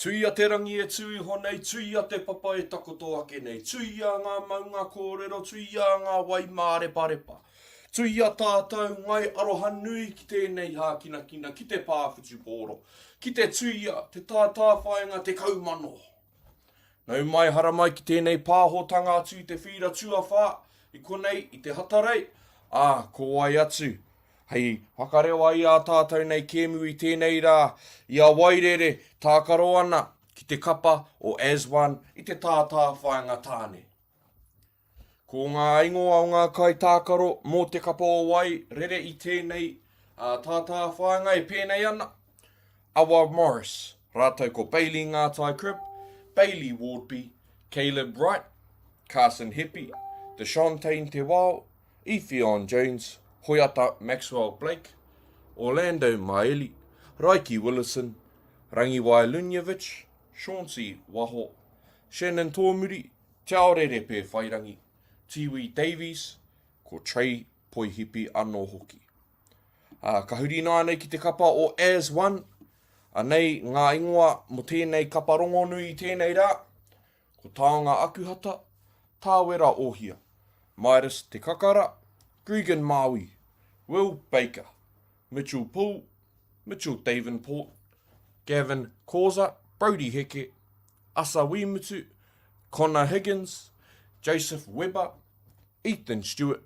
Tuia te rangi e tui honei, tuia te papa e takoto ake nei, tuia ngā maunga kōrero, tuia ngā wai mārepa-repa. Tuia tātou ngai aroha nui ki tēnei hākina-kina, ki te pāwhitu pōro, ki te tuia, te tātā whaenga, te kaumano. Nau mai hara mai ki tēnei pāhotanga atu te whira tuawha, i konei, i te hatarei, ko ai atu. Hei, whakarewa i a tātou nei kēmu i tēnei rā, i a wairere tākaro ana ki te kapa o as one i te tātā whaenga tāne. Ko ngā ingoa o ngā kai tākaro mō te kapa o wai, rere i tēnei tātā whaenga e pēnei ana. Awa Morris, rātou ko Bailey Ngātai Crib, Bailey Wardby, Caleb Wright, Carson Hippie, Deshauntain Te Wao, Ephion Jones, Hoiata Maxwell Blake, Orlando Maeli, Raiki Willison, Rangiwai Lunjevich, Chauncey Waho, Shannon Tōmuri, Te Aorere Pē Whairangi, Tiwi Davies, ko Trey Poihipi anō hoki. Ka huri nānei ki te kapa o as one, anei ngā ingoa mo tēnei kapa rongonui i tēnei rā, ko Taonga Akuhata, Tāwera Ohia, Midas Te Kakara, Gregan Maui, Will Baker, Mitchell Poole, Mitchell Davenport, Gavin Causa, Brody Heke, Asa Wimutu, Connor Higgins, Joseph Webber, Ethan Stewart,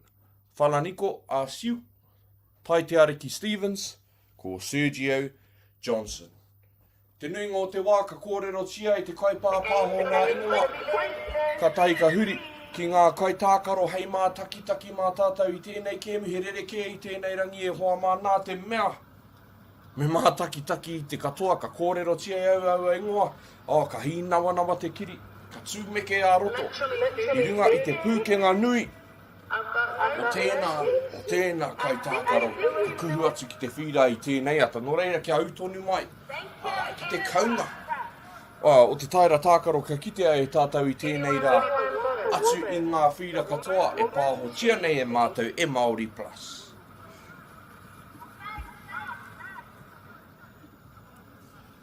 Whalaniko Asiu, Taiteariki Stevens, ko Sergio Johnson. Te nui ngō te wā ka kōrero tia i te kaipāpāho ngā ingoa, ka tai ka huri, ki ngā kai tākaro hei mā taki mā tātou i tēnei kēmu he rereke i tēnei rangi e hoa mā nā te mea. Me mā taki i te katoa, ka kōrero tia e au ingoa, ka hinawa te kiri, ka tūmeke a roto, i runga i te pūkenga nui. O tēnā kai tākaro, ka kuhu atu ki te whira i tēnei ata, no reira kia autonu mai, ki te kaunga. O te taira tākaro ka kitea e tātou i tēnei rā, atu i ngā whira katoa e pāho tia nei e mātou e MāORI Plus.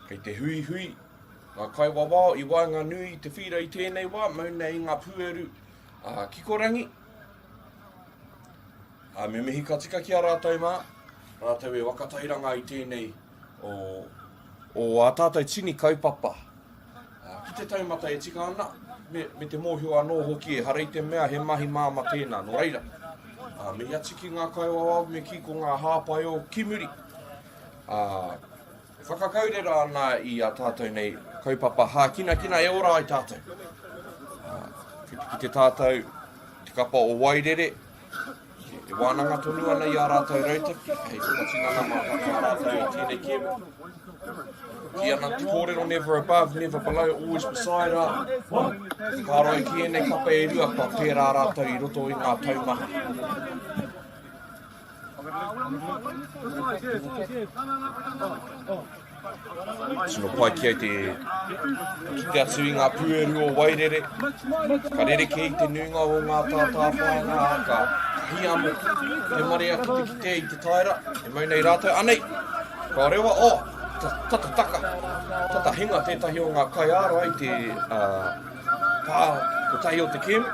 Kei te hui, ngā kai wawao i wainga nui te whira i tēnei wā, mauna i ngā pueru kikorangi. Me mihi ka tika ki a rātou mā, rātou e wakatairanga i tēnei o a tātou tini kaupapa. Ki te taumata e tika ana, me te mōhio anō hoki e harei te mea he mahi māma tēnā, no reira. Me ati ki ngā kaiwawau me ki ko ngā hāpai o Kimuri. Whakakaurera ana i a tātou nei kaupapa kina e ora ai tātou. Ki te tātou, te kapa o Wairere, e wānanga tonu ana i a rātou rautaki, hei whakatinana mā whaka rātou i tēnei kēmu. Ki ana te kōrero never above, never below, always beside her. Kārai ki ene kapa e rua, pa pērā rātou i roto i ngā taumaha. Sino pai ki ai te atu i ngā pueru o Wairere. Ka rereke i te nuinga o ngā tātā whaenga, ka hiamu, te marea ki te i te taira, e maunei rātou. Anei, ka rewa, tata hinga tētahi o ngā kai aro ai te pā o tahi o te kēmu.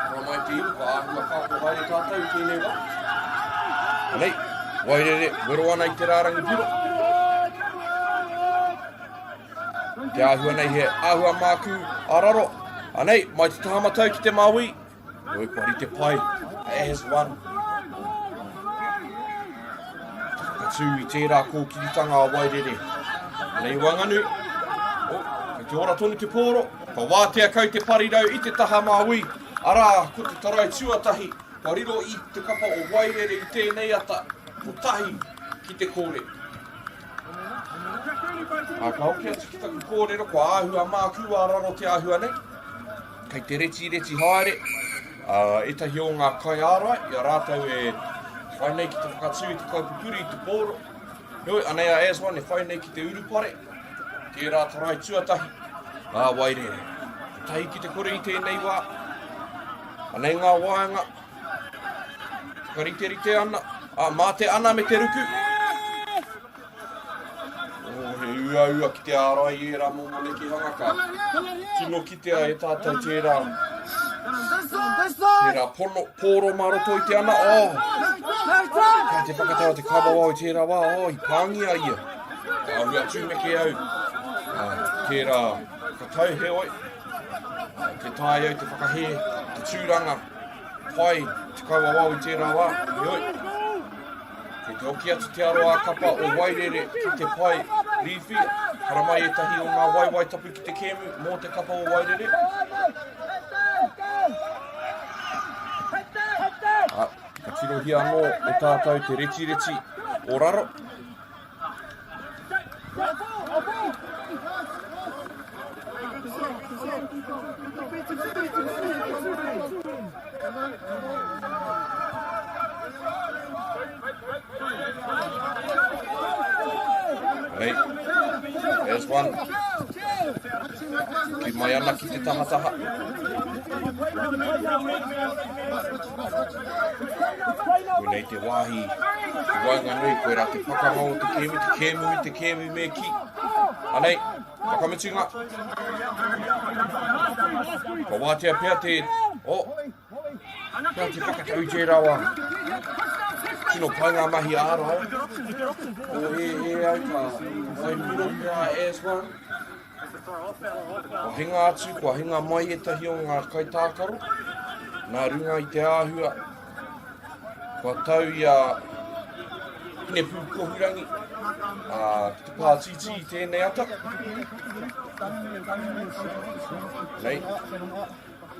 Rā mai te iru, ka āhua kāko haere tātou i tēnei wā. Anei, Wairere, wero ana i te rārangi piro. Te āhua nei he āhua māku araro. Anei, mai te tahamatau ki te Māui. Oipari te pai, as one. Tū i tērā kōkiritanga a Wairere. Nei wanganu, kei te ora tonu te pōro, ka wātea kau te parirau i te taha Māui. Arā, ko te tarai tuatahi, ka riro i te kapa o Wairere i tēnei ata, ko tahi ki te kōre. Ka hoki atu ki taku kōrero, ko āhua māku araro te āhua nei. Kei te reti haere, etahi o ngā kai ārai, i a rātou e whainei ki te whakatū i te kaupupuri i te pōro. Hoi, anei a as one e whainei ki te urupare. Tērā tarai tuatahi. Wairere. Tahi ki te kore i tēnei wā. Anei ngā wāenga. Whakarite ana. Mā te ana me te ruku. ua ki te arai e rā momone ki hangaka. Tino ki te ai tātou tērā. Tērā pōro maroto i te ana. Ka te whakatau te kawawau i tērā wā. I pāngia ia. Hua tūmeke au. Tērā katau he oi. Te tāi au te whakahe. Te tūranga. Pai te kawawau i tērā wā. Oi. Kei te hoki atu te aroa kapa o wairere ki te pai riwhi. Hara mai e tahi o ngā waiwai tapu ki te kēmu mō te kapa o wairere. Ka tirohi anō o tātou te reti o raro. Hey, there's one. Ki mai ana ki te tahataha. Nei te wāhi, te wainga nui, koe rā te whakamau te kēmu me ki. Anei, whakamitunga. Ka wātea pēr te, pēr te whakatau te rawa. Tino pai ngā mahi āra. O he au ka whai muro ngā as one. Kua hinga atu, kua hinga mai e tahi o ngā kaitākaro. Nā runga i te āhua. Kua tau ia hine pūkohurangi. Te pātiti i tēnei ata. Nei.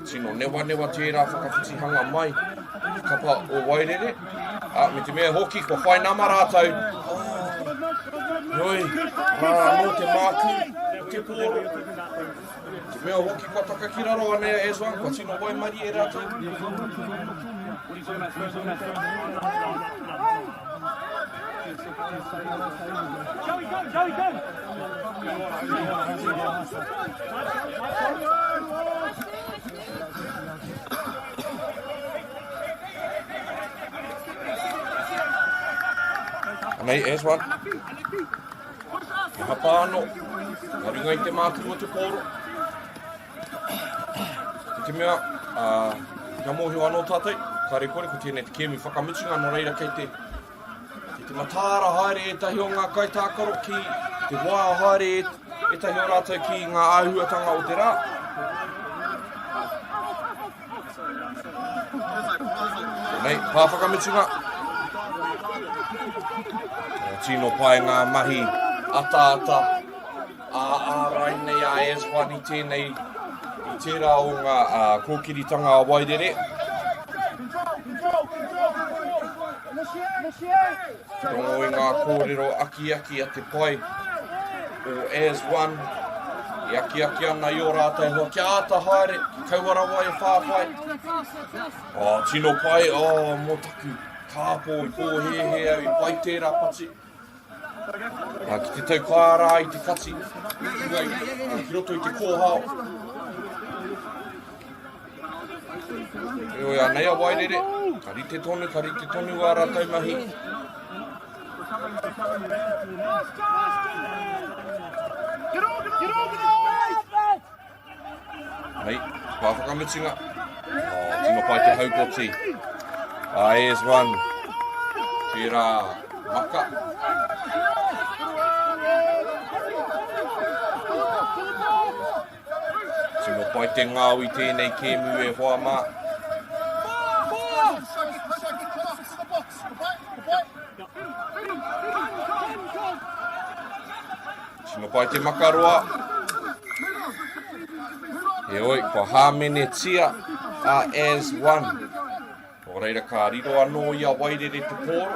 Tino newa tērā whakawhitihanga mai. Kapa o wairere. Me te mea hoki, kua whai nama rātau. Noi, no te māku, te pōro. Te mea hoki, kua taka ki raro anea as one, kua tino wai mari e rātau. Nei, as one. Hapa anō. Nā runga i te māturu o te pōro. Te mea, kia mōhio anō tātou. Kare kore, ko tēnei te kēmu whakamutunga no reira kei te matāra haere e tahi o ngā kaitākaro ki te wā haere e tahi o rātou ki ngā āhuatanga o te rā. Nei, pāwhakamutunga. Tino pai ngā mahi ata ārai nei a as one i tēnei i tērā o ngā kōkiritanga a wairere. Rongo i ngā kōrero aki a te pai o as one. I aki ana i o rātai hoa kia ata haere, ki kauara wai e whāwhai. Tino pai, mō taku kāpō i pōhehe au i pai tērā pati. Ki te tau kārā i te kati, ki roto i te kōhao. Oi anei a wairere, ka rite tonu a rātou mahi. Hei, pāwhakamutunga. Tino pai te haupoti. As one. Tērā maka. Tino pai te ngāu i tēnei kēmu e hoa mā. Tino pai te makaroa. E oi, kua hāmene tia a as one. O reira ka riro anō i a wairere te pōro.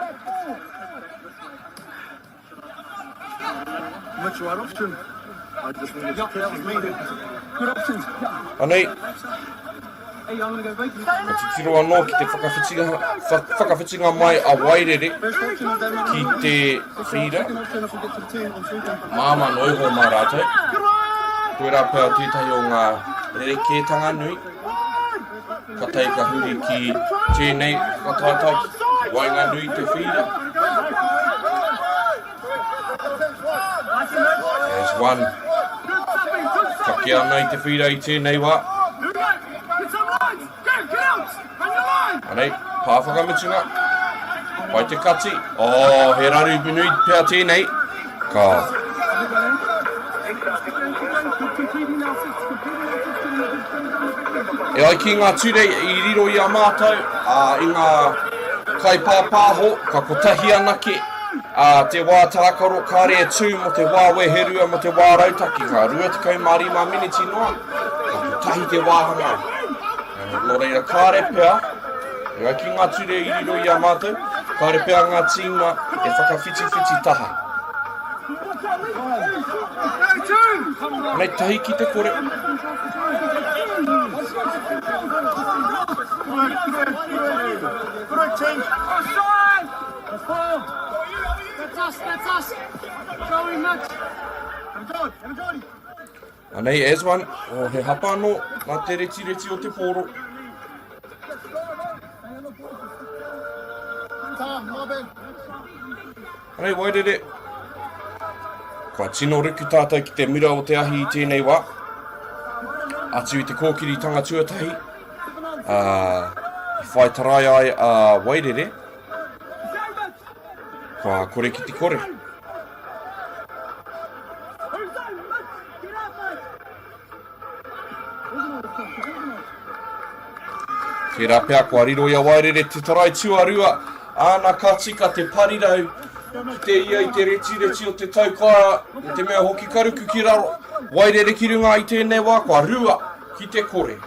Anei, ka tiro anō ki te whakawhitinga mai a wairere ki te whira. Māma noiho mā rātou. Koe rā pēr tētahi o ngā rerekētanga nui. Ka tei ka huri ki tēnei whakataitai wainga nui te whira. As one. Kake ana I te whira I tēnei wā. Anei, pāwhakamitunga. Pai te kati. Oh, he raru binui pia tēnei. Ka. E ai ki ngā ture I riro I a mātou, I ngā kaipāpāho, ka kotahi anake, te wā tākaro kāre e tū mo te wā weherua mo te wā rautaki, ka rua te kaumārima miniti noa, ka kotahi te wāhanga. Nō reira kāre pēr, e ai ki ngā ture I riro I a mātou, kāre pēr ngā tīma e whakawhiti taha. Nei tahi ki te kore. Anei, as one, o he hapa anō, nā te reti o te pōro. Anei, wairere. Kua tino ruku tātou ki te mira o te ahi I tēnei wā. Atu I te kōkiri tanga tuatahi. I whai tarai ai a wairere. Kua kore ki te kore. Te rapea kua riro ia wairere te tarai tuarua. Ana ka tika te parirau. Te ia I te reti o te taukara, te mea hoki karuku ki raro. Wairere ki runga I tēnei wā, kua rua ki te kore.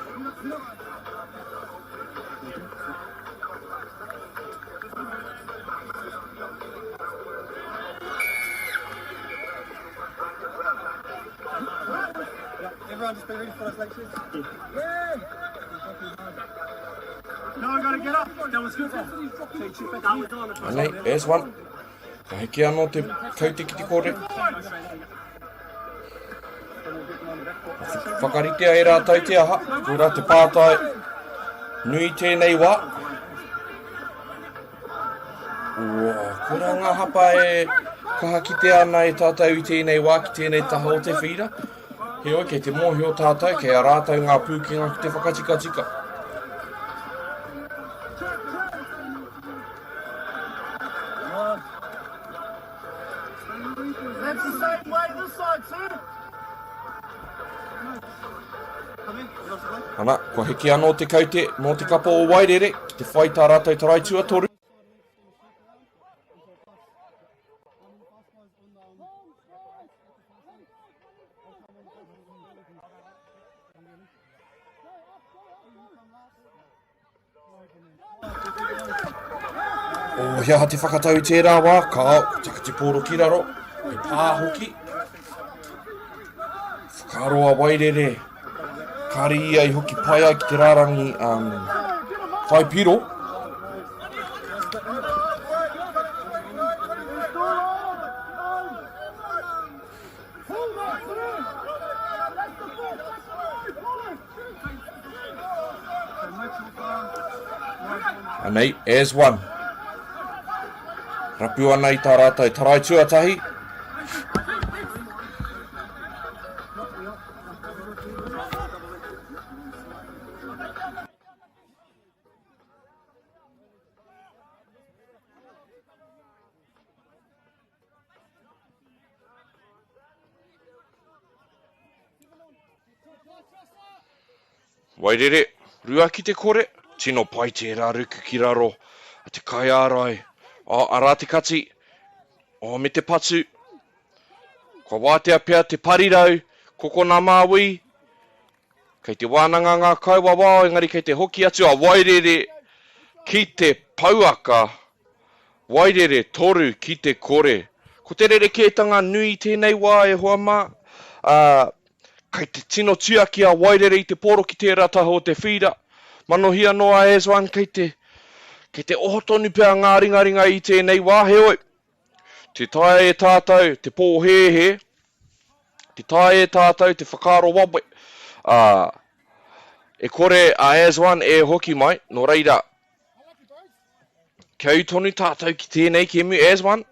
Everyone just be ready for us lectures? Yeah! No, I gotta get up. That was good. Anei, as one. Ka heke anō te kaute ki te kore. Whakaritea e rātou te aha. Kura te pātai nui tēnei wā. Kura ngā hapa e kaha ki te ana e tātou I tēnei wā ki tēnei taha o te whira. He oi, kei te mōhi o tātou, kei a rātou ngā pūkinga ki te whakatika. That's the same way this side too. Ana, kua heke anō te kaute mō te kapa o wairere, ki te whai tā rātou tarai tuatoru. O hea te whakatau tērā wā, ka taka te pōro ki raro, te pāhoki. Whakaroa wairere, kari ia I hoki pai ai ki te rārangi whai piro. Anei, as one. Rapu ana I tā rātou tarai tuatahi. Wairere, rua ki te kore, tino pai tērā ruku ki raro, a te kai ārai. Arā te kati, me te patu, kua wātea pia te parirau, koko nā MΑORI, kei te wānanga ngā kaua wā, engari kei te hoki atu a wairere ki te pauaka, wairere toru ki te kore. Ko te rerekētanga nui tēnei wā e hoa mā, kei te tino tuaki a wairere I te poro ki tērā taha o te whira, manohia noa as one kei te ohotonu pia ngā ringaringa I tēnei wā, he oi. Te tae e tātou, te pōhehe, te tae e tātou, te whakaro wawe. E kore a as one e hoki mai, no reira. Kia utonu tātou ki tēnei ki emu as one.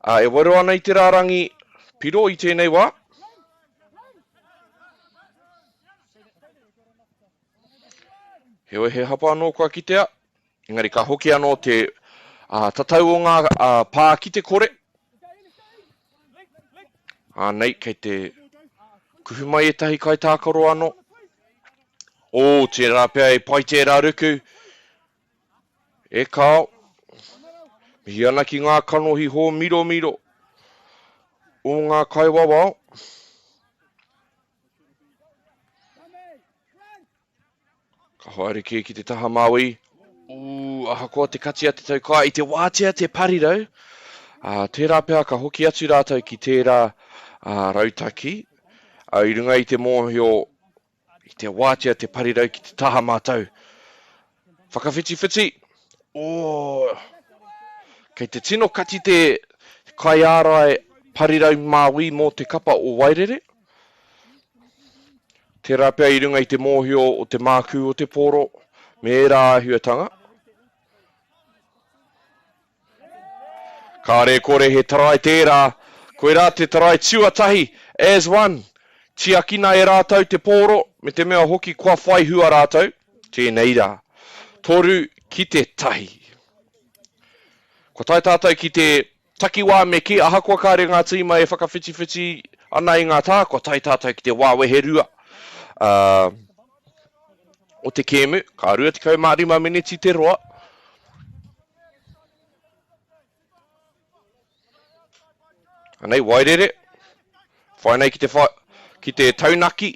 E waru ana I te rārangi Piro I tēnei wā. Heoi he hapa anō kua kitea. Engari ka hoki anō te tatau o ngā pā ki te kore. Nei, kei te kuhu mai e tahi kai tākaro anō. O, tērā pia e pai tērā ruku. E kao. Mihi ana ki ngā kanohi ho miro miro. O ngā kai wawao. Ka haere ki te taha MΑORI. Aha koa te katia te tau kai. I te wātea te parirau. Tērā pia ka hoki atu rātou ki tērā rautaki. I runga I te mōhio I te wātea te parirau ki te taha mātou. Whakawhiti. Kei te tino kati te kai ārai parirau MΑORI mō te kapa o Wairere. Tērā pia I runga I te mōhio o te māku o te poro. Me rā ahuatanga. Kāre kore he tarai tērā. Koe rā te tarai tuatahi. As one. Tiakina e rātou te poro. Me te mea hoki kua whai hua rātou. Tēnei rā. Toru ki te tahi. Ko tai tātou ki te takiwā me ki ahakoa kāre ngā tīma e whakawhiti ana I ngā tā. Ko tai tātou ki te wāwehe rua. O te kēmu. Ka rua te kau mārima miniti te roa. Anei, Wairere. Whainei ki te taunaki.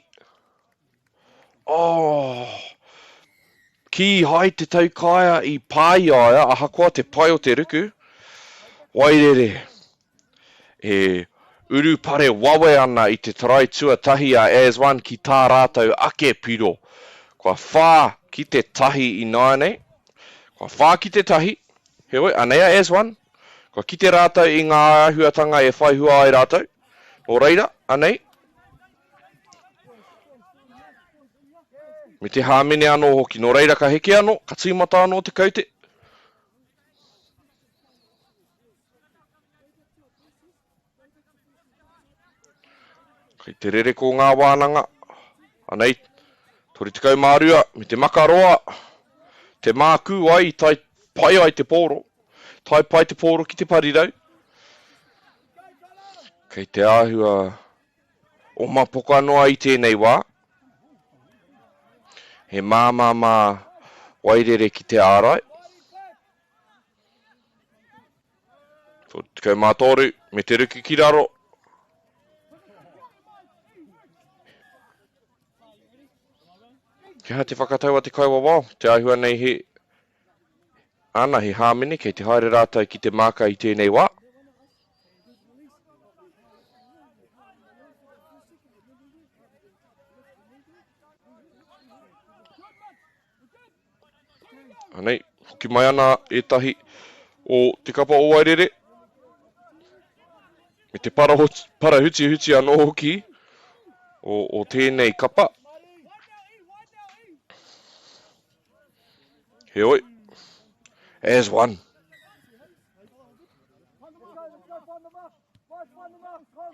Ki hai te taukaia I pai aia, ahakoa te pai o te ruku. Wairere. E uru pare wawe ana I te tarai tuatahi a as one ki tā rātou ake piro. Kua whā ki te tahi I nāne. Kua whā ki te tahi. Heoi, anea as one. Kua ki te rātou I ngā ahuatanga e whai hua ai rātou. O reira, anei. Me te hāmene anō hoki. No reira ka heke anō, ka tīmata anō te kaute. Kei te rere ko ngā wānanga. Anei, tori te kau mārua, me te makaroa. Te māku ai, tai pai ai te poro. Tai pai te poro ki te parirau. Kei te āhua o mapoko anoa I tēnei wā. He māmā Wairere ki te ārai. Te kau mātoru, me te ruku ki raro. Kia te whakataua te kaua wā. Te āhua nei he ana he hāmene kei te haere rātou ki te māka I tēnei wā. Anei, hoki mai ana e tahi o te kapa o Wairere. Me te parahuti anō hoki o tēnei kapa. Heoi. As one.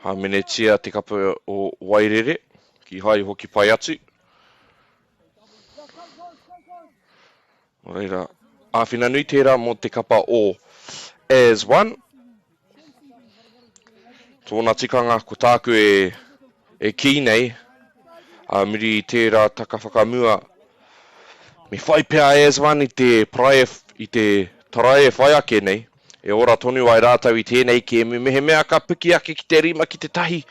Hāmene tia te kapa o Wairere. Ki hai hoki pai atu. Reira, āwhina nui tērā mō te kapa o as one. Tōna tikanga ko tāku e ki nei. Miri tērā taka whakamua. Me whai pia as one I te tarae whai ake nei. E ora tonu ai rātau I tēnei kēmu. Me he mea ka piki ake ki te rima ki te tahi.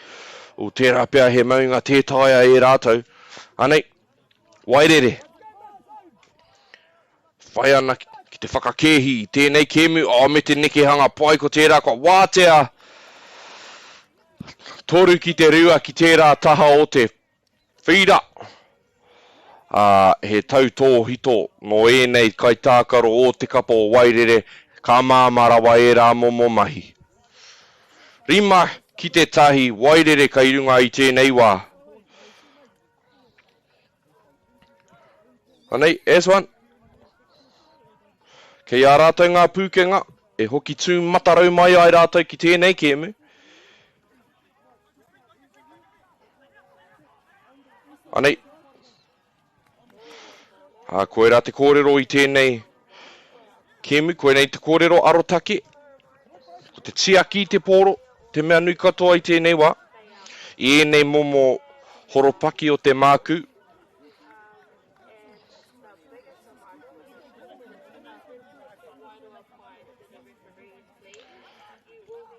O tērā pia he maunga tētaia e rātau. Anei, Wairere. Whai ana ki te whakakehi I tēnei kēmu. Me te nekehanga pai ko tērā kua wātea. Toru ki te rua ki tērā taha o te whira. He tau tō hito no enei kai tākaro o te kapa o Wairere. Ka māmarawa e rā momo mahi. Rima ki te tahi Wairere ka irunga I tēnei wā. Anei, as one. Kei ā rātou ngā pūkenga, e hoki tū matarau mai ai rātou ki tēnei kēmu. Anei. Koe rā te kōrero I tēnei kēmu, koe nei te kōrero arotake. Ko te tiaki te pōro, te mea nui katoa I tēnei wā. I enei momo horopaki o te māku.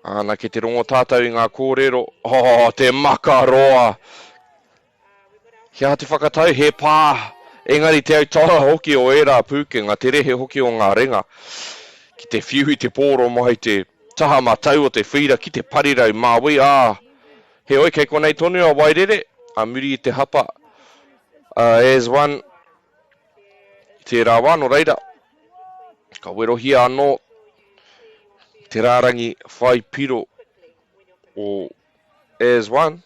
Ana ke te rongo tātou I ngā kōrero. Te makaroa. Kia te whakatau, he pā. Engari te autara hoki o era pūkenga, te rehe hoki o ngā renga. Ki te whiuhi te pōro mai te taha matau o te whira, ki te parirau māui. He oi kei konei tonu a wairere, a muri I te hapa. As one, te rā wāno reira. Ka werohia anō, te rārangi whai piro o as one.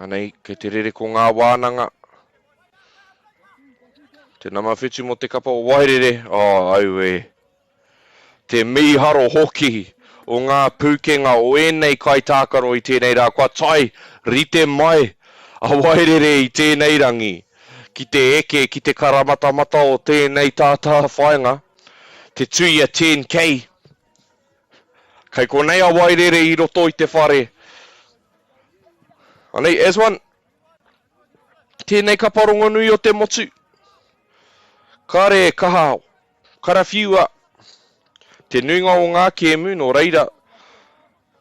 Anei, kei te rere ko ngā wānanga. Te namawhitu mo te kapa o wairere. Au e. Te miharo hoki o ngā pūkenga o enei kai tākaro I tēnei rā. Kua tai, rite mai, a wairere I tēnei rangi. Ki te eke, ki te karamata-mata o tēnei tātā whaenga. Te Tuia 10K. Kei konei a wairere I roto I te whare. Anei, as one, tēnei ka parongo nui o te motu. Kare kaha, karawhiua. Te nuinga o ngā kēmu no reira.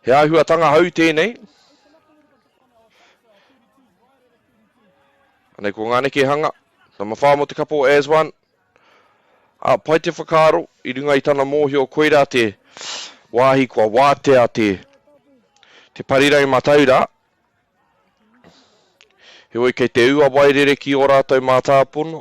He āhuatanga hau tēnei. Anei, ko ngāneke hanga. Tama whā mo te kapo as one. Pai te whakaro, I runga I tana mōhio koeira te wāhi kua wātea te parirau mataura. He oi kei te ua wairere ki o rātou mā tāpono.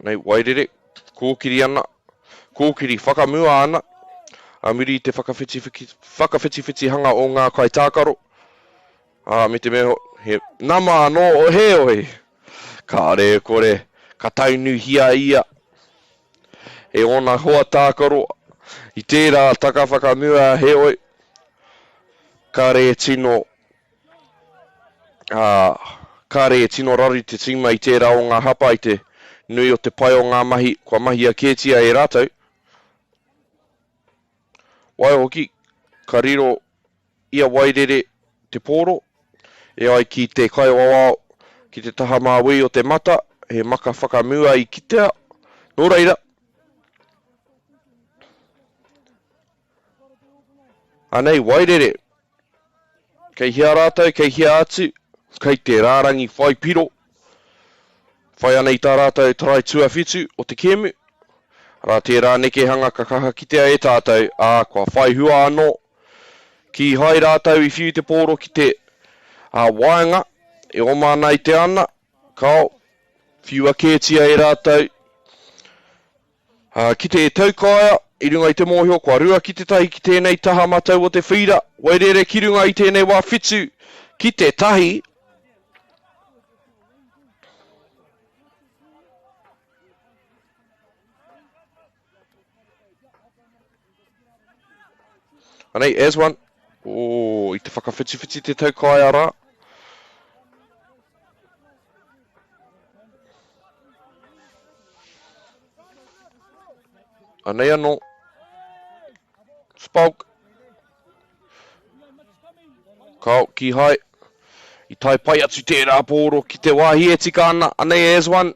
Nei, wairere, kōkiri ana, kōkiri whakamua ana. Amiri te whakawhiti hanga o ngā kai tākaro. Me te meho, he nama anō o he oi. Ka re kore, ka taunu hia ia. E ona hoa tākaro, I tērā taka whakamua he oi. Ka re tino, ka re tino rari te tima I tērā o ngā hapa I te nui o te pai o ngā mahi, kua mahi a kētia e rātou. Wai hoki, ka riro ia wairere te pōro, e ai ki te kai wawao, ki te taha māui o te mata, he maka whakamua I kitea, nō reira. Anei, wairere, kei hia rātou, kei hia atu, kei te rārangi whai piro. Whai anei tā rātou tarai tuawhitu o te kēmu. Rā tērā neke hanga ka kaha kitea e tātou, kua whai hua anō. Ki hai rātou I whiu te pōro ki te waenga, e oma nei te ana, kao, whiua kētia e rātou. Ki te taukaia, I runga I te mōhio, kua rua ki te tahi ki tēnei taha matau o te whira, wairere ki runga I tēnei wā whitu, ki te tahi. Anei, as one, I te whakawhiti te taukaia rā. Anei anō. Spoke. Kau, ki hai. I tai pai atu tērā pōro ki te wāhi e tika ana. Anei as one.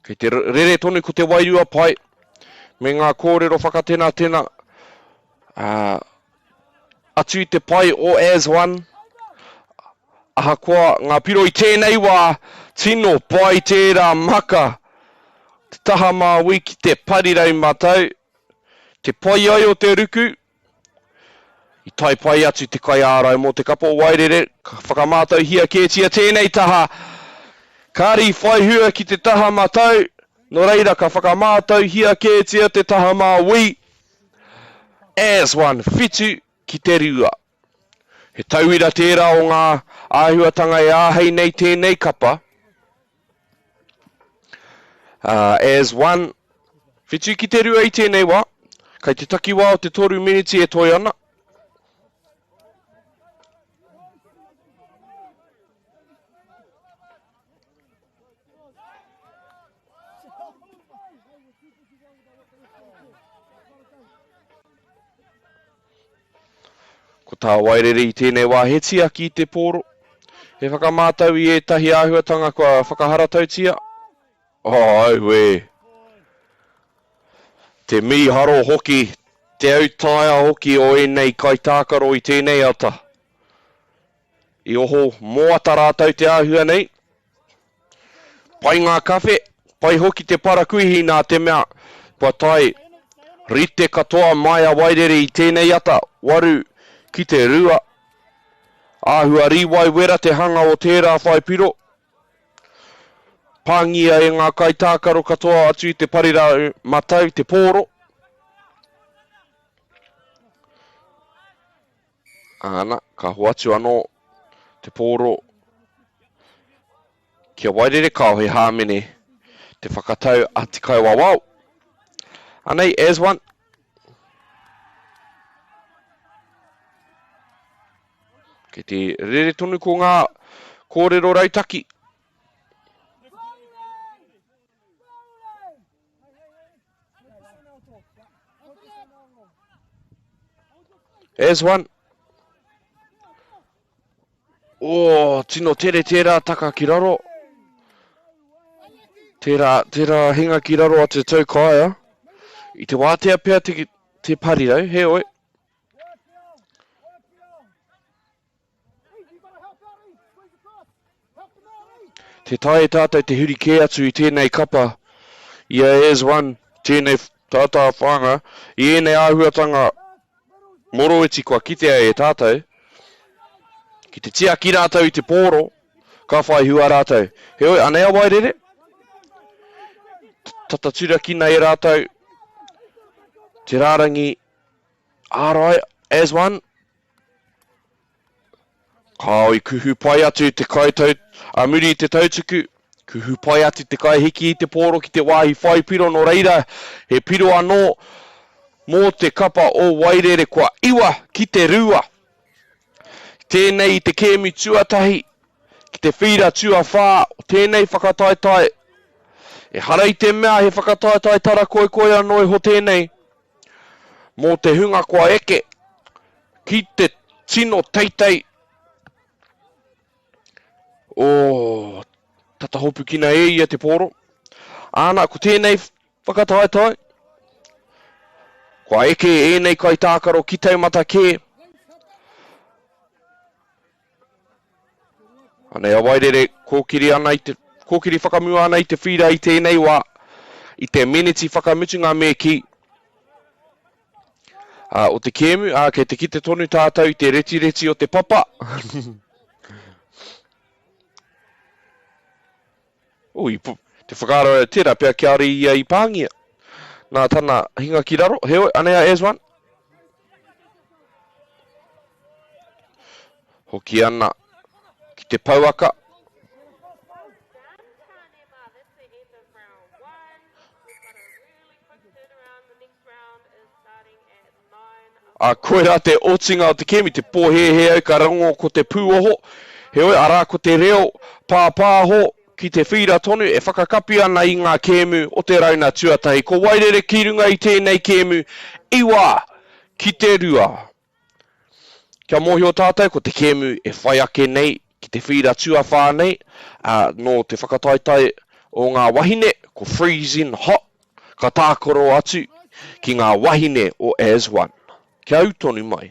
Kei te rere tonu ko te wairua pai. Me ngā kōrero whakatena. Atu I te pai o as one. Ahakoa ngā piro I tēnei wā. Tino pai tērā maka. Te taha māui ki te parirau matau. Te pai ai o te ruku. I tai pai atu te kai ārau mō te kapo wairere. Ka whakamātau hia kētia tēnei taha. Kari whai hua ki te taha matau. No reira ka whakamātau hia kētia te taha māui. As one, whitu ki te rua. He tauira tērā o ngā āhuatanga e āhei nei tēnei kapa. As one, whitu ki te rua I tēnei wā, kai te takiwā o te 3 miniti e toi ana. Ko tā wairere I tēnei wā he tia ki te pōro. He whakamātau I ētahi āhuatanga kua whakaharatau tia. Ai we. Te miharo hoki, te autaia hoki o enei kai tākaro I tēnei ata. I oho moata rātau te āhua nei. Pai ngā kawhe, pai hoki te parakuihi nā te mea. Kua tai, rite katoa mai a wairere I tēnei ata. Waru ki te rua. Āhua riwai wera te hanga o tērā whai piro. Pāngia e ngā kai tākaro katoa atu I te parira matau te pōro. Ana, ka huatu anō te pōro. Kia wairere kao he hāmene te whakatau a te kai wawau. Anei, as one. Ke te rere tonu ko ngā kōrero rautaki. As one. Tino tere tērā taka ki raro. Tērā hinga ki raro a te tau kaia. I te wātea pia te parirau, he oi. Te tae tātou te huri ke atu I tēnei kapa. Ia as one, tēnei tātā whanga. I ēnei āhuatanga moro eti kua kitea e tātou. Ki te tia ki rātou I te pōro. Ka whai hua rātou. He oi, anea wairere. Tatatura kina e rātou. Te rārangi. Ārai, as one. Kāoi kuhu pai atu te kaitau. A muri I te tautuku. Kuhu pai atu te kai hiki I te pōro ki te wāhi whai piro no reira. He piro anō. Mō te kapa o wairere kua iwa ki te rua. Tēnei I te kēmu tuatahi. Ki te whira tua whā. Tēnei whakataetai. E harai te mea he whakataetai tara koe koe anō ho tēnei. Mō te hunga kua eke. Ki te tino teitei. Tata hopu kina e ia te pōro. Ana, ko tēnei whakataetai. Kua eke e nei kai tākaro ki taumata kē. Anei a wairere kōkiri whakamua ana I te whira I tēnei wā. I te miniti whakamutunga me ki. O te kēmu, kei te ki te tonu tātou I te reti o te papa. Te whakaro tērā pia kia ari ia I pāngia. Nā tana hinga ki raro. Heo, anea as one. Hoki ana ki te pauaka. Koe rā te otinga o te kemi, te pōhehe au ka rango ko te pūoho. Heo, arā ko te reo pāpāho. Ki te whira tonu e whakakapi ana I ngā kēmu o te rauna tuatahi. Ko wairere ki runga I tēnei kēmu iwa ki te rua. Kia mōhio tātou ko te kēmu e whai ake nei ki te whira tua whānei. No te whakataitai o ngā wahine ko freezing hot. Ka tākoro atu ki ngā wahine o as one. Kia au tonu mai.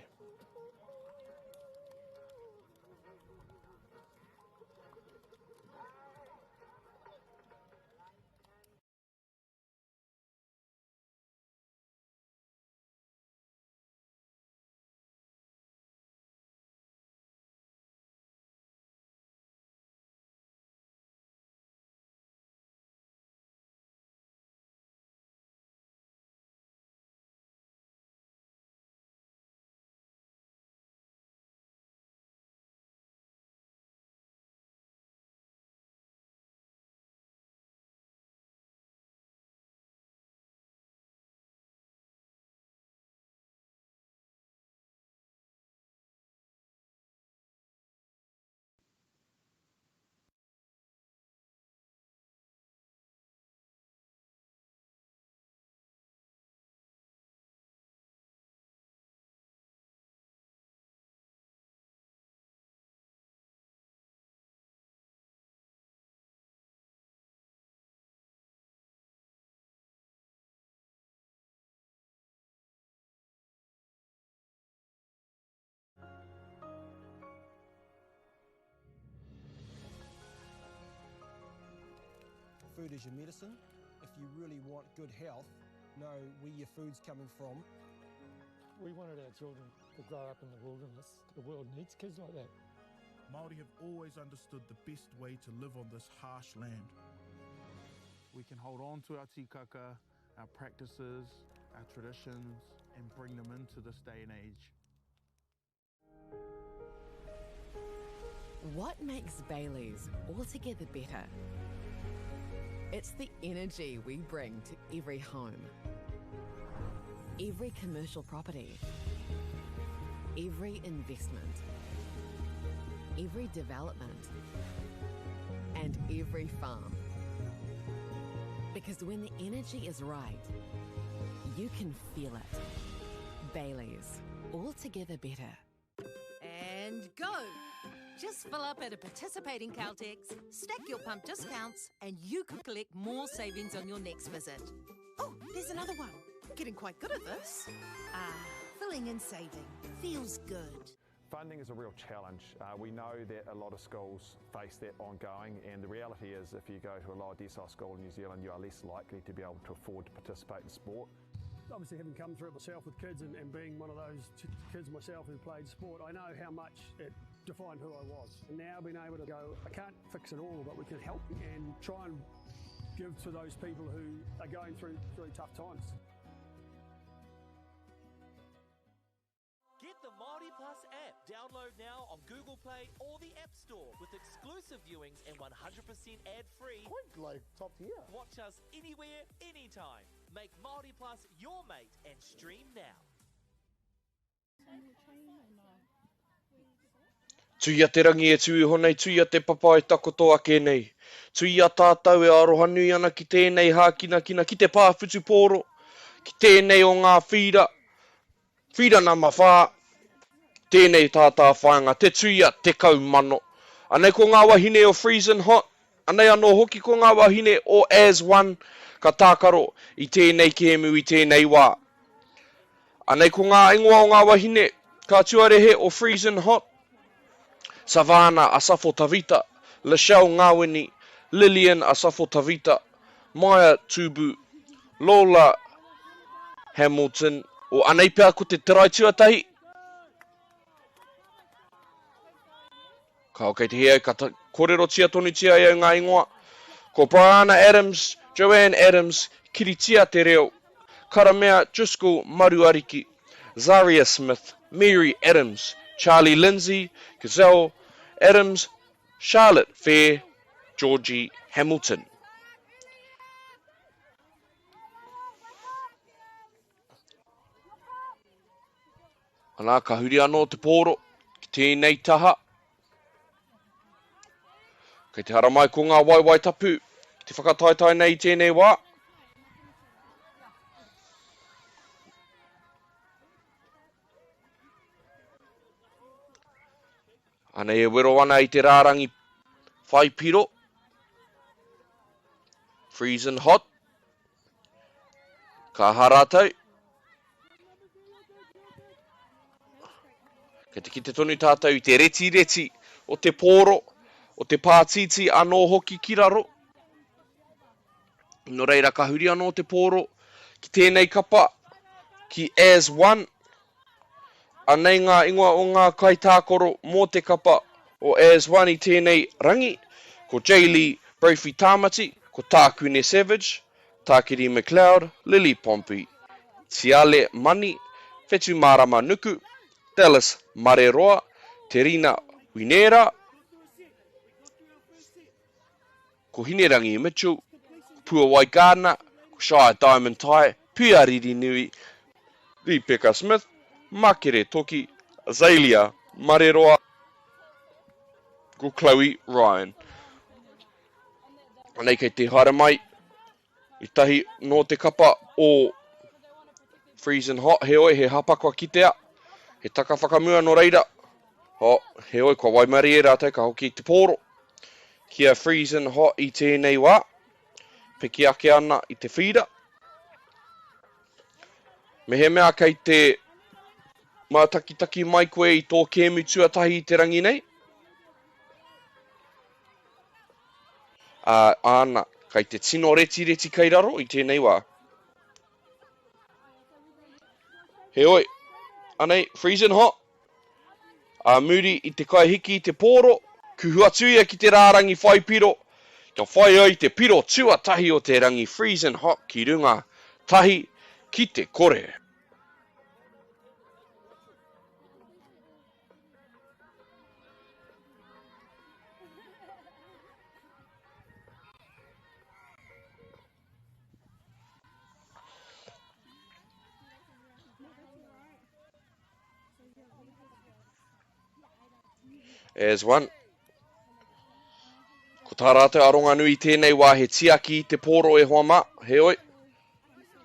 food is your medicine. If you really want good health, know where your food's coming from. We wanted our children to grow up in the wilderness. The world needs kids like that. Māori have always understood the best way to live on this harsh land. We can hold on to our tikaka, our practices, our traditions, and bring them into this day and age. What makes Bailey's altogether better? It's the energy we bring to every home, every commercial property, every investment, every development, and every farm. Because when the energy is right, you can feel it. Bailey's, altogether better. And go! Just fill up at a participating Caltex, stack your pump discounts, and you could collect more savings on your next visit. Oh, there's another one. Getting quite good at this. Filling and saving. Feels good. Funding is a real challenge. We know that a lot of schools face that ongoing, and the reality is if you go to a lower decile school in New Zealand, you are less likely to be able to afford to participate in sport. Obviously, having come through it myself with kids and being one of those kids myself who played sport, I know how much it defined who I was. And now being able to go, I can't fix it all, but we can help and try and give to those people who are going through really tough times. Get the MāORI Plus app. Download now on Google Play or the App Store with exclusive viewings and 100% ad-free. Quite like top tier. Watch us anywhere, anytime. Make MāORI Plus your mate and stream now. Tuia te rangi e tui honei, tuia te papa e takoto ake nei. Tuia tātou e aroha nui ana ki tēnei hākina ki te pāwhutu pōro, ki tēnei o ngā whira, whira na mawhā, tēnei tātā whāinga, te tuia, te kaumano. Anei ko ngā wahine o Freezing Hot, anei anō hoki ko ngā wahine o As One, ka tākaro i tēnei kēmu i tēnei wā. Anei ko ngā ingoa o ngā wahine, ka tuarehe o Freezing Hot, Savannah Asafo Tavita, Lachelle Ngawini, Lillian Asafo Tavita, Maya Tubu, Lola Hamilton, o anei pēr ko te terai tuatahi. Ka okei te hea, ka kōrero tia tonu tia i ngā ingoa. Ko Brianna Adams, Joanne Adams, Kiri tia te reo. Karamea Driscoll Maruariki, Zaria Smith, Mary Adams, Charlie Lindsay, Gazelle Adams, Charlotte Fair, Georgie Hamilton. Anā ka huri anō te pōro, ki tēnei taha. Kei te hara mai ko ngā waiwai tapu, te whakataitai nei tēnei wā. Anei e wero ana i te rārangi whaipiro. Freezing Hot. Ka haratai. Kei te ki te tonu tātou i te reti o te pōro, o te pātiti anō hoki ki raro. No reira ka huri anō te pōro ki tēnei kapa, ki As One. Anei ngā ingoa o ngā kaitākoro mō te kapa o As One i tēnei rangi, ko Jaylee Brophy Tāmati, ko Tākune Savage, Tākiri McLeod, Lily Pompey, Tiale Mani, Whetu Marama Nuku, Dallas Mareroa, Terina Winera, ko Hinerangi Mitchell, ko Pua Waikana, ko Shire Diamond Tai, Pia Riri Nui, Rebecca Smith, Makere Toki, Azalea Mareroa, ko Chloe Ryan. Anei kei te haere mai, i tahi no te kapa o Freezing Hot, he oi he hapakwa kitea, he taka whakamua no reira. He oi kua waimari e rātou ka hoki te pōro. Kia Freezing Hot i tēnei wā, peki ake ana i te whira. Me he mea kei te mātakitaki mai koe i tō kēmu tuatahi i te rangi nei. Ana, Kei te tino reti kei raro I tēnei wā. He oi, anei, freezing hot. Muri I te kai hiki I te pōro, kuhua Tuia ki te rārangi whai piro. Kia whai ai te piro tuatahi o te rangi freezing hot ki runga tahi ki te kore. As one. Ko tā rātou aronga nui tēnei wā he tiaki I te pōro e hoa mā. He oi.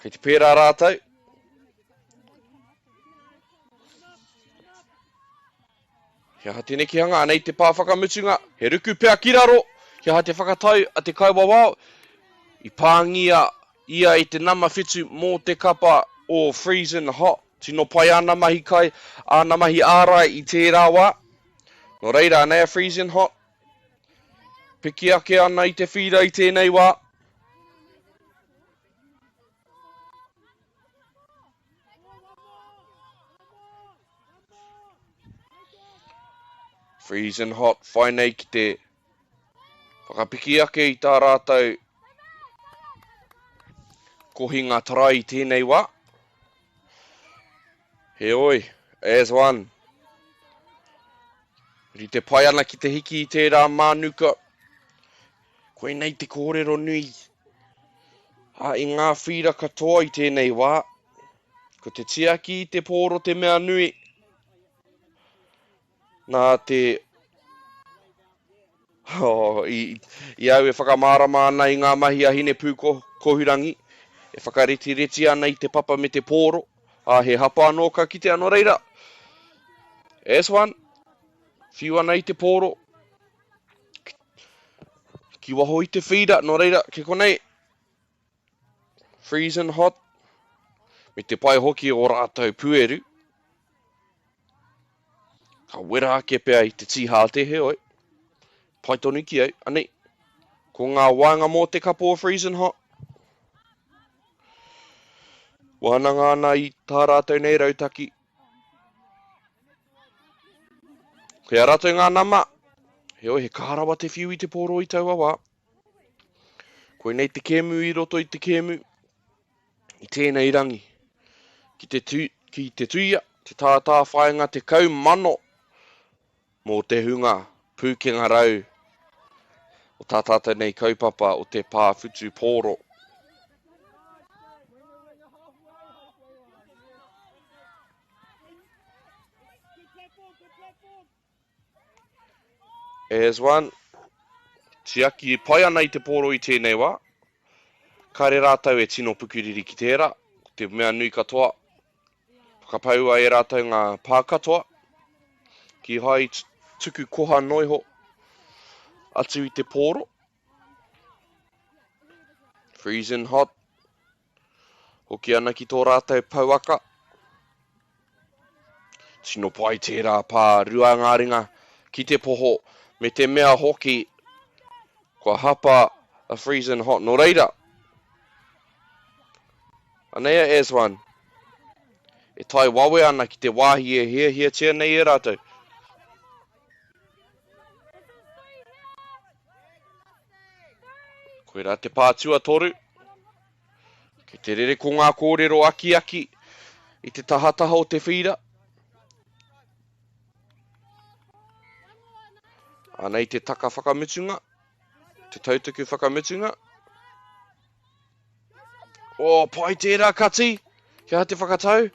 Kei te pērā rātou. Kia ha tēnei ki hanga anei te pāwhakamutunga. He ruku pēa ki raro. Kia ha te whakatau a te kauwawao. I pāngia ia I te nama whitu mō te kapa o freezing hot. Tino pai ana mahi kai, ana mahi ārai I tērā wā. No reira, anei a freezing hot. Piki ake ana I te whira I tēnei wā. Freezing hot, whai nei ki te whakapiki ake I tā rātou kohinga tarai I tēnei wā. He oi, as one. Ri te pai ana ki te hiki I tērā mānuka. Koe nei te kōrero nui. I ngā whira katoa I tēnei wā. Ko te tiaki I te pōro te mea nui. Nā te... I au e whakamārama ana I ngā mahi a hine pū kohurangi. E whakareti ana I te papa me te pōro. He hapa anō ka kite anō reira. As one. Whiu ana I te pōro. Ki waho I te whira, no reira, ke konei. Freezing hot. Me te pai hoki o rātou pueru. Ka wera ake pēa I te tiha te he oi. Pai tonu ki au, anei. Ko ngā wānga mō te kapo o freezing hot. Wānanga ana I tā rātou nei rautaki. Kia rātou ngā nama. He oi, he kārawa te whiu I te pōro I taua wā. Koe nei te kēmu I roto I te kēmu. I tēnei rangi. Ki te tuia, te tātā whaenga te kaumano. Mō te hunga, pūkenga rau. O tā tātou nei kaupapa o te pāwhutu pōro. As one. Tiaki pai ana I te pōro I tēnei wā. Kare rātou e tino pukuriri ki tērā. Te mea nui katoa. Whakapaua e rātou ngā pākatoa. Ki hai tuku koha noiho. Atu I te pōro. Freezing hot. Hoki ana ki tō rātou pauaka. Tino pai tērā pā rua ngāringa ki te poho. Me te mea hoki, kua hapa a freezing hot no reira. Anea as one. E tai wawe ana ki te wāhi e hia tia nei e rātou. Koe rā te pātua toru. Ke te rere ko ngā kōrero aki I te tahataha o te whira. Anei te taka whakamutunga. Te tautuku whakamutunga. Pai tērā kati. Kia te whakatau.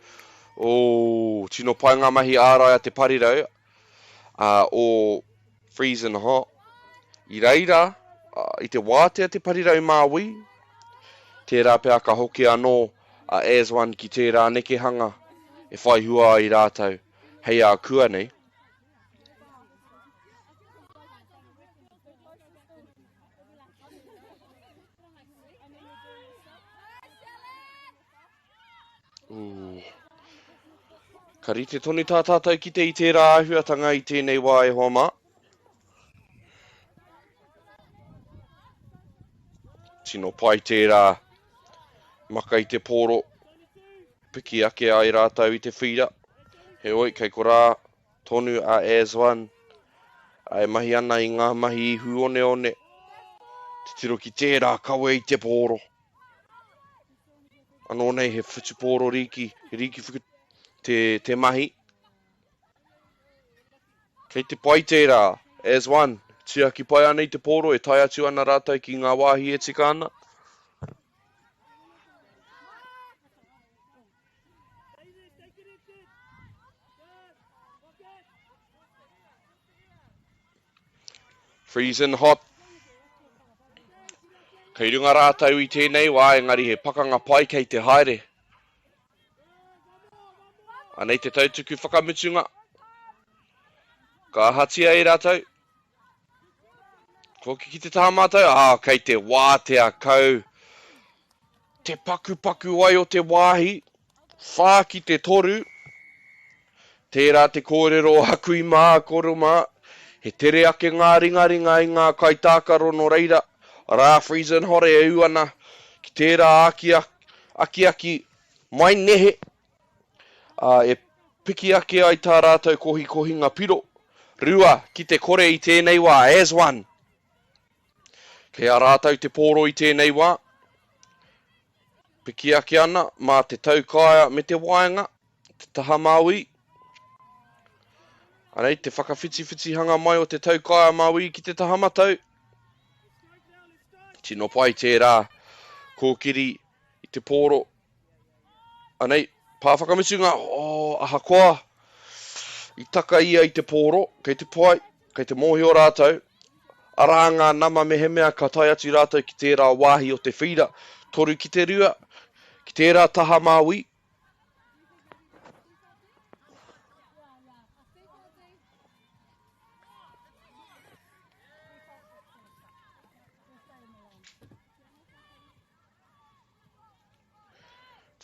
Tino pai ngā mahi ārai a te parirau. O freezing hot. I reira, I te wātea te parirau MΑORI. Tērā pēa ka hoki anō as one ki tērā nekehanga. E whai hua I rātou. Hei a kua nei. Ka rite tonu tā tātou ki te I tērā āhuatanga I tēnei wā e hoa mā. Tino pai tērā. Maka I te pōro. Piki ake ai rātau I te whira. He oi, kei korā, tonu a as one. Ai mahi ana I ngā mahi ihu one one. Te tiro ki tērā kawe I te pōro. Anō nei he whitu pōro riki whiku te mahi. Kei te pai tērā, as one. Tia ki pai ana I te pōro, e tai atu ana rātou ki ngā wāhi e tika ana. Freezing hot. Kei runga rātou I tēnei wā, engari he pakanga pai kei te haere. Anei te tautuku whakamutunga. Ka hatia I rātou. Koki ki te taha mātou, kei te wātea kau. Te paku ai o te wāhi. Whā ki te toru. Tērā te kōrero haku I mā, koro mā. He tere ake ngā ringa I ngā kaitākaro no reira. Rā freezing hot e au ana. Ki tērā aki mai nehe. E piki ake ai tā rātou kohi ngā piro. Rua ki te kore I tēnei wā, as one. Kei a rātou te pōro I tēnei wā. Piki ake ana, mā te taukaia me te waenga. Te taha MΑORI. Anei, te whakawhiti hanga mai o te taukaia MAORI ki te taha matau. Tino pai tērā, kōkiri I te pōro. Anei, pāwhakamutunga, aha koa. I taka ia I te pōro, kei te pai, kei te mōhi o rātou. Ara ngā nama mehe mea ka tai atu rātou ki tērā wāhi o te whira. Toru ki te rua, ki tērā taha MAORI.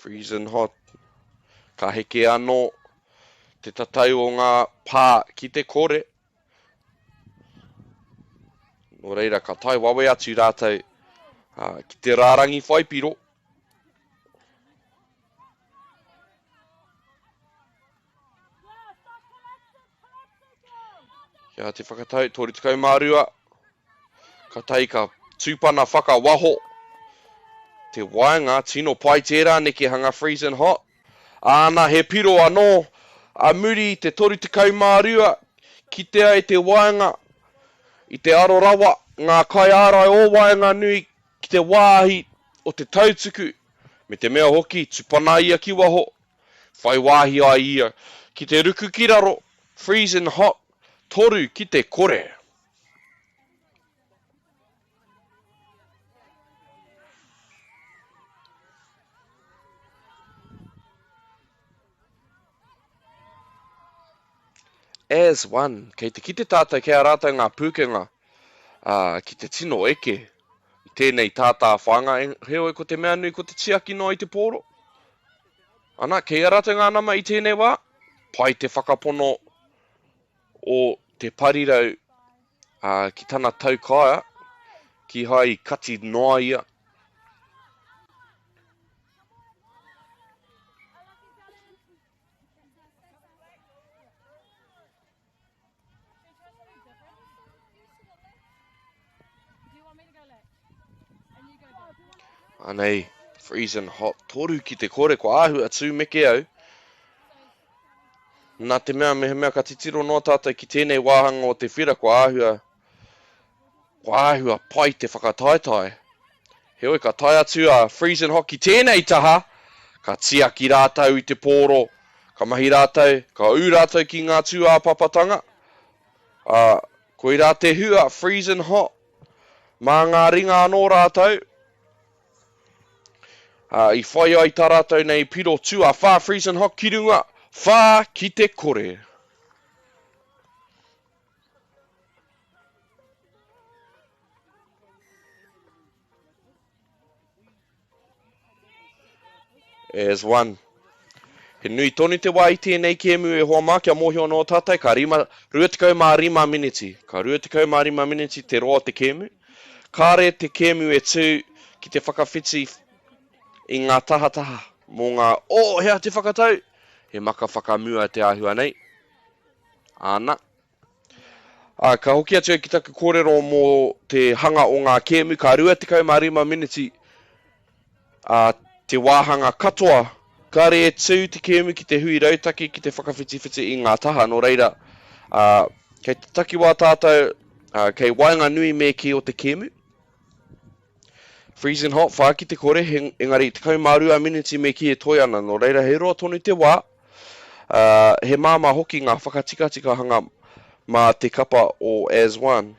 Freezing hot. Ka heke anō te tatau o ngā pā ki te kore. Nō reira, ka tai wawe atu rātou ki te rārangi whaipiro. Kia te whakatau, tori tukau mārua. Ka tai ka tūpana whakawaho. Te waenga, tino pai tērā neki hanga freezing hot. Ana he piro anō, a muri te tori tukau mārua. Ki te ai te waenga. I te aro rawa, ngā kai ārai o waenga nui ki te wāhi o te tautuku. Me te mea hoki, tupana ia ki waho. Whai wāhi ai ia. Ki te ruku ki raro, freezing hot, toru ki te kore. As one, kei te kite tātou kei a rātou ngā pūkenga, ki te tino eke, I tēnei tātā whanga, heoi ko te mea nui ko te tiaki no I te pōro. Ana, kei a rātou ngā nama I tēnei wā, pai te whakapono o te parirau ki tana taukaia, ki hai kati noa ia. Anei, freezing hot, toru ki te kore ko āhua tū meke au. Nā te mea ka titiro no tātou ki tēnei wāhanga o te whira ko āhua pai te whakataetai. Heoi ka tai atu a freezing hot ki tēnei taha, ka tia ki rātou I te pōro, ka mahi rātou, ka u rātou ki ngā tū papatanga. Ko I rā te hua freezing hot, mā ngā ringa anō rātou. I whai ai tā rātou nei piro tū a whā freezing hot ki runga, whā ki te kore. As one. He nui tonu te wā I tēnei kēmu e hoa mā kia mōhio no tātai, ka 25 miniti. Ka 25 miniti te roa te kēmu. Kāre te kēmu e tū ki te whakawhiti I ngā tahataha mō ngā hea te whakatau. He maka whakamua te āhua nei. Āna. Ka hoki atu ki taku kōrero mō te hanga o ngā kēmu, ka rua te kaumārima miniti. Te wāhanga katoa, ka re tū te kēmu ki te hui rautaki ki te whakawhiti I ngā taha. Nō reira, kei te taki wā tātou, kei wainga nui me ki o te kēmu. Freezing hot, whaki te kore, engari te kaumārua miniti me ki e toi ana. Nō reira, he roa tonu te wā, he māma hoki ngā whakatika hanga mā te kapa o as one.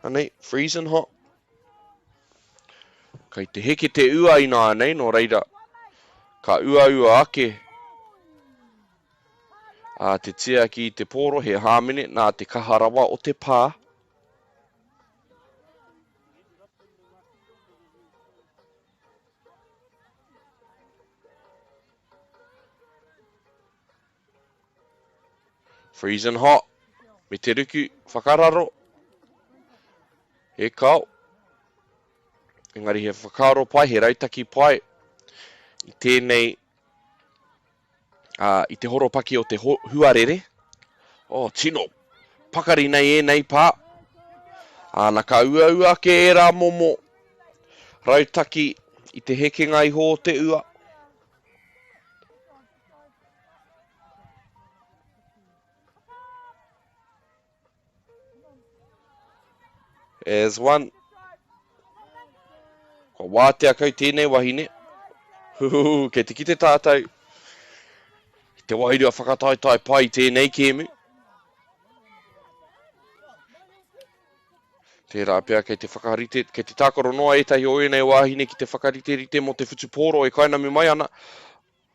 Anei, freezing hot. Kei te heke te ua ina anei, nō reira, ka ua ake. Te tia ki te poro, he hāmene, nā te kaharawa o te pā. Freezing hot. Me te ruku, whakararo. He kau. Engari he whakaro pai, he rautaki pai. I tēnei, I te horopaki o te huarere. Tino, pakari nei nei pā. Nā ka ua ke e rā momo. Rautaki I te hekenga I ho te ua. As one. Ko wātea kau tēnei wahine. Kei te kite tātou. Te wahirua whakataitai pai tēnei kēmu. Tērā pia kei te whakarite, kei te tākoro noa etahi o enei wāhine ki te whakarite mo te whutupōro e kainami mai ana.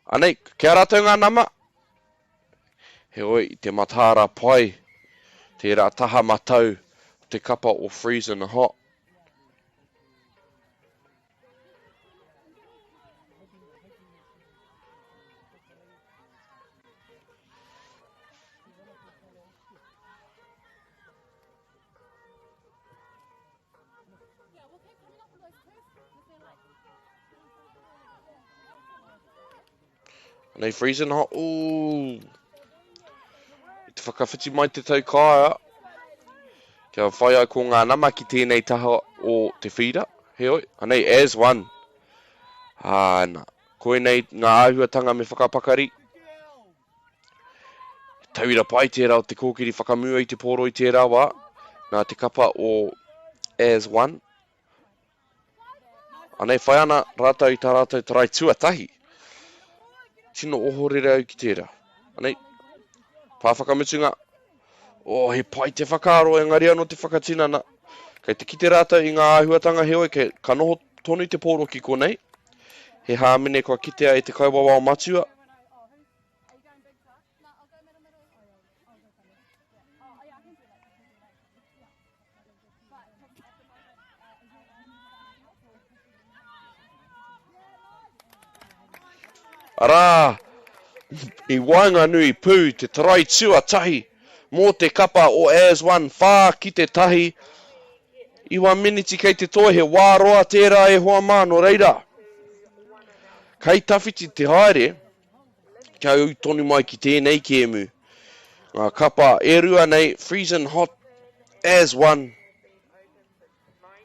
Anei, kia rātou ngā nama. He oi, I te matāra pai. Tērā taha matau. Te kapa o freezing hot. Nei freezing hot. Ooh. Te whakawhiti mai te tau kāia. Kia whai ai ko ngā nama ki tēnei taha o te whira. He oi. Anei, as one. Nā. Koe nei ngā āhuatanga me whakapakari. Tauira pai tērā o te kōkiri whakamua I te pōro I tērā wā. Nā te kapa o as one. Anei, whai ana rātou I tā rātou tarai tuatahi. Tino ohorere au ki tērā. Anei, pāwhakamutunga. He pai te whakaro engari anō te whakatinana. Kei te kite rātou I ngā āhuatanga he oi, ka noho tonu I te pōro ki konei. He hāmene kua kitea I te kauwawa o matua. Arā, I wainga nui pū te tarai tuatahi. Mō te kapa o as one, whā ki te tahi. I 1 miniti kei te toi, he wāroa tērā e hoa māno reira. Kei tawhiti te haere, kia ui tonu mai ki tēnei kēmu. Ngā kapa e rua nei, freezing hot as one.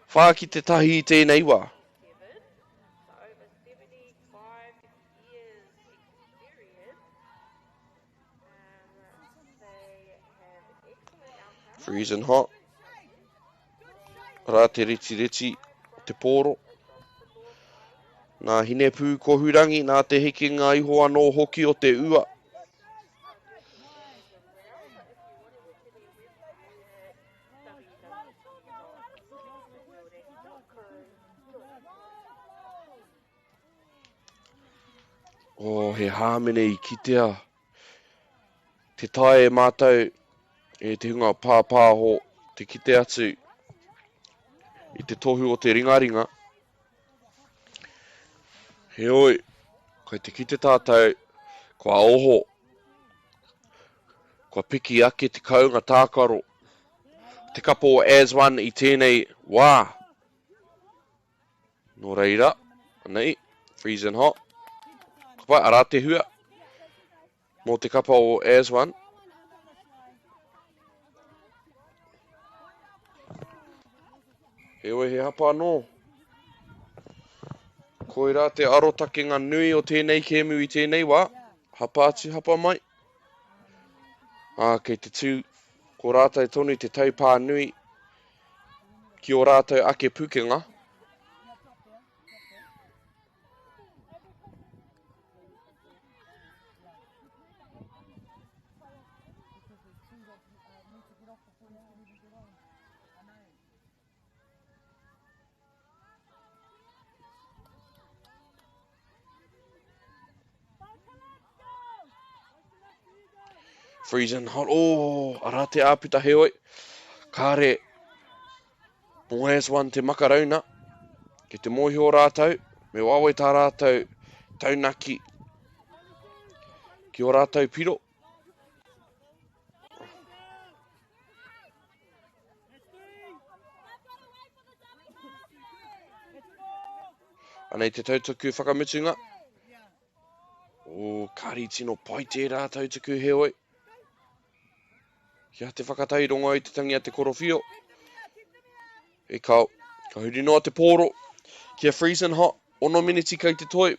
Whā ki te tahi I tēnei wā. Freezing hot. Rā te reti te pōro. Nā hine pū ko hurangi, nā te heke ngā iho anō hoki o te ua. He hāmene I kitea. Te tae e mātou. E te hunga pāpāho te kite atu I te tohu o te ringaringa. He oi, kei te kite tātou, kua oho, Kua piki ake te kaunga tākaro. Te kapa o as one I tēnei wā. Nō reira, nei, freezing hot. Kapa, ara te hua. Mō te kapa o as one. Heoi he hapa anō. Koira te arotakenga nui o tēnei kēmu I tēnei wā. Hapa atu, hapa mai. Kei te tū, ko rātou tonu te taupā nui. Ki o rātou ake pukenga. Freezing hot. Ara te āpita heoi. Kāre. Mo as one te makarauna. Ke te mohi o rātou. Me wawe tā rātou taunaki. Ki o rātou piro. Anei te tautuku whakamutunga. Kāri tino pai tērā tautuku heoi. Kia te whakataironga I te tangi a te korowhio. E kau, ka huri noa te pōro. Kia freezing hot, 1 miniti kei te toi.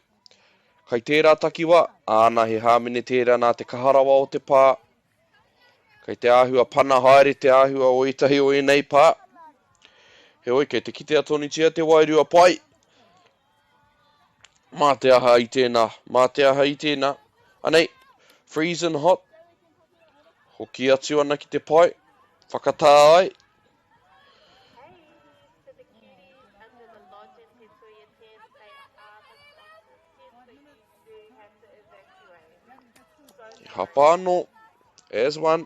Kai tērā takiwa, āna he hāmene tērā nā te kaharawa o te pā. Kai te āhua pana haere te āhua o itahi o enei pā. Heoi, kei te kite atonitia te wairua pai. Mā te aha I tēnā, mā te aha I tēnā. Anei, freezing hot. Hoki atu ana ki te pai. Whakatā ai. Hapa anō. As one.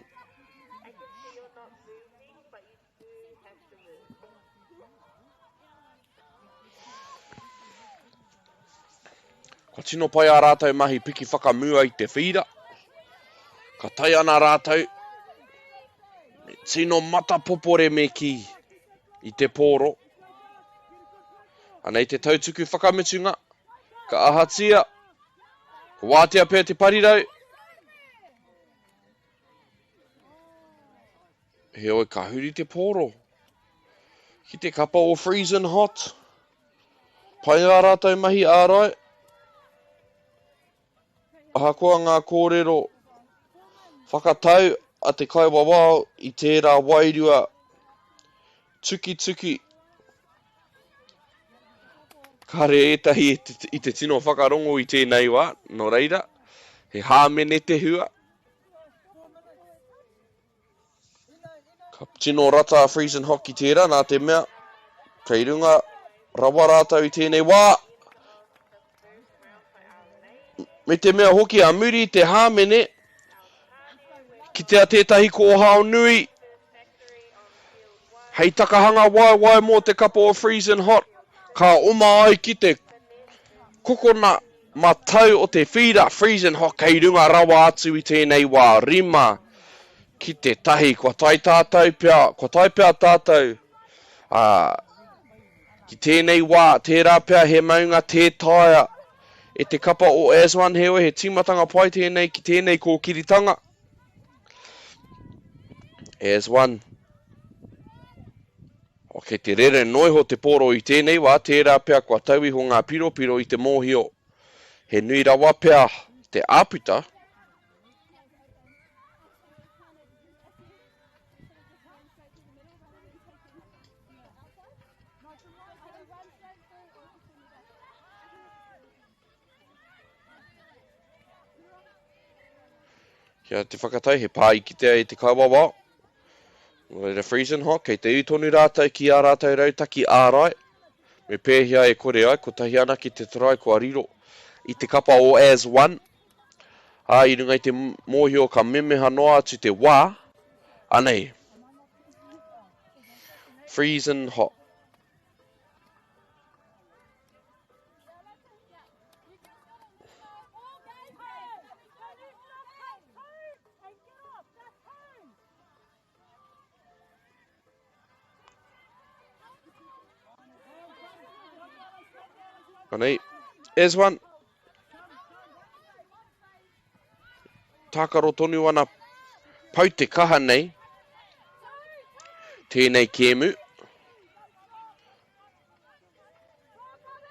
Ka tino pai a rātou mahi piki whakamua I te whira. Ka tai ana rātou. Me tino mata popore me ki I te pōro. Anei te tautuku whakamutunga. Ka ahatia. Ka wātea pēr te parirau. Heoi ka huri te pōro. Ki te kapa o freezing hot. Pai a rātou mahi ārai. Ahakoa ngā kōrero. Whakatau a te kaiwawao I tērā wairua. Tuki tuki. Kare etahi I te tino whakarongo I tēnei wā. No reira. He hāmene te hua. Ka tino rata freezing hot ki tērā nā te mea. Kei runga rawa rātou I tēnei wā. Me te mea hoki a muri te hāmene. Ki te a tētahi ko hao nui. Hei takahanga wai mō te kapa o freezing hot. Ka oma ai ki te kokona matau o te whira freezing hot. Kei runga rawa atu I tēnei wā rima. Ki te tahi, kua tai tātou pia, kua tai pia tātou. Ki tēnei wā, tērā pia he maunga te taia. E te kapa o as one heoi, he timatanga pai tēnei ki tēnei kōkiritanga. As one. Ok, te rere noiho te pōro I tēnei wā, tērā pia kua tauhi ho ngā piro I te mōhio. He nui rawa pia te āputa. Kia te whakatai, he pā I kitea I te kaiwawa. Reira freezing hot, kei te utonu rātou ki a rātou rautaki ārai. Me pēhia e kore ai, ko tahi ana ki te tarai kua riro. I te kapa o as one. I runga I te mōhio ka memeha noa atu te wā. Anei. Freezing hot. Anei, as one. Tākaro tonu ana pau te kaha nei. Tēnei kēmu.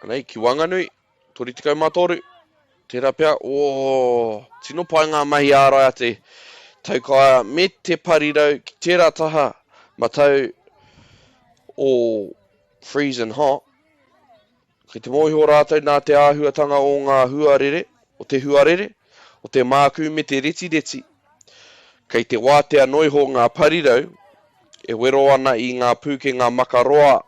Anei, ki Wanganui, tori tikau mātoru. Tērā pia, tino pai ngā mahi ārai a te taukaia me te parirau ki tērā taha matau o freezing hot. Ki te moiho rātou nā te āhuatanga o ngā huarere, o te huarere, o te māku me te reti. Kei te wātea noiho ngā parirau, e wero ana i ngā pūkenga makaroa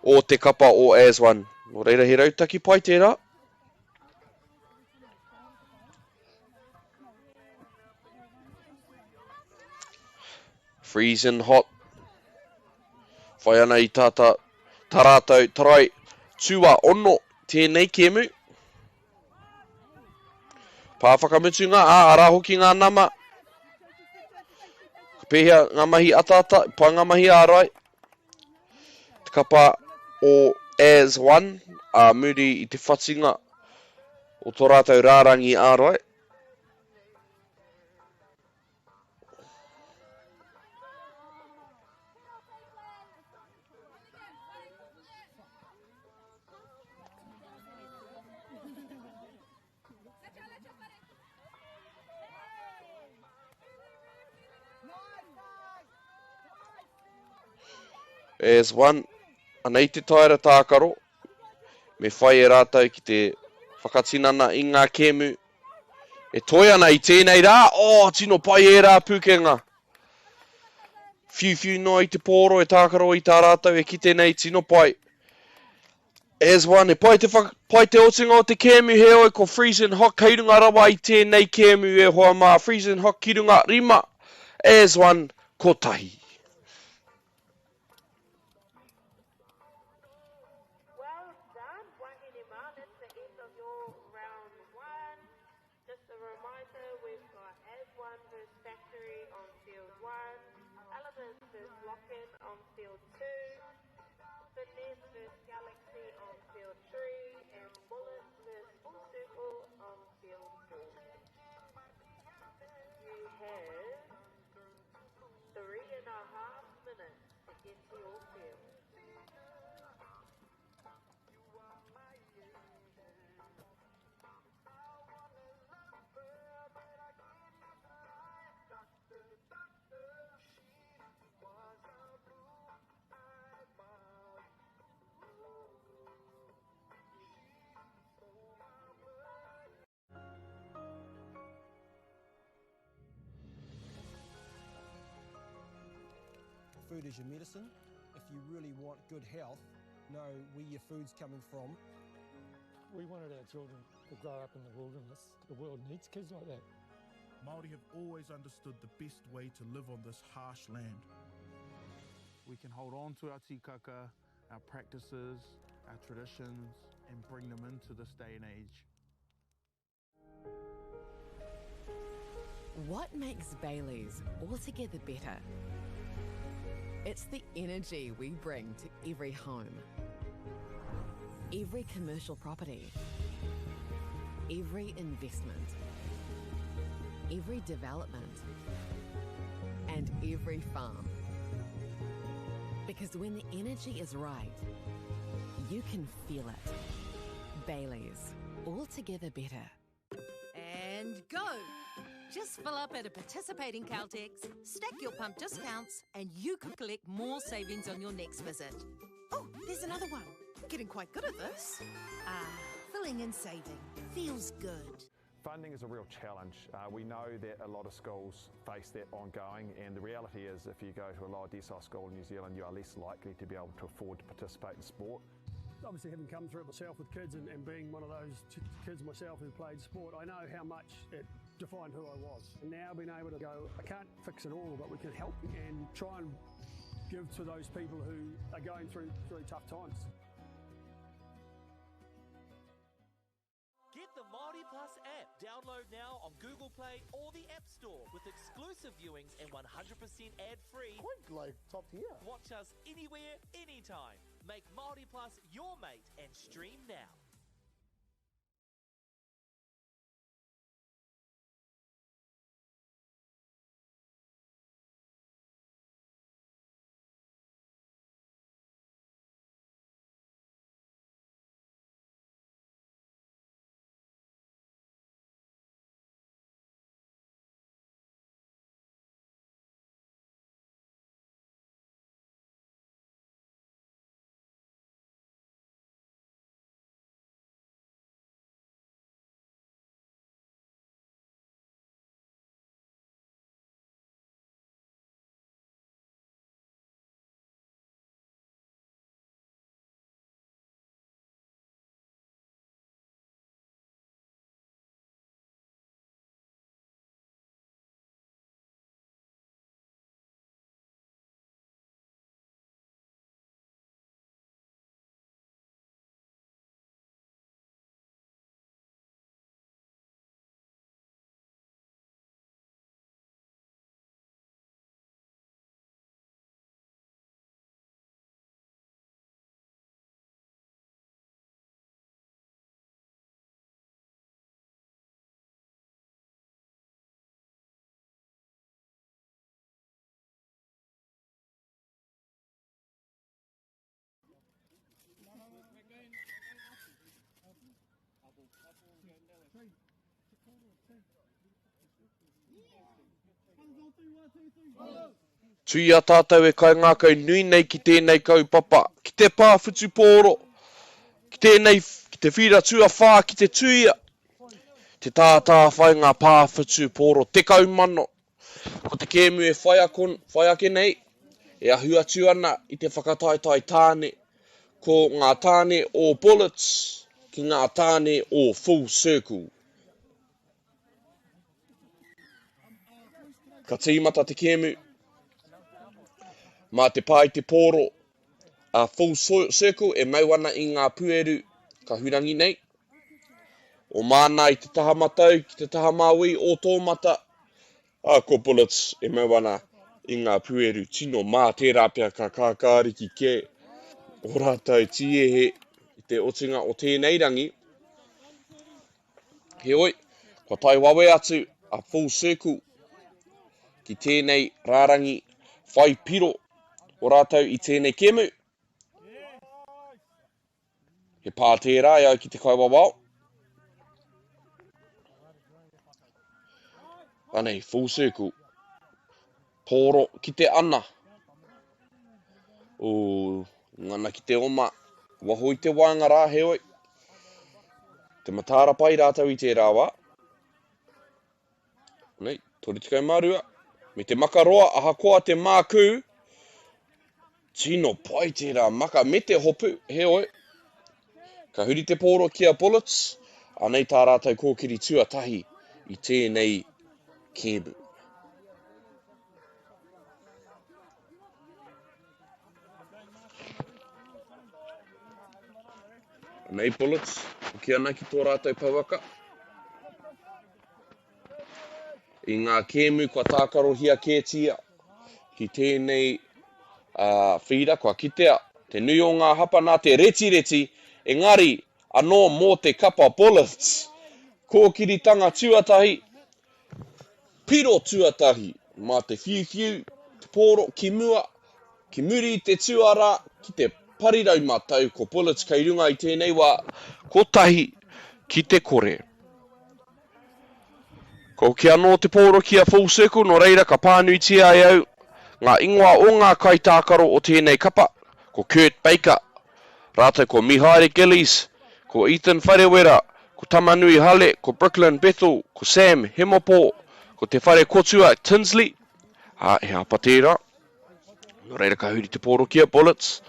o te kapa o as one. Nō reira he rautaki pai tērā. Freezing hot. Whai ana i tā rātou tarai Tuia ono tēnei kēmu. Pāwhakamutunga, ara hoki ngā nama. Ka pēhea ngā mahi atata, pai ngā mahi ārai. Te kapa o as one, muri i te whatinga o tō rātou rārangi ārai. As one, anei te taira tākaro, me whai e rātou ki te whakatinana i ngā kēmu. E toi ana i tēnei rā, tino pai e rā pūkenga. Whiu no i te pōro e tākaro i tā rātou e ki tēnei tino pai. As one, e pai te otinga o te kēmu he oi ko freezing hot kairunga rawa i tēnei kēmu e hoa mā freezing hot kirunga rima. As one, ko tahi. Food is your medicine. If you really want good health, know where your food's coming from. We wanted our children to grow up in the wilderness. The world needs kids like that. Māori have always understood the best way to live on this harsh land. We can hold on to our tikaka, our practices, our traditions, and bring them into this day and age. What makes Bailey's altogether better? It's the energy we bring to every home, every commercial property, every investment, every development, and every farm. Because when the energy is right, you can feel it. Bailey's, altogether better. And go! Just fill up at a participating Caltex, stack your pump discounts, and you could collect more savings on your next visit. Oh, there's another one. Getting quite good at this. Filling and saving. Feels good. Funding is a real challenge. We know that a lot of schools face that ongoing, and the reality is if you go to a lower decile school in New Zealand, you are less likely to be able to afford to participate in sport. Obviously, having come through it myself with kids and being one of those kids myself who played sport, I know how much it defined who I was. And now being able to go, I can't fix it all, but we can help and try and give to those people who are going through really tough times. Get the MāORI Plus app. Download now on Google Play or the App Store with exclusive viewings and 100% ad-free. Quite like top tier. Watch us anywhere, anytime. Make MāORI Plus your mate and stream now. Tuia tātou e kai ngā kau nui nei ki tēnei kaupapa, ki te pāwhutu pōro, ki te whira tua whā ki te tuia, te tātā whai ngā pāwhutu pōro te kaumano, ko te kēmu e whai ake nei, e ahu atu ana i te whakataitai tāne, ko ngā tāne o bullets, ki ngā tāne o full circle. Ka tīmata te kēmu, mā te pai te pōro a full circle e mau ana i ngā pueru ka hurangi nei. O māna i te taha matau ki te taha maui o tō mata, a ko bullets e mau ana i ngā pueru tino mā tērā pia ka kākāriki ke. O rātou tiehe i te otinga o tēnei rangi. Heoi, ko tai wawe atu a full circle ki tēnei rārangi whai piro o rātou i tēnei kemu. He pā tērā iau ki te kaiwawao. Anei, full circle. Pōro ki te ana. O ngana ki te oma. Waho i te wāngara, heoi. Te matara pai rātou i te rāwā. Nei, tori tikau marua. Me te makaroa, aha koa te mākū. Tino pai tērā maka me te hopu, heoi. Ka huri te pōro kia bullets, anei tā rātou kōkiri tuatahi i tēnei kēmu. Anei bullets, ki ana ki tō rātou pauaka. I ngā kēmu kua tākarohia kētia ki tēnei whira kua kitea. Te nui o ngā hapa nā te reti, engari anō mō te kapa bullets. Kōkiritanga tuatahi, piro tuatahi, mā te whiu, te pōro, ki mua, ki muri te tuara, ki te parirau matau, ko bullets kei runga i tēnei wā, ko tahi ki te kore. Ko ki anō te pōro kia full circle, no reira ka pānuitia ai au, ngā ingoa o ngā kaitākaro o tēnei kapa, ko Kurt Baker, rātou ko Mihaere Gillies, ko Ethan Wharewera, ko Tamanui Hale, ko Brooklyn Bethel, ko Sam Hemopo, ko te whare kotua Tinsley, he hapa tērā. No reira ka huri te pōro kia bullets.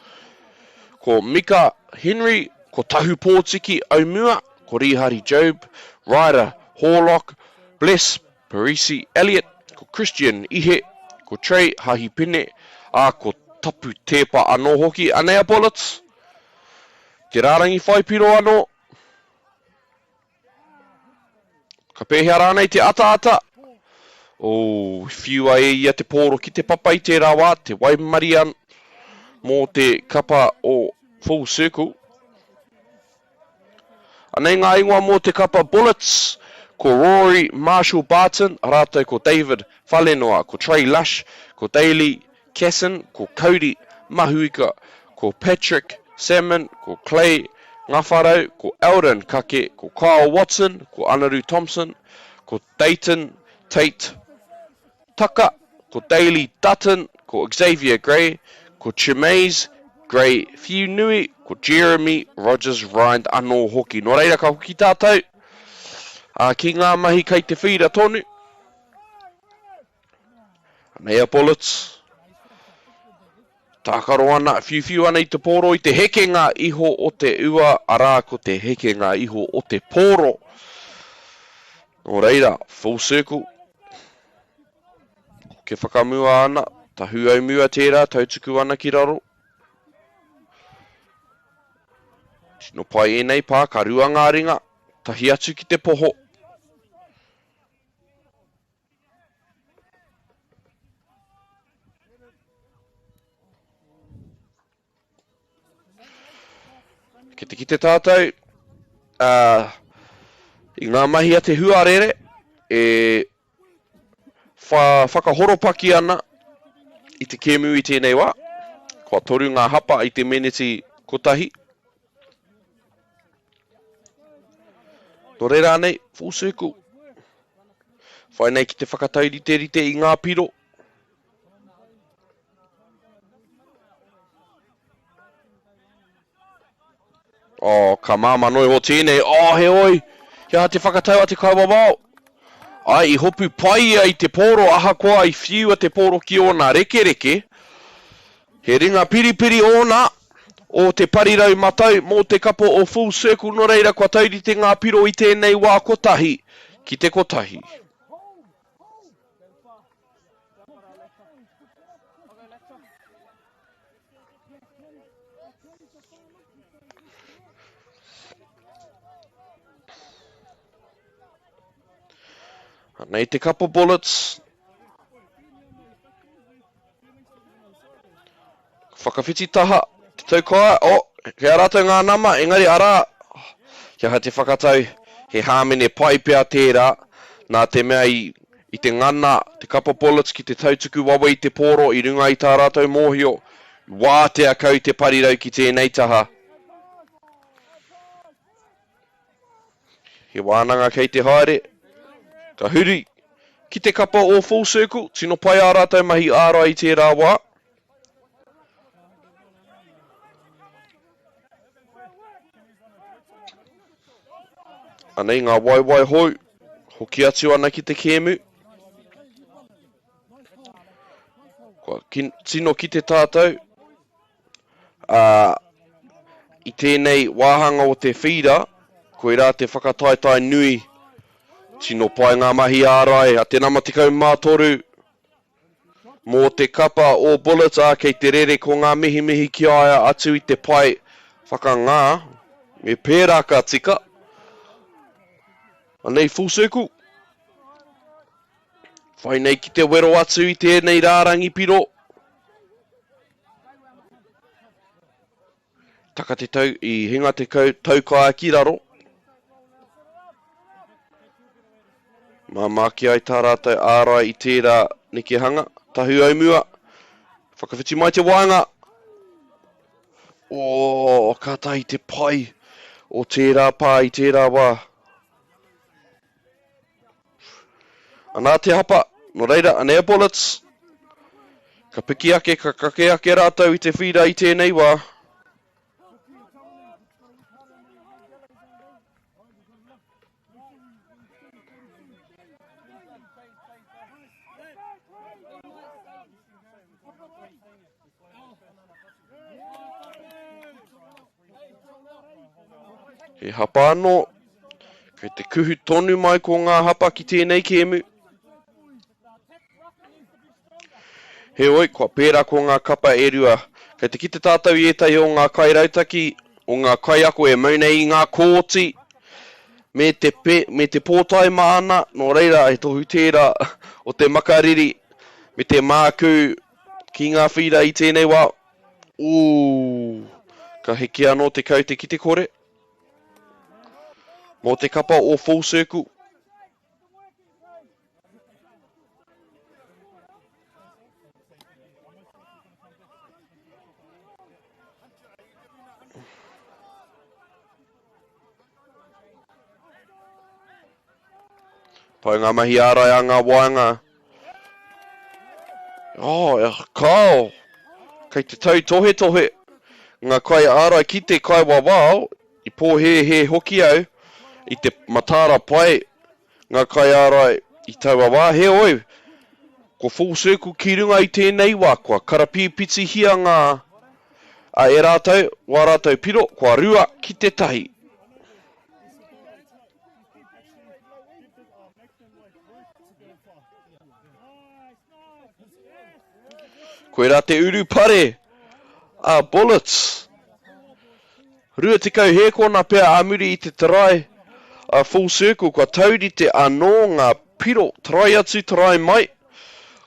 Ko Mika Henry, ko Tahu Pōtiki Aumua, ko Rihari Job, Ryder Horlock, Bless Parisi Elliot, ko Christian Ihe, ko Trey Hahipine, ko Tapu Tepa anō hoki anea bullets. Te rārangi whai piro anō. Ka pēhea rānei te ata. Whiua e ia te pōro ki te papai tērā wā, te Waimarian mō te kapa o full circle. Anei ngā ingoa mō te kapa bullets, ko Rory Marshall Barton, rātou ko David Whalenoa, ko Trey Lush, ko Daly Casson, ko Cody Mahuika, ko Patrick Salmon, ko Clay Ngawharau, ko Eldon Kake, ko Kyle Watson, ko Anaru Thompson, ko Dayton Tate Taka, ko Daly Dutton, ko Xavier Gray, ko Chimaze Gray Fiunui, ko Jeremy Rogers Rind anō hoki. No reira ka hoki tātou. Ki ngā mahi kei te whira tonu. Anea bullets. Tākaro ana, whiu ana i te pōro i te hekenga iho o te ua, arā ko te hekenga iho o te pōro. No reira, full circle. Ke whakamua ana, tahu au mua tērā, tautuku ana ki raro. Tino pai e nei pā, ka rua ngā ringa, tahi atu ki te poho. Ki te tātou, i ngā mahi a te huarere, whakahoropaki ana i te kēmu i tēnei wā. Kua toru ngā hapa i te meneti kotahi. No reira nei, full circle. Whai nei ki te whakataurite i ngā piro. Ka māma noi ho tēnei. He oi. Kia te whakatau a te kauawao. Ai, I hopu pai ai te poro aha koa I whiu a te poro ki ona reke. He ringa piripiri ona o te parirau matau mō te kapo o full circle no reira kua taurite ngā piro I tēnei wā kotahi ki te kotahi. Nei te couple bullets. Whakawhiti taha. Te taukoa. Hea rātou ngā nama. Engari ara. Kia ha te whakatau. He hāmene pai pia tērā. Nā te mea I te ngana. Te couple bullets ki te tautuku wawa I te poro. I runga I tā rātou mōhio. Wā te akau te parirau ki tēnei taha. He wānanga kei te haere. Ka huri, ki te kapa o full circle, tino pai ā rātou mahi āra I tērā wā. Anei ngā waiwai hoi, hoki atu ana ki te kēmu. Tino ki te tātou, I tēnei wāhanga o te whira, koe rā te whakataitai nui, tino pai ngā mahi ārai, a te nama tikau mātoru, mō te kapa o bullets a kei te rere ko ngā mihi ki aia atu I te pai whakangā, me pērā ka tika. Anei full circle. Whai nei ki te wero atu I tēnei rārangi piro. Taka te tau I hinga te taukaa ki raro. Māmaki ai tā rātou ārai I tērā neke hanga. Tahu au mua. Whakawhiti mai te waanga. Ka tahi te pai o tērā pā I tērā wā. Anā te hapa. No reira, anea bullets. Ka piki ake, ka kake ake rātou I te whira I tēnei wā. He hapa anō, kei te kuhu tonu mai ko ngā hapa ki tēnei kēmu. He oi, kua pērā ko ngā kapa e rua. Kei te kite tātou I etai o ngā kai rautaki, o ngā kai ako e maunei I ngā kōti, me te pōtai maana, no reira e tohu tērā o te makariri, me te māku ki ngā whira I tēnei wā. Ka heki anō te kau te kite kore. Mō te kapa o full circle. Pai ngā mahi ārai a ngā waanga. Kao. Kei te tau tohe. Ngā kai ārai ki te kai wawao, I pō he hoki au, I te matara pai, ngā kai ārai I tau wā. He oi, ko full circle ki runga I tēnei wā, kua karapi piti hia ngā e rātou, wā rātou piro, kua rua ki te tahi. Koe rā te uru pare, bullets. Rua te kau he kona pia amuri I te tarai, full circle, kua taurite anō ngā piro, tarai atu, tarai mai,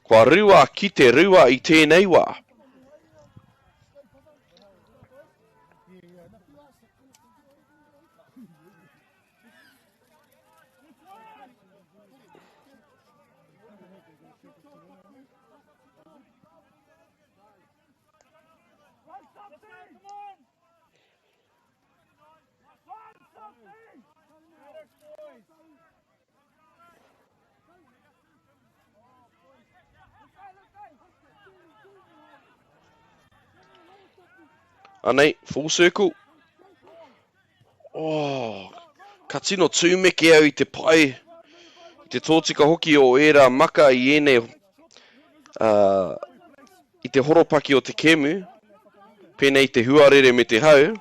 kua rua ki te rua I tēnei wā. Anei, full circle. Oh, ka tino tūmeke au I te pai. I te tōtika hoki o era maka I ene I te horopaki o te kemu. Pēnei te huarere me te hau.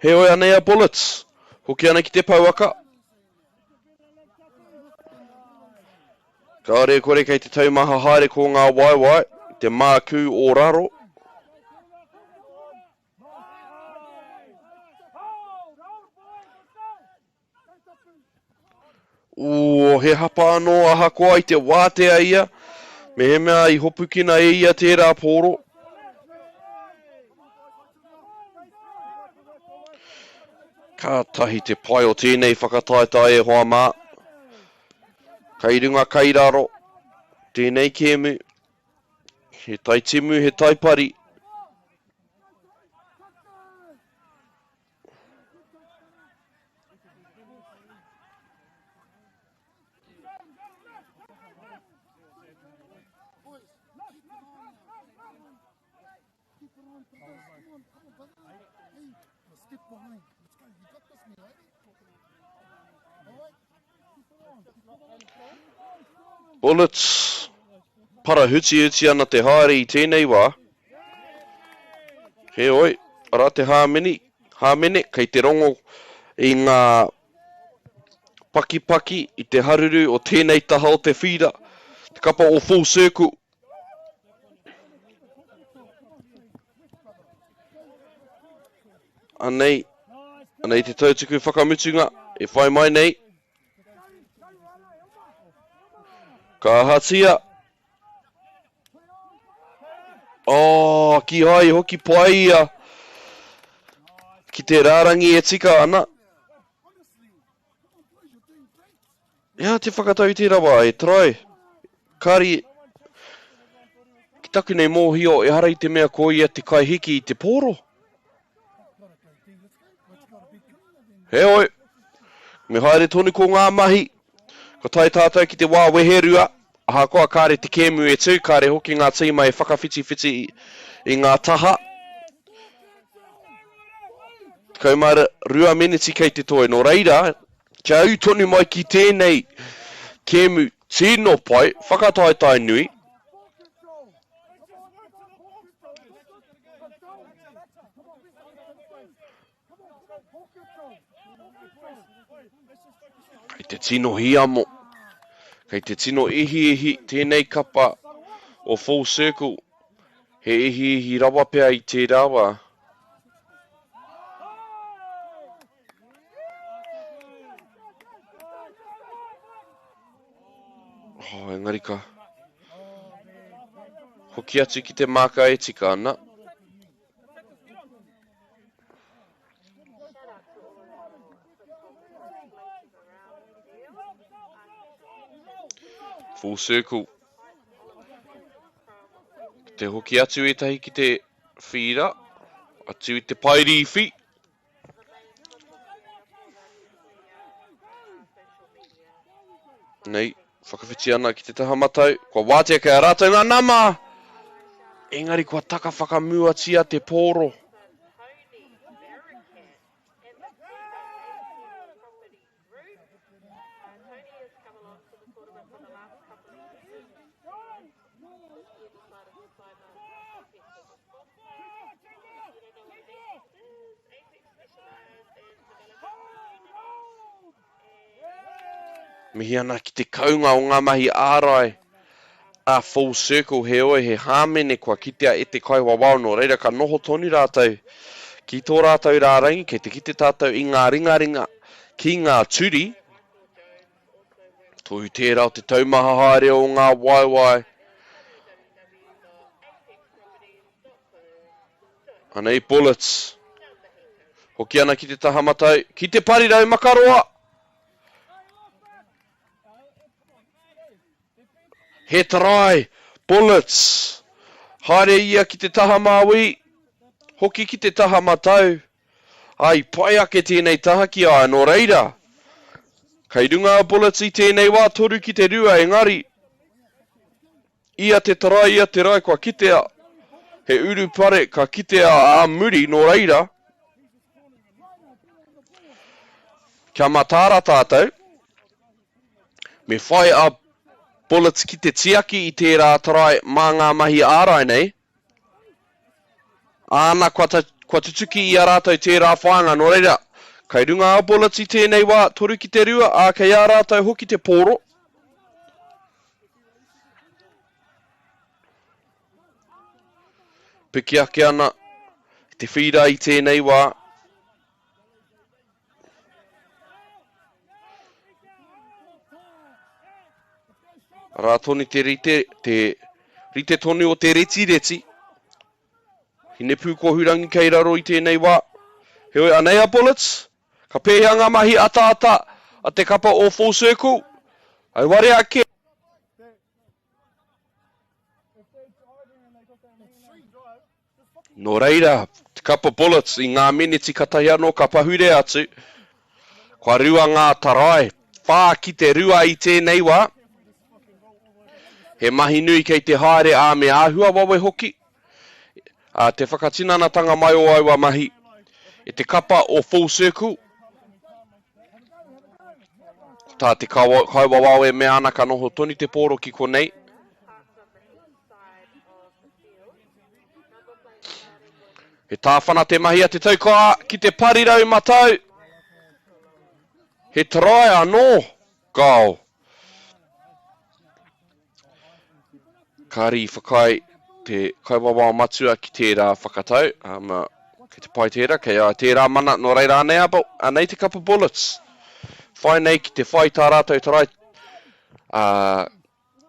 He oi anei a bullets. Hoki ana ki te pauaka. Ka ore kore kei te taumaha haere ko ngā waiwai. Te māku o raro. He hapa anō aha koa I te wātea ia. Me he mea I hopukina e ia tērā pōro. Ka tahi te pai o tēnei whakataetai e hoa mā. Kei runga kei raro. Tēnei kēmu. He tai timu, he tai pari. Bullets. Para huti ana te haere I tēnei wā. He oi, ara te hāmene, kei te rongo I ngā paki I te haruru o tēnei taha o te whira. Te kapa o full circle. Anei te tautuku whakamutunga, e whai mai nei. Ka hatia. Oh, ki hai hoki pai ia. Ki te rārangi e tika ana. Ia te whakatau te rawa, e trai. Kari. Ki taku nei mōhio, e hara I te mea ko ia te kai hiki I te pōro. He oi. Me haere tonu ko ngā mahi. Ko tai tātou ki te wā weherua. Aha koa kāre te kēmu e tū, kāre hoki ngā tīma e whakawhiti I ngā taha. Kaumara rua miniti kei te toi. No reira, kia au tonu mai ki tēnei kēmu tino pai, whakataetai nui. Kei te tino hiamo. Kei te tino ihi, tēnei kapa o full circle. He ihi rawa pea I te rawa. Oh, engari ka. Hoki atu ki te maka e tika ana. Full circle. Te hoki atu e tahi ki te whira. Atu I te pairiwhi. Nei, whakawhiti ana ki te taha matau. Kua wātea kei a rātou ngā nama. Engari kua taka whakamuatia te pōro. Mihi ana ki te kaunga o ngā mahi ārai. A full circle he oi he hāmene kua kitea e te kai wawao no reira ka noho tonu rātou. Ki tō rātou rārangi, kei te kite tātou I ngā ringa ki ngā turi. Tohu tērā o te taumaha haere o ngā waiwai. Anei bullets. Hoki ana ki te taha matau. Ki te parirau makaroa. He tarai, bullets. Haere ia ki te taha māwi. Hoki ki te taha matau. Ai, pai ake tēnei taha ki a no reira. Kei runga bullets I tēnei wā toru ki te rua engari. Ia te tarai, ia te rai kua kitea. He uru pare ka kitea a muri no reira. Kia matara tātou. Me whai a bullets ki te tiaki I tērā tarai mā ngā mahi ārai nei. Āna kua tutuki I a rātou tērā whāinga no reira. Kei runga a bullets I tēnei wā toru ki te rua, a kei a rātou hoki te pōro. Piki ake ana te whira I tēnei wā. Rātoni te rite tonu o te reti. Hine pū ko hurangi kei raro I tēnei wā. Heoi anei a bullets. Ka pēhea ngā mahi ata a te kapa o full circle. Ai ware ake. No reira, te kapa bullets I ngā miniti katahi anō ka pahure atu. Kua rua ngā tarai. Whā ki te rua I tēnei wā. He mahi nui kei te haere a me āhua wawe hoki. Te whakatinanatanga mai o aua mahi. E te kapa o full circle. Tā te kaua wawe me ana ka noho toni te pōro ki konei. He tāwhana te mahi a te taukoa ki te parirau matau. He tarai anō. Gau. Kari whakai te kaiwawa matua ki tērā whakatau. Ki te pai tērā, kei a tērā mana no reira anei te kapa bullets. Whai nei ki te whai tā rātou tarai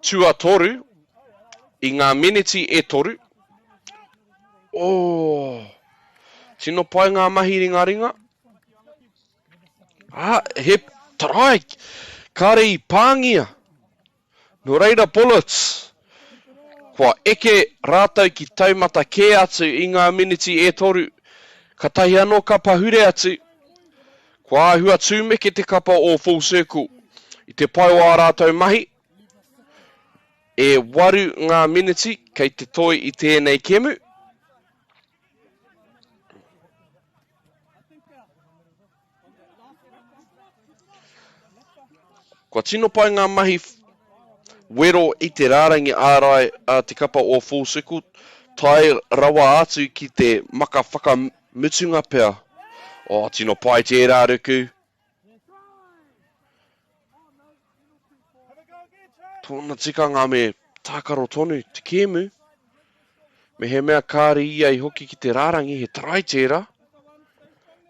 tua toru I ngā miniti e toru. Tino pai ngā mahi ringa. He tarai. Kare I pāngia. No reira bullets. Kua eke rātou ki taumata kē atu I ngā miniti e toru. Ka tahi anō ka pahure atu. Kua ahua tūmeke te kapa o full circle. I te pai o a rātou mahi. E waru ngā miniti kei te toi I tēnei kemu. Kua tino pai ngā mahi wero I te rārangi ārai a te kapa o full circle. Tai rawa atu ki te maka whakamutunga pea. Tino pai tērā ruku. Tōna tikanga me tākaro tonu te kēmu. Me he mea kāri I ai hoki ki te rārangi he tarai tērā.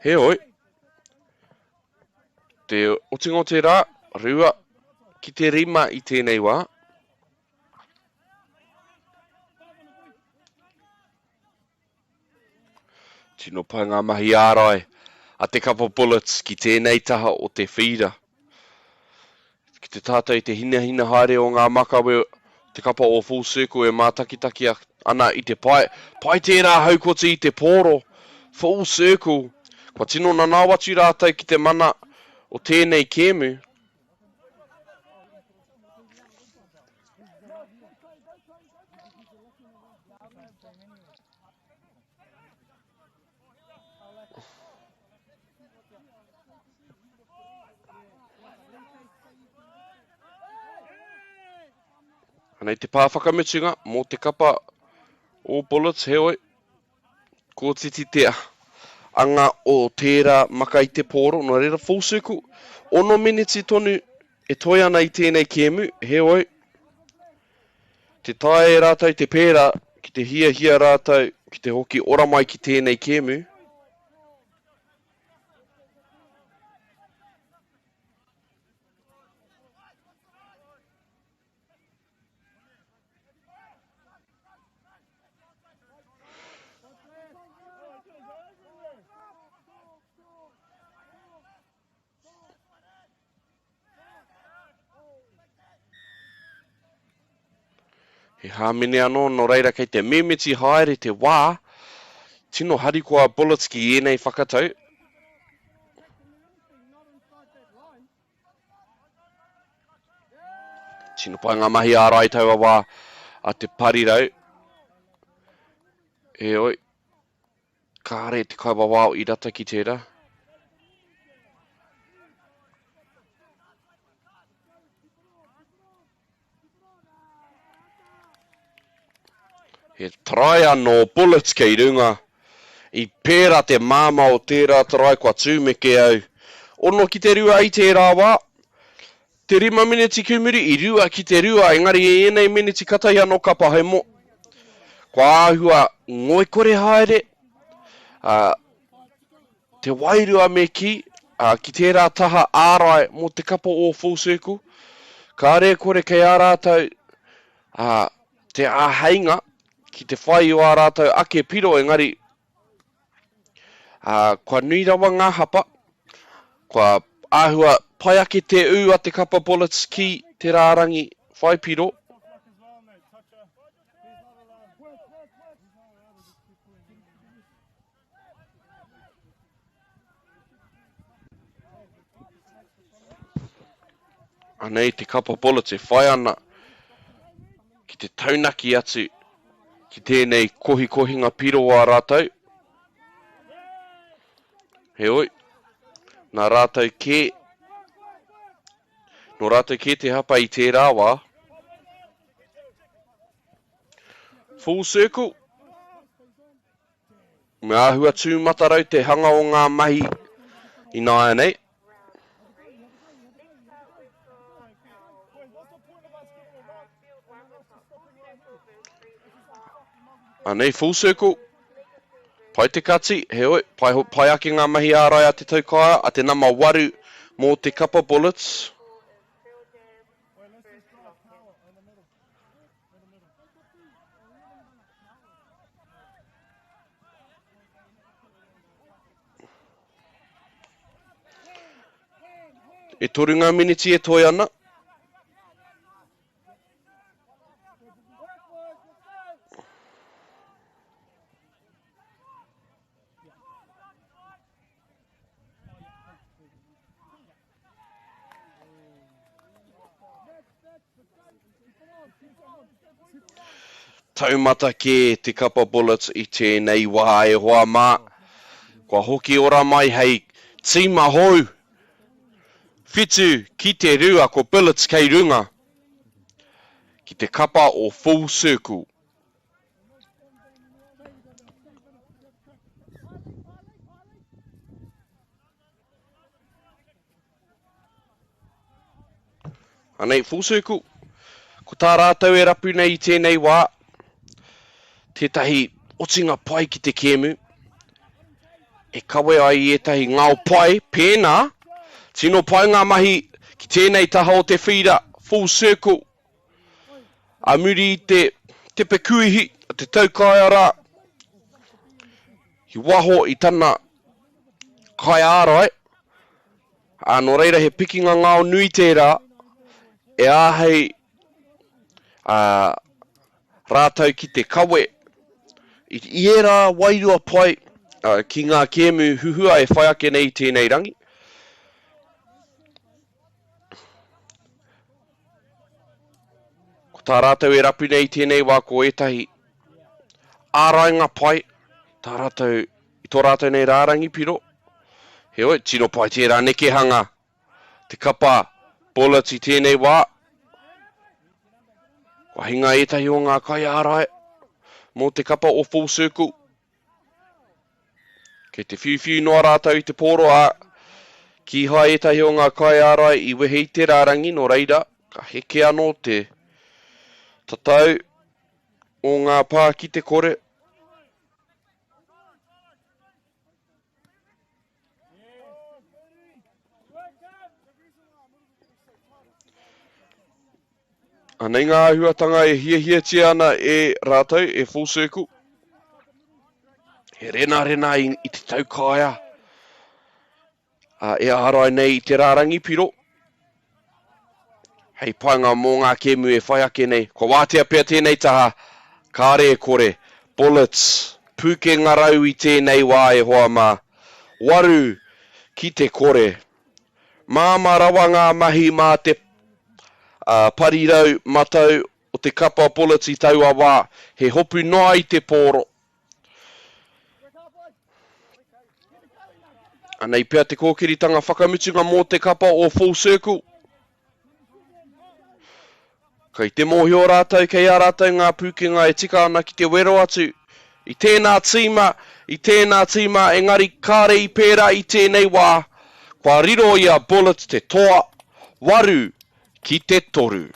Heoi. Te otingo tērā, rua ki te rima I tēnei wā. Tino pai ngā mahi ārai a te kapa bullets ki tēnei taha o te whira. Ki te tātou I te hina haere o ngā makawe te kapa o full circle e mātakitaki ana I te pai. Pai tērā haukoti I te pōro. Full circle. Kua tino na nāwatu rātou ki te mana o tēnei kēmu. Nei te pāwhakamutunga mō te kapa o bullets heoi. Ko titi te anga o tērā maka I te pōro no reira full circle. Ono miniti tonu e toi ana I tēnei kēmu heoi. Te tae rātou te pērā ki te hia rātou ki te hoki ora mai ki tēnei kēmu. He hāmene anō no reira kei te mimiti haere te wā. Tino hari kua bullets ki ienei whakatau. Tino pai ngā mahi ārai taua wā a te parirau. E oi. Kāre te kaiwa wāo I rata ki tērā. He try anō bullets kei runga. I pērā te māma o tērā try kua tūmeke au. Ono ki te rua I tērā wā. Te 5 miniti kumuri I rua ki te rua. Engari e enei miniti katai anō ka pahe mo. Kua āhua ngoi kore haere. Te wairua me ki. Ki tērā taha ārai mo te kapa o full circle. Ka re kore kei ā rātou te āheinga. Ki te whai o ā rātou ake piro engari. Kua nui rawa ngā hapa. Kua āhua pai ake te ū a te kapa bullets ki te rārangi whai piro. Anei te kapa bullets e whai ana ki te taunaki atu ki tēnei kohi-kohinga piro a rātou. He oi, nā rātou ke, no rātou ke te hapa I tērā wā. Full circle. Me āhua tūmatarau te hanga o ngā mahi I nāia nei. Anei full circle. Pai te kati, he oi, pai ake ngā mahi ārai a te taukāia, a te nama 8 mō te kapa bullets. E toru ngā miniti e toi ana. Taumata ke te kapa bullets I tēnei wā e hoa mā. Kua hoki ora mai hei tīma hou. Whitu ki te rua ko bullets kei runga. Ki te kapa o full circle. Anei full circle. Ko tā rātou e rapu nei I tēnei wā. Tētahi otinga pai ki te kēmu. E kawe ai etahi ngāo pai, pēnā. Tino pai ngā mahi ki tēnei taha o te whira, full circle. A muri I te pekuihi, te taukāia rā. Hi waho I tana kai ārai. Anō reira he pikinga ngāo nui tērā. E āhei rātau ki te kawe. I era wairua pai ki ngā kēmu huhua e whai ake nei tēnei rangi. Ko tā rātou e rapu nei tēnei wā ko etahi ārainga pai. Tā rātou, I tō rātou nei rārangi piro. He oi, tino pai tērā nekehanga. Te kapa bullets I tēnei wā. Kua hinga etahi o ngā kai ārai. Mō te kapa o full circle. Kei te whiu noa rātou I te pōro ki hai etahi o ngā kai ārai I wehe I te rārangi no reira. Ka heke anō te tatau o ngā pā ki te kore. Anei ngā ahuatanga e hia ana e rātou e full circle. He rena I te taukāia. E ārai nei I te rārangi piro. Hei painga mō ngā kēmu e whai ake nei. Ko wātea pia tēnei taha. Kāre e kore. Bullets. Puke ngarau I tēnei wā e hoa mā. Waru ki te kore. Māma rawa ngā mahi mā te parirau matau o te kapa bullets I taua wā. He hopu noa I te pōro. Anei pia te kōkiritanga whakamutunga mō te kapa o full circle. Kei te mōhio rātou, kei a rātou ngā pūkenga e tika ana ki te wero atu. I tēnā tīma, engari kāre I pērā I tēnei wā. Kua riro ia Bullet te toa, waru ki te toru.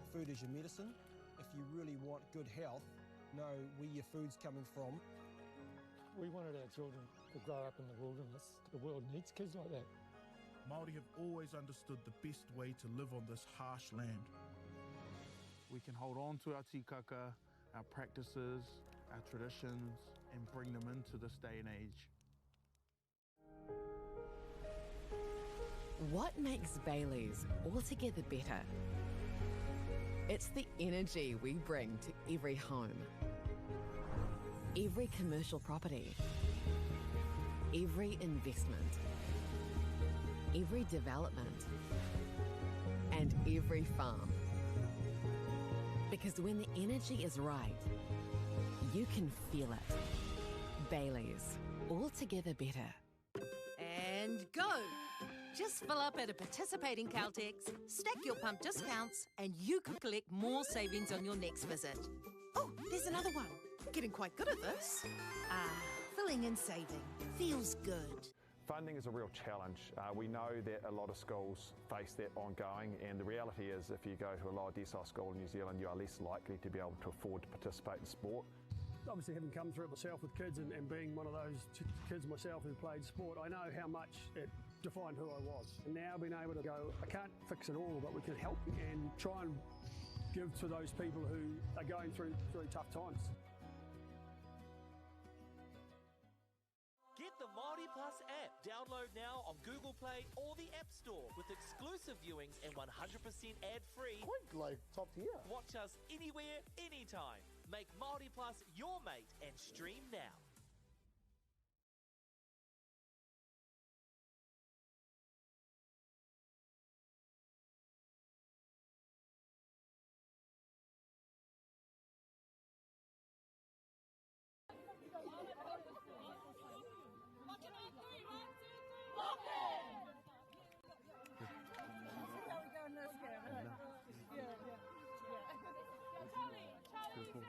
Food is your medicine. If you really want good health, know where your food's coming from. We wanted our children to grow up in the wilderness. The world needs kids like that. Māori have always understood the best way to live on this harsh land. We can hold on to our tikaka, our practices, our traditions, and bring them into this day and age. What makes Bailey's altogether better? It's the energy we bring to every home, every commercial property, every investment, every development, and every farm. Because when the energy is right, you can feel it. Bailey's, altogether better. And go! Just fill up at a participating Caltex, stack your pump discounts, and you could collect more savings on your next visit. Oh, there's another one. Getting quite good at this. Filling and saving. Feels good. Funding is a real challenge. We know that a lot of schools face that ongoing, and the reality is if you go to a lower decile school in New Zealand, you are less likely to be able to afford to participate in sport. Obviously, having come through it myself with kids and being one of those kids myself who played sport, I know how much it defined who I was. And now being able to go, I can't fix it all, but we can help and try and give to those people who are going through tough times. Get the MāORI Plus app. Download now on Google Play or the App Store with exclusive viewings and 100% ad-free. Quite like top tier. Watch us anywhere, anytime. Make MāORI Plus your mate and stream now. Beautiful.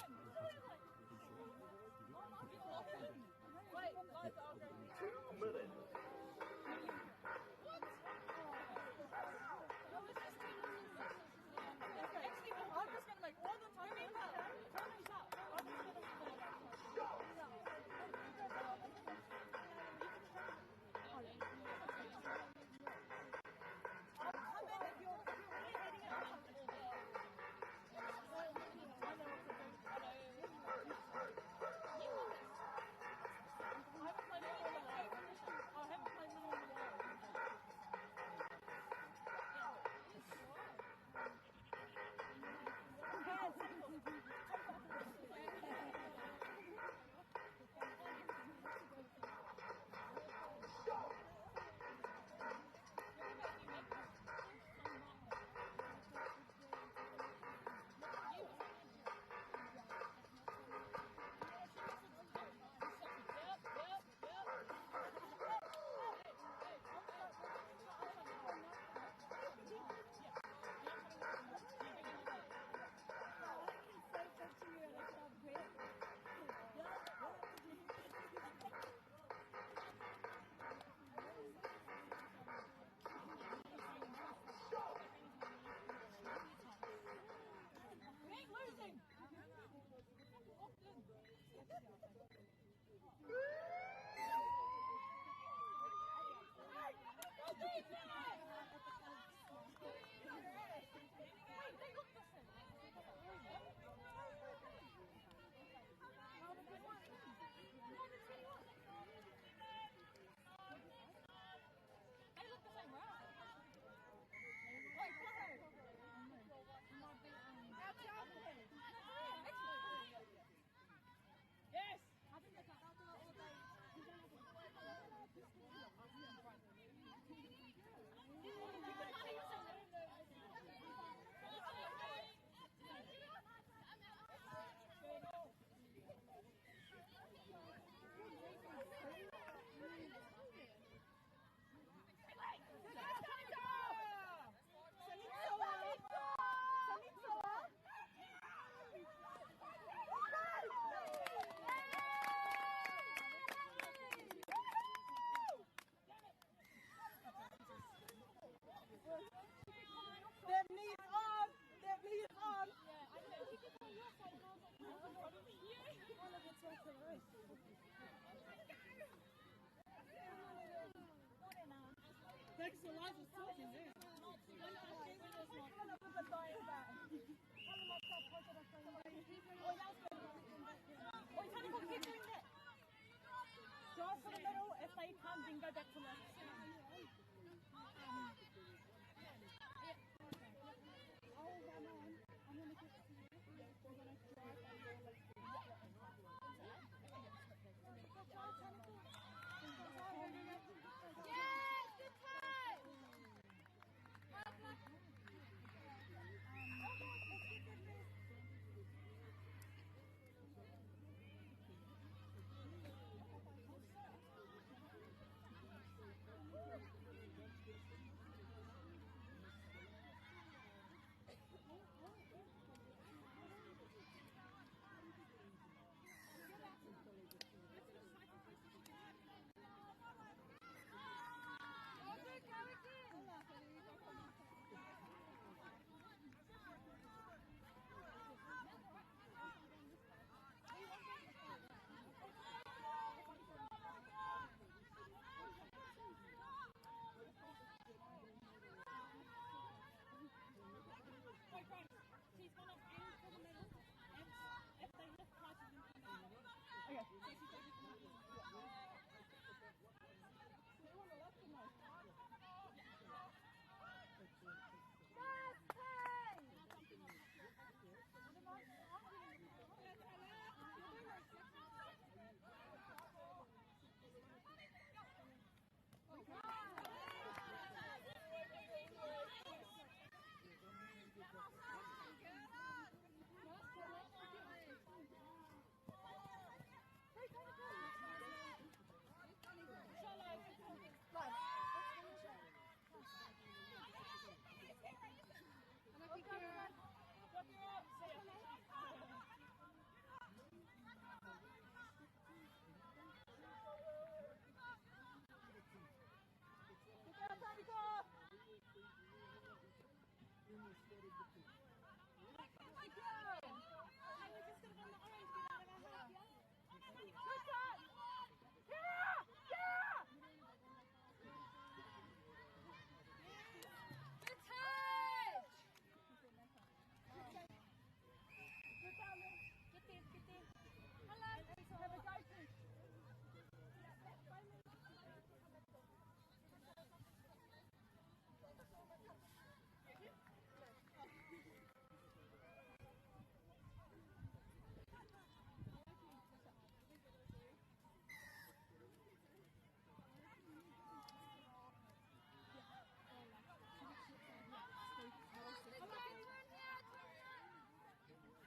makes your life is talking, yeah. Drive for the middle. If they come, then go back to left.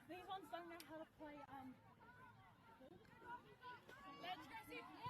These ones don't know how to play, Let's go see.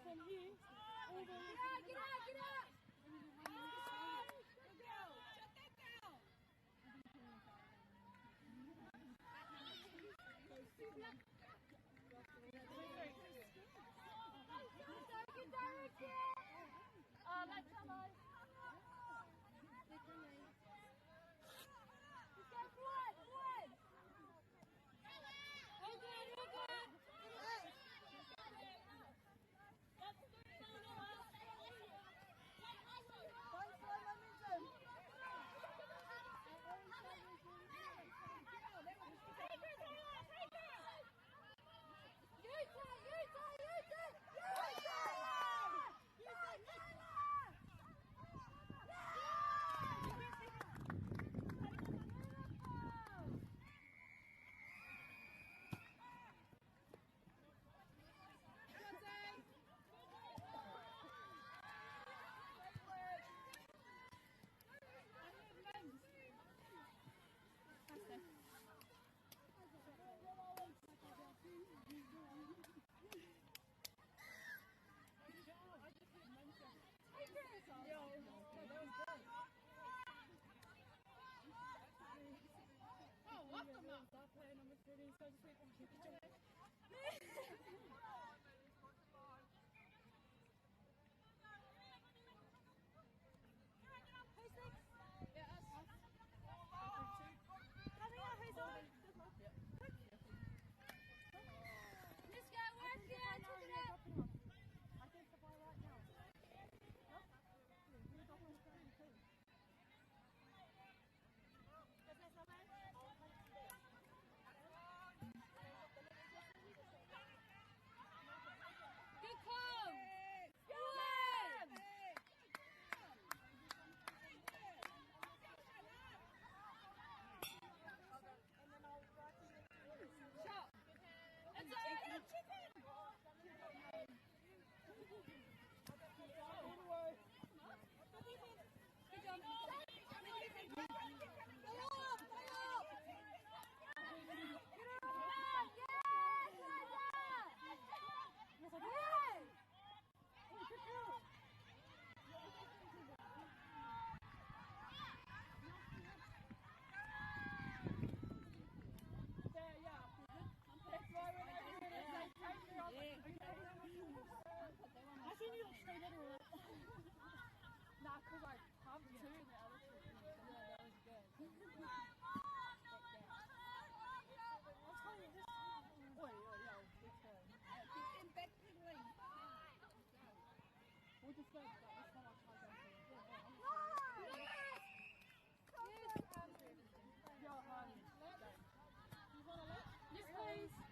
from here all the way. Get out! Get out! Good girl. Shut that down. Let's go, boys. Let's go forward, forward. Hold on, hold on. That's good, Noah. One slow momentum. Take her, Taylor, take her. You take, you take, you take. You take. You take.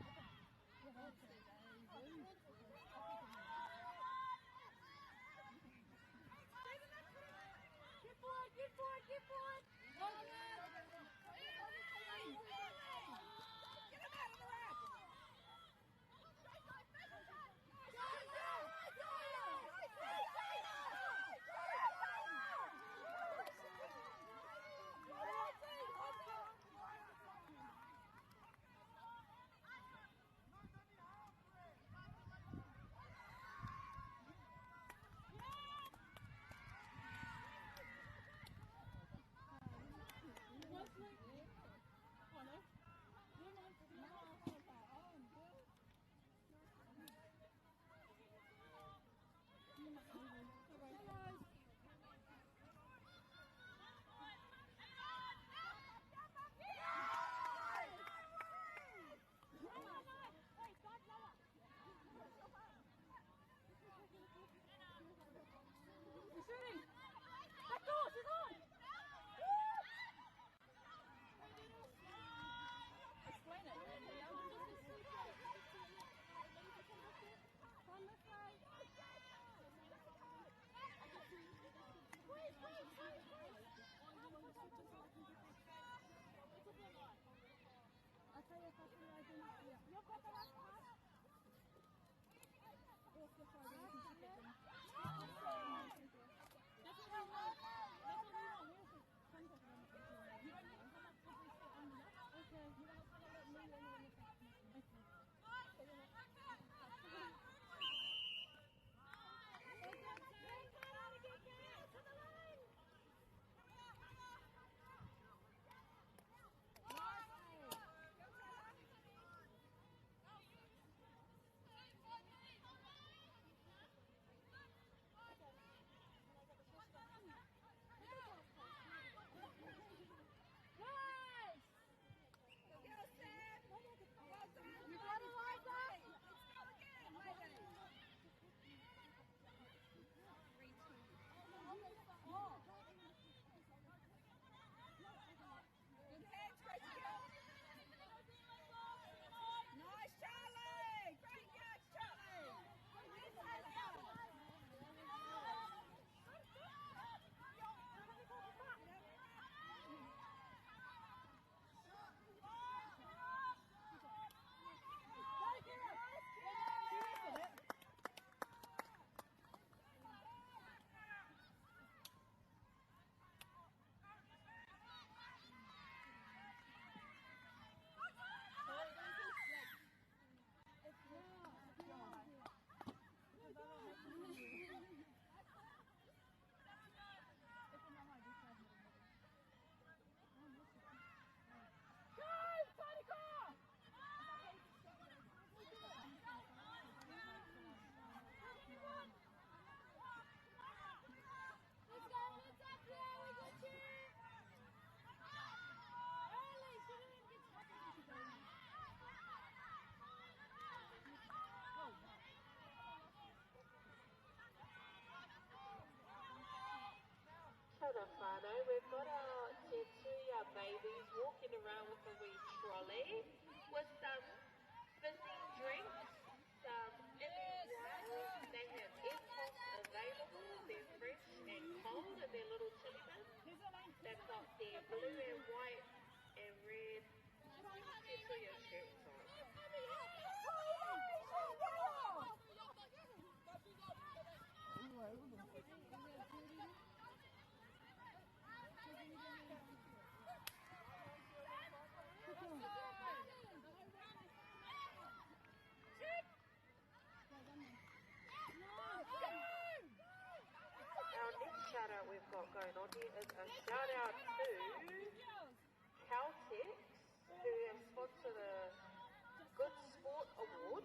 whānau, we've got our Te Tuia babies walking around with a wee trolley with some fizzy drinks, some illy. They have airpods available, they're fresh and cold in their little chili bins. They've got their blue and white and red Te Tuia shirts on. Our next shout out we've got going on here is a shout out to Caltex, who have sponsored a Good Sport Award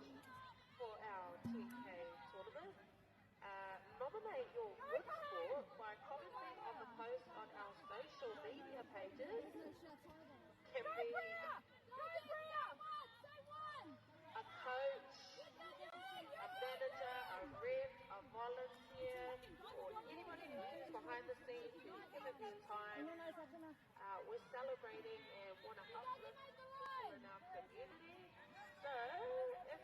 for our 10K tournament. Nominate your good sport by commenting on the post on our social media pages. Can be a coach, a manager, a rep, a volunteer, or anybody who's behind the scenes who's given their time. We're celebrating and want to uplift people in our community. So, if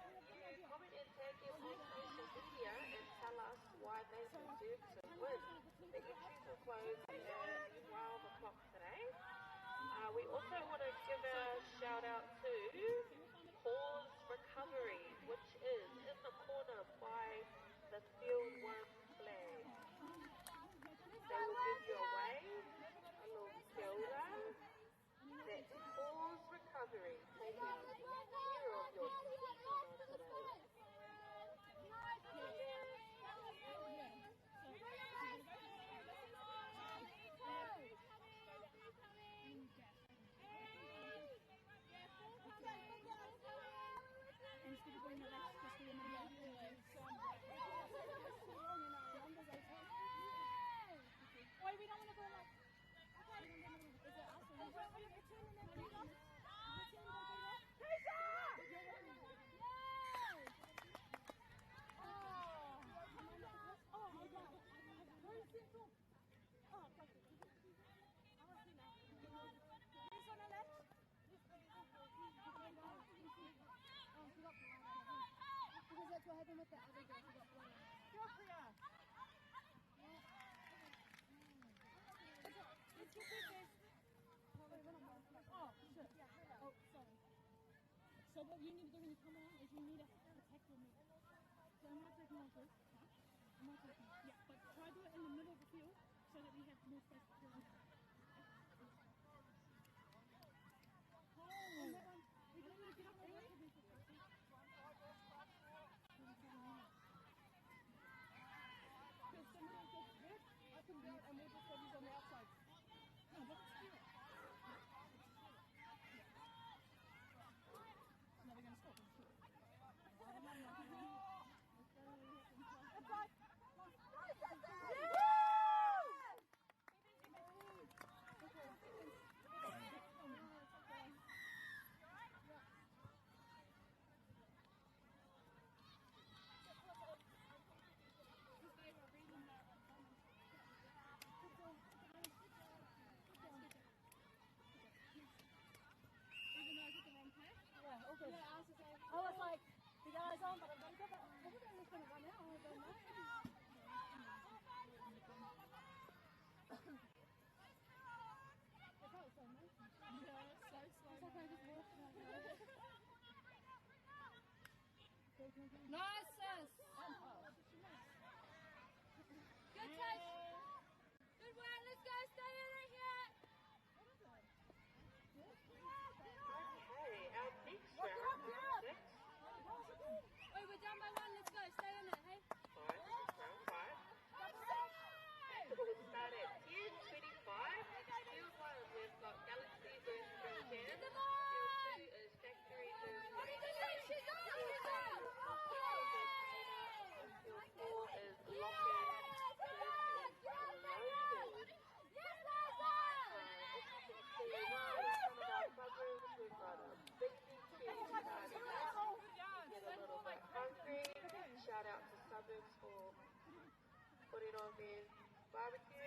you comment and tag them on social media and tell us why they deserve to win, the entries will close at 12 o'clock today. We also want to give a shout out to Pause Recovery, which is in the corner by the Field 1 flag. They will give you a wave, a little kia ora. That's Pause Recovery, taking care of your today. Wait, we don't want to go like. Okay. Is it us or you? Are you pretending that we don't? Keisha! Yes! Oh, my God. Where is it from? Oh, perfect. I want to see now. This on the left? Because that's what happened with the other girl. She got blown. Go, Priya! Let's get this first. Oh, shit. Oh, sorry. So what you need to do when you come on is you need to attack your meat. So I'm not taking one first. I'm not taking. Yeah, but try to do it in the middle of the field so that we have more space to go. Oh, and that one. We don't want to get up there. Because somebody will just work up and down and we'll just have these on the outside. No, but it's cute. Now we're going to stop and shoot. That's right. Okay. Yeah, I was like, the guy's on, but I'm going to go back. What are they going to run out? I don't know. Nice, sis. Good touch. Good one. Let's go. Stay in right here. Okay, our next round is 6. Wait, we're down by 1. Let's go. Stay in it, hey? 5, round 5. So we'll start at 10:25. Field 1, we've got Galaxy versus Field 10. Field 2 is Factory versus She's on! She's on! Field 4 is Lockheed versus Logan. Yes, Liza! As you can see, one in some of our suburbs, we've got a big team starting out. Get a little bit hungry. Shout out to Suburbs for putting on their barbecue.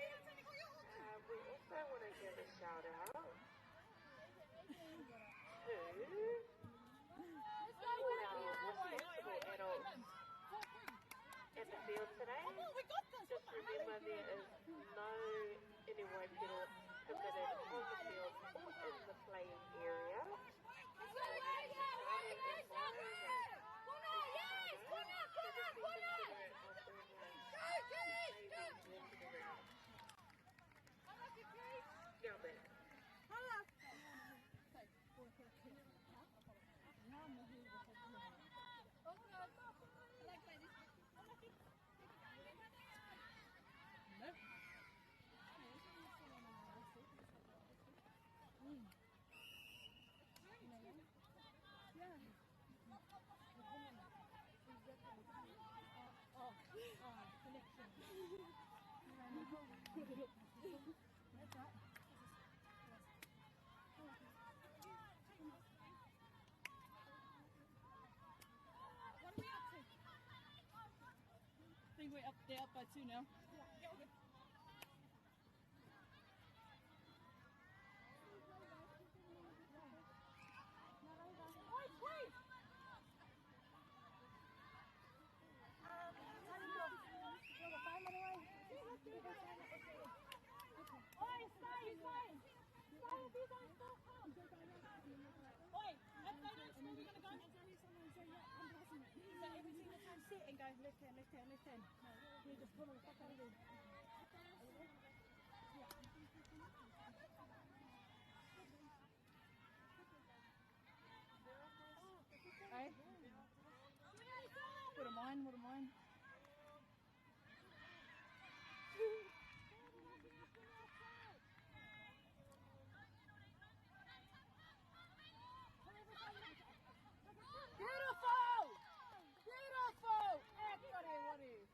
We also We're up there, up by 2 now. Hey? What am I? Beautiful! Beautiful! Excellent, what is?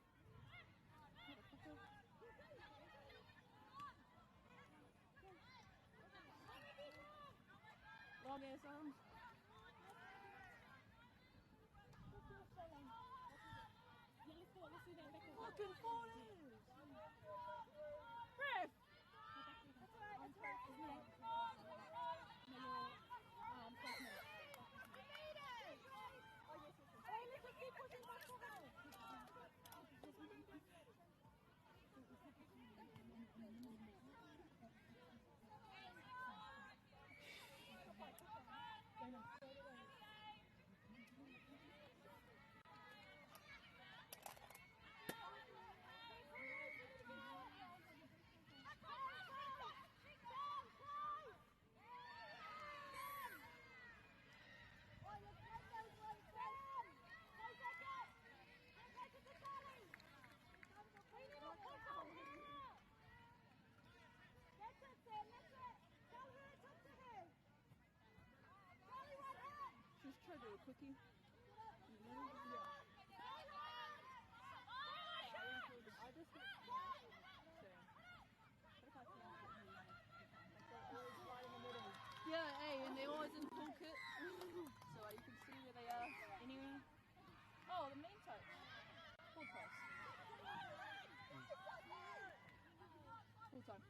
Long ass arms. Fucking falling! Breath! Just try to do a quickie. Yeah, hey, and they're always in full kit, so you can see where they are anyway. Oh, the main totes. Full price. Full time.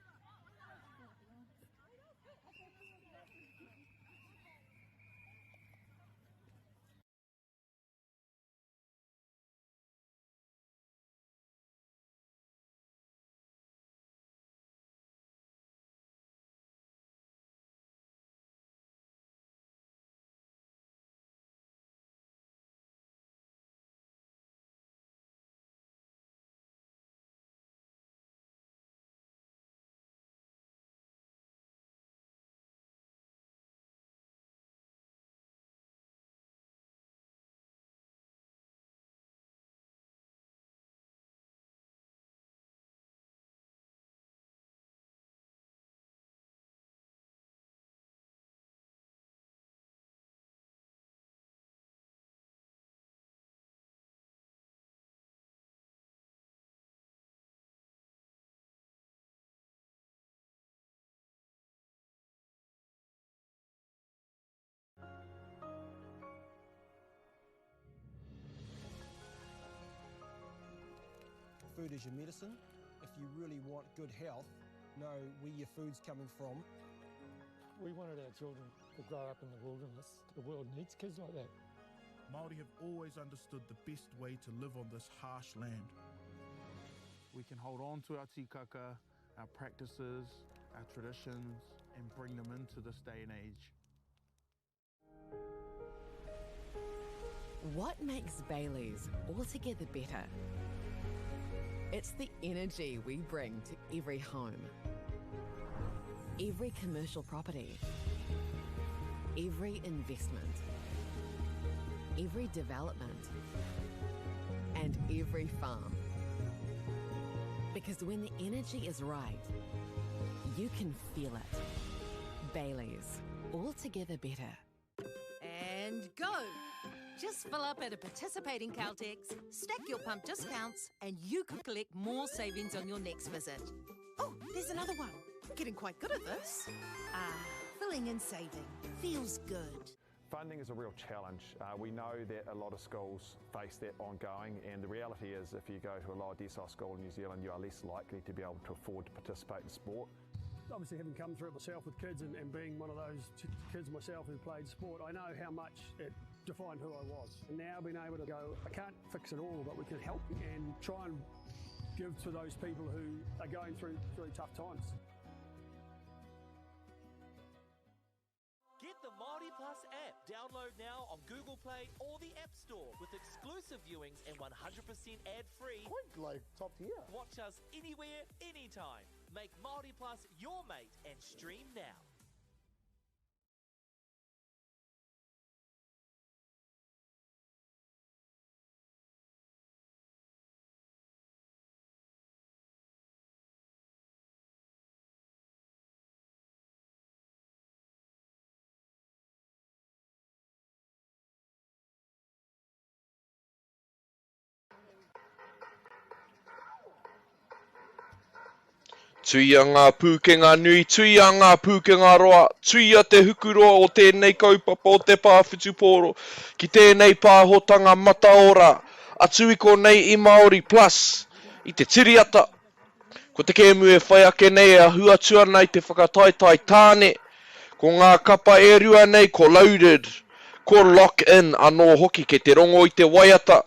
Food is your medicine. If you really want good health, know where your food's coming from. We wanted our children to grow up in the wilderness. The world needs kids like that. Māori have always understood the best way to live on this harsh land. We can hold on to our tikaka, our practices, our traditions, and bring them into this day and age. What makes Bailey's altogether better? It's the energy we bring to every home, every commercial property, every investment, every development, and every farm. Because when the energy is right, you can feel it. Bailey's, altogether better. And go! Just fill up at a participating Caltex, stack your pump discounts, and you could collect more savings on your next visit. Oh, there's another one. Getting quite good at this. Ah, filling and saving. Feels good. Funding is a real challenge. We know that a lot of schools face that ongoing, and the reality is if you go to a lower decile school in New Zealand, you are less likely to be able to afford to participate in sport. Obviously, having come through it myself with kids and being one of those kids myself who played sport, I know how much it defined who I was. And now being able to go, I can't fix it all, but we can help and try and give to those people who are going through tough times. Get the MāORI Plus app. Download now on Google Play or the App Store with exclusive viewings and 100% ad-free. Quite like top tier. Watch us anywhere, anytime. Make MāORI Plus your mate and stream now. Tuia ngā pūkenga nui, tuia ngā pūkenga roa, tuia te hukuroa o tēnei kaupapa o te pāwhitupōro, ki tēnei pāhotanga mataora, atu i ko nei I MāORI Plus, I te tiriata. Ko te kēmu e whai ake nei a huatua nei te whakataitai tāne, ko ngā kapa e rua nei ko loaded, ko lock in anō hoki ke te rongo I te waiata.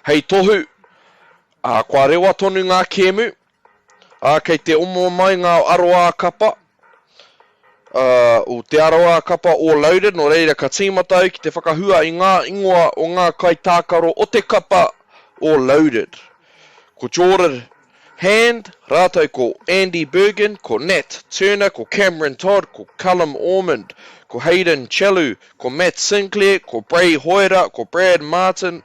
Hei tohu, kua rewa tonu ngā kēmu, kei te omo mai ngā aroa kapa, o te aroa kapa o loaded, no reira ka tīmata au ki te whakahua I ngā ingoa o ngā kaitākaro o te kapa o loaded. Ko Jordan Hand, rātou ko Andy Bergen, ko Nat Turner, ko Cameron Todd, ko Callum Ormond, ko Hayden Chelu, ko Matt Sinclair, ko Bray Hoira, ko Brad Martin,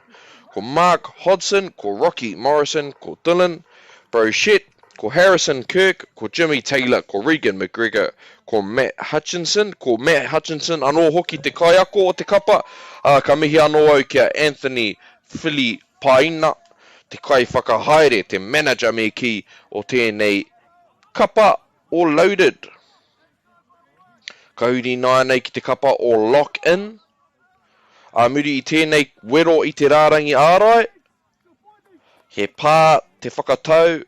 ko Mark Hodson, ko Rocky Morrison, ko Dylan Brochette, ko Harrison Kirk, ko Jimmy Taylor, ko Regan McGregor, ko Matt Hutchinson, anō hoki te kaiako o te kapa, ka mihi anō au kia Anthony Filipaina, te kai whakahaere, te manager me ki o tēnei kapa o loaded. Ka huri nāi nei ki te kapa o lock in, muri I tēnei wero I te rārangi ārai, he pā te whakatau,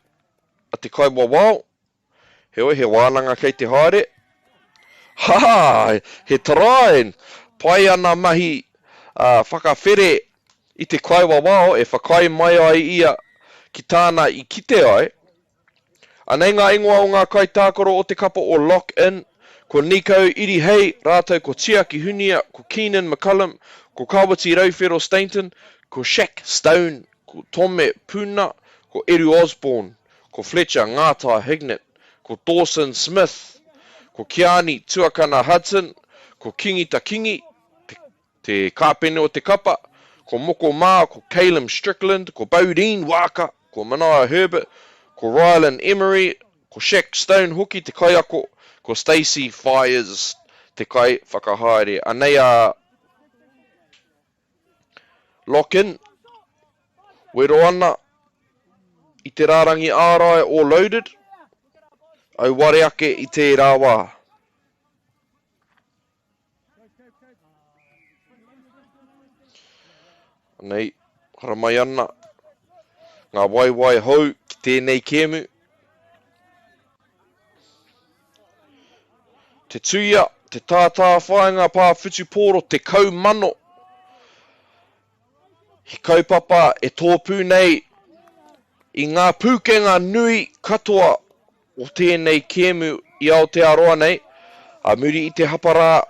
a te kai wawao, he wānanga kei te haere. He tarain, pai ana mahi whakawhere I te kai wawao, e whakai mai ai ia ki tāna I kite ai. Anei ngā ingoa o ngā kai tākoro o te kapa o lock in, ko Nico Irihei, rātou ko Tiaki Hunia, ko Keenan McCullum, ko Kawati Rauwhero Stainton, ko Shaq Stone, ko Tome Puna, ko Eru Osborne, ko Fletcher Ngātai Hignett, ko Dawson Smith, ko Kiani Tuakana Hudson, ko Kingi Takingi, te kāpene o te kapa, ko Moko Mā, ko Caleb Strickland, ko Bodine Waka, ko Manaia Herbert, ko Rylan Emery, ko Shaq Stone hoki te kaiako, ko Stacey Fires, te kai whakahaere. Anei a lock-in, wero ana, I te rārangi ārai o loaded, au ware ake I te rāwā. Nei, hara mai ana, ngā waiwai hou ki tēnei kēmu. Te tuia, te tātā whainga pāwhitu pōro, te kaumano. He kaupapa e tōpū nei I ngā pūkenga nui katoa o tēnei kēmu I Aotearoa nei, a muri I te hapara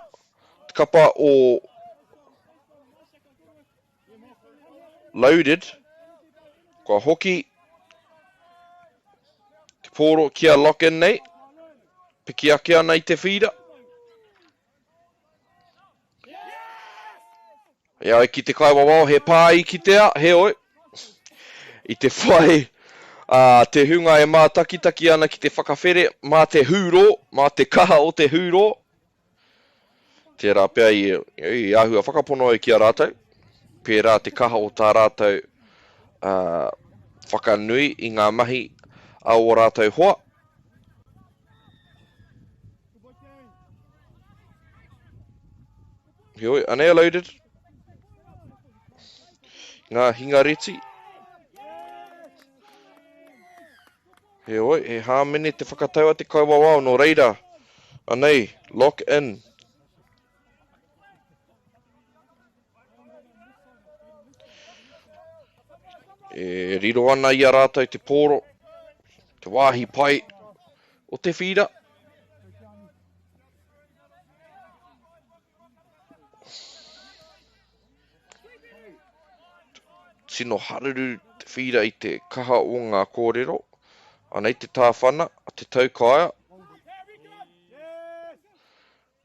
te kapa o loaded, kua hoki te pōro kia lock-in nei, piki ake ana I te whira. Ia ki te kaiwawao, he pā I ki te a, he oi. I te whai, te hunga e mātakitaki ana ki te whakawhere, mā te hūro, mā te kaha o te hūro. Tērā pia I ahua whakapono ai ki a rātou. Pērā te kaha o tā rātou whakanui I ngā mahi a o rātou hoa. Heoi, anei a loaded. Ngā hinga reti. Heoi, he hāmene te whakataua te kauawao no reira. Anei, lock in. E riro ana i a rātou te pōro. Te wāhi pai o te whira. Tino haruru te whira i te kaha o ngā kōrero. Anei te tāwhana, a te taukaia.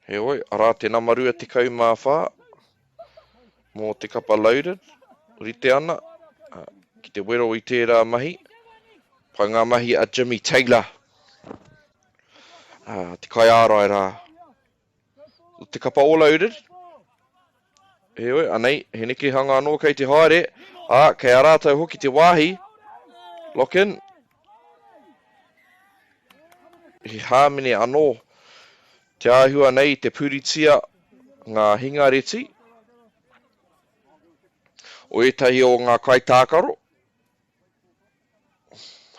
Heoi, arā te namarua te kaumāwhā. Mō te kapa loaded. Rite ana. Ki te wero i tērā mahi. Pai ngā mahi a Jimmy Taylor. Te kai ārai rā. Te kapa all loaded. Heoi, anei, he neke hanga anō kei te haere. Kei a rātou hoki te wāhi. Lock in. He hāmene anō. Te āhua nei te puritia ngā hinga reti. O etahi o ngā kaitākaro.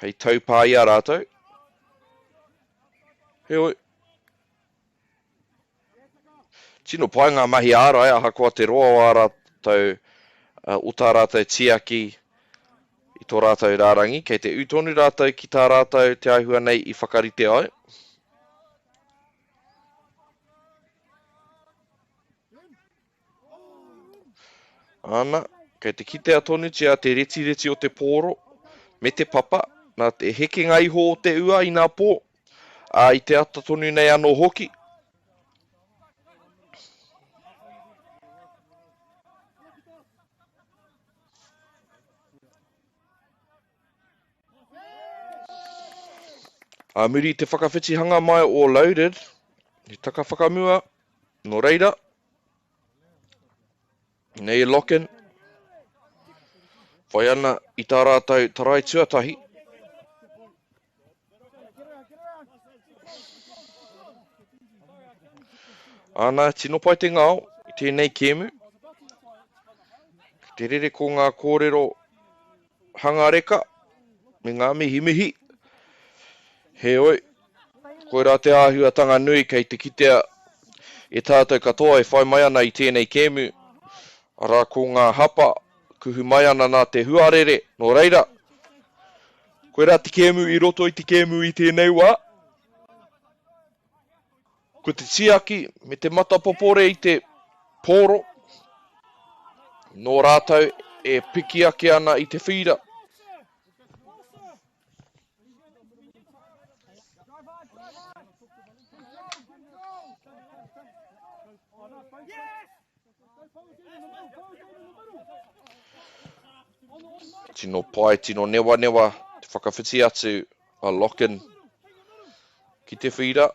Hei taupā i a rātou. Heoi. Tino pai ngā mahi ārai, aha koa te roa o a rātou, o tā rātou tiaki i tō rātou rārangi, kei te utonu rātou ki tā rātou te āhua nei i whakarite ai. Ana, kei te kitea tonu tia te reti o te pōro, me te papa, nā te heke ngai ho o te ua i ngā pō, I te ata tonu nei anō hoki. Muri te whakawhitihanga mai o loaded, he taka whakamua, no reira. Nei lock in. Whai ana i tā rātou tarai tuatahi. Ana, tino pai te ngāo, i tēnei kēmu. Te rere ko ngā kōrero hangareka, me ngā mihi. Heoi, koe rā te āhuatanga nui kei te kitea e tātou katoa e whai mai ana i tēnei kēmu. Arā ko ngā hapa, kuhu mai ana nā te huarere, no reira. Koe rā te kēmu i roto i te kēmu i tēnei wā. Ko te tiaki, me te matapopore i te pōro. Nō rātou e piki ake ana i te whira. Tino pai, tino newa, te whakawhiti atu a lock-in ki te whira.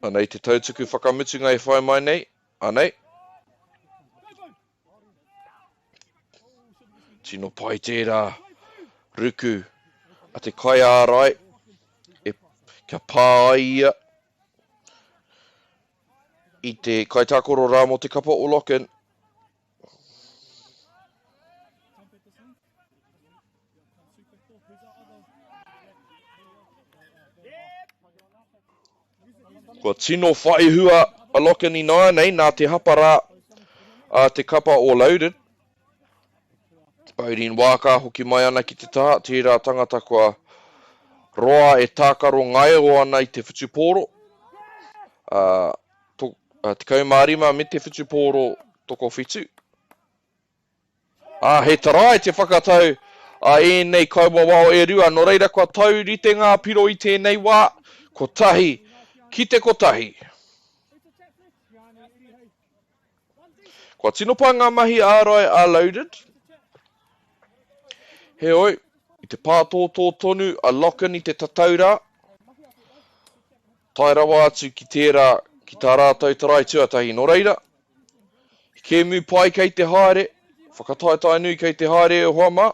Anei te tautuku whakamutunga e whai mai nei, anei. Tino pai tērā ruku a te kai ārai e kia pāia i te kaitākoro rā mo te kapa o lock-in. Kua tino whaihua a lock-in i noa nei, nā te hapara a te kapa o loaded. Paurin wāka hoki mai ana ki te tā, tērā tangata kua roa e tākaro ngai o ana i te whutupōro. Te kaumārima me te whutupōro toko whitu. He tarai te whakatau e nei kauawao e rua, no reira kua tau rite ngā piro i tēnei wā, ko tahi, ki te kotahi. Kua tino pai ngā mahi ārai a loaded. Heoi, i te pātōtō tonu a lock-in i te tataura. Tai rawa atu ki tērā, ki tā rātou tarai tuatahi no reira. Ke mu pai kei te haere, whakataetai nui kei te haere o hoa mā.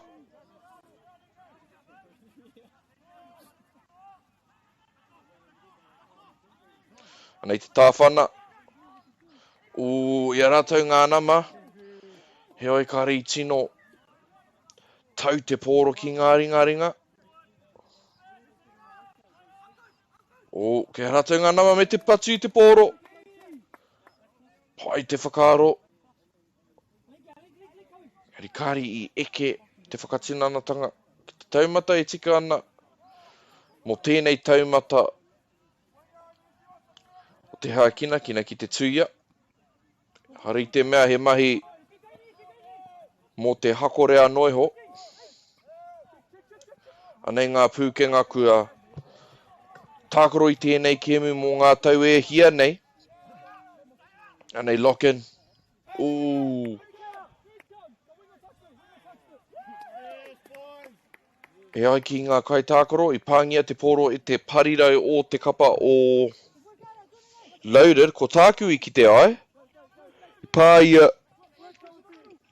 Anei te tāwhana, Ia rātou ngā nama. He oi ka rei tino tau te pōro ki ngā ringa. Ke rātou ngā nama me te patu i te pōro. Pai te whakaaro. Heri kāri i eke te whakatinanatanga. Ki te taumata e tika ana. Mō tēnei taumata o te hākina kina ki te tuia. Hari te mea he mahi mō te hakorea noiho. Anei ngā pūkenga kua tākaro i tēnei kemu mō ngā tau e hia nei. Anei lock in. E ai ki ngā kai tākaro i pāngia te pōro i te parirau o te kapa o loaded ko tāku i ki te ai. I pāia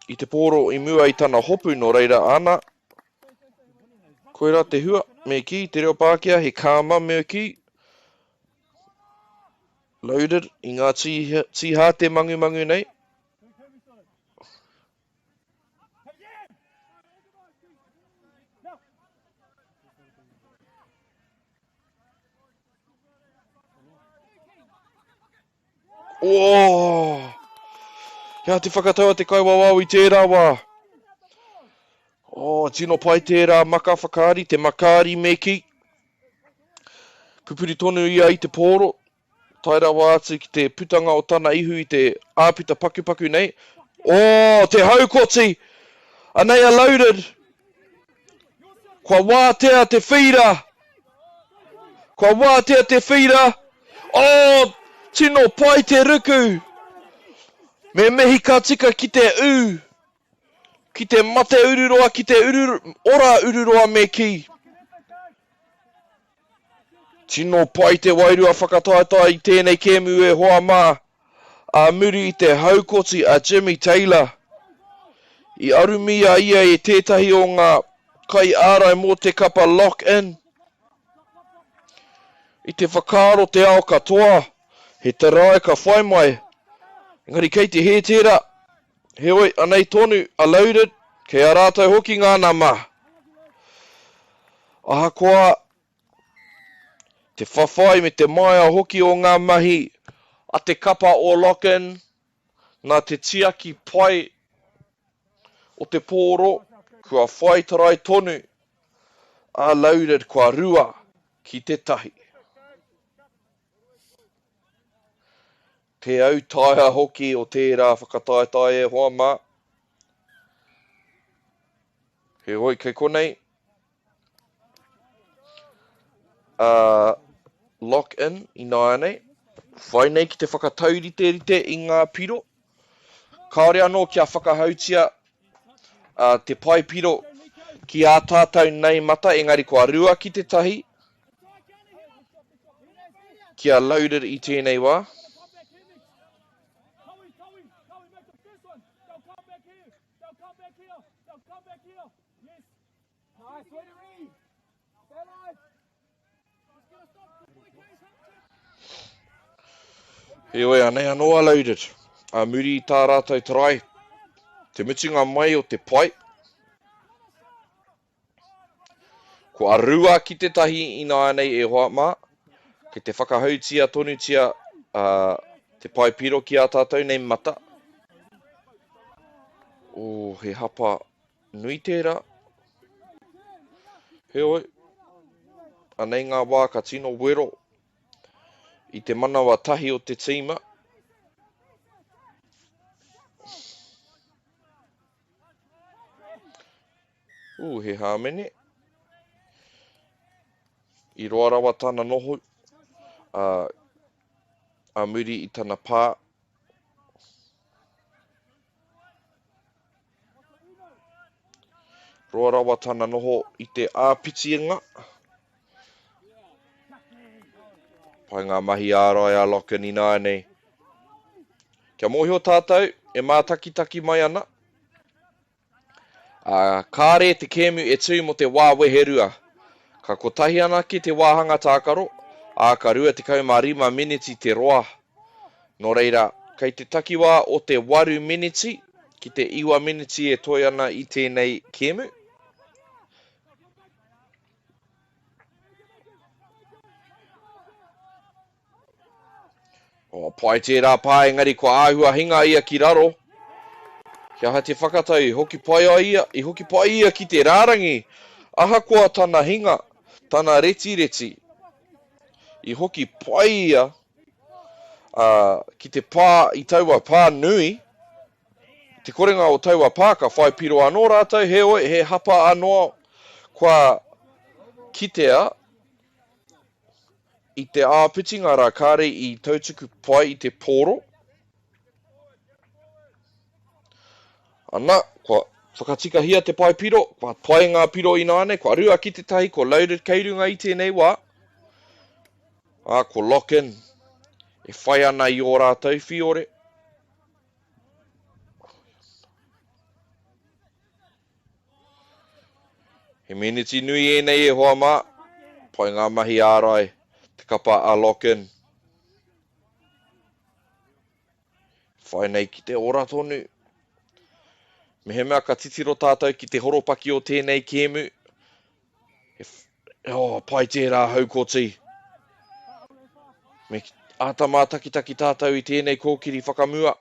i te pōro i mua i tana hopu no reira ana. Koera te hua me ki te reo Pākehā he kāma me ki. Loaded i ngā tīhā te mangu nei. Ia te whakataua te kaiwawau i tērā wā. Tino pai tērā maka whakaari, te makaari me ki. Pupuri tonu ia i te pōro. Taira wā atu ki te putanga o tana ihu i te āpita paku nei. Te haukoti! Anei a loaded! Kua wātea te whira! Tino pai te ruku! Me mehi ka tika ki te ki te mate ururoa, ki te ora ururoa me ki. Tino pai te wairua whakataetai i tēnei kemu e hoa mā. A muri i te haukoti a Jimmy Taylor. I arumia ia e tētahi o ngā kai ārai mō te kapa lock in. I te whakaaro te ao katoa. He te rai ka whai mai. Engari kei te he tērā. He oi, anei tonu, a loaded, kei a rātou hoki ngā nama. Aha koa, te whawhai me te maia hoki o ngā mahi, a te kapa o lock-in, nā te tiaki pai o te pōro, kua whai tarai tonu, a loaded kua rua ki te tahi. Te au taia hoki o tērā whakataetai e hoa mā. He hoi kei konei. Lock in i nānei. Whai nei ki te whakataurite i ngā piro. Kāore anō kia whakahautia te pai piro ki a tātou nei mata, engari kua rua ki te tahi. Kia loaded i tēnei wā. He oi anei anō a loaded. A muri i tā rātou tarai. Te mutunga mai o te pai. Ko a rua ki te tahi i nānei e hoa mā. Ke te whakahautia tonutia te pai piro ki a tātou nei mata. He hapa nui tērā. He oi. Anei ngā wā ka tino wero. I te manawa tahi o te tīma. He hāmene. I roa rawa tāna noho. A muri i tāna pā. Roa rawa tāna noho i te āpitienga. Pai ngā mahi ārai a lock-in i nānei. Kia mōhio tātou, e mātakitaki mai ana. Kāre te kēmu e tū mo te wā weherua. Ka kotahi ana ki te wāhanga tākaro, ka rua te 15 miniti te roa. Nō reira, kei te takiwā o te 8 miniti, ki te 9 miniti e toi ana i tēnei kēmu. O, pai tērā pā, engari ko āhua hinga ia ki raro. Kia ha te whakatau, i hoki pai ia ki te rārangi. Ahakoa tana hinga, tana reti. I hoki pai ia ki te pā, i taua pā nui. Te korenga o taua pā, ka whai piro anō rātou, he hapa anō kua kitea i te āpitinga rā kāre i tautuku pai i te pōro. Ana, kua whakatika hia te pai piro, kua pai ngā piro ina ane, kua rua ki te tahi, kua loaded keirunga i tēnei wā. Ko lock in, e whai ana i o rātou whiore. He miniti nui e nei e hoa mā, pai ngā mahi ārai, te kapa a lock in. Whai nei ki te ora tonu. Me he mea ka titiro tātou ki te horopaki o tēnei kēmu. Pai tērā haukoti. Me ātama takitaki tātou i tēnei kōkiri whakamua.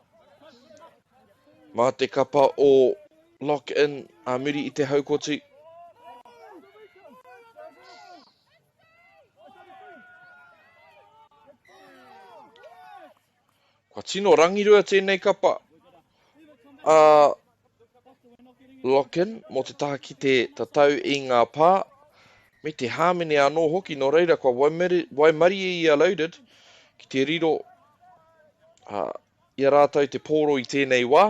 Mā te kapa o lock in a muri i te haukoti. Kua tino rangirua tēnei kapa lock in, mo te taha ki te tatau i ngā pā, me te hāmene anō hoki no reira kua waimari ia loaded, ki te riro ia rātou te pōro i tēnei wā.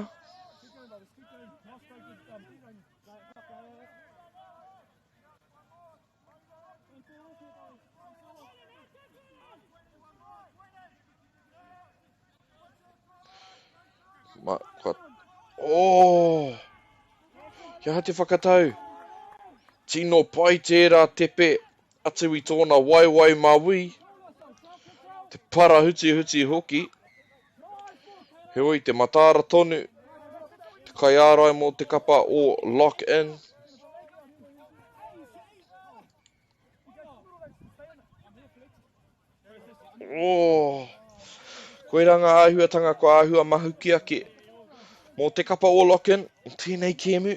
Kia ha te whakatau. Tino pai tērā tepe atu i tōna waiwai maui. Te para huti hoki. Heoi te matara tonu. Te kai ārai mō te kapa o lock in. Koiranga āhuatanga ko āhua mahuki ake. Mō te kapa o lock in, tēnei kēmu.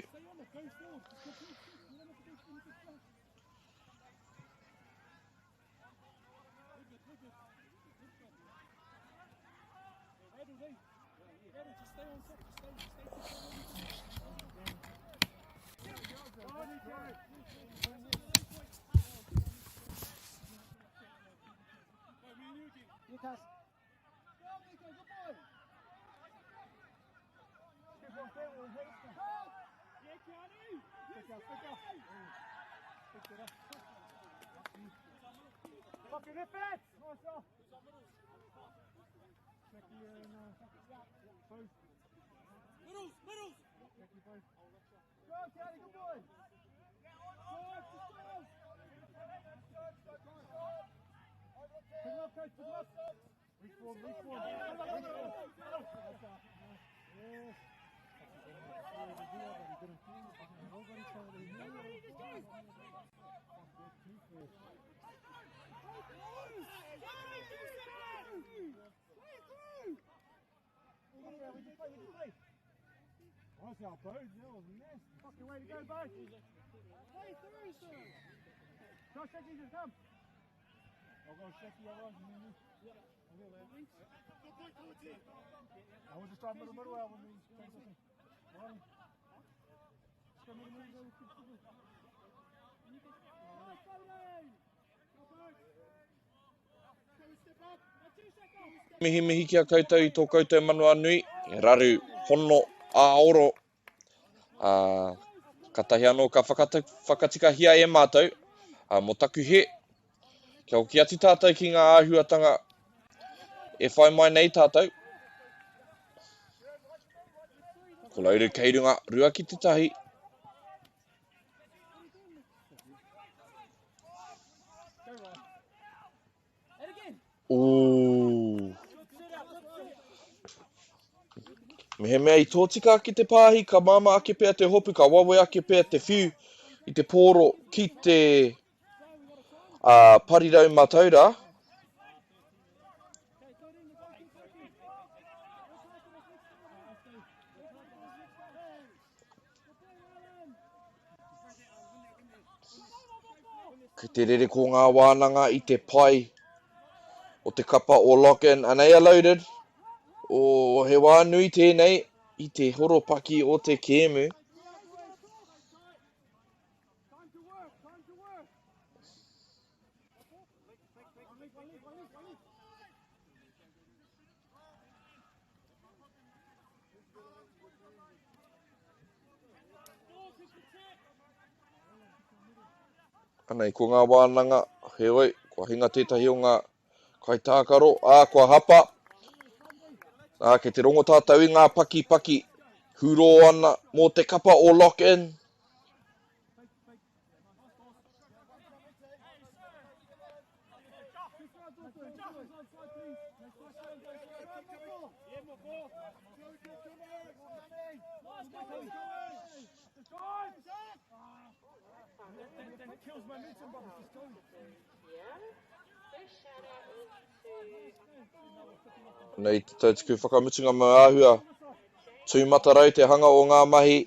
Mihi kia koutou i tō koutou manua nui. E raru hono āoro. Katahi anō ka whakatika hia e mātou. Mo taku he. Kia hoki ati tātou ki ngā āhuatanga e whai mai nei tātou. Ko lauru keirunga rua ki te tahi. He mea I tōtika ki te pāhi, ka mama ake pēr te hopu, ka wawe ake pēr te whiu I te pōro ki te parirau mataura. Ki te rere ko ngā wānanga I te pai o te kapa o lock-in, and they are loaded. O he wānui tēnei I te horopaki o te kēmu. Anei, ko ngā wānanga, he oi, kua hinga tētahi o ngā kaitākaro, kua hapa. Ke te rongo tātou I ngā paki, huro ana mō te kapa o lock-in. Nei, te tautiku whakamutunga mo āhua. Tūmata rau te hanga o ngā mahi.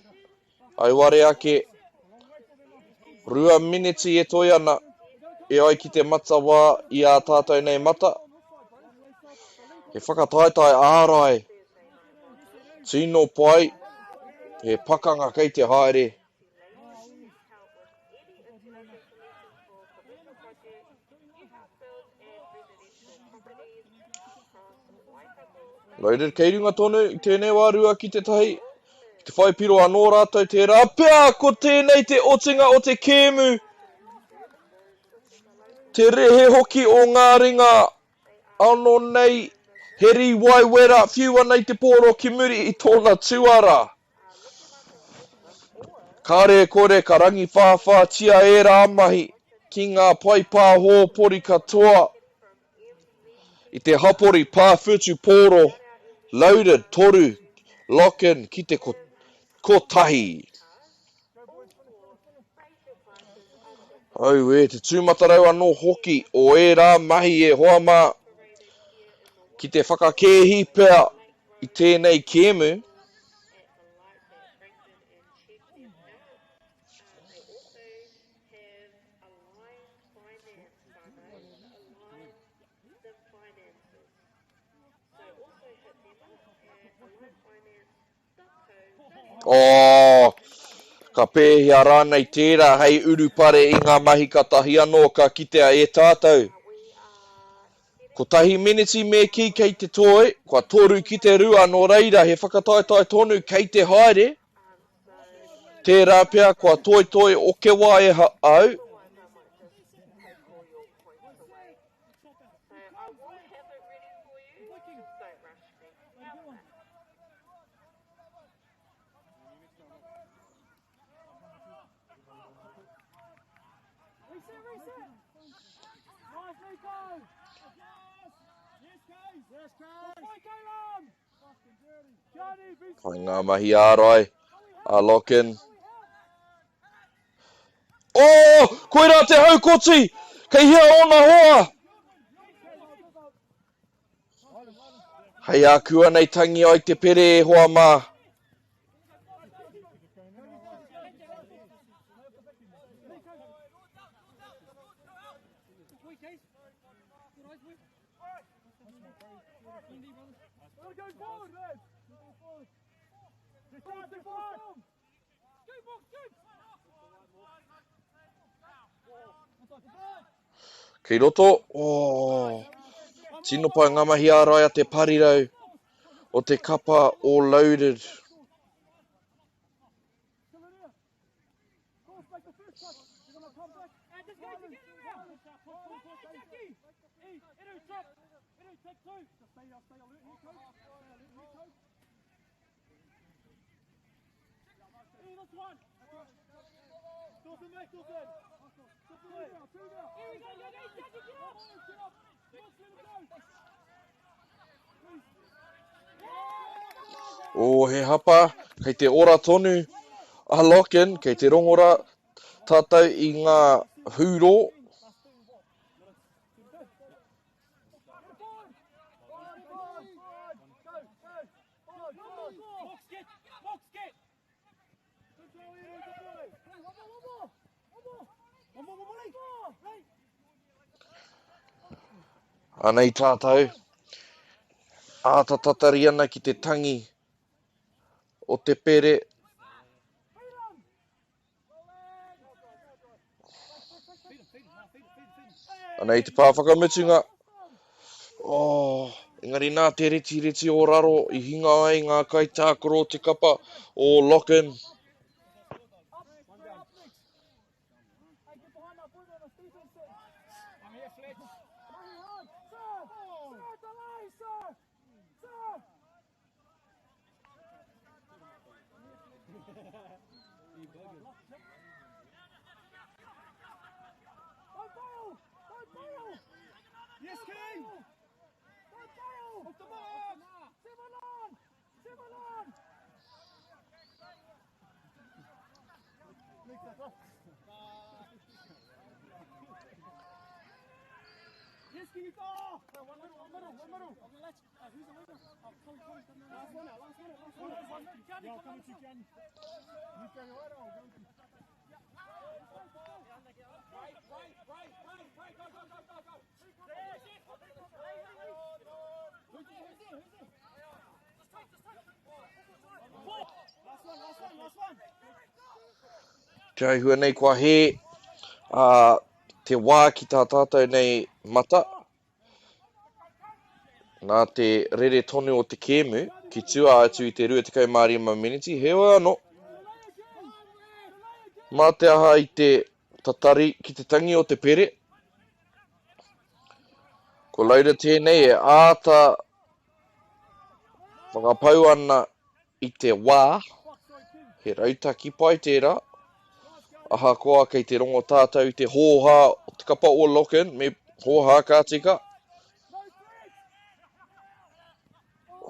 Ai ware ake. 2 miniti e toi ana. E ai ki te mata wā I a tātou nei mata. He whakataetai ārai. Tino pai. He pakanga kei te haere. Loaded, kei runga tonu, I tēnei wā rua ki te tahi. Ki te whai piro anō rātou te rā. Pea, ko tēnei te otinga o te kēmu. Te rehe hoki o ngā ringa. Ano nei, heri wai wera, whiua nei te pōro ki muri I tōna tuara. Kāre kore ka rangi whāwhā tia e rā mahi. Ki ngā pai pāho pori katoa. I te hapori pāwhutu pōro. Loaded, toru, lock-in, ki te kotahi. Au te tūmatarau anō hoki o e rā mahi e hoa mā. Ki te whakakēhi pēr I tēnei kēmu. Ka pēhia rānei tērā hei urupare I ngā mahi katahi anō ka kitea e tātou. Ko tahi miniti me ki kei te toi, kua toru ki te rua no reira he whakataetai tonu kei te haere. Tērā pia kua toi o ke wā e au. Pai ngā mahi ārai, a lock-in. Koe rā te haukoti! Kei hea ona hoa! Hei a kua nei tangi ai te pere e hoa mā. Kei roto, tino pai ngā mahi ārai a te parirau o te kapa o loaded. O he hapa, kei te ora tonu a Locken, kei te rongora tātou i ngā hūro. Anei tātou, ātatatari ana ki te tangi o te pere. Anei te pāwhakamutunga. Oh, engari nā te reti o raro i hinga ai ngā kaitākoro te kapa o Locken. Yes, King! Don't fail! Off the mark! 7 on! 7 on! Yes, King! Oh! One middle. Who's the leader? Oh, Colin. Last one. Yeah, I'll come with you, Ken. You carry right on. Right, go. Last one. Kia hua nei kua he te wā ki tā tātou nei mata. Nā te rere tonu o te kēmu, ki tua atu i te 25 miniti, hewa anō. Mā te aha i te tatari ki te tangi o te pere. Ko laura tēnei e āta whakapau ana i te wā, he rautaki pai tērā. Aha koa kei te rongo tātou i te hōhā o te kapa o Locken, me hōhā kā tika.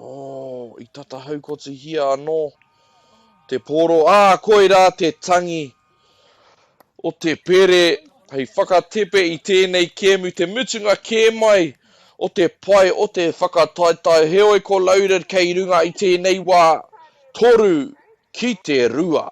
Oh, i tata haukoti hia anō. Te poro, koe rā te tangi o te pere, hei whakatepe i tēnei kēmu, te mutunga kē mai o te pai, o te whakataitai, heoi ko laura kei runga i tēnei wā, toru ki te rua.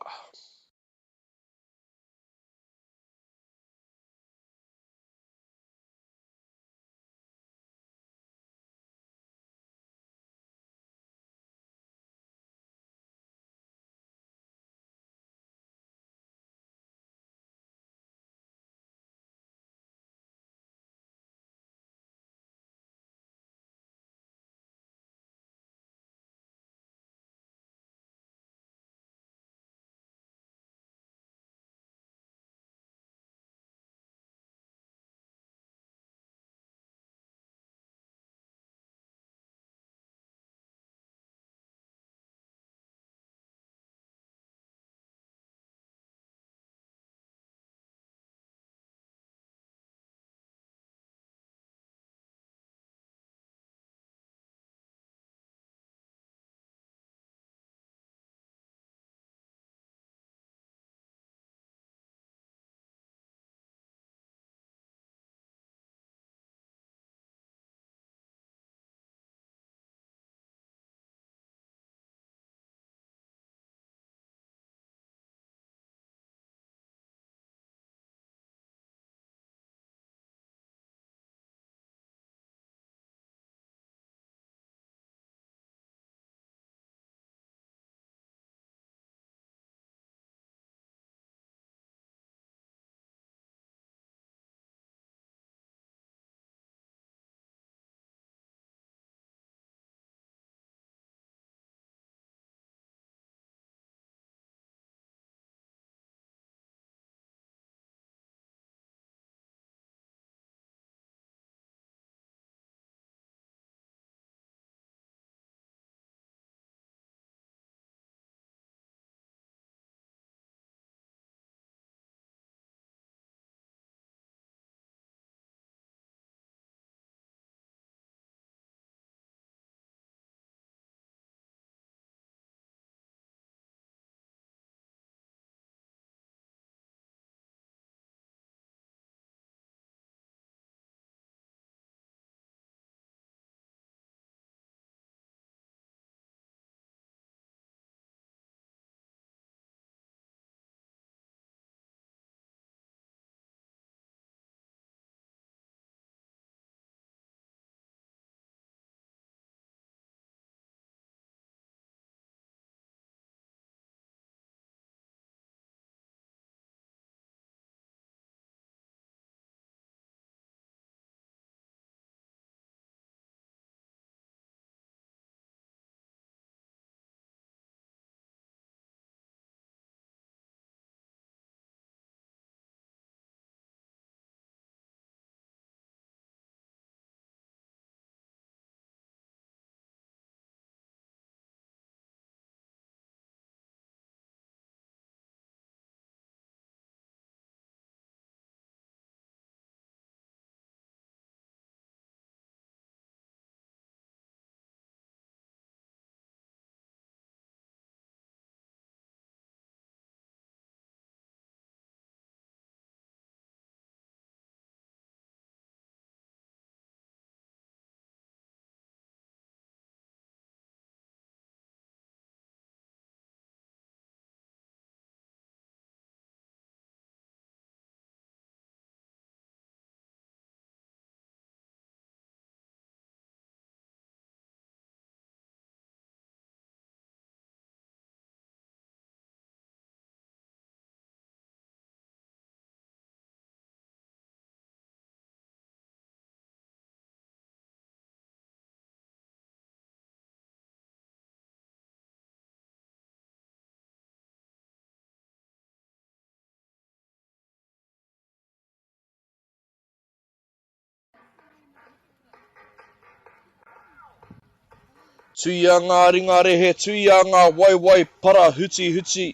Tuia ngā ringa rehe, tuia ngā waiwai para huti huti.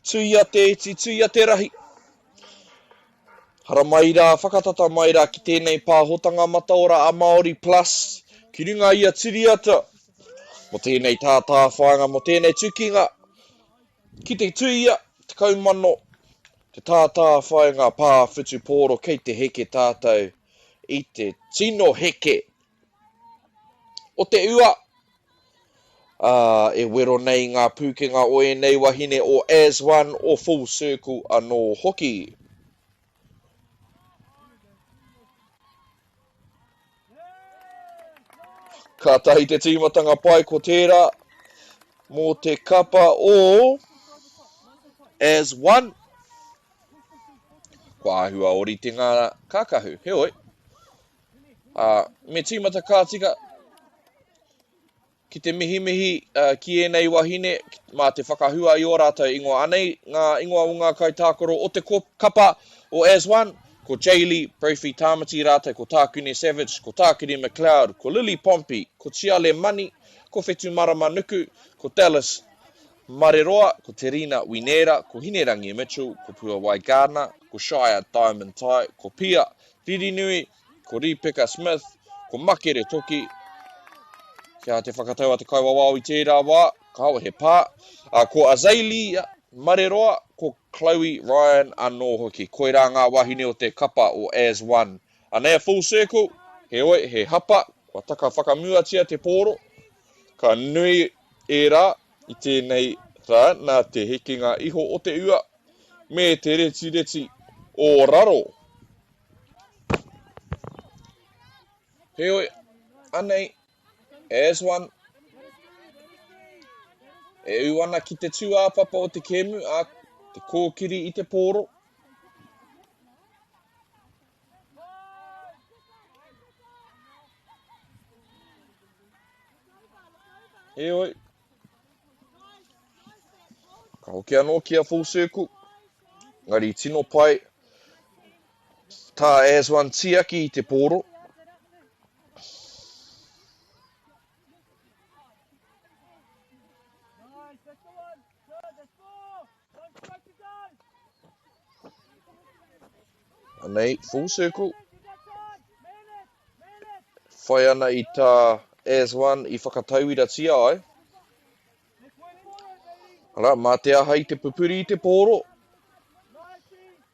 Tuia te iti, tuia te rahi. Hara mai rā, whakatata mai rā ki tēnei pāhotanga mataora a Māori Plus. Ki runga ia tiriata. Mo tēnei tātā whāinga, mo tēnei tukinga. Ki te tuia, te kaumano, te tātā whāinga pāwhitu pōro kei te heke tātou. I te tino heke. O te ua. E wero nei ngā pūkenga o e nei wahine o As One o Full Circle anō hoki. Ka tahi te tīmatanga pai ko tērā mō te kapa o As One. Ko āhua ori te ngā kākahu, heoi. Me tīmata kā tika ki te mihi ki e nei wahine, mā te whakahua i o rātou ingoa anei, ngā ingoa o ngā kaitākoro o te kapa o As One, ko Jaylee, Brophy Tamati rātou, ko Tākune Savage, ko Tākiri McLeod, ko Lily Pompey, ko Tiale Mani, ko Whetu Marama Nuku, ko Dallas Mareroa, ko Terina Winera, ko Hinerangi Mitchell, ko Pua Waigana, ko Shire Diamond Tai, ko Pia Ririnui, ko Ripeka Smith, ko Makere Toki, kia te whakataua te kaiwawao i tērā wā, kaua he pā. Ko Azalea Mareroa, ko Chloe Ryan anō hoki. Koe rā ngā wahine o te kapa o As One. Anea Full Circle, he oi, he hapa, kua taka whakamuatia te pōro. Ka nui e rā i tēnei rā nā te hekinga iho o te ua, me te reti o raro. He oi, anei, As One. E uana ki te tūāpapa o te kemu, a te kōkiri i te pōro. E oi. Ka hoki anō ki a Full Circle. Ngari tino pai. Tā As One tiaki i te pōro. Anei, Full Circle. Whai ana i tā As One i whakatauira tia ai. Ara, mā te aha i te pupuri i te pōro.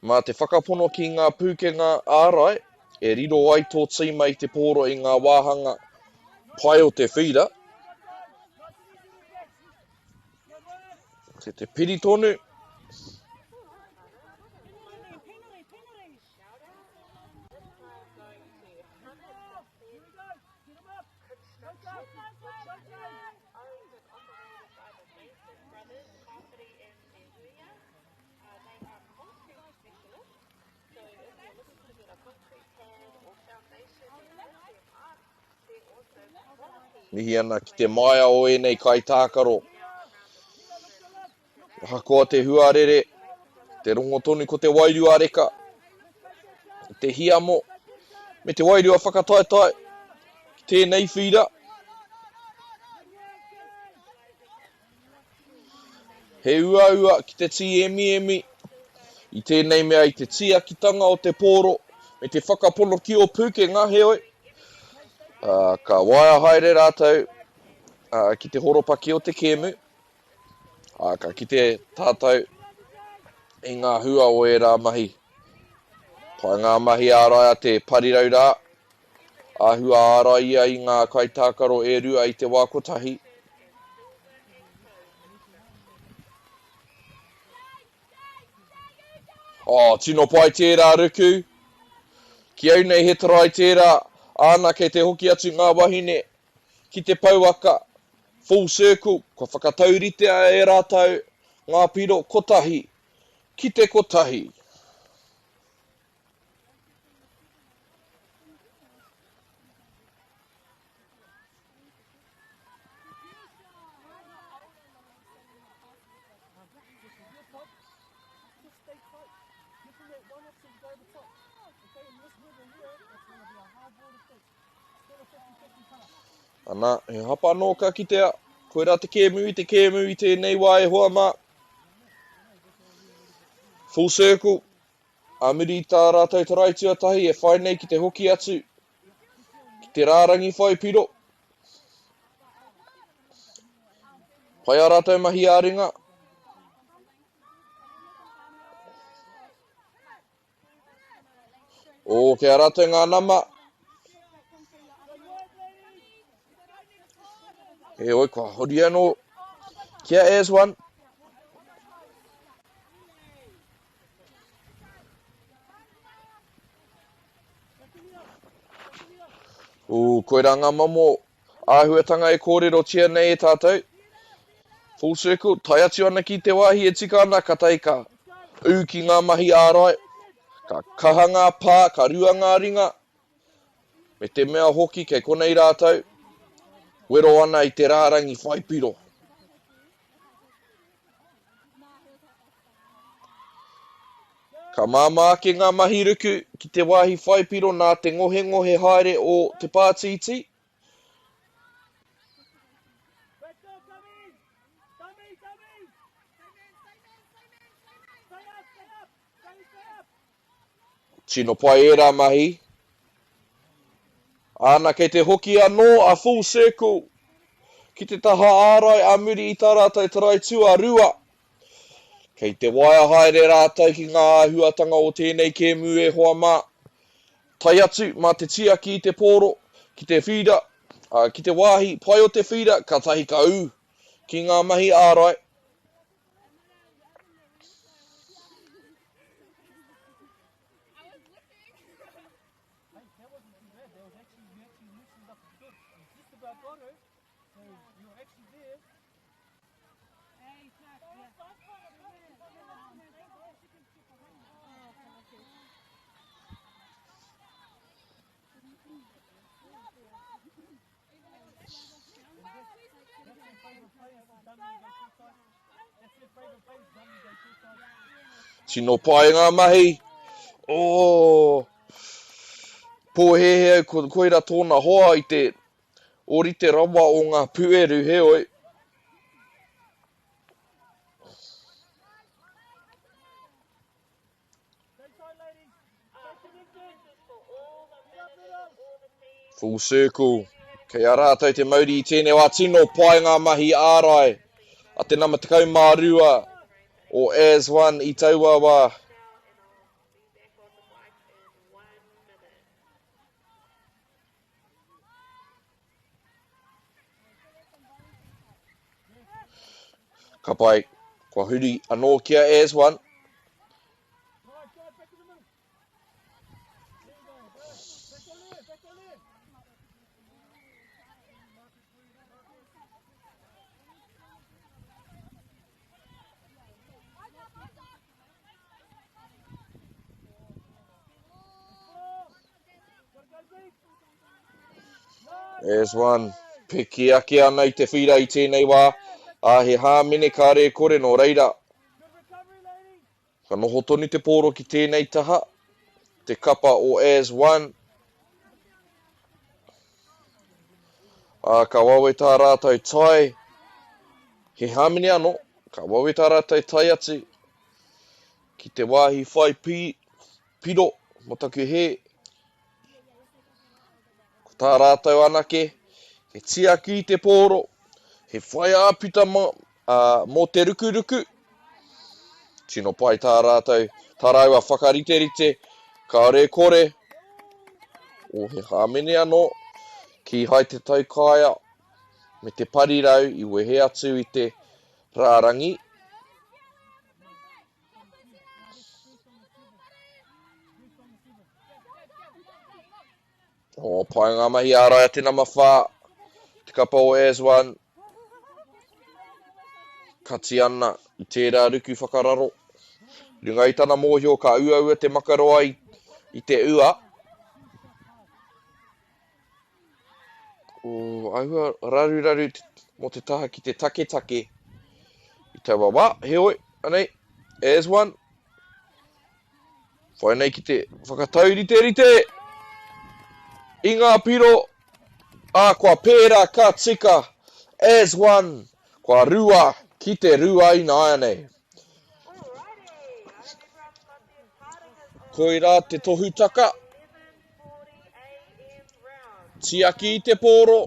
Mā te whakapono ki ngā pūkenga ārai, e riro ai tō tīma i te pōro i ngā wāhanga pai o te whira. Te piri tonu. Mihi ana ki te maia o enei kaitākaro. Hakoa te huarere, te rongotoni ko te wairua reka, te hiamo, me te wairua whakataetai, ki tēnei whira. He ua ki te ti emi, i tēnei mea i te tiakitanga o te pōro, me te whakapono ki o pūkenga, heoi. Ka waia haere rātou ki te horopaki o te kemu. Ka ki te tātou i ngā hua o e rā mahi. Pai ngā mahi ārai a te parirau rā. Āhua ārai ia i ngā kaitākaro e rua i te wākotahi. Tino pai tērā ruku. Ki au nei he tarai tērā. Ana kei te hoki atu ngā wahine ki te pauaka Full Circle, ko whakatauritea e rātou ngā piro kotahi ki te kotahi. Ana, he hapa anō ka kitea. Koe rā te kēmu i tēnei wā e hoa mā. Full circle. Amiri tā rātou tarai tuatahi e whai nei ki te hoki atu. Ki te rārangi whai piro. Pai a rātou mahi āringa. O, ke a rātou ngā nama. E oi, kua hori anō. Kia as one. O, koe rā ngā mamo. Āhuatanga e kōrero tia nei e tātou. Full circle, tai atu ana ki te wāhi e tika ana ka teika. U ki ngā mahi ārai. Ka kaha ngā pā, ka rua ngā ringa. Me te mea hoki kei konei rātou. Wero ana i te rārangi whaipiro. Ka māmā ke ngā mahi ruku ki te wāhi whaipiro nā te ngohe haere o te pātiti. Tino pai e rā mahi. Ana kei te hoki anō a full circle. Ki te taha ārai a muri i tā rātou tarai tua rua. Kei te waia haere rātou ki ngā āhuatanga o tēnei kēmu e hoa mā. Tai atu mā te tia ki te pōro, ki te whira, ki te wāhi, pai o te whira, ka tahi ka u. Ki ngā mahi ārai. Tino pai ngā mahi. Oh. Pōhehe koira tōna hoa i te ori te rawa o ngā pueru he oi. Full circle. Kei a rātou te mauri i tēnei wā tino pai ngā mahi ārai. A te nama tekau mārua o as one i taua wā. Ka pai, kua huri anō kia as one. As one, peki ake ana i te whira i tēnei wā, a he hāmene ka re kore no reira. Ka noho toni te pōro ki tēnei taha, te kapa o as one. Ka wawe tā rātou tai, he hāmene anō, ka wawe tā rātou tai atu, ki te wāhi whai piro, motaku he. Tā rātou anake, he tia ki te pōro, he whai āpita mō te rukuruku. Tino pai tā rātou, tā raua whakariterite, ka re kore, o he hāmene anō, ki hai te taukāia, me te parirau i wehe atu i te rārangi. O, pai ngā mahi ārai a te nama whā, te kapa o as one. Kati ana i tērā ruku whakararo. Ringa i tana mōhio ka uaua te makaroa i te ua. O, aua raru mo te taha ki te take. I taua wā, he oi, anei, as one. Whai nei ki te whakatauriterite. I ngā piro, Kua pērā ka tika as one. Kua rua ki te rua ina ai nei. Koira te tohutaka. Tiaki I te pōro.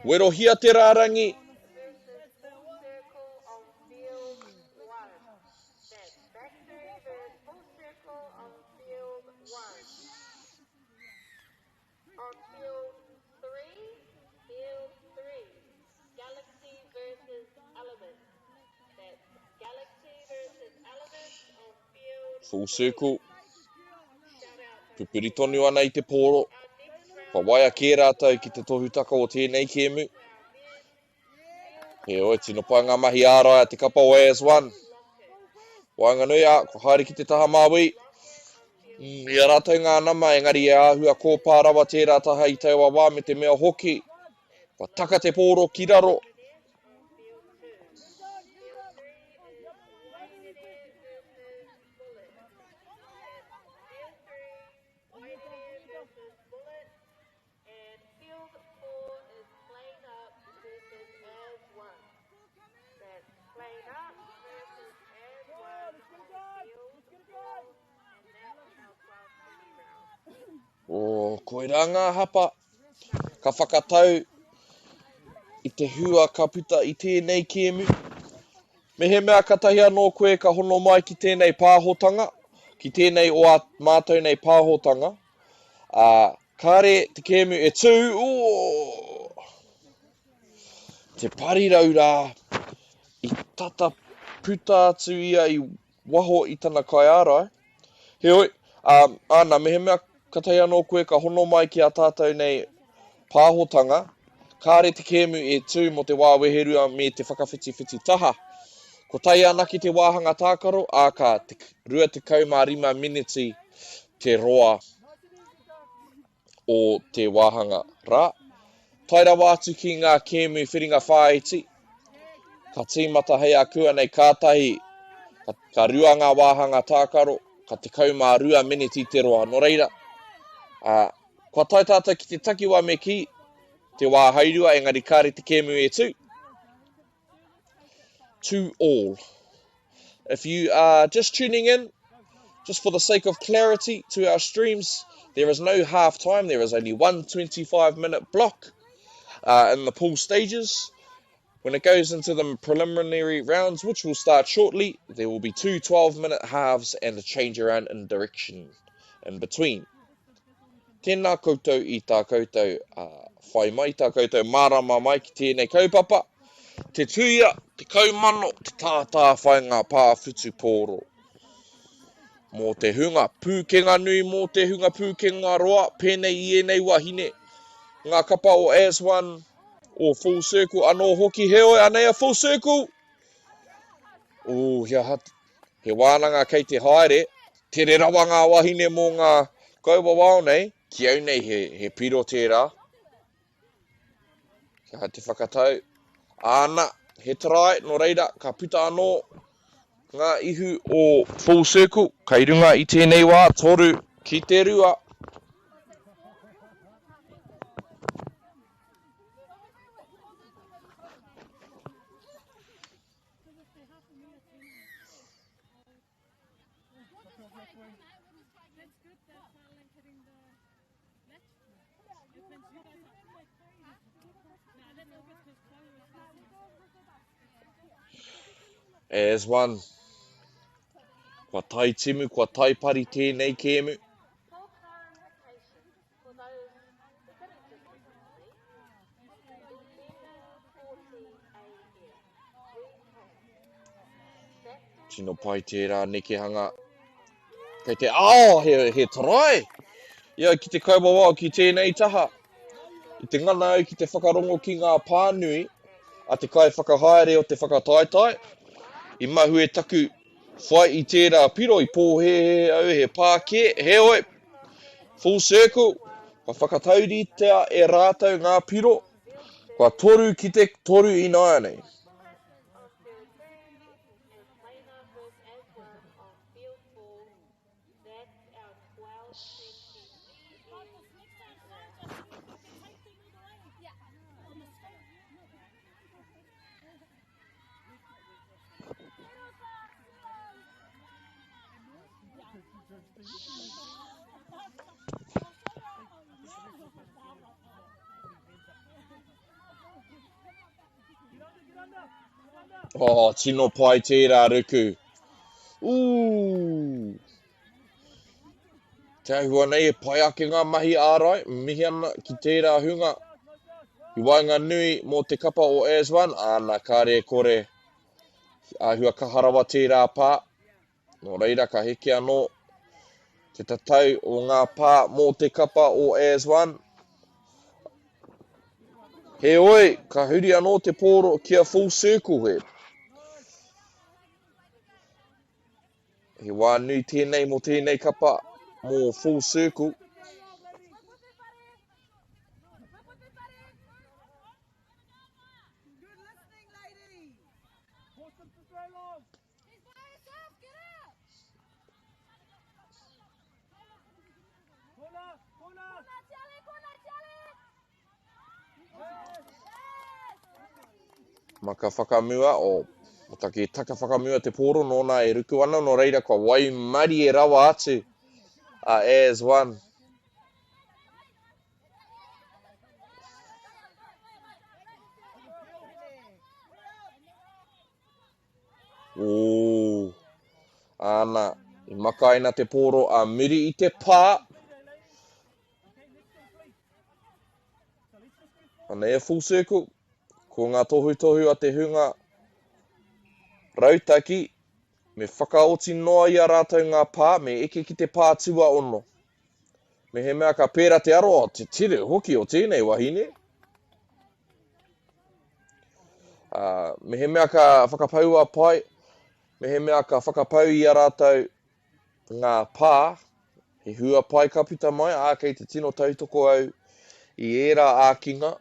Werohia te rārangi. Full circle. Pupuri tonu ana I te pōro. Pa waia kē rātou ki te tohutaka o tēnei kēmu. He oi, tino pai ngā mahi ārai te kapa o as one. Wainga nui ko haere ki te taha māwi. Ia rātou ngā nama, engari e āhua ko pārawa tērā taha I taua wā me te mea hoki. Pa taka te pōro ki raro. Koira ngā hapa. Ka whakatau I te hua ka puta I tēnei kēmu. Me he mea katahi anō koe ka hono mai ki tēnei pāhotanga. Ki tēnei o a mātou nei pāhotanga. Kāre te kēmu e tū. Te parirau rā. I tata puta atu ia I waho I tana kai ārai. Heoi, ana me he mea katahi anō koe ka hono mai ki a tātou nei pāhotanga. Kāre te kēmu e tū mo te wāweherua me te whakawhiti taha. Ko tai ana ki te wāhanga tākaro, ka te 25 miniti te roa o te wāhanga rā. Tairawa atu ki ngā kēmu whiringa whāiti. Ka tīmata hei a kua nei kātahi. Ka rua ngā wāhanga tākaro. Ka te 12 miniti te roa. No reira, kua tai tātou ki te takiwa me ki te wā hairua, engari kāre te kēmu e tū. To all. If you are just tuning in, just for the sake of clarity to our streams, there is no half time. There is only one 25-minute block in the pool stages. When it goes into the preliminary rounds, which will start shortly, there will be 2 12-minute halves and a change around in direction in between. Tēnā koutou I tā koutou whai mai, tā koutou marama mai ki tēnei kaupapa. Te tuia, te kaumano, te tātā whai ngā pāwhutu pōro. Mō te hunga pūkenga nui, mō te hunga pūkenga roa, pēnei I enei wahine. Ngā kapa o as one, o full circle, anō hoki heoi, anea full circle. He wānanga kei te haere, te re rawa ngā wahine mō ngā kaua wao nei, ki au nei he piro tērā. Kia te whakatau. Ana, he tarai, no reira, ka puta anō ngā ihu o full circle. Kei runga I tēnei wā, toru ki te rua. As one. Kua tai timu, kua tai pari tēnei kēmu. Tino pai tērā nekehanga. Kei te, he tarai. Ia, ki te kaua wao ki tēnei taha. I te ngana au ki te whakarongo ki ngā pānui, a te kai whakahaere o te whakataitai. I mahu e taku whai I tērā piro I pōhehe au he pāke. He oi, full circle. Kua whakatauri tea e rātou ngā piro. Kua toru ki te toru I nāia nei. Oh, tino pai tērā ruku. Te ahua nei e pai ake ngā mahi ārai, mihi ana ki tērā hunga. I wainga nui mō te kapa o AS1, ana kāre kore ahua kaharawa tērā pā. Nō reira ka heke anō te tatau o ngā pā mō te kapa o AS1. He oi, ka huri anō te pōro kia full circle he. He wā nui tēnei mō tēnei kapa mō full circle. Maka whakamua o taki taka whakamua te pōro nōna e ruku ana no reira kua wai mari e rawa atu a AS1. Ana, i maka ina te pōro a muri i te pā. Ana e full circle. Ko ngā tohu a te hunga rautaki, me whakaoti noa i a rātou ngā pā, me eke ki te pā tua ono. Me he mea ka pēra te aro, te tire hoki o tēnei wahine. Me he mea ka whakapau a pai, me he mea ka whakapau i a rātou ngā pā, he hua pai ka pita mai, kei te tino tautoko au i ērā ākinga.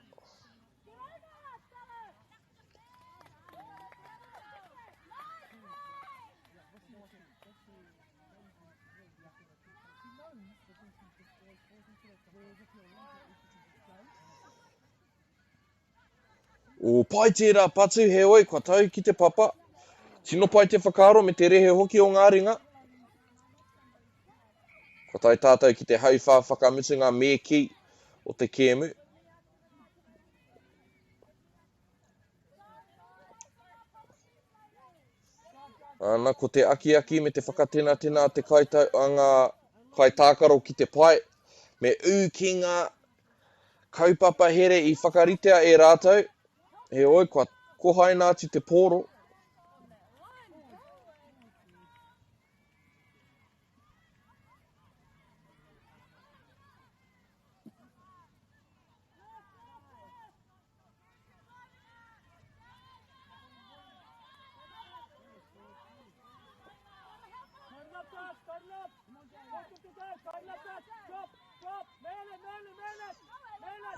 O pai tērā patu he oi, kua tau ki te papa. Tino pai te whakaaro me te rehe hoki o ngā ringa. Kua tai tātou ki te hauwha whakamutunga me ki o te kēmu. Ana, ko te aki me te whakatina te kai tākaro ki te pai. Me ki ngā kaupapa here i whakaritea e rātou. He oi, kua kohaina atu te pōro.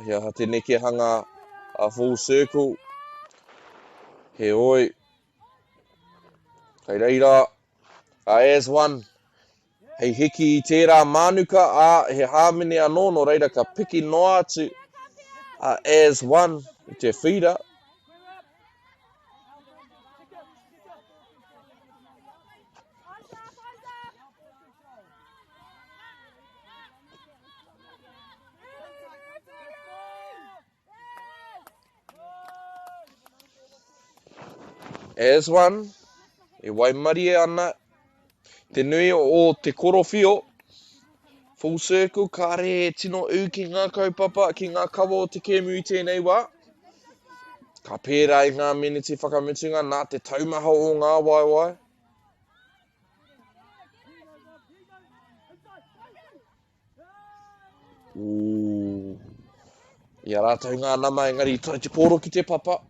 Hea ha te neke hanga a full circle. He oi. Kei reira, a AS1. Hei hiki i tērā mānuka, he hāmene anō, no reira ka piki noa atu a AS1 i te whira. AS1, e waimari e ana, te nui o te korowhio, full circle, ka re e tino ki ngā kaupapa, ki ngā kawa o te kēmu i tēnei wā. Ka pērā i ngā miniti whakamutunga nā te taumaha o ngā waiwai. Ia rātou ngā nama engari, tai te pōro ki te papa.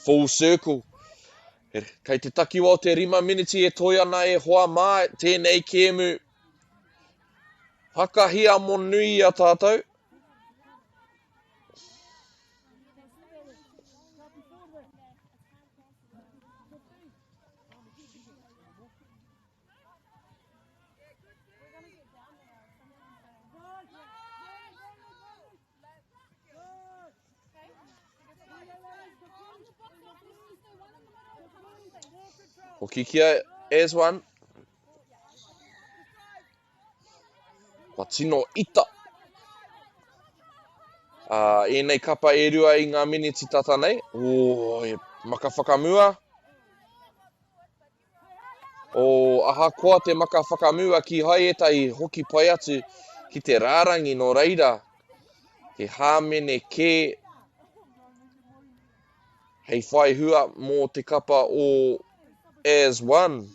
Full circle. Kei te takiwa o te 5 miniti e toi ana e hoa mā, tēnei kēmu. Hakahia mo nui a tātou. Hoki kia as one. Pa tino ita. Enei kapa e rua I ngā miniti tata nei. E maka whakamua. Aha koa te maka whakamua ki hai etai hoki pai atu ki te rārangi no reira. He hāmene ke hei whai hua mō te kapa o as one.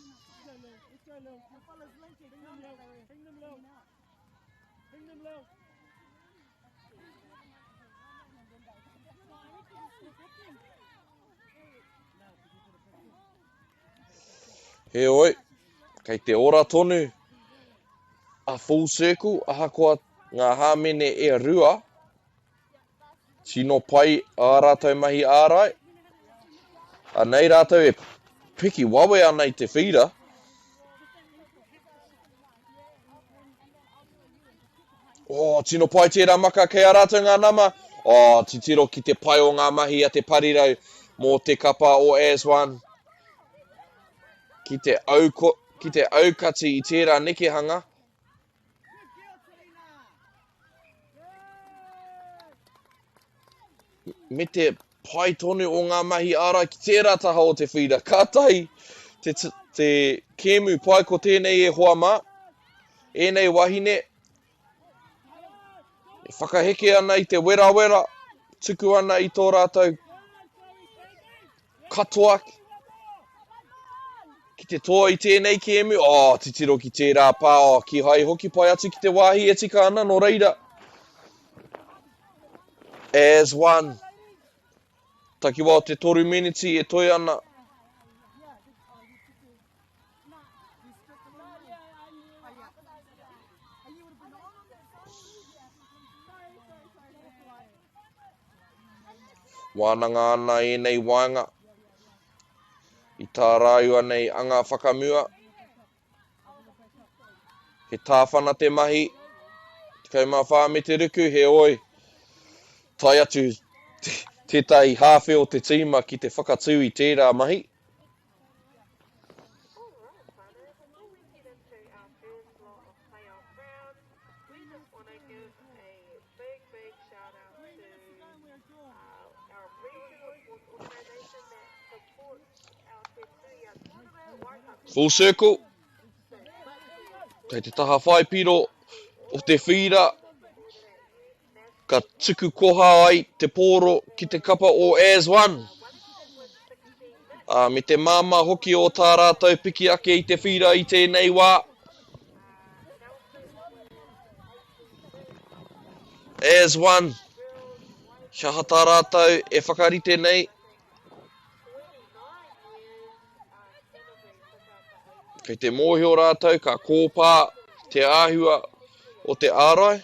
He oi, kei te ora tonu, a full circle, aha koa ngā hāmene e rua, tino pai ā rātou mahi ārai, a nei rātou e piki wawe ana I te whira. Tino pai tērā maka kei a rātou ngā nama, titiro ki te pai o ngā mahi a te parirau mō te kapa o as one. Ki te aukati I tērā nekehanga. Me te pai tonu o ngā mahi ārai ki tērā taha o te whira. Kātai te kēmu pai ko tēnei e hoa mā. Enei wahine. E whakaheke ana I te wera. Tuku ana I tō rātou katoa. Ki te toa I tēnei kēmu, titiro ki tērā pā, ki hai hoki pai atu ki te wāhi e tika ana no reira. As one. Takiwa o te 3 miniti e toi ana. Wānanga ana e nei wainga. I tā rāua nei anga whakamua. He tāwhana te mahi. Kei mā whā me te ruku, he oi. Tai atu te tai hāwhi o te tīma ki te whakatū I tērā mahi. Full circle. Kei te taha whaipiro o te whira. Ka tuku koha ai te pōro ki te kapa o as one. Me te māma hoki o tā rātou piki ake I te whira I tēnei wā. As one. Kia hata rātou e whakarite nei. Kei te mōhio rātou ka kōpā te āhua o te ārai.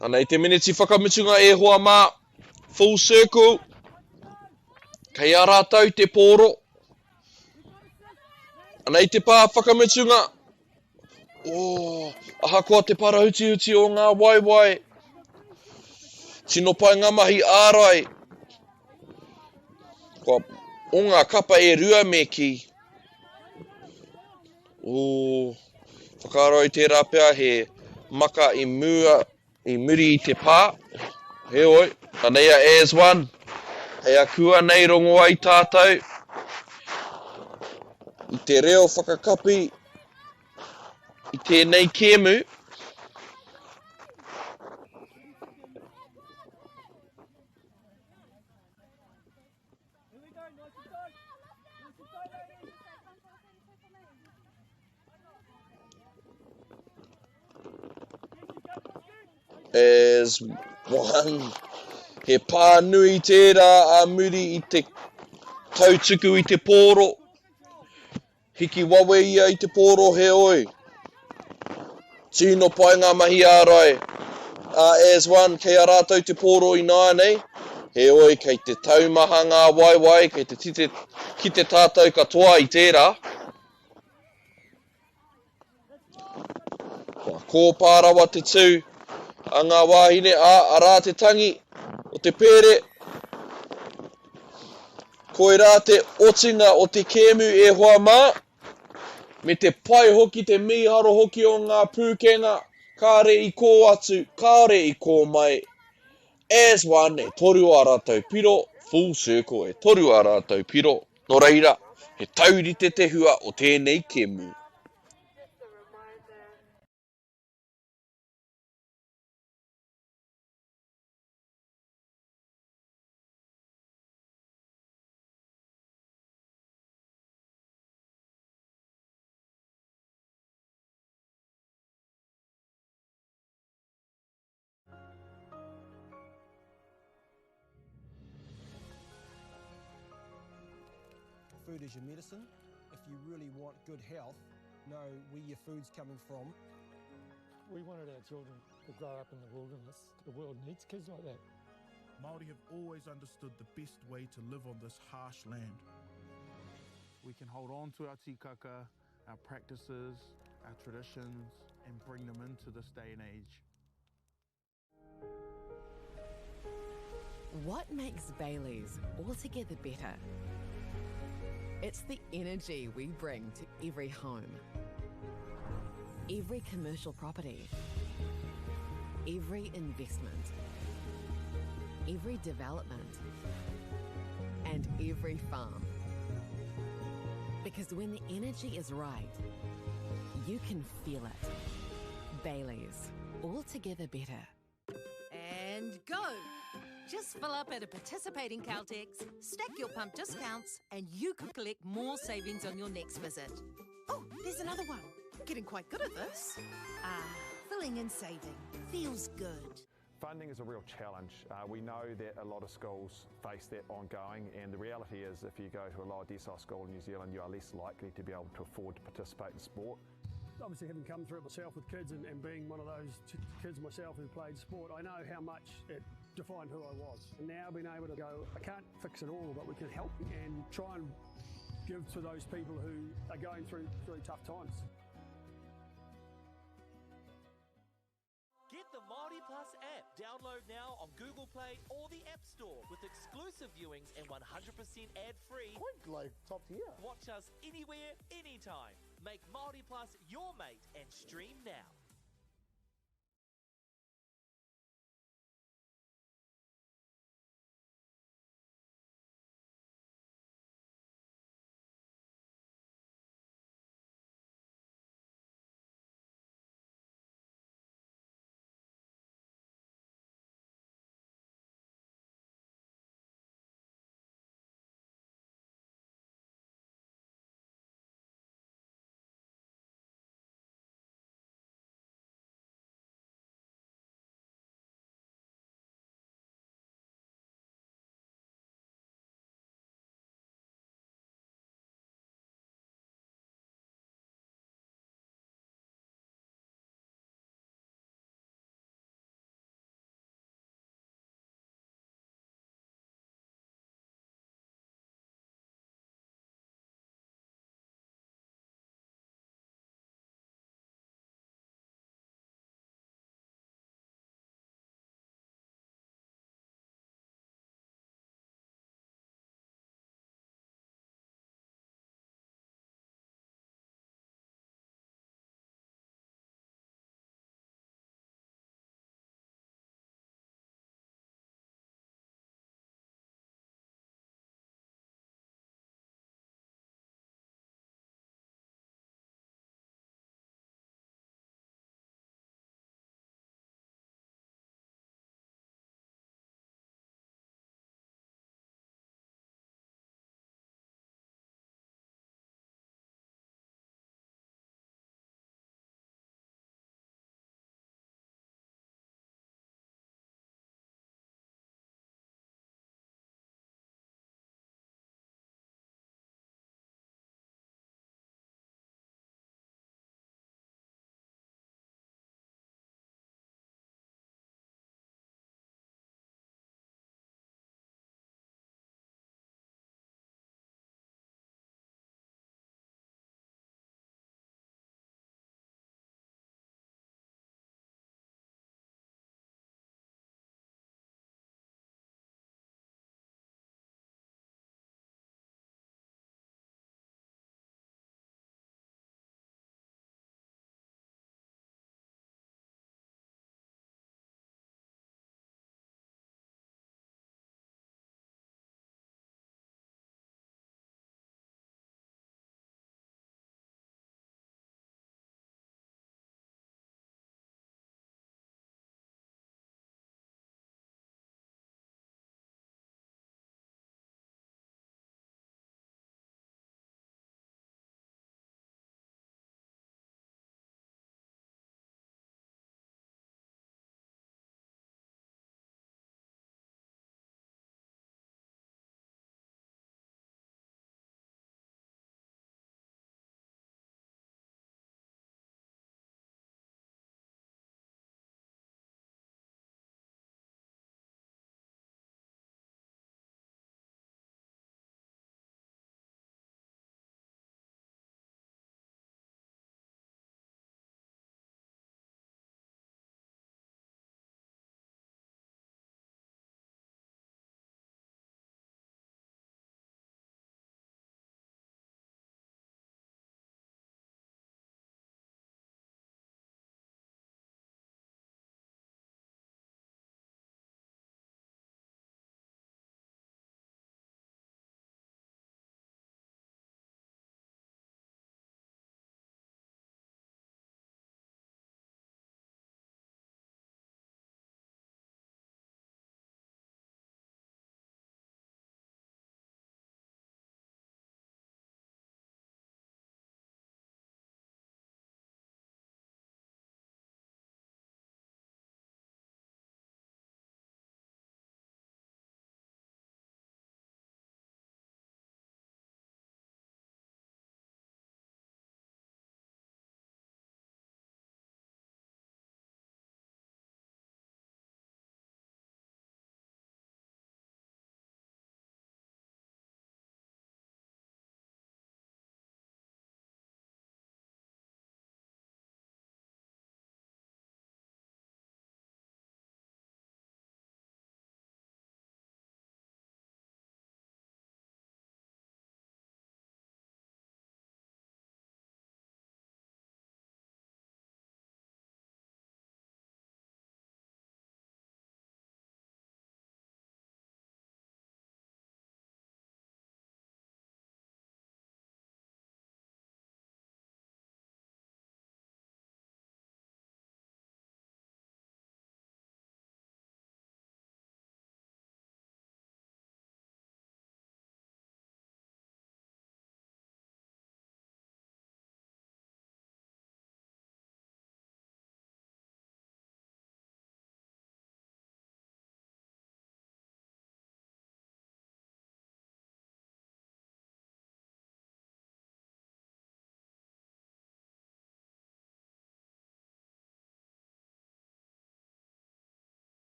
Anei te miniti whakamutunga e hoa mā. Full circle. Kei a rātou te pōro. Anei te pā whakamutunga. Aha koa te parahuti o ngā waiwai. Tino pai ngā mahi ārai. Koa o ngā kapa e rua me ki. Whakaroi tērā pia he maka I mua. I muri I te pā. He oi. Anei a as one. Hei a kua nei rongo ai tātou. I te reo whakakapi. I tēnei kēmu. As one. He pā nui tērā a muri I te tautuku I te pōro. Hiki wawe ia I te pōro he oi. Tino pai ngā mahi ārai. As one, kei a rātou te pōro I nā nei. He oi, kei te taumaha ngā waiwai, kei te tite, ki te tātou katoa I tērā. Ko pārawa te tū, a ngā wāhine, a rā te tangi, o te pere, koe rā te otinga o te kēmu e hoa mā, me te pai hoki te miharo hoki o ngā pūkenga, kāre I kō atu, kāre I kō mai, as one e toru a rātou piro, full circle e toru a rātou piro, no reira, he taurite te hua o tēnei kēmu. Food is your medicine. If you really want good health, know where your food's coming from. We wanted our children to grow up in the wilderness. The world needs kids like that. Māori have always understood the best way to live on this harsh land. We can hold on to our tikaka, our practices, our traditions, and bring them into this day and age. What makes Bailey's altogether better? It's the energy we bring to every home, every commercial property, every investment, every development, and every farm. Because when the energy is right, you can feel it. Bailey's, altogether better. And go! Just fill up at a participating Caltex, stack your pump discounts, and you could collect more savings on your next visit. Oh, there's another one. Getting quite good at this. Filling and saving. Feels good. Funding is a real challenge. We know that a lot of schools face that ongoing, and the reality is if you go to a lower decile school in New Zealand, you are less likely to be able to afford to participate in sport. Obviously, having come through it myself with kids and being one of those kids myself who played sport, I know how much it defined who I was. And now being able to go, I can't fix it all, but we can help and try and give to those people who are going through really tough times. Get the MāORI Plus app. Download now on Google Play or the App Store with exclusive viewings and 100% ad-free. Quite like top tier. Watch us anywhere, anytime. Make MāORI Plus your mate and stream now.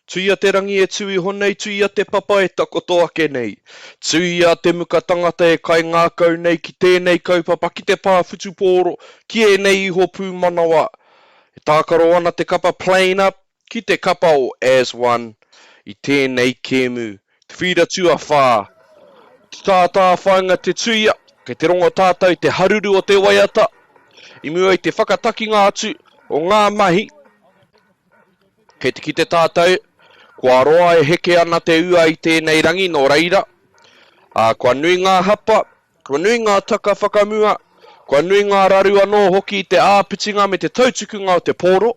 Tuia te rangi e tui honei, tuia te papa e takoto ake nei. Tuia te muka tangata e kai ngā kau nei ki tēnei kaupapa ki te pāwhutu pōro, ki e nei iho pū manawa. E tākaro ana te kapa plain up, ki te kapa o as one, i tēnei kēmu. Te whira tua whā. Te tātā whainga te tuia, kei te rongo tātou te haruru o te waiata. I mua i te whakataki ngā atu o ngā mahi. Kei te ki te tātou, kua roa e heke ana te ua i tēnei rangi no reira. Kua nui ngā hapa, kua nui ngā taka whakamua, kua nui ngā raru anō hoki i te āpitinga me te tautukunga o te pōro.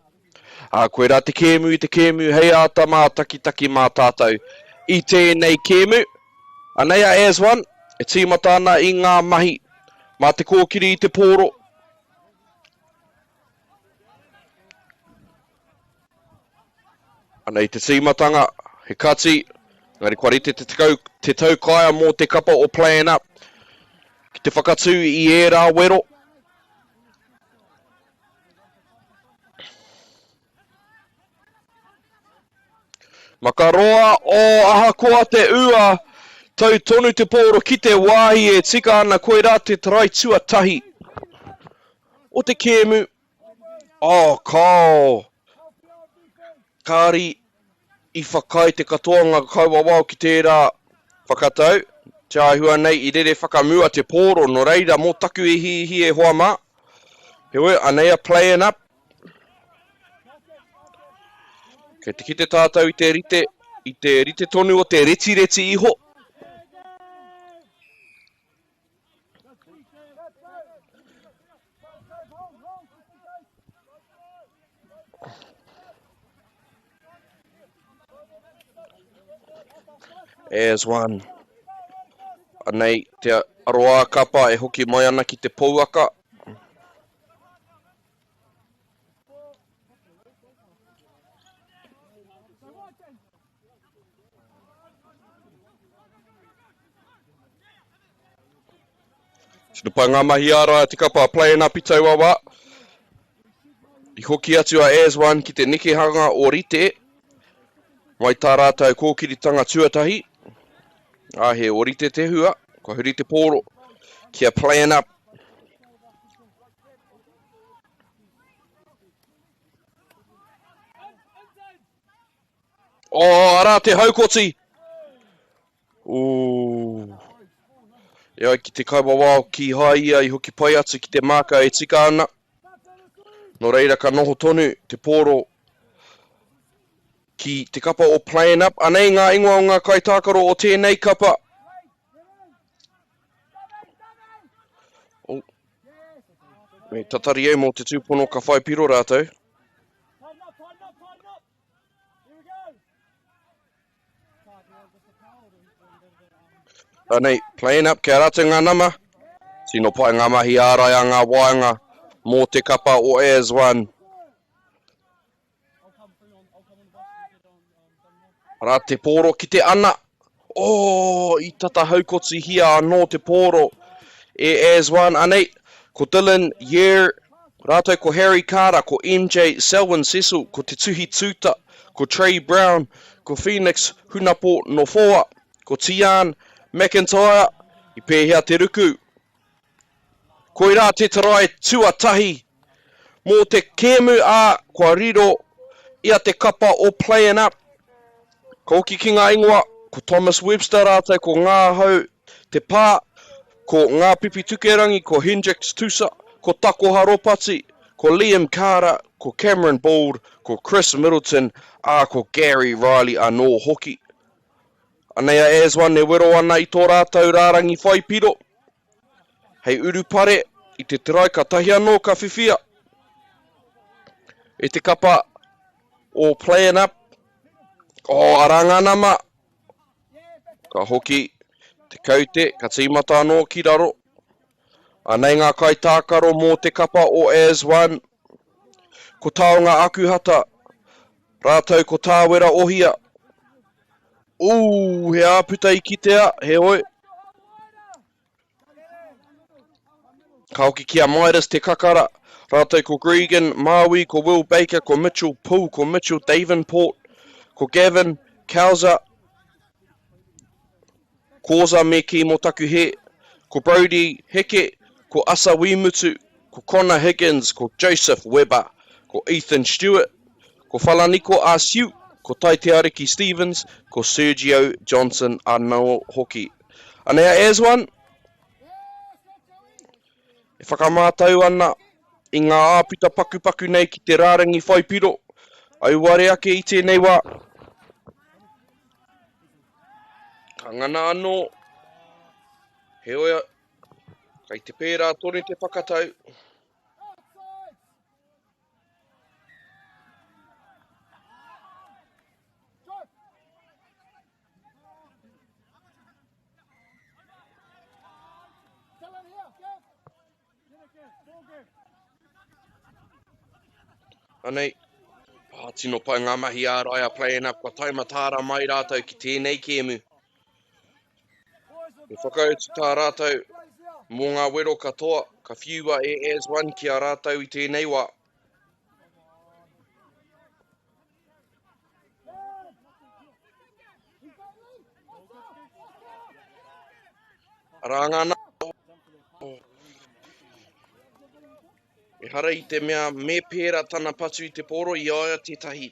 Koe rā te kēmu i te kēmu, hei āta mā taki mā tātou i tēnei kēmu. Aneia as one, e tīmata ana i ngā mahi, mā te kōkiri i te pōro. Anei te tīmatanga, he kati, ngari kua rite te taukaia mō te kapa o plan up, ki te whakatū i e rā wero. Makaroa o aha koa te ua, tau tonu te pōro ki te wāhi e tika ana koe rā te tarai tuatahi. O te kēmu, kao. Kāri i whakai te katoanga kaua wau ki tērā whakatau. Te aihua nei i rere whakamua te pōro no reira mō taku e hi e hoa mā. Heoi, aneia playing up. Kei te ki te tātou i te rite tonu o te reti iho. As one. Anei, te aroa kapa e hoki mai ana ki te pouaka. Sino pai ngā mahi ara te kapa playing up I tau awa. I hoki atu a as one ki te nikehanga o rite. Mai tā rātou kōkiritanga tuatahi. He orite te hua, kua huri te pōro, kia playing up. Arā te haukoti. Ia ki te kaua wao ki haia I hoki pai atu ki te maka e tika ana. No reira ka noho tonu te pōro ki te kapa o playing up. Anei ngā ingoa o ngā kaitākaro o tēnei kapa. Me tatari e mō te tūpono ka whai piro rātou. Anei, playing up, kia rata ngā nama. Sino pai ngā mahi ārai a ngā waanga mō te kapa o as one. Rā te pōro ki te ana. I tata haukoti hia anō te pōro. E as one anei. Ko Dylan, Year, rātou ko Harry Carter, ko MJ, Selwyn Cecil, ko te Tuhi Tuta, ko Trey Brown, ko Phoenix, Hunapo Nofoa, ko Tian, McIntyre, I pēhea te ruku. Ko I rā te tarai tuatahi. Mō te kēmu kua riro ia te kapa o playing up. Ko ki ki ngā ingoa, ko Thomas Webster rātou, ko ngā hau te pā, ko ngā pipi tukerangi, ko Hendrix Tusa, ko Tako Haropati, ko Liam Carter, ko Cameron Bald, ko Chris Middleton, ko Gary Riley anō hoki. Aneia as one ne wero ana I tō rātou rārangi whai piro. Hei uru pare, I te tirai ka tahi anō ka whiwhia. E te kapa o playing up. Aranga nama. Ka hoki, te kaute, ka tīmata anō ki raro. Anei ngā kaitākaro mō te kapa o as one. Ko taonga akuhata. Rātou ko tāwera ohia. He āputa I kitea, he oi. Ka hoki kia Midas te kakara. Rātou ko Gregan, Maui, ko Will Baker, ko Mitchell Poole, ko Mitchell Davenport. ko Gavin Kauza, Koza me ki mo taku he, ko Brody Heke, ko Asa Wimutu, ko Connor Higgins, ko Joseph Weber, ko Ethan Stewart, ko Whalaniko Asiu, ko Taite Ariki Stevens, ko Sergio Johnson anō hoki. Anea as one, e whakamātau ana i ngā āpita paku nei ki te rārangi whaipiro. Ai ware ake i tēnei wā. Ka ngana anō, he oia, kai te pērā tone te whakatau. Anei, tino pai ngā mahi ārai a playing up kwa taimatāra mai rātou ki tēnei kēmu. E whakautu tā rātou mō ngā wero katoa, ka whiua e as one ki a rātou i tēnei wā. Rangana. E hara i te mea me pēra tana patu i te poro i aia tētahi.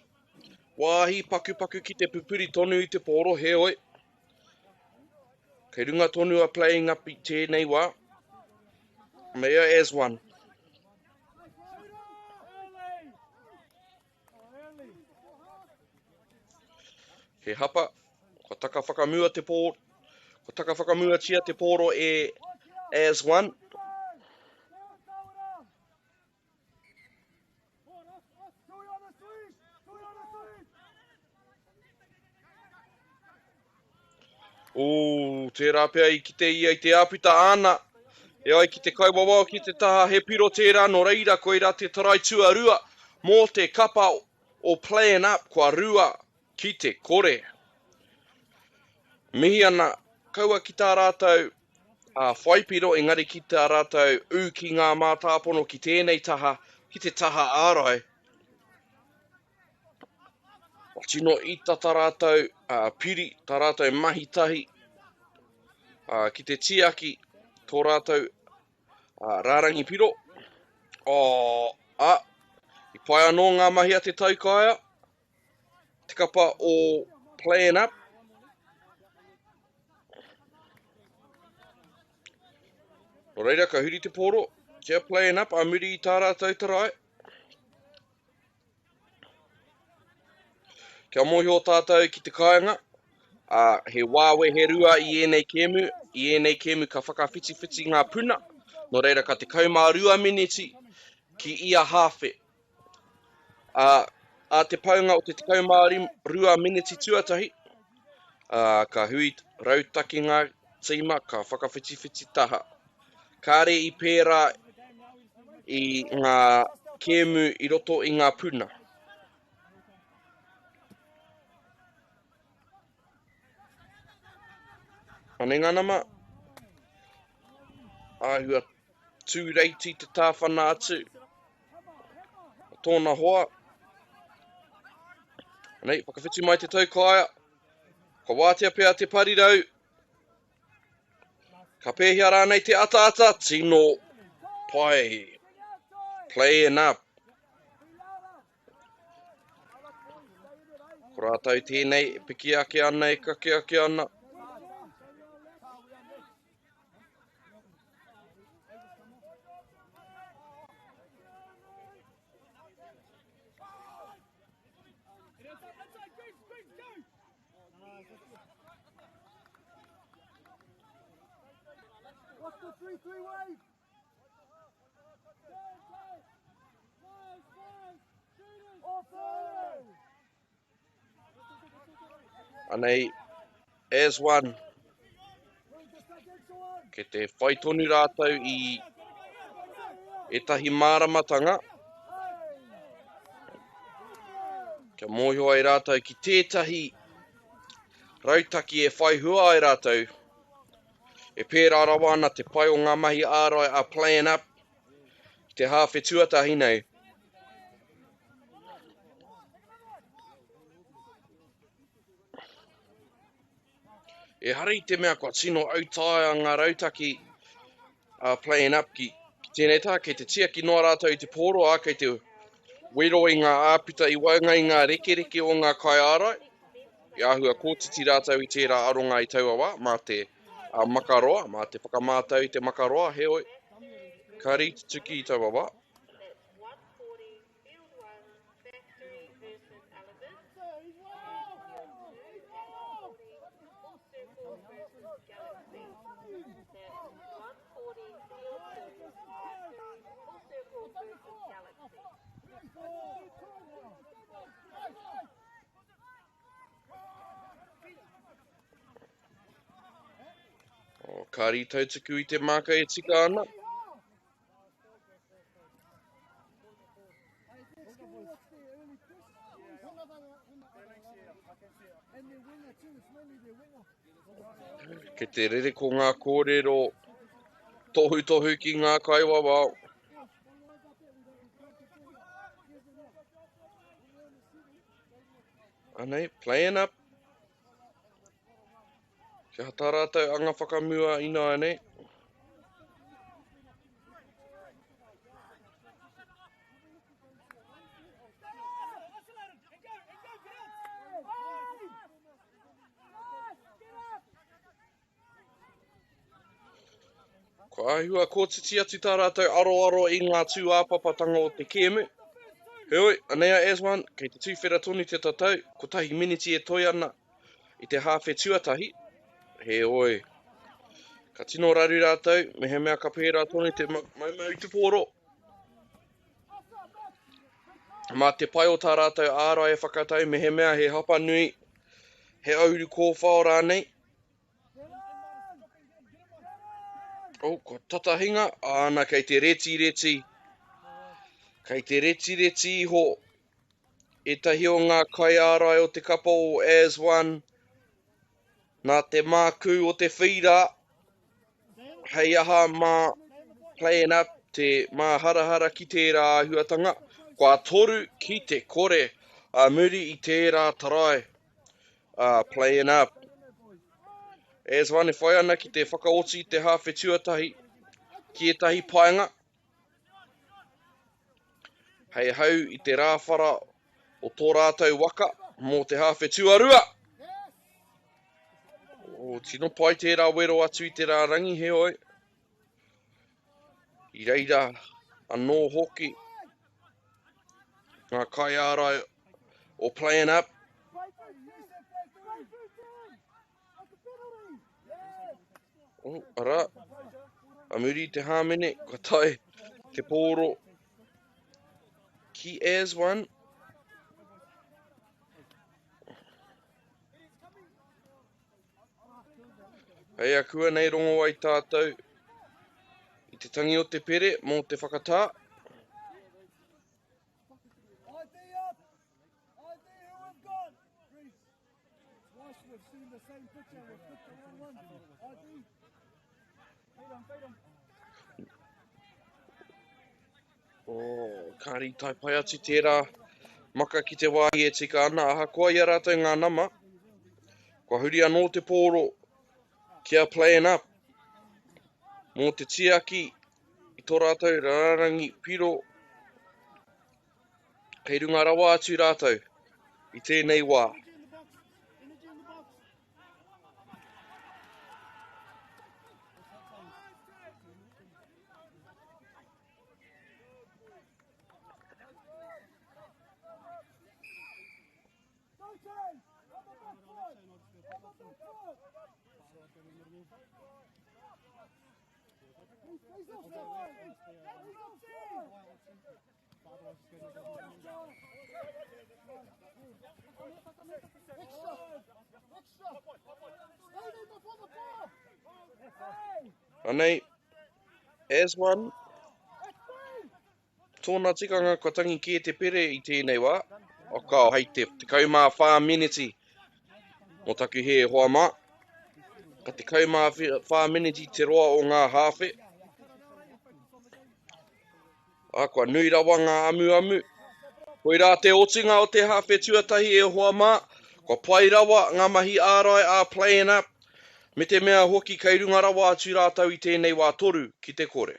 Wāhi paku ki te pupuri tonu i te poro, he oi. Kei runga tonu a playing up i tēnei wā. Mea as one. He hapa, ko taka whakamua te poro, ko taka whakamua tia te poro e as one. Tērā pia i ki te ia i te āpita āna. E ai ki te kaiwawa ki te taha he piro tērā no reira koe ra te tarai tua rua mō te kapa o playing up kua rua ki te kore. Mihi ana kaua ki tā rātou whaipiro engari ki tā rātou ki ngā mātāpono ki tēnei taha, ki te taha ārai. Tino i tā rātou piri, tā rātou mahitahi, ki te tiaki, tō rātou rārangi piro. I pai anō ngā mahi a te taukaia, te kapa o playing up. No reira, ka huri te poro, kia playing up, a muri i tā rātou tarai. Kia mohi o tātou ki te kāinga, he wāwe he rua i enei kēmu ka whakawhiti ngā puna. No reira ka te kaumā rua miniti ki ia hawhe. A te paunga o te kaumā rua miniti tuatahi, ka hui rautaki ngā tīma ka whakawhiti taha. Kāre i pērā i ngā kēmu i roto i ngā puna. Ane nganama, ahua tūreiti te tāwhana atu, tōna hoa. Nei, whakawhiti mai te taukaia, ka wātea pēr te parirau, ka pēhia rānei te ata, tino pai, playing up. Ko rātou tēnei, piki ake ana, e kake ake ana. Anei, as one, ke te whaitonu rātou i etahi māramatanga. Kia mōhio ai rātou ki tētahi rautaki e whaihua ai rātou. E pērā rawa ana te pai o ngā mahi ārai a playing up, ki te hawhe tuatahi nei. E hari te mea kua tino au tae a ngā rautaki playing up ki tēnei tā, kei te tia ki noa rātou i te pōro, a kei te wero i ngā āpita i waunga i ngā rekereke o ngā kaiarai. I ahua kōtiti rātou i tērā aronga i taua wā, mā te makaroa, mā te whakamātau i te makaroa, he oi. Ka rī te tuki i taua wā. Ka rī tautuku i te maka e tika ana. Ke te rere ko ngā kōrero tohu ki ngā kaiwawa. Anei, playing up. Ke hata rātou anga whakamua ina anei. Ko ahua kōtiti atu tā rātou aro i ngā tū āpapatanga o te kēmu. Heoi, anea S1, kei te tūwhera tonu te tatau, ko tahi miniti e toi ana i te hawhe tuatahi. He oi. Ka tino raru rātou, me he mea ka pēra tonu te maumau i te pōro. Mā te pai o tā rātou ārai e whakatau, me he mea he hapa nui, he auru kōwhao rānei. O, ko tatahinga, ana kei te reti. Kei te reti ho e tahi o ngā kaiarai o te kapa o AS1, nā te māku o te whira, hei aha mā playing up te mā harahara ki tērā ahuatanga, kua toru ki te kore a muri i tērā tarai playing up. AS1 e whai ana ki te whakaoti te hawhe tuatahi ki e tahi paenga. Hei hau i te rāwhara o tō rātou waka mō te hawhe tuarua. O tino pai tērā wero atu i te rārangi he oi. I reira anō hoki ngā kaiarai o playing up. O, ara, amuri te hāmene, ka tai te pōro ki AS1. Hei a kua nei rongo ai tātou i te tangi o te pere mō te whakatā. Kāri tai pai atu tērā maka ki te wāhi e tika ana. Aha kua ia rātou ngā nama. Kua huri anō te pōro kia playing up. Mō te tiaki i tō rātou rārangi piro. Kei runga rawa atu rātou i tēnei wā. Anei, AS1, tōna tikanga kua tangi ki te pere i tēnei wā. O kao hei te kaumā whā miniti o taku he hoa mā. Ka te kaumā whā miniti te roa o ngā hawhe. A kua nui rawa ngā amu. Hoi rā te otinga o te hawhe tuatahi e hoa mā. Kua pai rawa ngā mahi ārai a playing up. Me te mea hoki kei runga rawa atu rātau I tēnei wā toru ki te kore.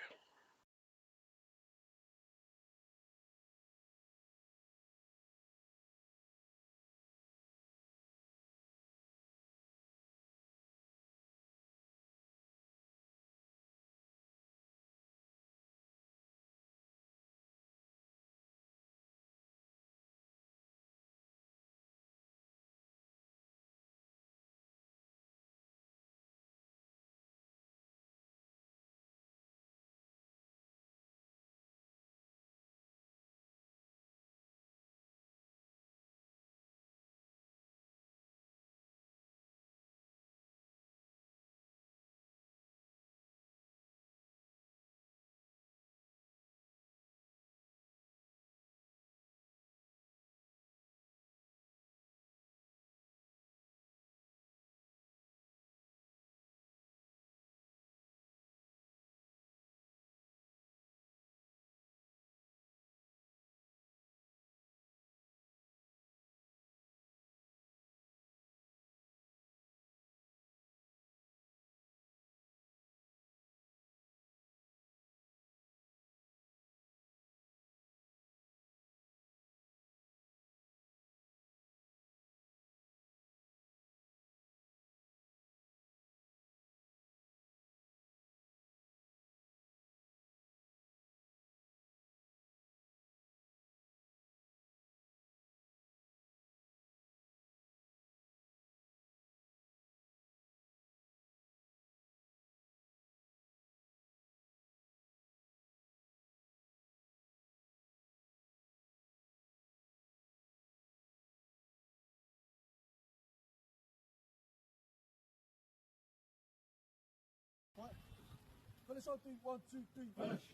Finish on 3, 1, 2, 3, finish.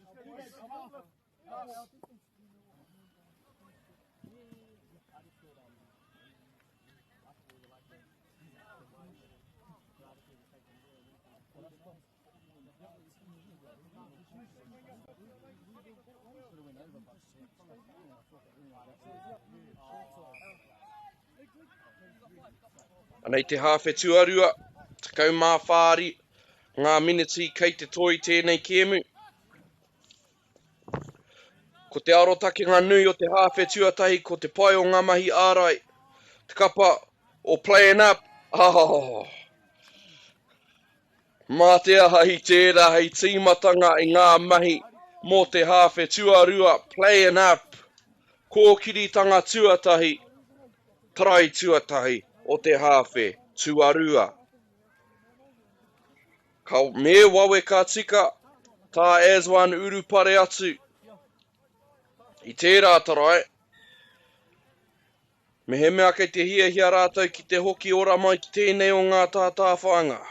Anei te hawhe tuarua, takau mā whāri, ngā miniti kei te toi tēnei kēmu. Ko te arotake ngā nui o te hawhe tuatahi, ko te pai o ngā mahi ārai. Te kapa o playing up. Oh. Mā te aha I tērā hei tīmatanga I ngā mahi mō te hawhe tuarua, playing up. Kōkiritanga tuatahi, trai tuatahi o te hawhe tuarua. Ka me wawe ka tika, tā as one urupare atu. I tērā tarai. Me he mea kei te hia rātou ki te hoki ora mai ki tēnei o ngā tātā whanga.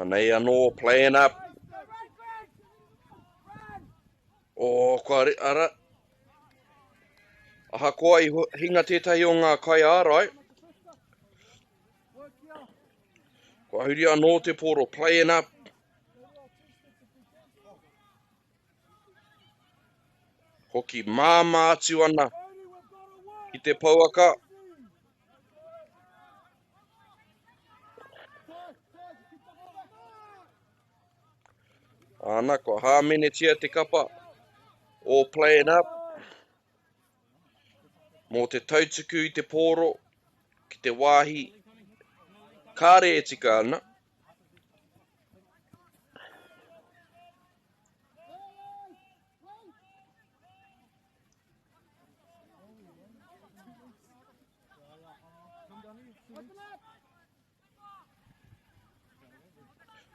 Anei anō, playing up. O, kua ara. Aha koa I hinga tētahi o ngā kai ārai. Kua huri anō te poro, playing up. Hoki māma atu ana ki te pauaka. Ana, kua hāmenetia te kapa o playing up. Mō te tautuku I te poro ki te wāhi. Kāre e tika ana.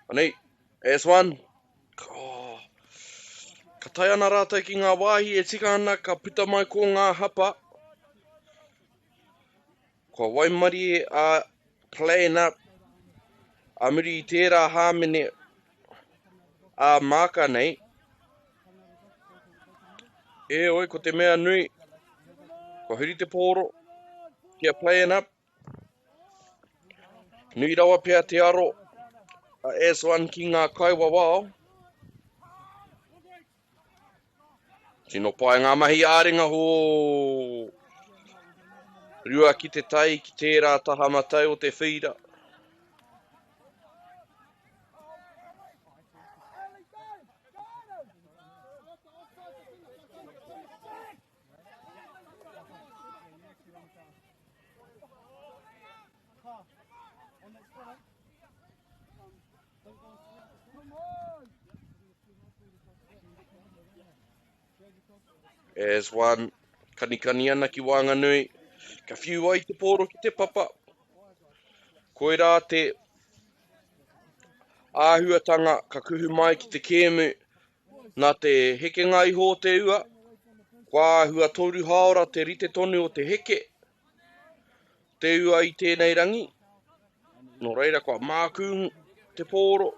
Anei, as one. Oh. Ka tai ana rātou ki ngā wāhi e tika ana ka puta mai ko ngā hapa. Kua waimari e a playing up. A muri I tērā hāmene a māka nei. E oi, ko te mea nui. Kua huri te poro. Kia playing up. Nui rawa pia te aro. S1 ki ngā kaiwa wao. Tino pai ngā mahi āringa ho. Rua ki te tai ki tērā taha matai o te whira. As one, kanikani ana ki Whanganui. Ka whiu ai te pōro ki te papa. Koe rā te āhuatanga ka kuhu mai ki te kēmu nā te heke ngai ho te ua. Kua āhua toru haora te rite tonu o te heke. Te ua i tēnei rangi. Nō reira kua mākū te pōro.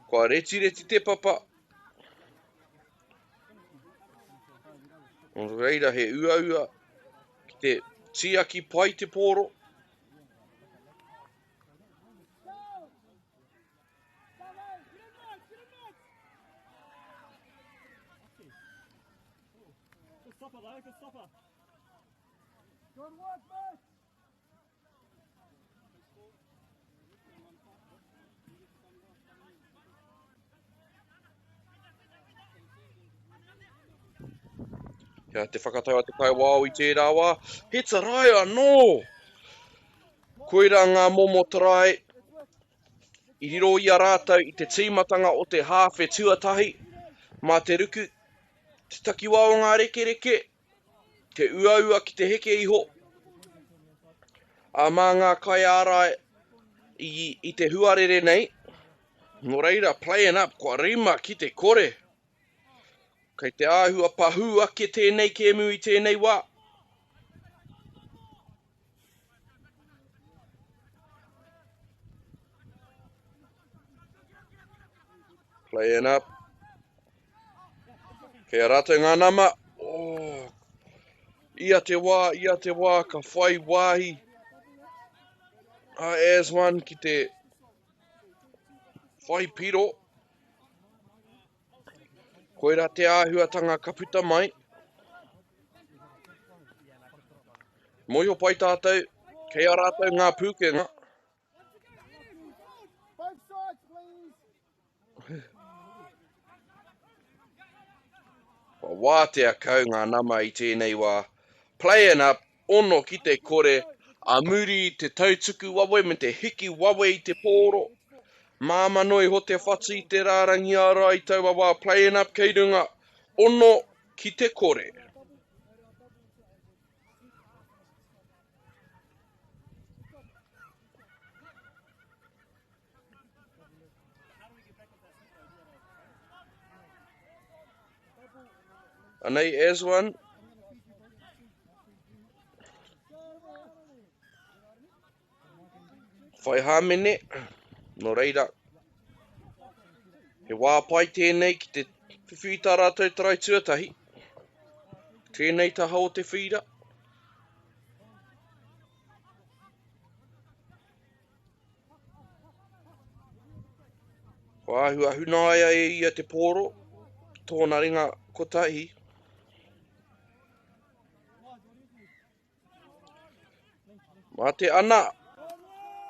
Kua reti te papa. Nō reira he ua ki te tiaki pai te pōro. Good work, mate. Kia te whakatau a te kai wāo i tērā wā. He tarai anō! Koera ngā momo tarai. I riro i a rātau i te tīmatanga o te hāwhe tuatahi. Mā te ruku. Te takiwā o ngā reke. Te ua ki te heke iho. A mā ngā kai ārai i te huarere nei. Nō reira, playing up, kua rima ki te kore. Kei te āhua pahu ake tēnei kēmu i tēnei wā. Playing up. Kei a rātou ngā nama. Oh. Ia te wā, ka whai wāhi. As one ki te whai piro. Koera te āhuatanga ka puta mai. Moiho pai tātou, kei a rātou ngā pūkenga. Both sides, please. Wātea kau ngā nama i tēnei wā. Playing up, ono ki te kore, a muri i te tautuku wawe me te hiki wawe i te pōro. Māmanoi ho te whati i te rārangi ara i taua wā. Playing up kei runga, ono ki te kore. Anei, as one. Whai hāmene, no reira. He wā pai tēnei ki te whiwhita rātou tarai tuatahi. Tēnei taha o te whira. Wāhua hunaia e ia te pōro, tōna ringa kotahi. Mā te ana,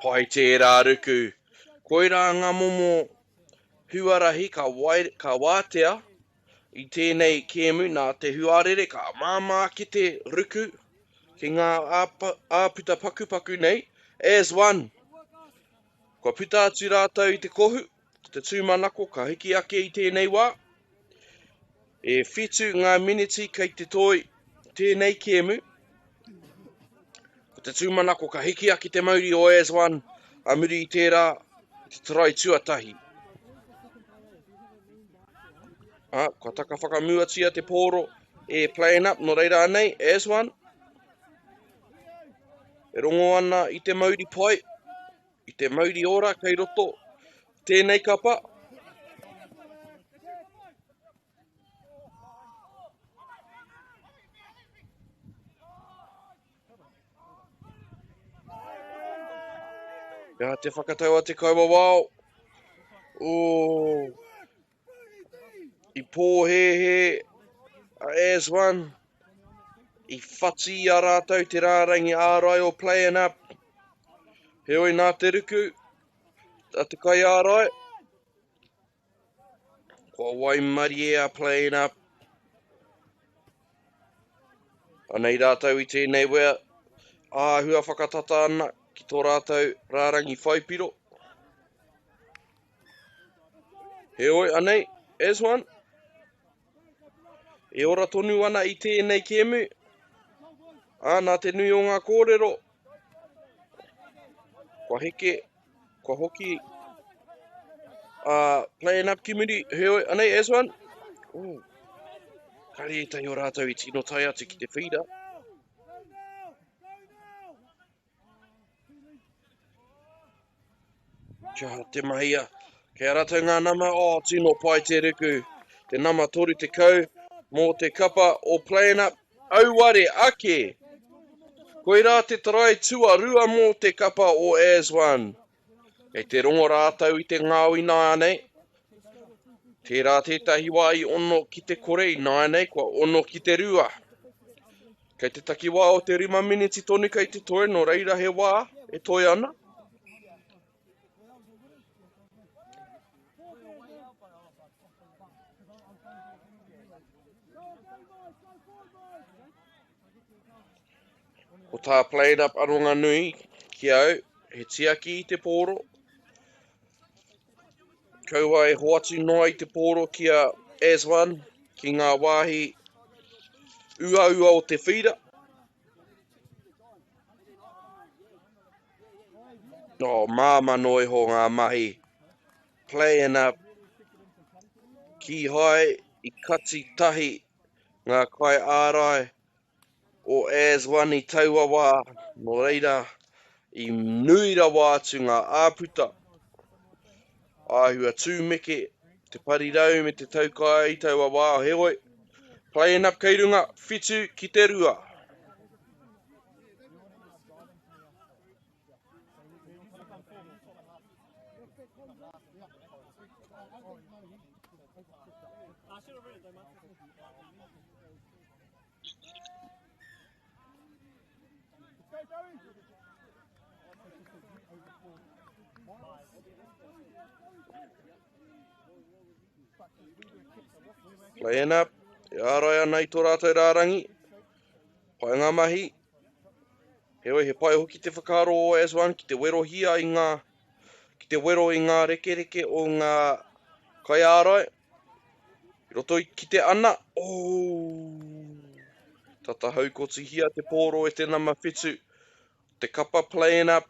pai tērā ruku, koera ngā momo huarahi ka wātea i tēnei kēmu nā te huarere ka māmā ki te ruku ki ngā āputa paku nei. As one, kua puta atu rātou i te kohu, te tūmanako ka hiki ake i tēnei wā. E whitu ngā miniti kei te toi tēnei kēmu. Te tūmanako ka hiki aki te mauri o as one, a muri i tērā te tarai tuatahi. Kua taka whakamuatia te pōro e playing up no reira anei, as one. E rongo ana i te mauri pai, i te mauri ora kei roto, tēnei kapa. Ia te whakatau a te kaua wao. Oh, I pōhehe a as one. I whati a rātou te rārangi ārai o playing up. Heoi nā te ruku. A te kai ārai. Kua Waimari a playing up. Anei rātou I tēnei wea. Āhua whakatata ana ki tō rātou rārangi whaipiro. Heoi anei, as one. E ora tonu ana I tēnei kēmu. Nā te nui o ngā kōrero. Kua heke, kua hoki. Playing up kimuri, heoi anei, as one. Oh. Kari e tai o rātou I tino tai atu ki te whira. Kia te mahia. Kia rātou ngā nama, tino pai te ruku. Te nama toru te kau, mō te kapa o playing up. Auware ake. Koe rā te tarai tua rua mō te kapa o as one. Kei te rongo rātou I te ngāwi nānei. Tērā tētahi wā I ono ki te kore I nānei, kua ono ki te rua. Kei te taki wā o te 5 miniti tonu kei te toe, no reira he wā e toi ana. O tā played up aronga nui ki au, he tiaki I te pōro. Kaua e hoatu noa I te pōro ki a as one, ki ngā wāhi ua o te whira. Māma noi ho ngā mahi. Playing up. Ki hai I kati tahi ngā kai ārai o as one I taua wā. No reira, I nuira wā atu ngā āputa. Āhua tūmeke, te parirau me te taukai I taua wā. Heoi, playing up kei runga, whitu ki te rua. Playing up, e ārai ana I tō rātou rārangi. Pai ngā mahi. Heoi, he pai hoki te whakaro o as one, ki te wero hia I ngā, ki te wero I ngā reke o ngā kai ārai. I roto I ki te ana. Tata haukoti hia te pōro e te nama whitu. Te kapa playing up.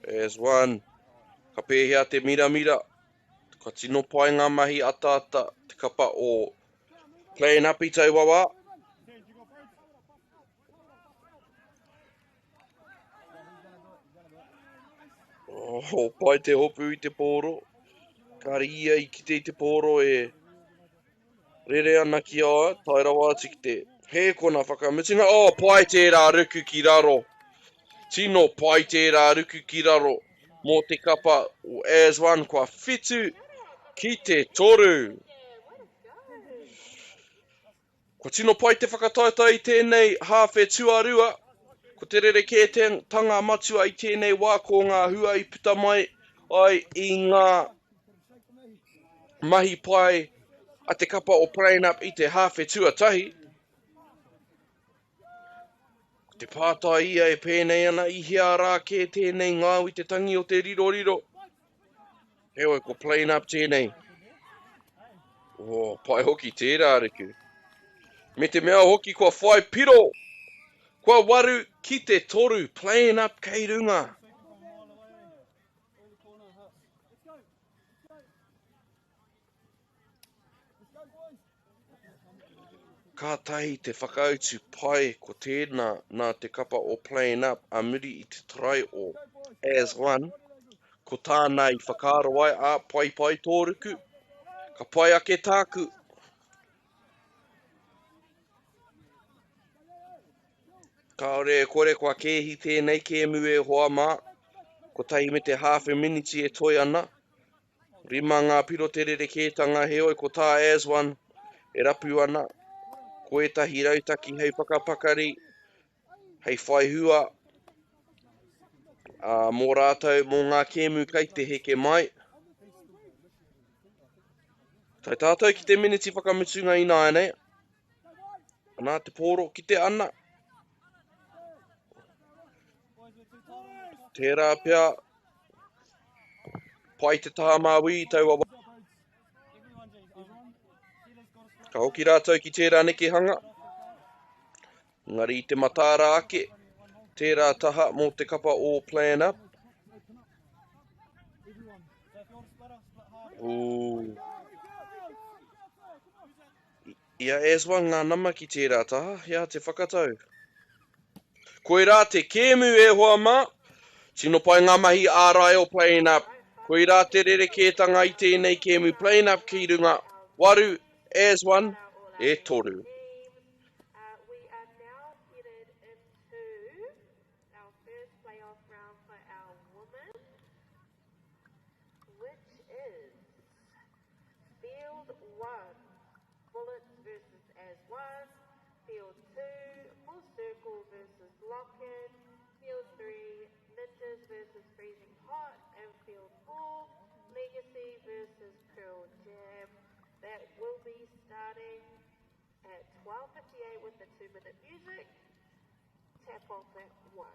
As one. Ka pēhea te mira. Ka tino pai ngā mahi ata. Te kapa o playing up I taua wā. Pai te hopu I te pōro. Kari ia I kite I te pōro e rere ana ki aia. Taira wā atu ki te he kona whakamutinga. Pai tērā ruku ki raro. Tino pai tērā ruku ki raro. Mō te kapa o as one kua whitu ki te toru. Kua tino pai te whakataita I tēnei hawhe tuarua. Ko te rere kē te tanga matua I tēnei wā ko ngā hua I puta mai ai I ngā mahi pai a te kapa o playing up I te hawhe tuatahi. Ko te pātai ia e pēnei ana I hea rā kē tēnei ngāwi te tangi o te riro. Heoi ko playing up tēnei. Pai hoki tērā riku. Me te mea hoki kua whai piro. Kua waru ki te toru, playing up kei runga. Kātahi te whakautu pai ko tēnā nā te kapa o playing up a muri I te trai o as one. Ko tānei whakaro ai a pai tōruku. Ka pai ake tāku. Kaore, kore kua kehi tēnei kēmu e hoa mā. Ko tahi me te half a minute e toi ana. Rima ngā piro te rere kētanga he oi ko tā as one e rapu ana. Ko e tahi rautaki hei whakapakari, hei whai hua, mō rātou mō ngā kēmu kai te heke mai. Tai tātou ki te miniti whakamutunga ina nei. Anā te pōro ki te ana. Tērā pia. Pai te taha māwi i taua wā. Ka hoki rātou ki tērā neke hanga. Ngari i te matāra ake. Tērā taha mō te kapa o plan up. Ia as one ngā nama ki tērā taha. Ia te whakatau. Koe rā te kēmu e hoa mā. Tino pai ngā mahi ārai o plan up. Koe rā te rere kētanga i tēnei kēmu plan up ki runga. Waru as one e toru. We are now headed into our first playoff round for our women, which is Field 1, Bullets versus As One, Field 2, Full Circle versus Lock-In, Field 3, Ninjas versus Freezing Hot, and Field 4, Legacy versus Pearl Jam. That will be starting at 12:58 with the 2-minute music. Tap off at 1.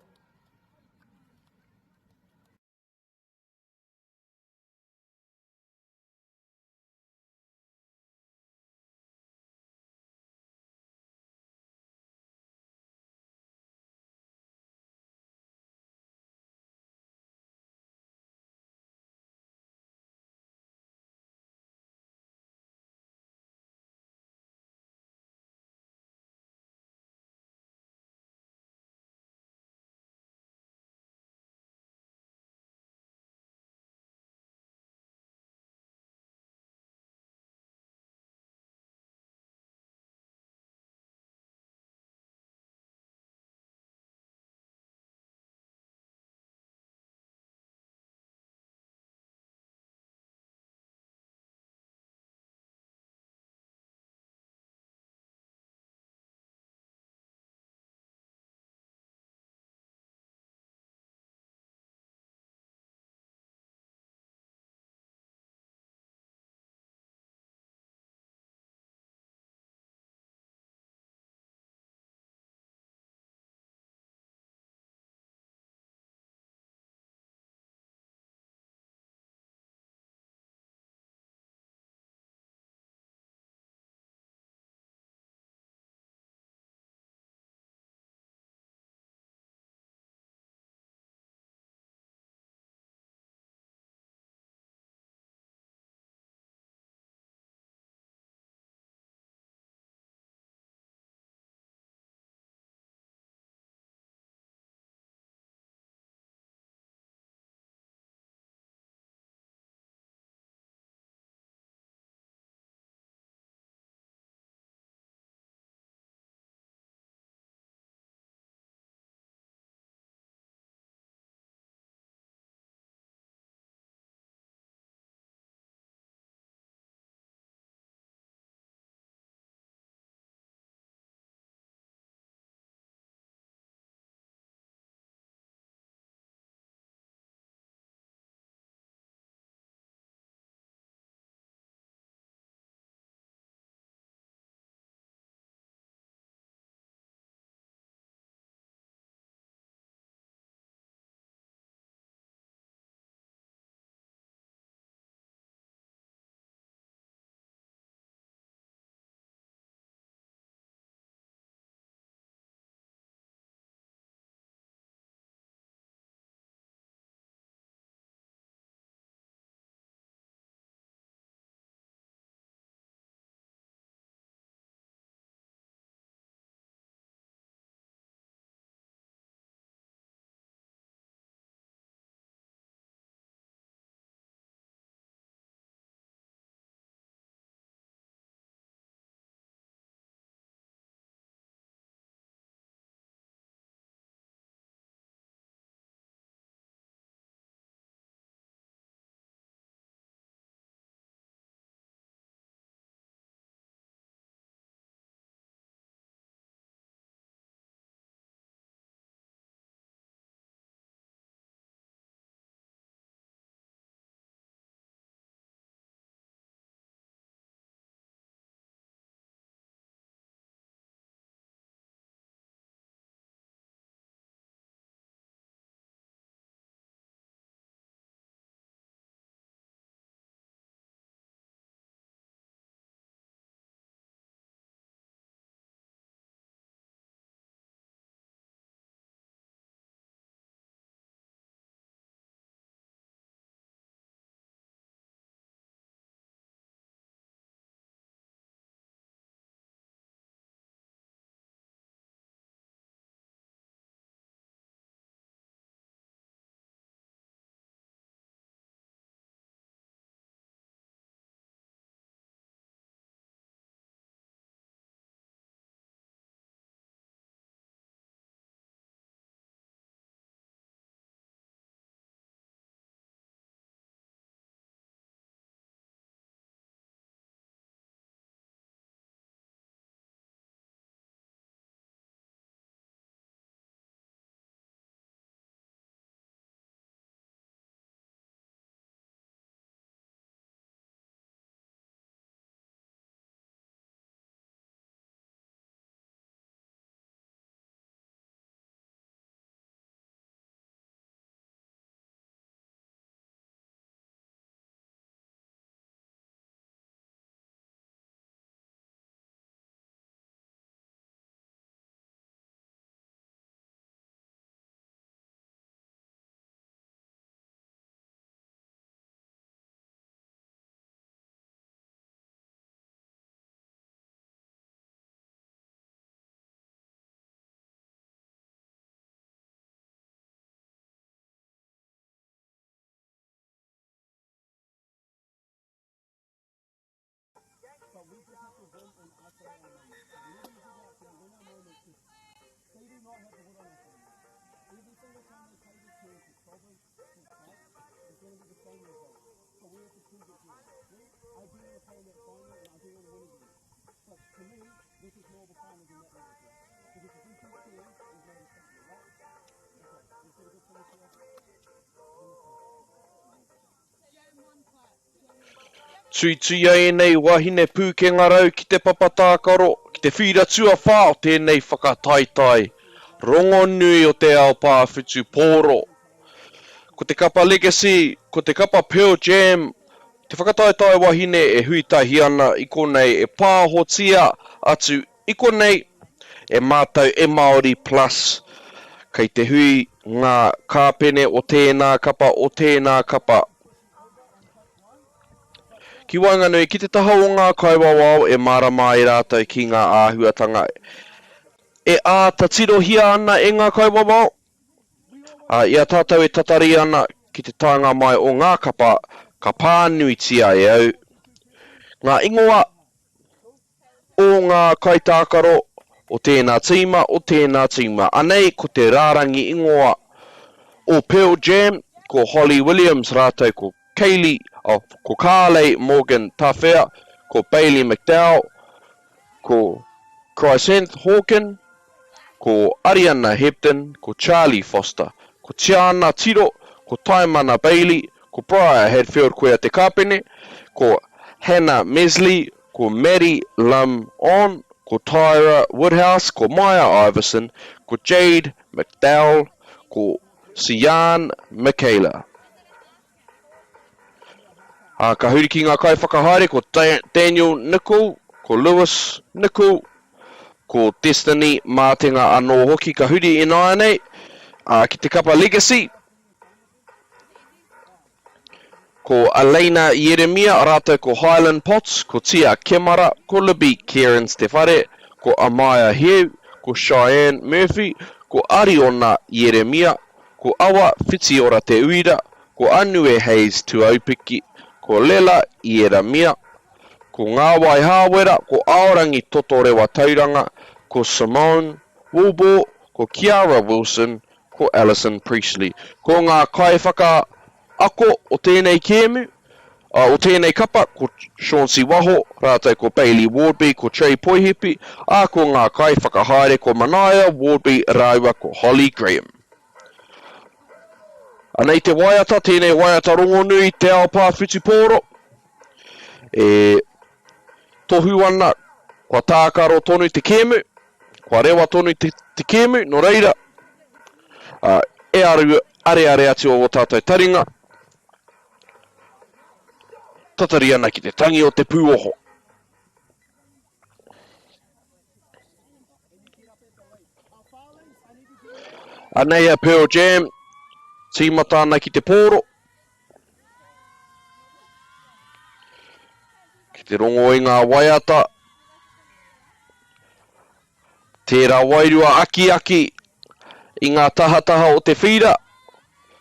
going that final and I do want to win again. But to me, this is more of a final than that level. Because if we keep playing, there's no mistake, right? Okay, let's get a good finish here. Tuia e nei wahine pūkenga rau ki te papatākaro, ki te whira tua whā o tēnei whakataitai. Rongo nui o te ao pāwhitu pōro. Ko te kapa Legacy, ko te kapa Pearl Jam, te whakataitai wahine e huitahi ana i konei e pāhotia atu i konei e mātau e Māori Plus. Kei te hui ngā kāpene o tēnā kapa. Ki Wainganui, ki te taha o ngā kaiwawao e marama i rātou ki ngā āhuatanga. E āta tirohia ana e ngā kaiwawao. Ia tātou e tatari ana ki te taenga mai o ngā kapa, ka pānuitia e au. Ngā ingoa o ngā kaitākaro o tēnā tīma. Anei ko te rārangi ingoa o Pearl Jam, ko Holly Williams rātou, ko Kaylee, ko Carly Morgan Tawhea, ko Bailey McDowell, ko Chrysanth Hawken, ko Ariana Hebden, ko Charlie Foster, ko Tiana Tiro, ko Taimana Bailey, ko Briar Hadfield koea te kāpene, ko Hannah Mesley, ko Maddie Lum On, ko Tyra Woodhouse, ko Maya Iverson, ko Jade McDowell, ko Sian Michaela. Ka huri ki ngā kai whakahaere, ko Daniel Nicol, ko Lewis Nicol, ko Destiny Mātenga anō hoki ka huri i nāia nei, ki te kapa Legacy, ko Elena Yeremia, rātou ko Highland Potts, ko Tia Kemara, ko Libby Kieran Stefare, ko Amaya Hugh, ko Cheyenne Murphy, ko Ariona Yeremia, ko Awa Whitiora Te Uira, ko Anue Hayes Tuaupiki, ko Lela Yeremia, ko Ngāwai Hāwera, ko Aorangi Totorewa Tauranga, ko Simone Wilbur, ko Kiara Wilson, ko Alison Priestley. Ko ngā kai whaka ako o tēnei kēmu, o tēnei kapa, ko Sean Siwaho, rātou ko Bailey Wardby, ko Trey Poihipi, ko ngā kai whakahaere ko Manaya Wardby Raua, ko Holly Graham. Anei te waiata, tēnei waiata rongonui te ao pāwhitu pōro, tohu ana, kua tākaro tonu te kēmu, kua rewa tonu te kēmu, no reira, e are atu o tātou taringa, tatari ana ki te tangi o te pūoho. Anei a Pearl Jam, tīmata ana ki te pōro, ki te rongo i ngā waiata, tērā wairua aki i ngā tahataha o te whira,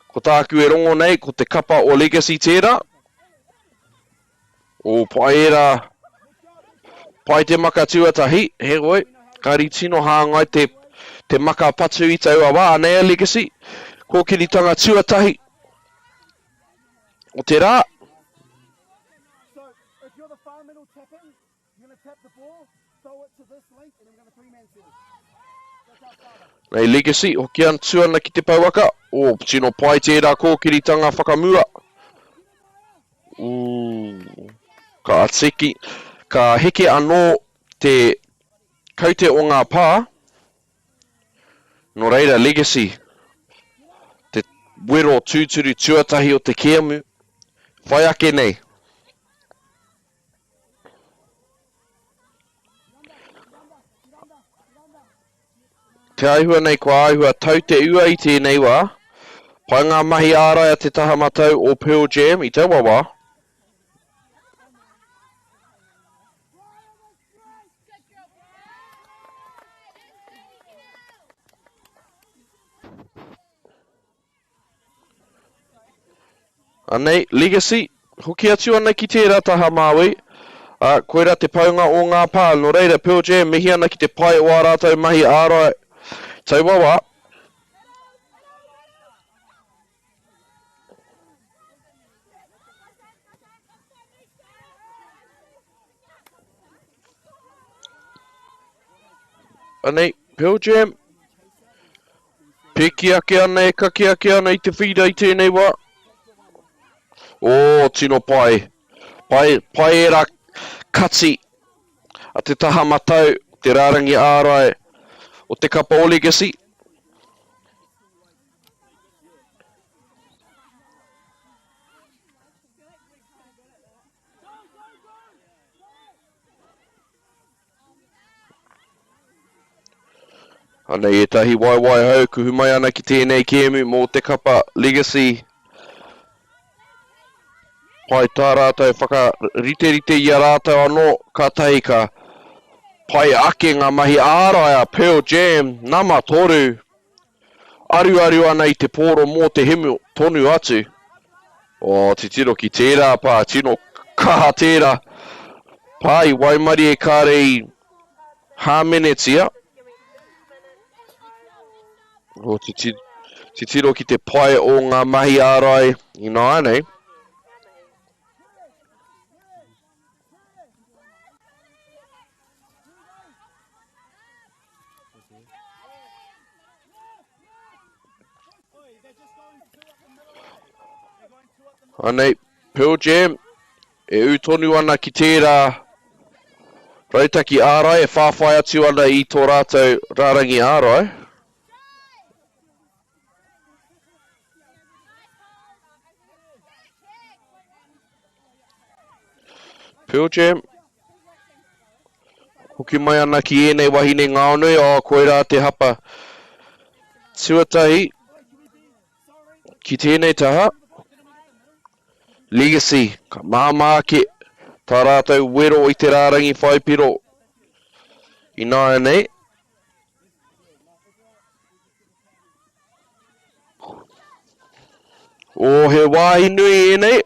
ko tāku e rongo nei, ko te kapa o Legacy tērā, o paera, pai te maka tuatahi, he oi, kari tino hāngai te maka patu i taua wā, anei a Legacy, ko kiritanga tuatahi, o te rā. So, if you're the far middle tapping, you're going to tap the ball, throw it to this length, and then we're going to three-man set it. That's our starter. Nei Legacy, hoki atu ana ki te pauaka, o tino pai tērā kōkiritanga whakamua. Ka atiki, ka heke anō te kaute o ngā pā, no reira Legacy, te wero tūturu tuatahi o te kēmu, whai ake nei. Te aihua nei kua aihua tau te ua i tēnei wā, pai ngā mahi ārai a te taha matau o Pearl Jam i taua wā. Anei, Legacy, hoki atu ana ki tērā taha Māui, koera te paunga o ngā pā, no reira Pearl Jam, mihi ana ki te pai o ārātou mahi ārai, taua wā. Anei, Pearl Jam. Peki ake ana e kaki ake ana I te whira I tēnei wā. O, tino pai. Pai era kati. A te taha matau, te rārangi ārai. O te kapa o Legacy. Anei, e tahi waiwai hau, kuhu mai ana ki tēnei kēmu mō te kapa Legacy. Pai tā rātou whakarite I a rātou anō, ka tahi ka pai ake ngā mahi ārai a Pearl Jam, nama toru. Aru ana I te pōro mō te himu tonu atu. O, te tiro ki tērā pā, tino kaha tērā. Pai, Waimari e kārei hāmenetia. O, te tiro ki te pai o ngā mahi ārai I nā anei. Anei, Pearl Jam, e utonu ana ki tērā rautaki ārai, e whāwhai atu ana I tō rātou rārangi ārai. Pearl Jam, hoki mai ana ki ēnei wahine ngaonui, o koe rā te hapa tuatahi ki tēnei taha. Legacy, ka māmāke, tā rātou wero I te rārangi whaipiro I nāia nei. O he wāhi nui e nei,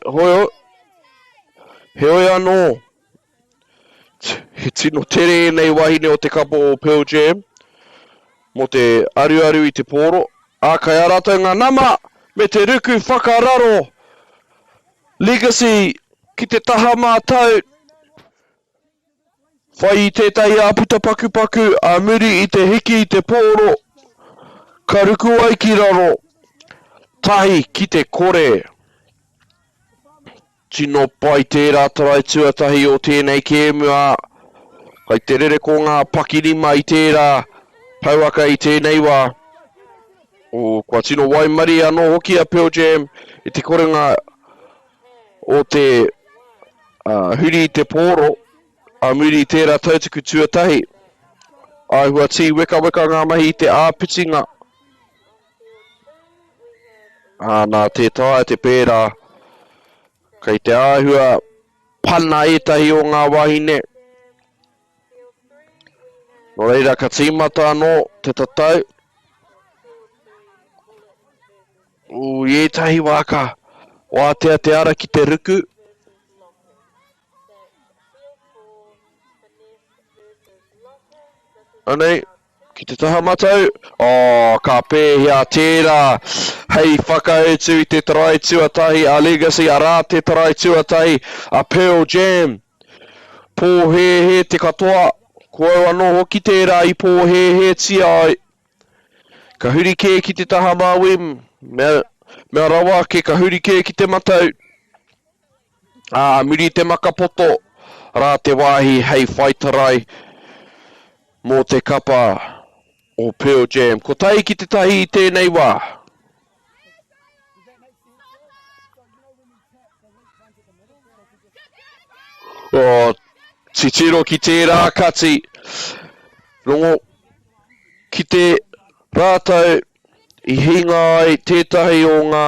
he oi anō. He tino tere e nei wahine o te kapo o Pearl Jam, mo te aru I te pōro. Kai a rātou ngā nama, me te ruku whakararo. Legacy, ki te taha mātau. Whai I tētahi āputa paku, a muri I te hiki I te pōro. Ka ruku ai ki raro. Tahi ki te kore. Tino pai tērā tarai tuatahi o tēnei kēmua. Kai te rere ko ngā pakirima I tērā. Pauaka I tēnei wā. O kua tino Waimari anō hoki a Pearl Jam. I te korenga o te huri I te pōro, a muri I tērā tautaku tuatahi. Ai hua tī weka ngā mahi I te āpitinga. Nā te tae te pērā. Kei te āhua pana etahi o ngā wahine. No reira ka tīmata anō te tatau. I etahi waka. Wātea te ara ki te ruku. Anei, ki te taha matau. Ka pēhia tērā. Hei whakautu I te tarai tuatahi a Legacy, a rā te tarai tuatahi a Pearl Jam. Pōhehe te katoa. Koe anō hoki tērā I pōhehe tia ai. Ka huri kē ki te taha māui. Mea rawa ke ka huri kē ki te matau. Muri te makapoto. Rā te wāhi hei whaitarai. Mō te kapa o Pearl Jam. Ko tai ki te tahi I tēnei wā. Titiro ki tērā kati. Rongo ki te rātau I hinga ai tētahi o ngā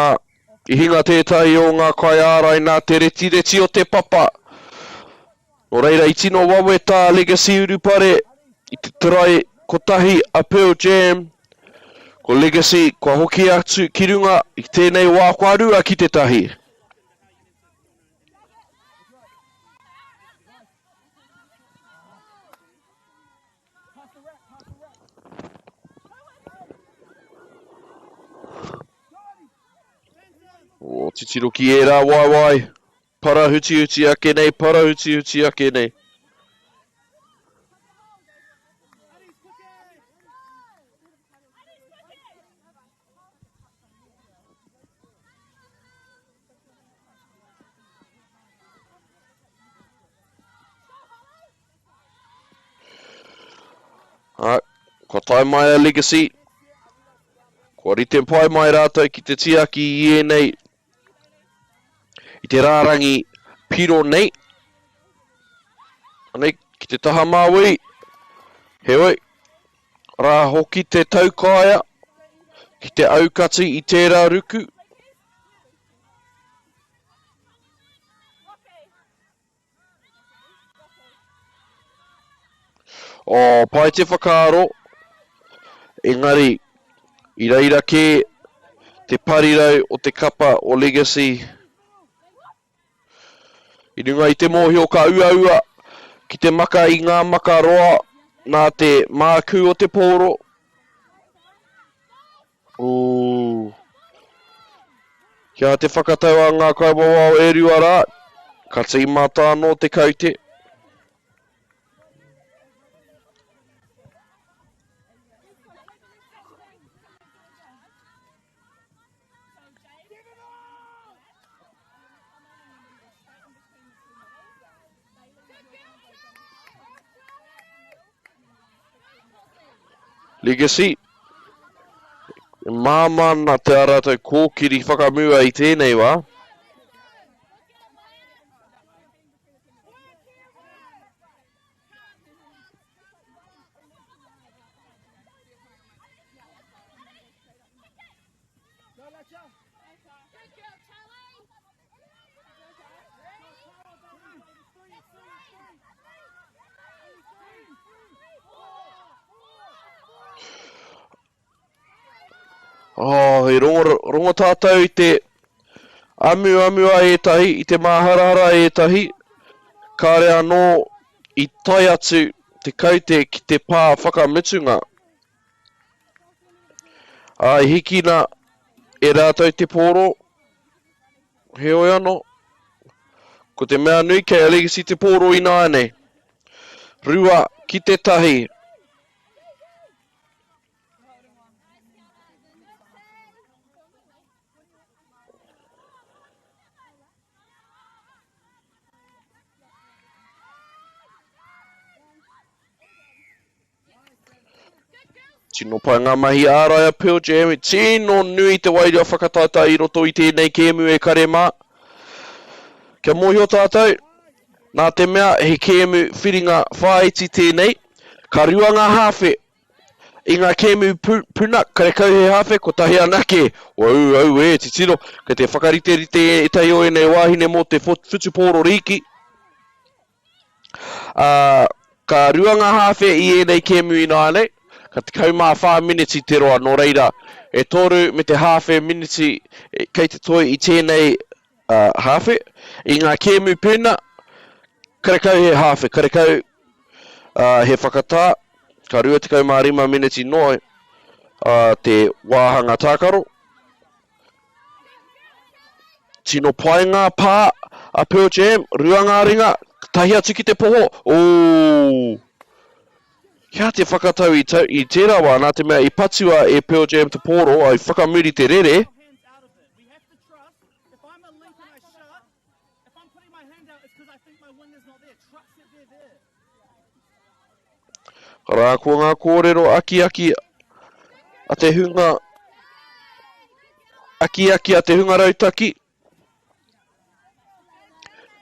I hinga tētahi o ngā kai ārai nā te reti o te papa. O reira I tino wawe tā Legacy urupare I te tarai kotahi a Pearl Jam. Ko Legacy kua hoki atu ki runga I tēnei wā kua rua ki te tahi. O titiro ki e rā wai. Parahuti ake nei, parahuti ake nei. tai mai a legacy. Kua rite pai mai rātou ki te tiaki i nei. I te rārangi piro nei. Anei, ki te taha māui. Heoi. Rā hoki te taukaia. Ki te aukati i tērā ruku. O, pai te whakaaro. Engari, i reira ke te parirau o te kapa o legacy. I runga i te mōhio ka ua ki te maka i ngā maka roa nā te māku o te pōro. Kia te whakatau a ngā kaibawao e rua rā. Ka tī mata no te kaute. Legacy. Māmana te aratou kōkiri whakamua i tēnei wā. Oh, he rongo tātou i te amua etahi, i te maharara etahi. Kāre anō i tai atu te kaute ki te pā whakamitunga. Ai hikina e rātou te pōro. Heoi anō. Ko te mea nui kei a legacy te pōro i nāne. Rua ki te tahi. Tino pai ngā mahi ārai a Pearl Jam. Tino nui te wairia whakatata i roto i tēnei kēmu e kare mā. Kia mōhio tātou. Nā te mea he kēmu whiringa whaiti tēnei. Ka rua ngā hawhe. I ngā kēmu puna, kare kau he hawhe, ko tahi anake. Au e, te tino. Ka te whakarite rite e tai o nei wāhine mō te whutupōro riki. Ka rua ngā hawhe i nei kēmu i nāne. Ka te kaumā 5 minutes te roa, no reira, e toru me te hawhe minutes kei te toi i tēnei hawhe. I ngā kēmu puna, kare kau he hawhe, kare kau he whakatā, ka rua te kaumā 5 minutes noi te wāhanga tākaro. Tino pai ngā pā a Pearl Jam, rua ngā ringa, tahi atu ki te poho. Kia te whakatau i tērā wā, nā te mea i patua e Pearl Jam te pōro, ai whakamuri te rere. Rā kua ngā kōrero aki a te hunga, aki a te hunga rautaki.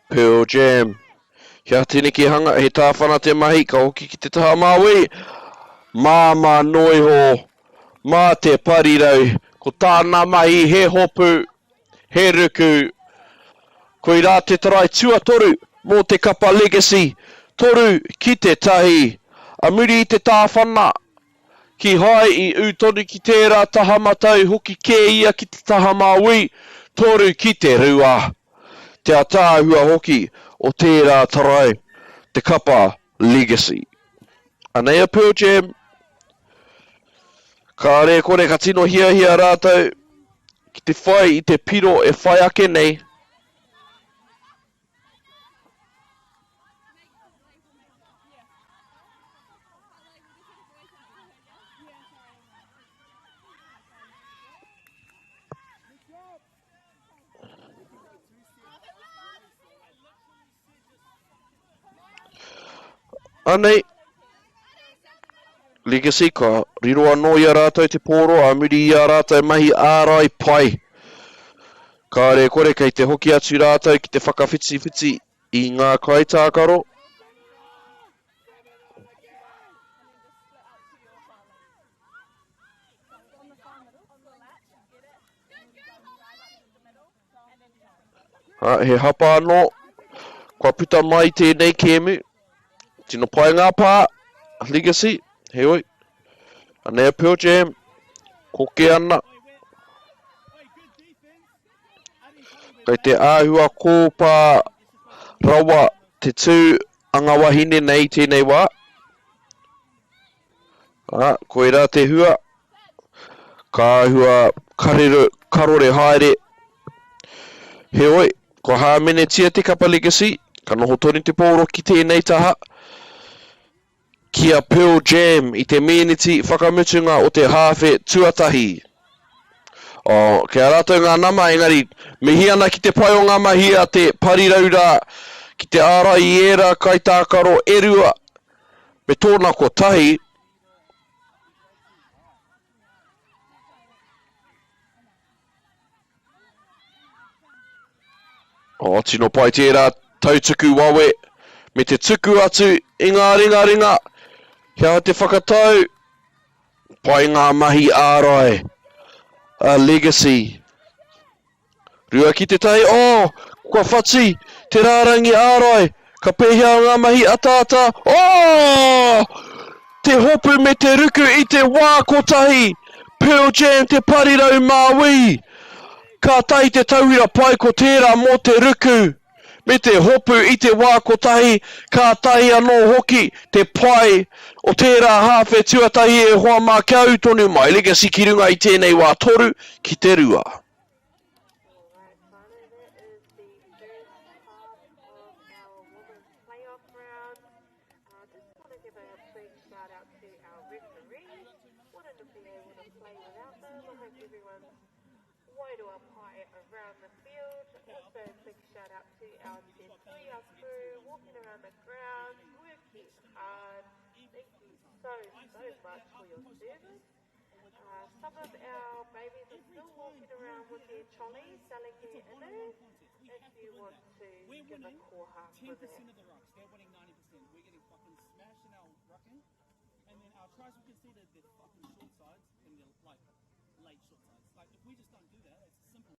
Pearl Jam. Kia tēne ki hanga, he tāwhana te mahi, ka hoki ki te taha māui. Māma noiho, mā te parirau, ko tāna mahi, he hopu, he ruku. Ko i rā te tarai tuatoru, mō te kapa legacy, toru ki te tahi. A muri i te tāwhana, ki hai i utonu ki tērā taha matau, hoki kē ia ki te taha māui, toru ki te rua. Te atāhua hoki, o tērā tarai, te kapa legacy. Anei a Pearl Jam. Ka re kore ka tino hia rātou. Ki te whai i te piro e whai ake nei. Anei, Legacy ka riro anō ia rātou te pōro, a muri ia rātou mahi ārai pai. Ka re kore kei te hoki atu rātou ki te whakawhiti I ngā kaitākaro. He hapa anō, kua puta mai tēnei kēmu. Tino pai ngā pā, Legacy, he oi. Anea Pearl Jam, koke ana. Kei te āhua kōpā rawa te tū anga wahine nei tēnei wā. Koe rā te hua. Ka āhua karore haere. He oi, ko hāmene tia te kapa Legacy. Ka noho toni te pōro ki tēnei taha. Kia Pearl Jam I te meneti whakamutunga o te hawhe tuatahi. Kia rātou ngā nama, engari, mihi ana ki te pai o ngā mahi a te pariraura ki te ārai I era kaitākaro erua. Me tōna ko tahi. Tino pai tērā tautuku wawe. Me te tuku atu I ngā ringa. Kia te whakatau. Pai ngā mahi ārai. A Legacy. Rua ki te tai. Kua whati. Te rārangi ārai. Ka pēhia ngā mahi atata. Te hopu me te ruku I te wā kotahi. Pearl Jam te parirau MΑORI. Ka tai te tauira pai ko tērā mō te ruku. Me te hopu I te wā kotahi, ka tai anō hoki te pai o tērā hawhe tuatahi e hoa mā kiau tonu mai. Legacy ki runga I tēnei wā toru ki te rua. Around the field, also a big shout out to our Tuia crew walking around the ground, working hard. Thank you so much for your service. Some of our babies are still walking around with their trolleys selling their inners. If you want to give a koha for that. 10% of the rucks, they're winning 90%. We're getting fucking smashed in our rucking. And then our tries, we conceded the fucking short sides and the late short sides. Like if we just don't do that, it's simple.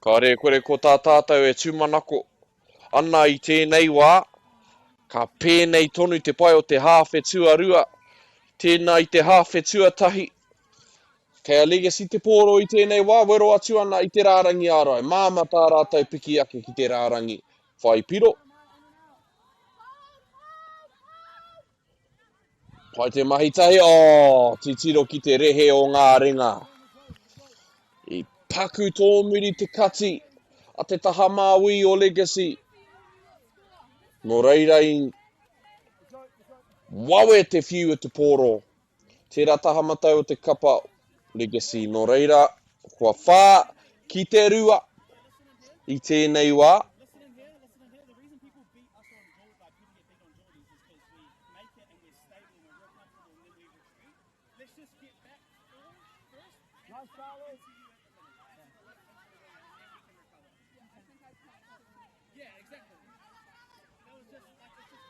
Ka re kore ko tā tātou e tūmanako ana I tēnei wā. Ka pēnei tonu te pai o te hawhe tuarua. Tēnā I te hawhe tuatahi. Kei a Legacy te pōro I tēnei wā. Wero atu ana I te rārangi ārai. Māma tā rātou piki ake ki te rārangi whai piro. Pai te mahi tahi. Titiro ki te rehe o ngā ringa. I paku tō muri te kati a te taha MΑORI o Legacy. Nō reira I wawe te whiu te pōro. Tērā taha matai o te kapa Legacy. Nō reira, kua whā ki te rua I tēnei wā. get back form first. Nice, Charlie. Yeah, exactly. That was just like it's just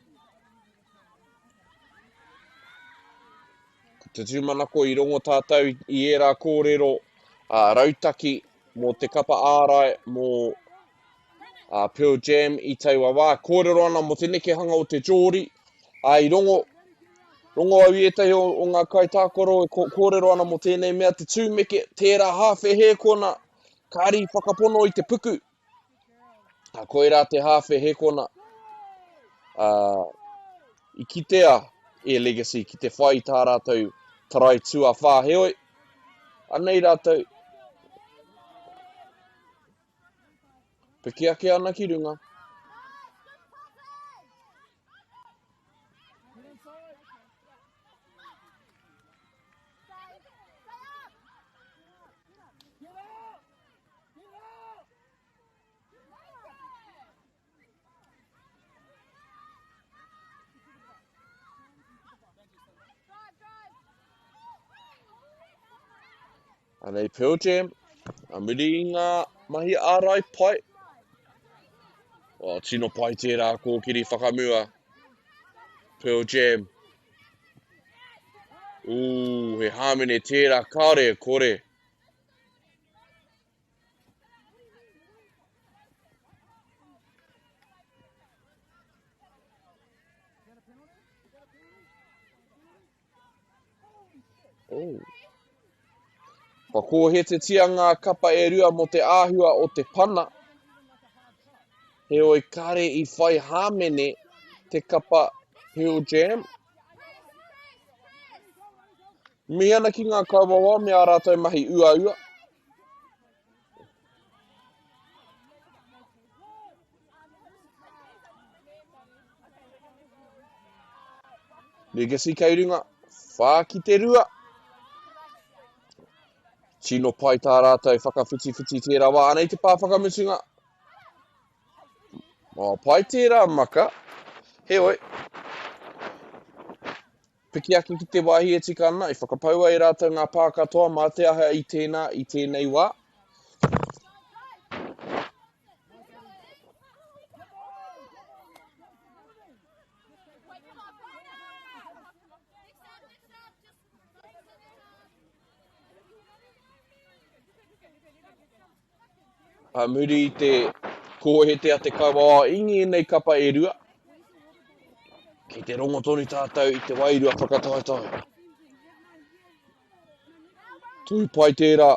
good attack. Te tūmanako I rongo tātou I era kōrero rautaki mō te kapa ārai mō Pearl Jam I taua wā. Kōrero ana mō te neke hanga o te Jōri. I rongo au I etahi o ngā kaitākoro kōrero ana mō tēnei mea te tūmeke, tērā hawhe he kona kāri whakapono I te puku. Koe rā te hawhe he kona I kitea legacy ki te whai tā rātou tarai tua whāheoi. Anei rātou. Piki ake ana ki runga. Anei Pearl Jam. Muri I ngā mahi ārai pai. Tino pai tērā kōkiri whakamua. Pearl Jam. He hāmene tērā kāre kore. Ko he te tia ngā kapa e rua mo te āhua o te pana. He oi kare I whai hāmene te kapa Pearl Jam. Mi ana ki ngā kauawa me a rātou mahi ua ua. Legacy kei runga. Whā ki te rua. Tino pai tā rātou whakawhiti tērā wā. Anei te pā whakamutunga. Pai tērā maka. Heoi. Piki ake ki te wāhi e tika ana. I whakapaua I rātou ngā pā katoa. Mā te aha I tēnei wā. Muri I te kōhetea te kawawa ingi nei kapa e rua. Ki te rongo tonu tātou I te wairua whakataetai. Tui pai tērā.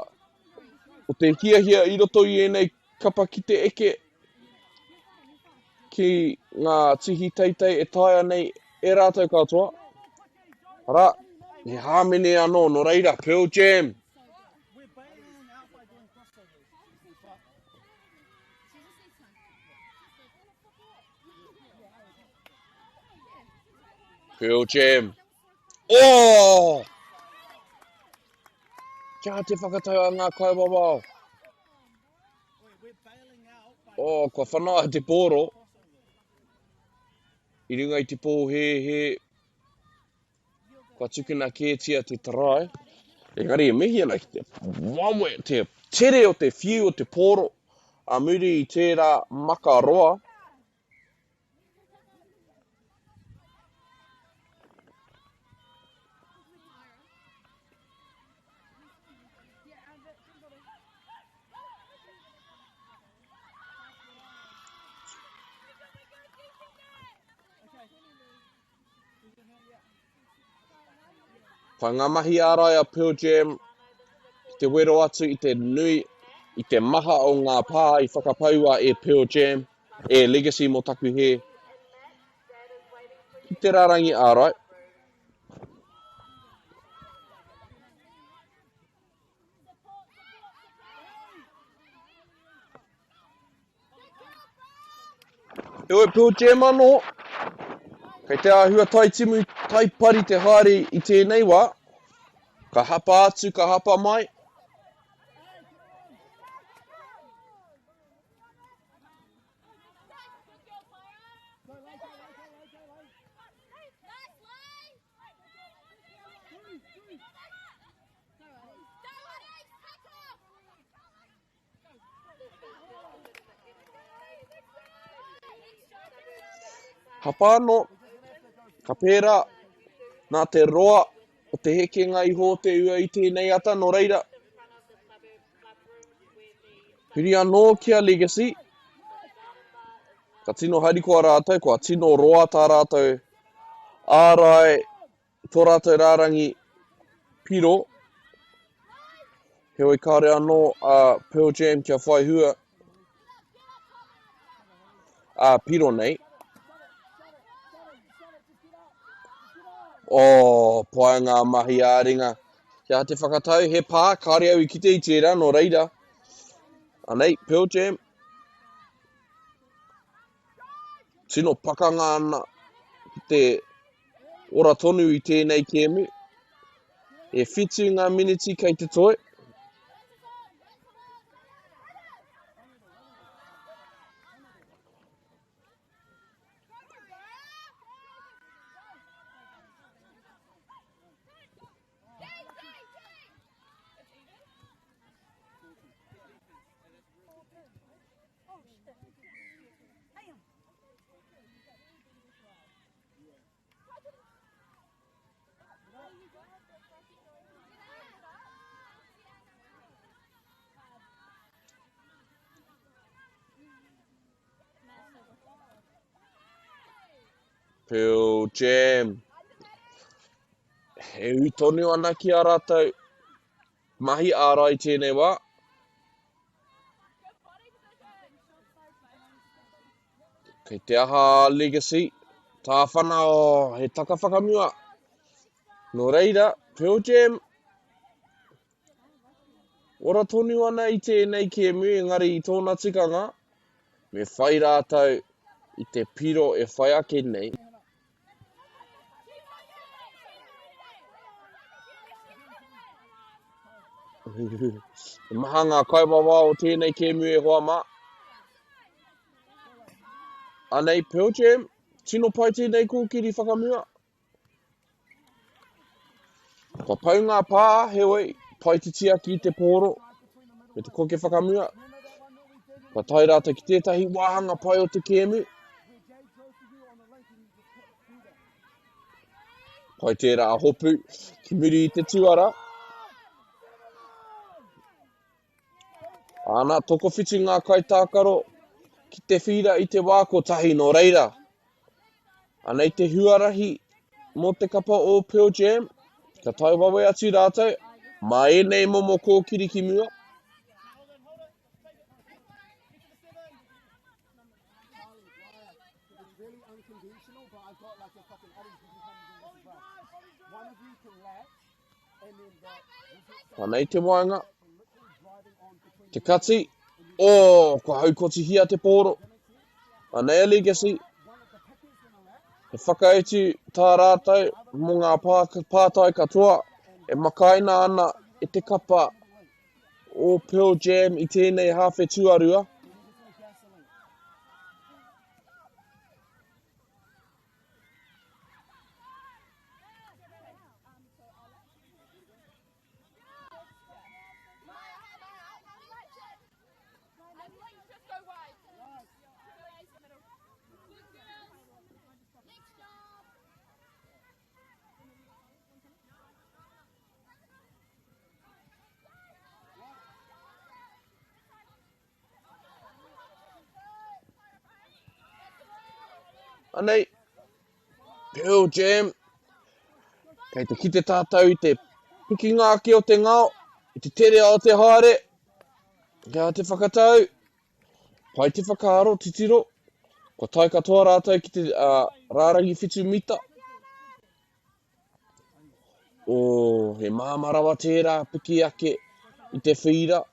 O te hiahia I roto I nei kapa ki te eke. Ki ngā tihi teitei e taia nei e rātou katoa. Ara, he hāmene anō no reira, Pearl Jam. Pearl Jam. Kia te whakatau a ngā kauawa. Kua whanaa te pōro. I runga I te pō he. Kua tukuna kētia te tarai. Engari e mihi ana ki te wawe, te tere o te whiu o te pōro. A muri I tērā maka roa. Whai ngā mahi ārai a Pearl Jam, ki te wero atu I te nui, I te maha o ngā pā I whakapaua e Pearl Jam, e legacy mo taku he. Ki te rarangi ārai. E oi Pearl Jam anō. Kei te āhua tai timu, tai pari te haere I tēnei wā. Ka hapa atu, ka hapa mai. Hapano, ka pērā, nā te roa o te hekenga iho te ua I tēnei ata, no reira. Hiri anō kia legacy. Ka tino harikoa rātou, kua tino roa tā rātou. Ārai, tō rātou rārangi piro. Heoi kāre anō Pearl Jam kia whai hua. Piro nei. Pai ngā mahi āringa. Kia te whakatau, he pā, kāre au I kite I tērā, no reira. Anei, Pearl Jam. Tino pakanga ana ki te ora tonu I tēnei kēmu. E whitu ngā miniti kei te toi. Pearl Jam. E ui tonu ana ki a rātou. Mahi ārai tēnei wā. Kei te aha legacy. Tā whana he taka whakamua. No reira, Pearl Jam. Ora tonu ana I tēnei kēmu, engari I tōna tikanga. Me whai rātou I te piro e whai ake nei. Maha ngā kaiwawa o tēnei kēmu e hoa mā. Anei, Pearl Jam, tino pai tēnei kōkiri whakamua. Kua pau ngā pā, heoi, pai te tiaki I te pōro, me te koke whakamua. Kua tai rātou ki tētahi wāhanga pai o te kēmu. Pai tērā hopu, ki muri I te tuara. Ana, toko whiti ngā kaitākaro ki te whira I te wā ko tahi no reira. Anei te huarahi mō te kapa o Pearl Jam. Ka tai wawe atu rātou. Mā enei momo kōkiri ki mua. Anei te wainga. Te kati, ko haukoti hia te pōro. Anei a legacy. He whakaetu tā rātou mō ngā pātai katoa. E makaina ana e te kapa o Pearl Jam I tēnei hawhe tuarua. Anei, Pearl Jam. Kei te kite tātou I te piki ngāke o te ngao, I te tere o te haere. Kia te whakatau. Pai te whakaaro, titiro. Ko tai katoa rātou ki te rārangi whitu mita. He māmarawa tērā piki ake I te whira.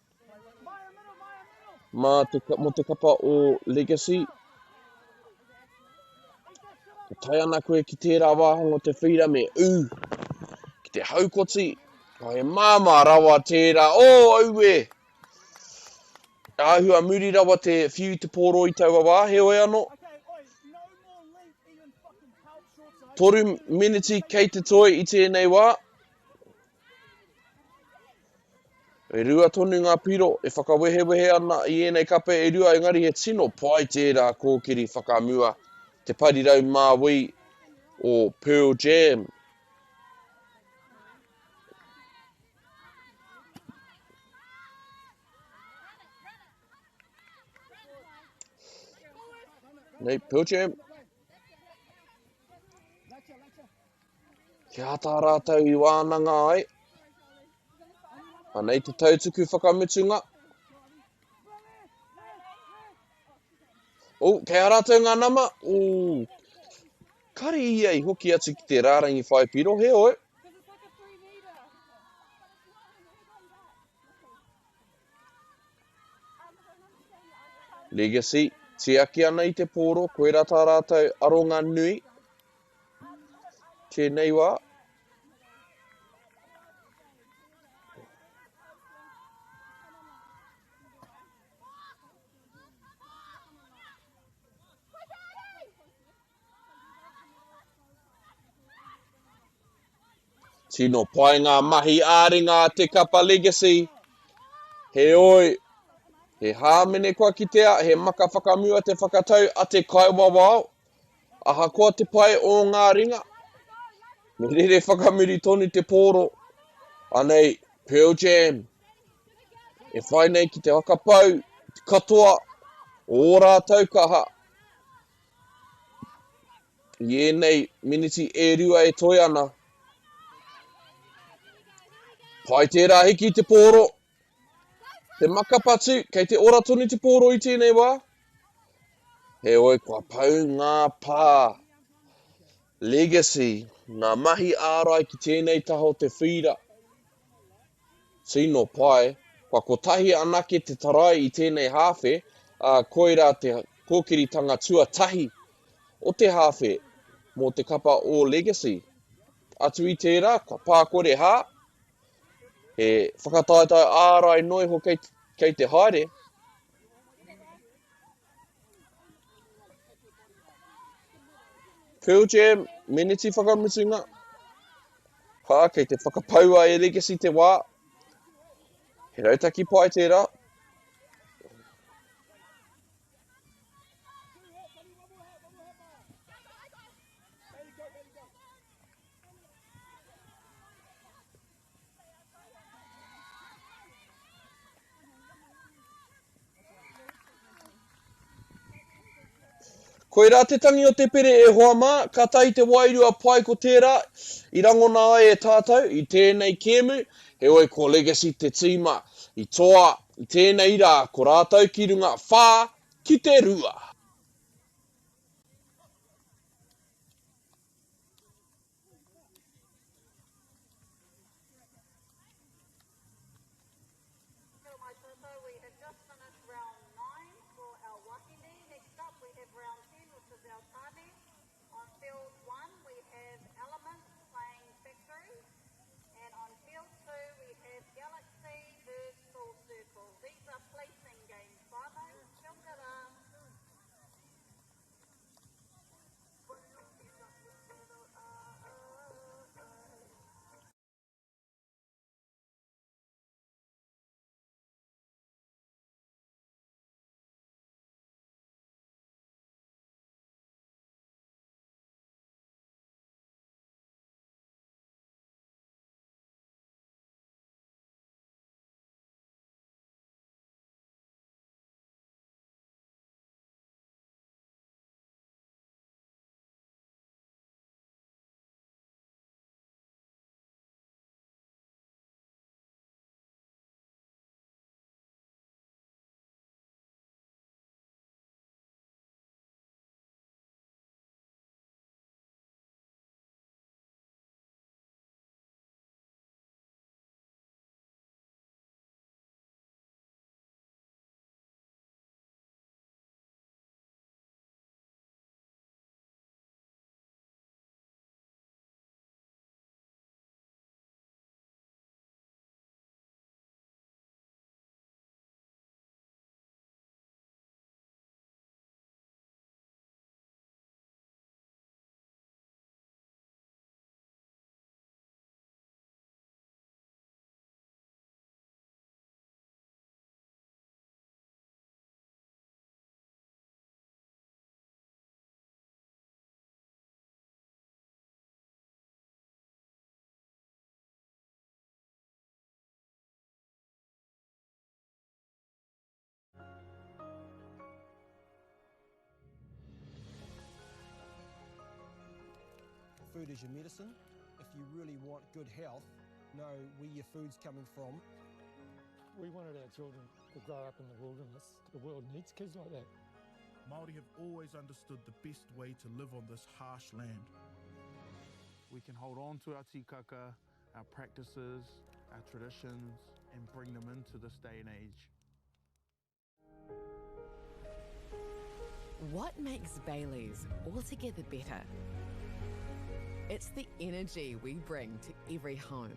Mo te kapa o legacy. Ka tai ana koe ki tērā wāhanga o te whira me ki te haukoti. Ka he māma rawa tērā. Aue! Āhua muri rawa te whiu te pōro I taua wā. Heoi anō. 3 miniti kei te toi I tēnei wā. E rua tonu ngā piro. E whakawehewehe ana I enei kape e rua. Engari he tino pai tērā kōkiri whakamua. te parirau MΑORI o Pearl Jam. Nei, Pearl Jam. Kia tā rātou I wānanga ai. Anei te tautuku whakamutunga. Kei rātou ngā nama. Kari ia I hoki atu ki te rārangi whaipiro, he oi. Legacy, te aki ana I te pōro, koe rā tā rātou aronga nui. Tēnei wā. Tino pai ngā mahi āringa te kapa Legacy. He oi. He hāmene koa ki tea, he maka whakamua te whakatau a te kaiwawao. Aha koa te pai o ngā ringa. Me rere whakamuri tonu te pōro. Anei, Pearl Jam. E whai nei ki te whakapau, te katoa, o rātou kaha. I nei, miniti e rua e toi ana. Pai tērā hiki te pōro. Te makapatu, kei te ora tonu te pōro I tēnei wā. He oi, kua pau ngā pā. Legacy, ngā mahi ārai ki tēnei taho te whira. Tino pai, kua kotahi anake te tarai I tēnei hawhe, koira te kōkiritanga tuatahi o te hawhe mō te kapa o Legacy. Atu I tērā, kua pākore hā. He whakataitai ārai noi ho kei te haere. Pearl Jam, miniti whakamutunga. Kei te whakapaua e Legacy te wā. He rautaki pai tērā. Koe rā te tangi o te pere e hoa mā, ka tai te wairua pai ko tērā, I rangona ai e tātou, I tēnei kēmu, he oi ko Legacy te tīma, I toa, I tēnei rā, ko rātou ki runga whā ki te rua. We have just finished round 9 for our Wakini. Next up we have round 10, which is our Tabi. On field 1 we have Element playing Factory. And on field 2 we have Galaxy versus Full Circle. These are placing games, whānau. Kia ora. food is your medicine. If you really want good health, know where your food's coming from. We wanted our children to grow up in the wilderness. The world needs kids like that. Māori have always understood the best way to live on this harsh land. We can hold on to our tikaka, our practices, our traditions, and bring them into this day and age. What makes Bailey's altogether better? It's the energy we bring to every home,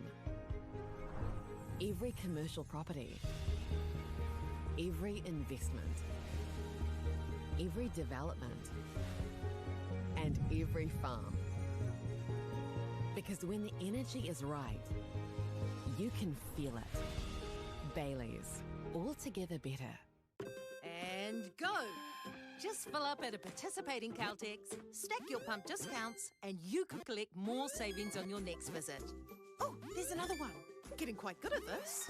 every commercial property, every investment, every development, and every farm. Because when the energy is right, you can feel it. Bailey's, altogether better. And go! Just fill up at a participating Caltex, stack your pump discounts, and you could collect more savings on your next visit. Oh, there's another one. Getting quite good at this.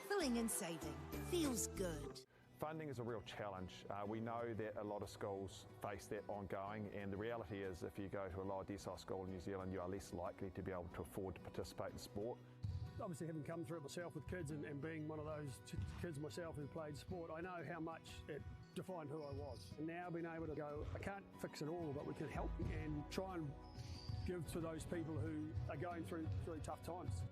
Filling and saving. Feels good. Funding is a real challenge. We know that a lot of schools face that ongoing, and the reality is if you go to a lower decile school in New Zealand, you are less likely to be able to afford to participate in sport. Obviously, having come through it myself with kids and being one of those kids myself who played sport, I know how much it defined who I was. And now being able to go, I can't fix it all, but we can help and try and give to those people who are going through really tough times.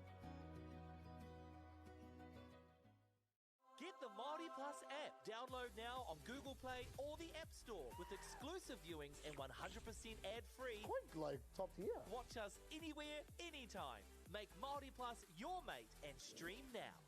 Get the MāORI Plus app. Download now on Google Play or the App Store with exclusive viewings and 100% ad-free. Quite like top tier. Watch us anywhere, anytime. Make MāORI Plus your mate and stream now.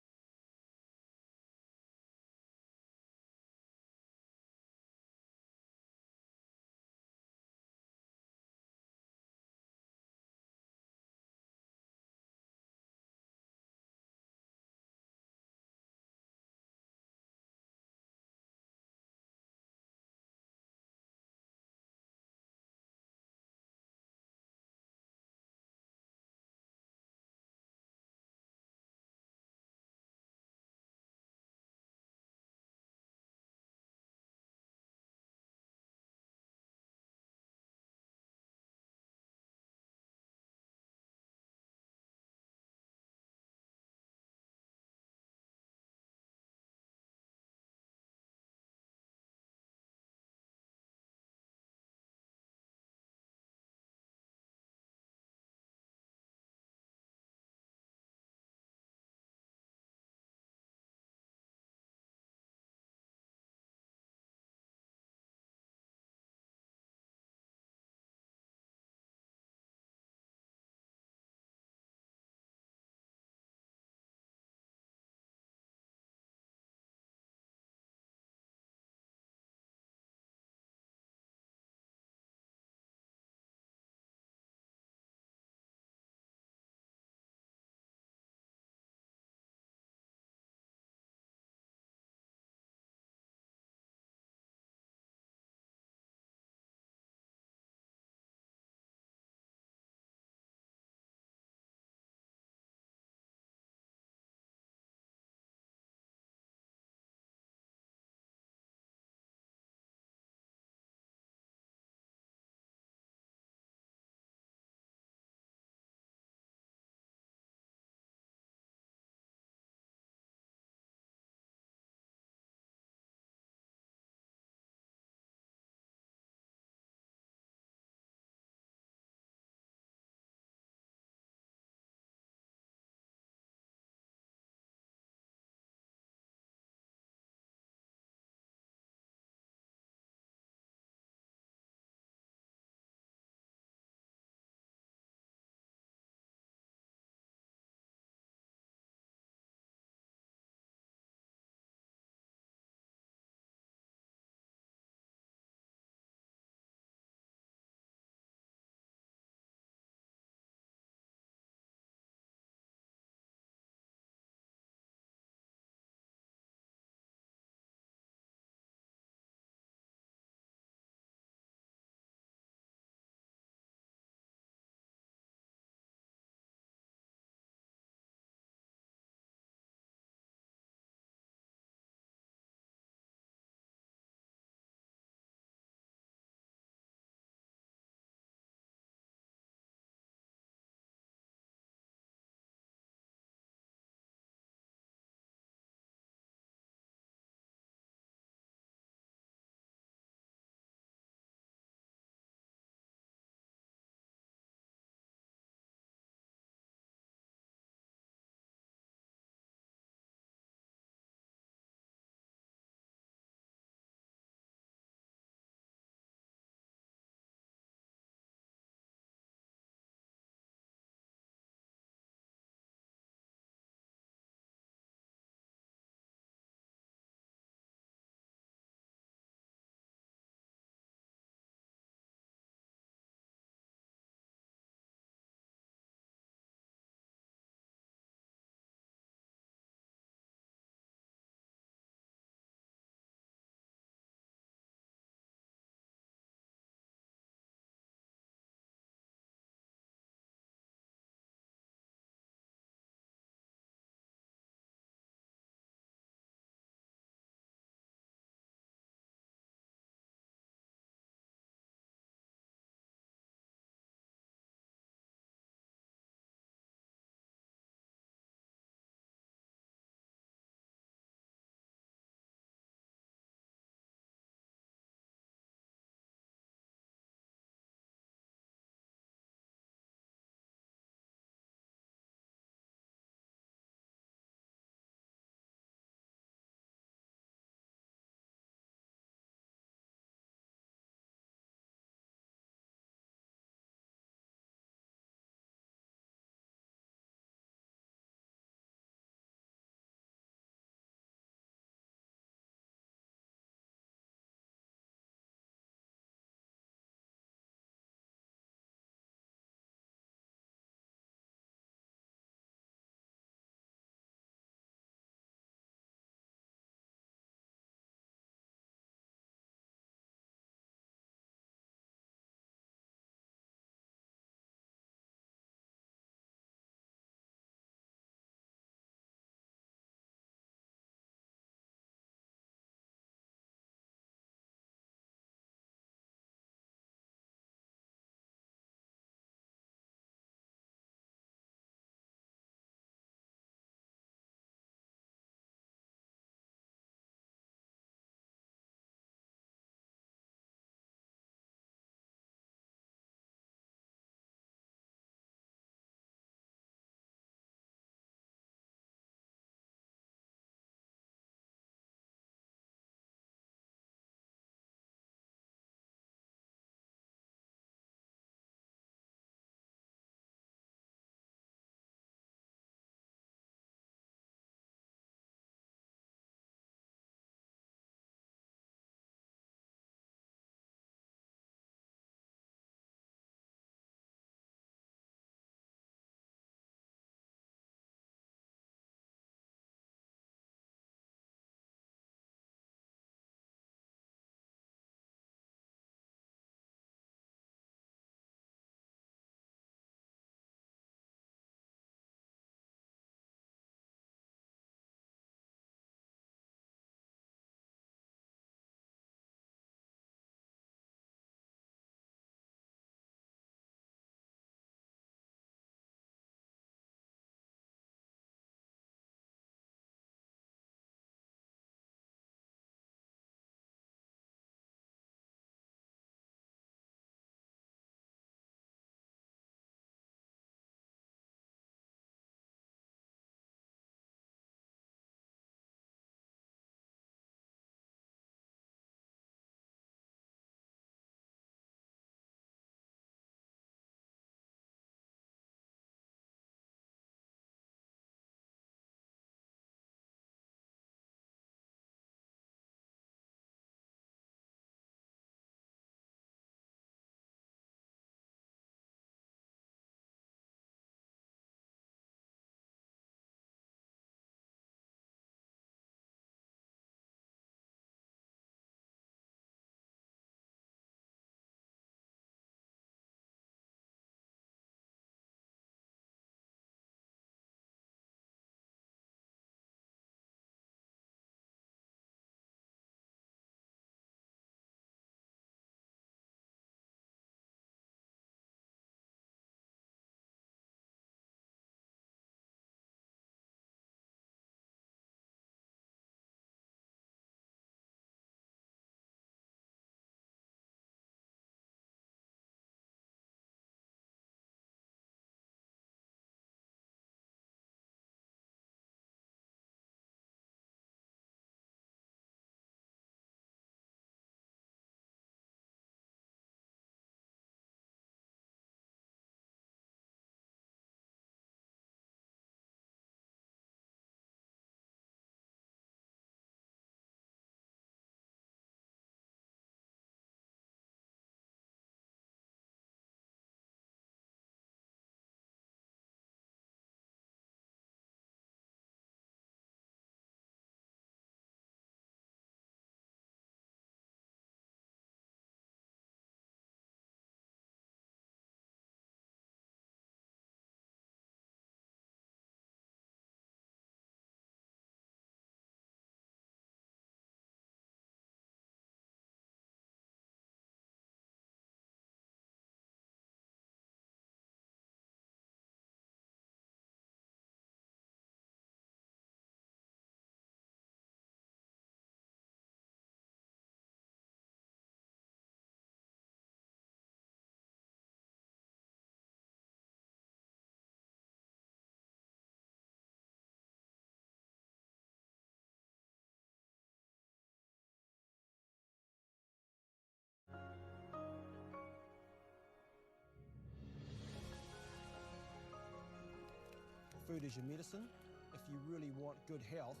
food is your medicine. If you really want good health,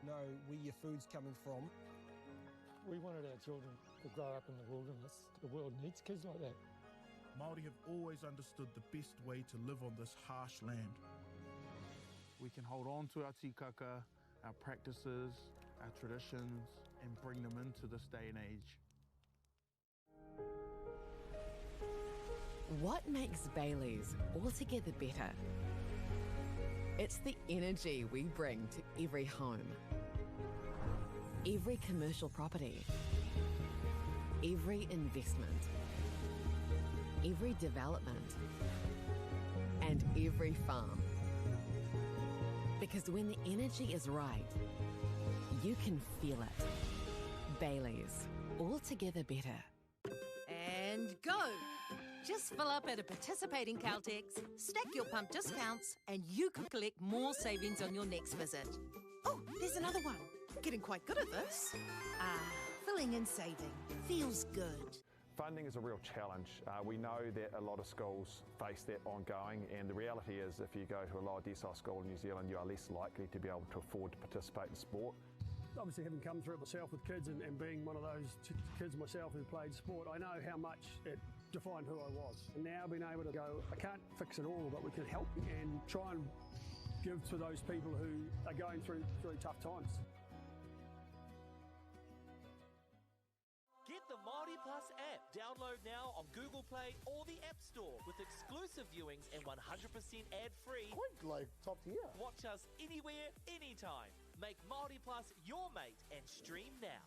know where your food's coming from. We wanted our children to grow up in the wilderness. The world needs kids like that. Māori have always understood the best way to live on this harsh land. We can hold on to our tikaka, our practices, our traditions, and bring them into this day and age. What makes Bailey's altogether better? It's the energy we bring to every home, every commercial property, every investment, every development, and every farm. Because when the energy is right, you can feel it. Bailey's, altogether better. And go! Just fill up at a participating Caltex, stack your pump discounts, and you could collect more savings on your next visit. Oh, there's another one. Getting quite good at this. Filling and saving. Feels good. Funding is a real challenge. We know that a lot of schools face that ongoing, and the reality is if you go to a lower decile school in New Zealand, you are less likely to be able to afford to participate in sport. Obviously, having come through it myself with kids and being one of those kids myself who played sport, I know how much it defined who I was. And now being able to go, I can't fix it all, but we can help and try and give to those people who are going through tough times. Get the MāORI Plus app. Download now on Google Play or the App Store with exclusive viewings and 100% ad-free. Quite like top tier. Watch us anywhere, anytime. Make MāORI Plus your mate and stream now.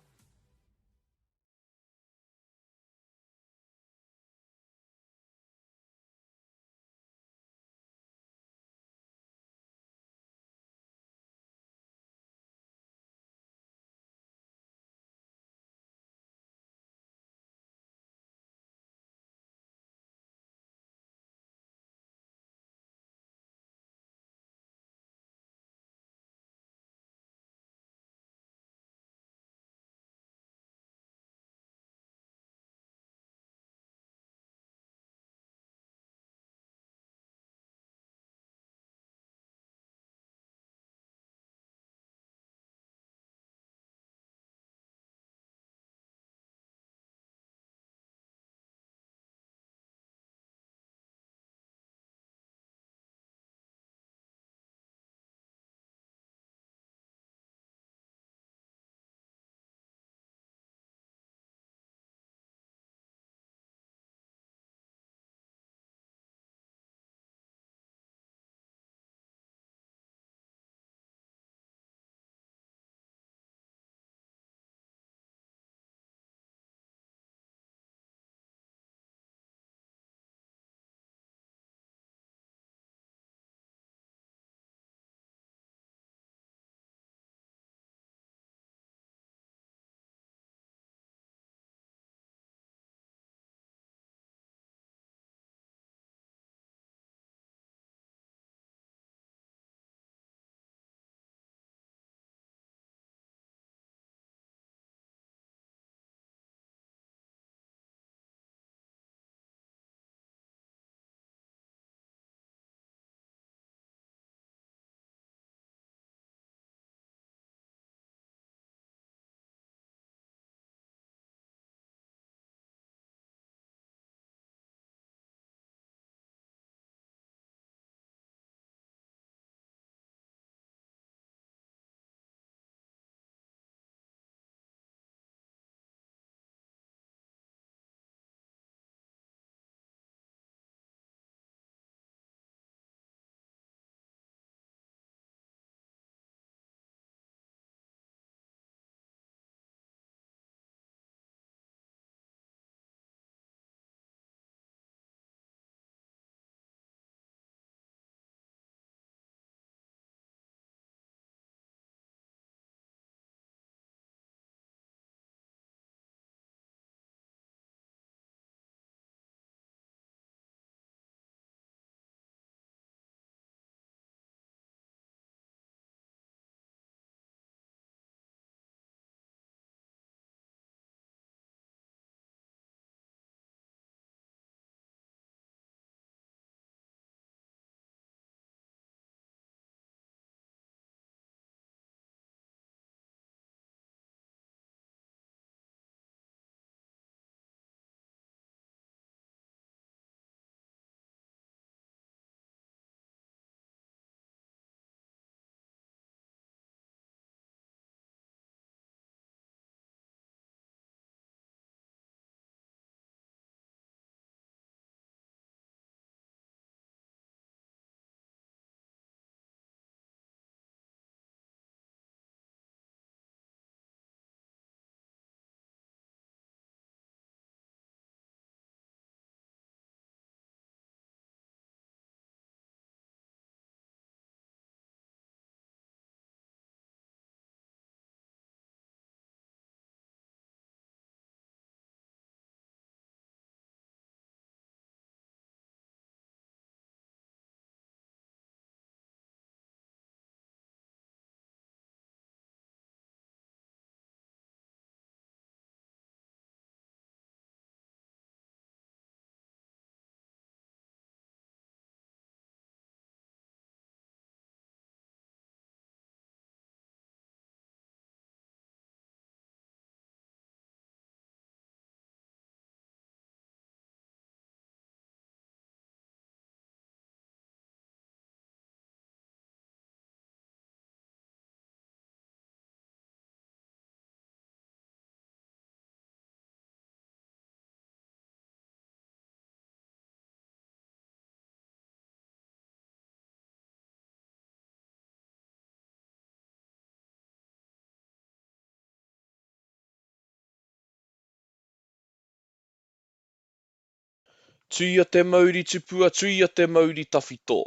Tuia te mauri tupua, tuia te mauri tawhito.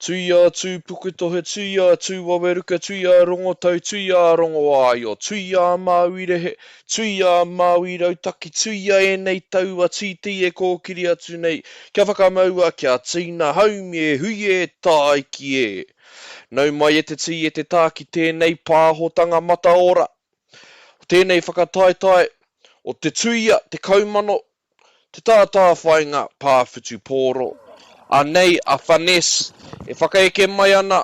Tuia tū pukutohe, tuia tū waweruka, tuia rongotau, tuia rongo aio. Tuia māui rehe, tuia māui rautaki, tuia e nei taua titi e kōkiri atu nei. Kia whakamaua kia tīna haumi e hui e tāiki e. Nau mai e te tī e te tā ki tēnei pāhotanga mataora. Tēnei whakataetai o te tuia, te kaumano, te tātā whainga pāwhitu pōro. Anei a whanes, e whakaeke mai ana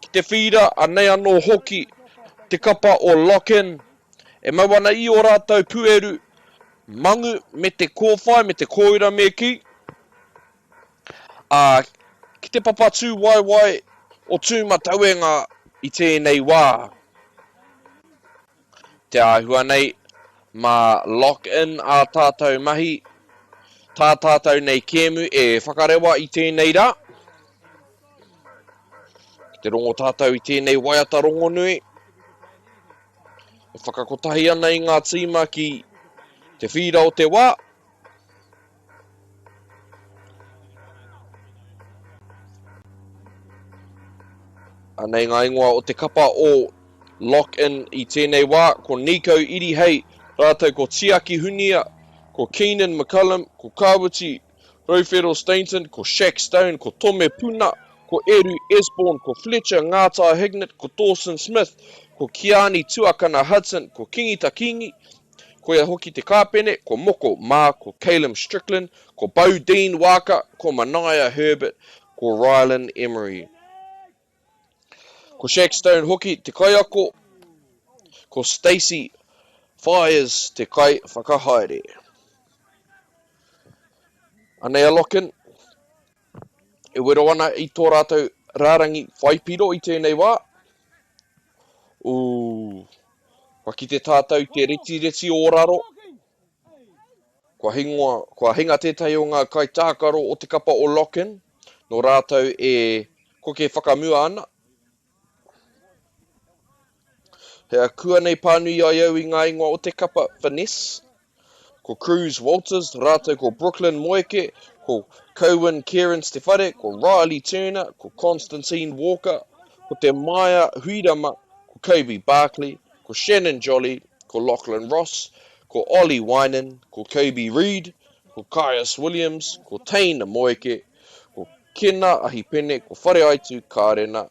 ki te whira, anei anō hoki, te kapa o lock-in. E mawana i o rātou pueru, mangu me te kōwhai, me te kōira me ki. Ki te papatū waiwai o tūmatauenga i tēnei wā. Te āhua nei, mā lock-in a tātou mahi, tā tātou nei kēmu e whakarewa i tēnei rā. Te rongo tātou i tēnei waiata rongo nui. E whakakotahi ana i ngā tīma ki te whira o te wā. Anei ngā ingoa o te kapa o lock-in i tēnei wā. Ko Nico Irihei, rātou ko Tiaki Hunia, ko Keenan McCullum, ko Kawuti, Rowfero Stainton, ko Shaq Stone, ko Tome Puna, ko Eru Esborn, ko Fletcher Ngātai Hignett, ko Dawson Smith, ko Kiani Tuakana Hudson, ko Kingita Kingi, ko ia hoki te kāpene, ko Moko Mā, ko Caleb Strickland, ko Bodine Waka, ko Manaya Herbert, ko Rylan Emery. Ko Shaq Stone hoki te kaiako, ko Stacey Fires te kai whakahaere. Anei a lock-in, e wero ana i tō rātou rārangi whaipiro i tēnei wā. Kwa ki te tātou te reti o raro. Kwa hinga tētai o ngā kai tākaro o te kapa o lock-in. No rātou e koke whakamua ana. Hea kua nei pānui ai au i ngā ingoa o te kapa finesse. Ko Cruz Walters, rātou ko Brooklyn Moeke, ko Cowan Kieran Stefare, ko Riley Turner, ko Constantine Walker, ko te Maya Huirama, ko Kobe Barkley, ko Shannon Jolly, ko Lachlan Ross, ko Ollie Winan, ko Kobe Reed, ko Caius Williams, ko Taina Moeke, ko Kena Ahipene, ko Whare Aitu Kārena,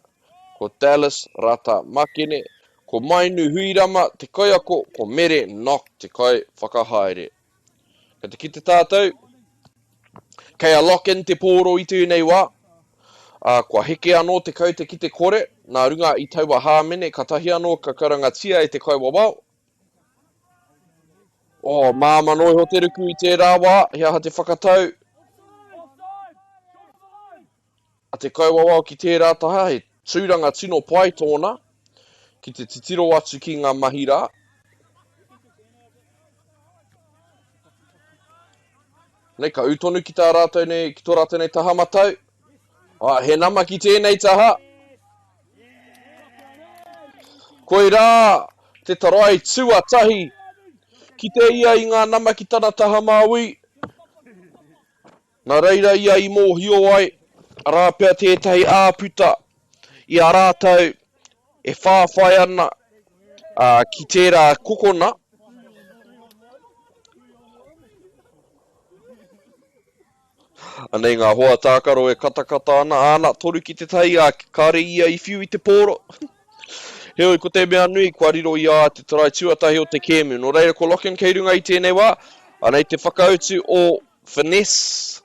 ko Dallas Rata Makene, ko Mainu Huirama te kaiako, ko Mere Nok te kai whakahaere. Ka te ki te tātou, kei a lock-in te pōro i tēnei wā. Kua heke anō te kaute ki te kore, nā runga i taua hāmene, ka tahi anō ka karangatia e te kai wawao. Māma noi ho te ruku i tērā wā, hea ha te whakatau. A te kai wawao ki tērā taha, he tūranga tino pai tōna, ki te titiro atu ki ngā mahi rā. Nei, ka utonu ki tā rātou nei, ki tō rātou nei taha matau. He nama ki tēnei taha. Koi rā, te tarai tuatahi. Ki te ia i ngā nama ki tāna taha māui. Nā reira ia i mōhio ai, rāpea tētahi āputa. I a rātou e whāwhai ana ki tērā kokona. Anei ngā hoa tākaro e katakata ana, toru ki te tai kāre ia i whiu i te pōro. Heoi, ko te mea nui, kua riro ia te tarai tuatahi o te kēmu. No reira ko lock-in kei runga i tēnei wā, anei te whakautu o finesse.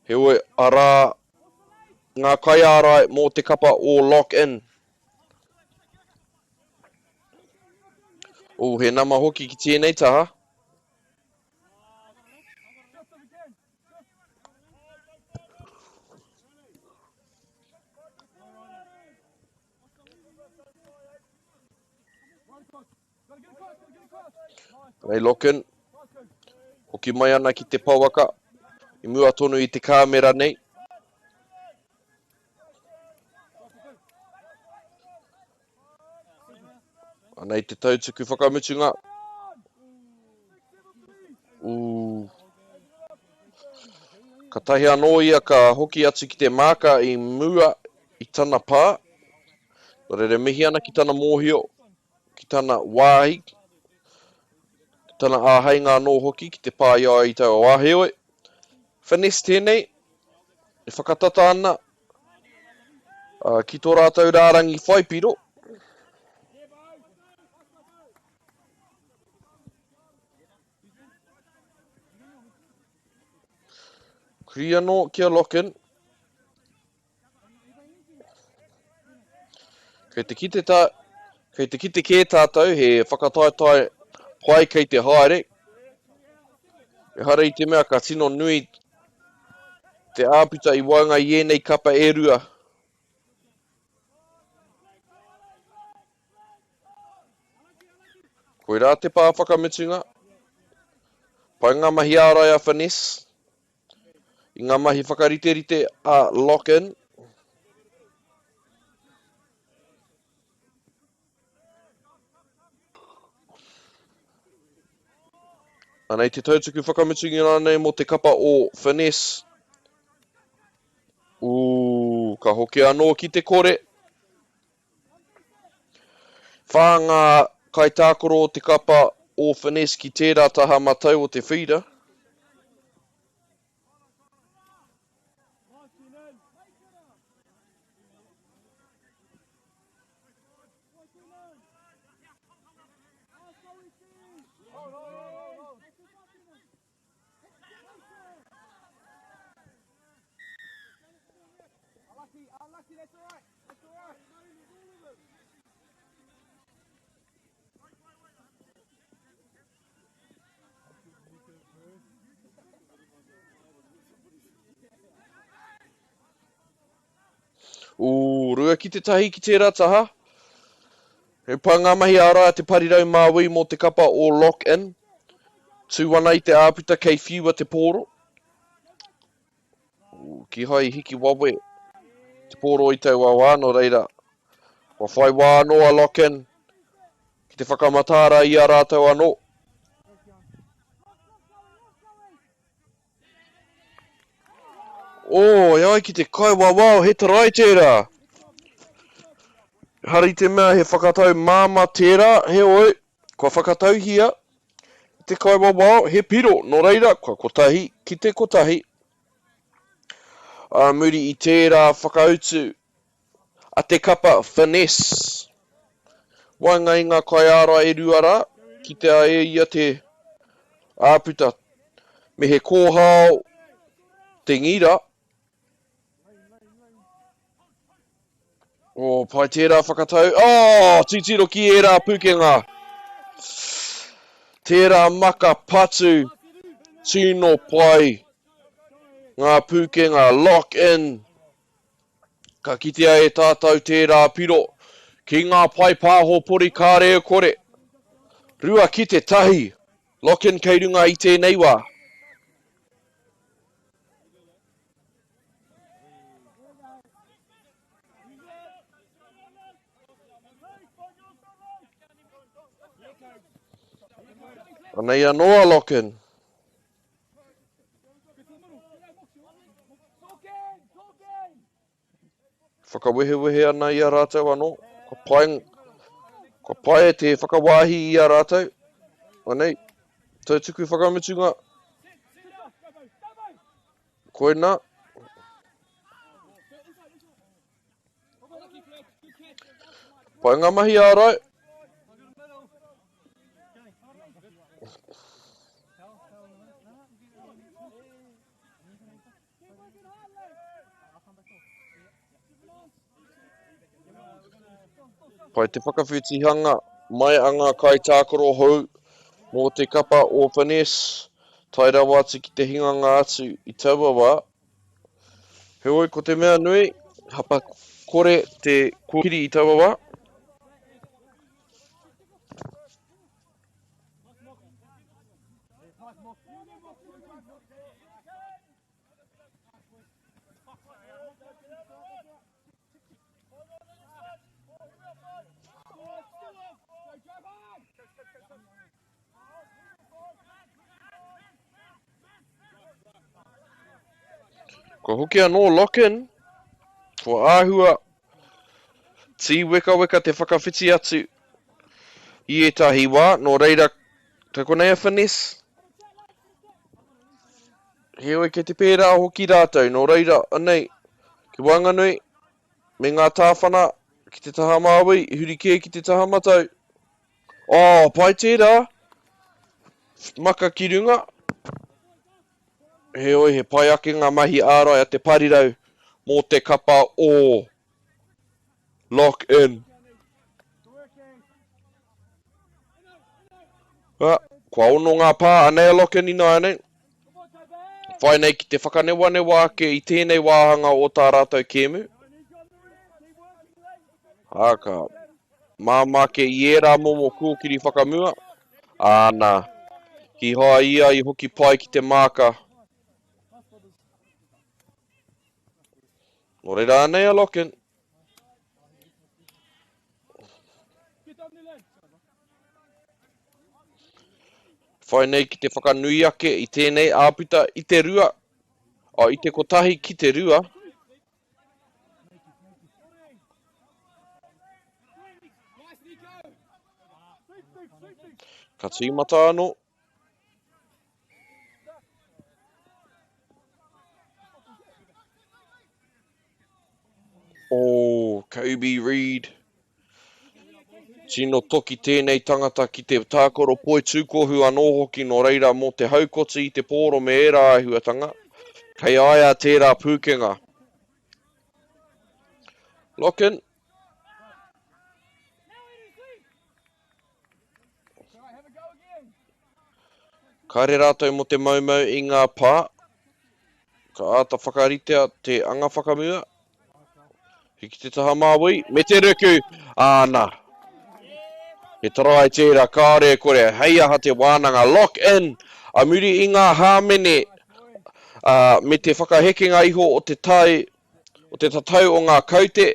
Heoi, ara ngā kai ārai mō te kapa o lock-in. He nama hoki ki tēnei taha. Rei lock-in, hoki mai ana ki te pauaka, i mua tonu i te kāmera nei. Anei te tautuku whakamutunga. Ka tahi anō ia ka hoki atu ki te māka I mua I tana pā. Rere mihi ana ki tana mōhio, ki tana wāhi, ki tana āheinga anō hoki ki te pā ia I tau wāheoi. Finesse tēnei, e whakatata ana ki tō rātou rārangi whaipiro. Kuri anō kia lock-in. Kei te kite kē tātou he whakataetai pai kei te haere. E hara I te mea ka tino nui te āpita I waunga I ēnei kapa e rua. Koe rā te pā whakamitunga. Pai ngā mahi ārai a finesse. I ngā mahi whakarite a lock-in. Anei te tautuku whakamitungi rānei mo te kapa o finesse. Ka hoki anō ki te kore. Whāngā kai tākoro o te kapa o finesse ki tērā taha matau o te whira. Rua ki te tahi ki tērā taha. He pā ngā mahi ārai a te parirau māui mo te kapa o lock-in. Tūwana I te āpita kei whiua te pōro. Ki hai hiki wawe. Te pōro I tau a wāno reira. Wa whai wāno a lock-in. Ki te whakamatara I a rātou anō. Iai ki te kai wawao, he tarai tērā. Hari te mea he whakatau māma tērā, he oi. Kua whakatau hia. Te kai wawao, he piro. Nō reira, kua kotahi, ki te kotahi. Muri I tērā whakautu. A te kapa finesse. Wainga I ngā kai ara e ruara. Ki te ae ia te āputa. Me he kōhao te ngira. Pai tērā whakatau. Titiro ki e rā pukenga. Tērā maka patu. Tino pai. Ngā pukenga lock-in. Ka kitea e tātou tērā piro. Ki ngā pai pāho pori kāreo kore. Rua ki te tahi. Lock-in kei runga I tēnei wā. Anei anō a lock-in. Whakawehewehe ana I a rātou anō. Ko pai e te whakawāhi I a rātou. Anei, tautuku whakamitunga. Koina. Pai ngā mahi ārai. Pai te whakawhitihanga mai anga kai tākoro hou mō te kapa o finesse. Tai rawa atu ki te hinganga atu I taua wā. He oi ko te mea nui, hapa kore te kukiri I taua wā. Ko hoki anō lock-in. Ko āhua. Ti weka te whakawhiti atu. I etahi wā. Nō reira, ka konei a Finis. Heoi ke te pērā hoki rātou. Nō reira, anei. Ki Wanganui. Me ngā tāwhana. Ki te taha māui. Huri kē ki te taha matau. Oh, pai tērā. Maka ki runga. Heoi, he pai ake ngā mahi ārai a te parirau. Mō te kapa o lock in. Kua ono ngā pā anei a lock in ina anei. Whai nei ki te whakanewanewa ake i tēnei wāhanga o tā rātou kēmu. Haka. Māma ke i era momo kūkiri whakamua. Ānā. Ki hoa ia i hoki pai ki te māka. Nō reira anei a lock in. Whai nei ki te whakanui ake i tēnei āpita i te rua. O, i te kotahi ki te rua. Ka tīmata anō. Oh, Kobe Reed. Tino toki tēnei tangata ki te tākoro poi tūkohu anō hoki no reira mō te haukoti i te pōro me era ahuatanga. Kei aia tērā pūkenga. Lock in. Kaere rātou mo te maumau i ngā pā. Ka āta whakaritea te anga whakamua. Hiki te taha māui. Me te ruku. Āna. He tarai tērā kāre kore. Hei aha te wānanga. Lock in. A muri i ngā hāmene. Me te whakahekenga iho o te tai. O te tatau o ngā kaute.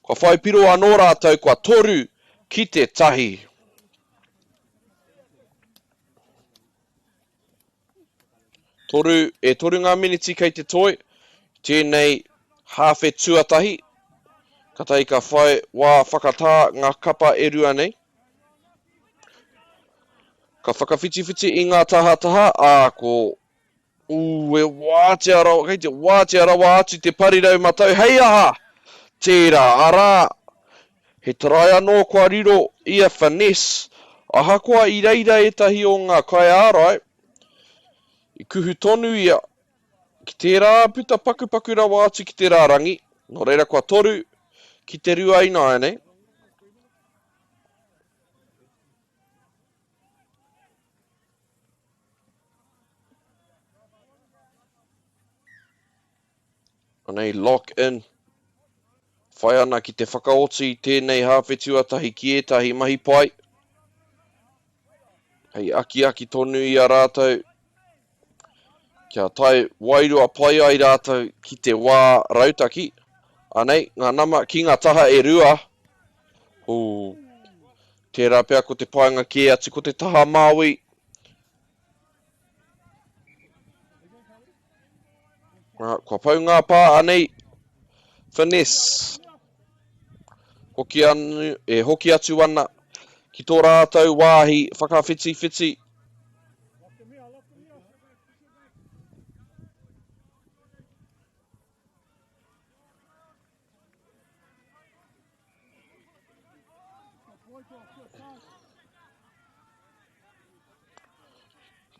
Kua whai piro anō rātou. Kua toru ki te tahi. Toru ngā miniti kei te toi. Tēnei hawhe tuatahi. Ka tai ka whai wā whakatā ngā kapa e rua nei. Ka whakawhiti i ngā taha. Ko e wātea rawa. Kei te wātea rawa atu te parirau matau. Hei aha! Tērā, arā. He tarai anō kua riro i a Finis. Aha kua i reira etahi o ngā kai ārai. I kuhu tonu ia. Ki tērā puta pakupaku rawa atu ki te rārangi. Nō reira kua toru ki te rua ina nei. Anei lock in. Whai ana ki te whakaoti i tēnei hawhe tuatahi ki etahi mahi pai. Hei aki tonu i a rātou. Kia tai wairua pai ai rātou ki te wā rautaki. Anei, ngā nama ki ngā taha e rua. Tērā pēr ko te painga ki atu ko te taha Māui. Kua pau ngā pā anei. Finis. Hoki atu ana. Ki tō rātou wāhi whakawhiti.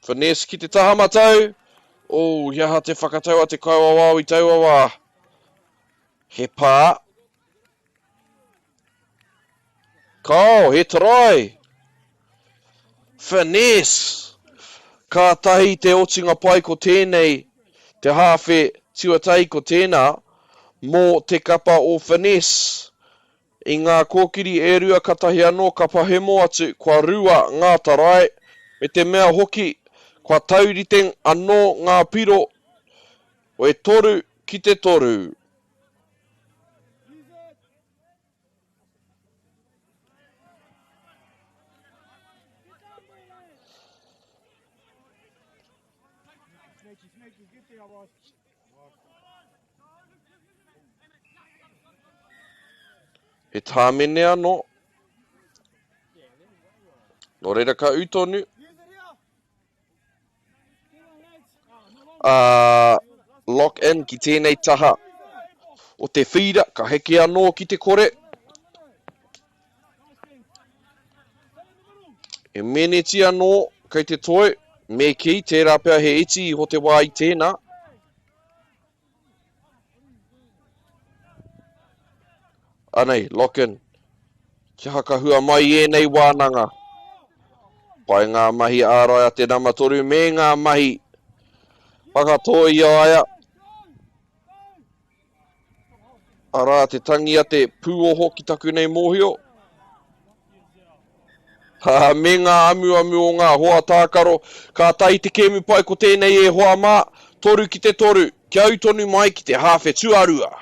Finis ki te taha matau. Hiaha te whakataua te kaua wāu i taua wā. He pā. He tarai. Finis. Ka tahi te otinga pai ko tēnei. Te hawhe tuatai ko tēnā. Mō te kapa o Finis. I ngā kōkiri e rua katahi anō ka pahemo atu. Kua rua ngā tarai. Me te mea hoki. Kua tauriteng anō ngā piro. O e toru ki te toru. He tāmene anō. Nō reira ka utonu. Lock in ki tēnei taha. O te whira, ka heke anō ki te kore. E meneti anō kei te toi. Me ki, tērā pia he iti i ho te wā i tēnā. Anei, lock in. Ki haka hua mai e nei wānanga. Pai ngā mahi ārai a te namatoru me ngā mahi whakatoi aia. Ara te tangi a te pūoho ki taku nei mōhio. Me ngā amu o ngā hoa tākaro. Ka tai te kemu pai ko tēnei e hoa mā. Toru ki te toru. Kia utonu mai ki te hawhe tuarua.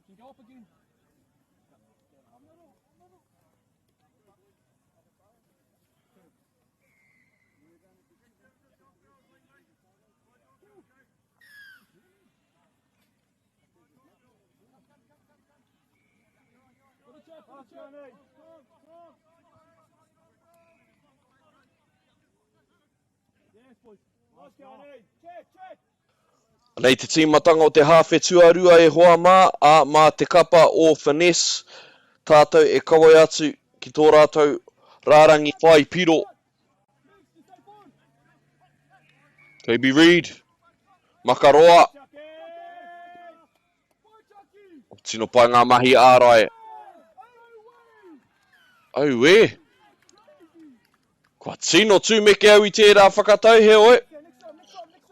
Can go up again. Nei te tīmatanga o te hawhe tuarua e hoa mā, a mā te kapa o finesse, tātou e kawai atu ki tō rātou rārangi whai piro. Toby Reid, Makaroa. Tino pai ngā mahi ārai. Au e. Kua tino tūmeke au I tērā whakatau he oe.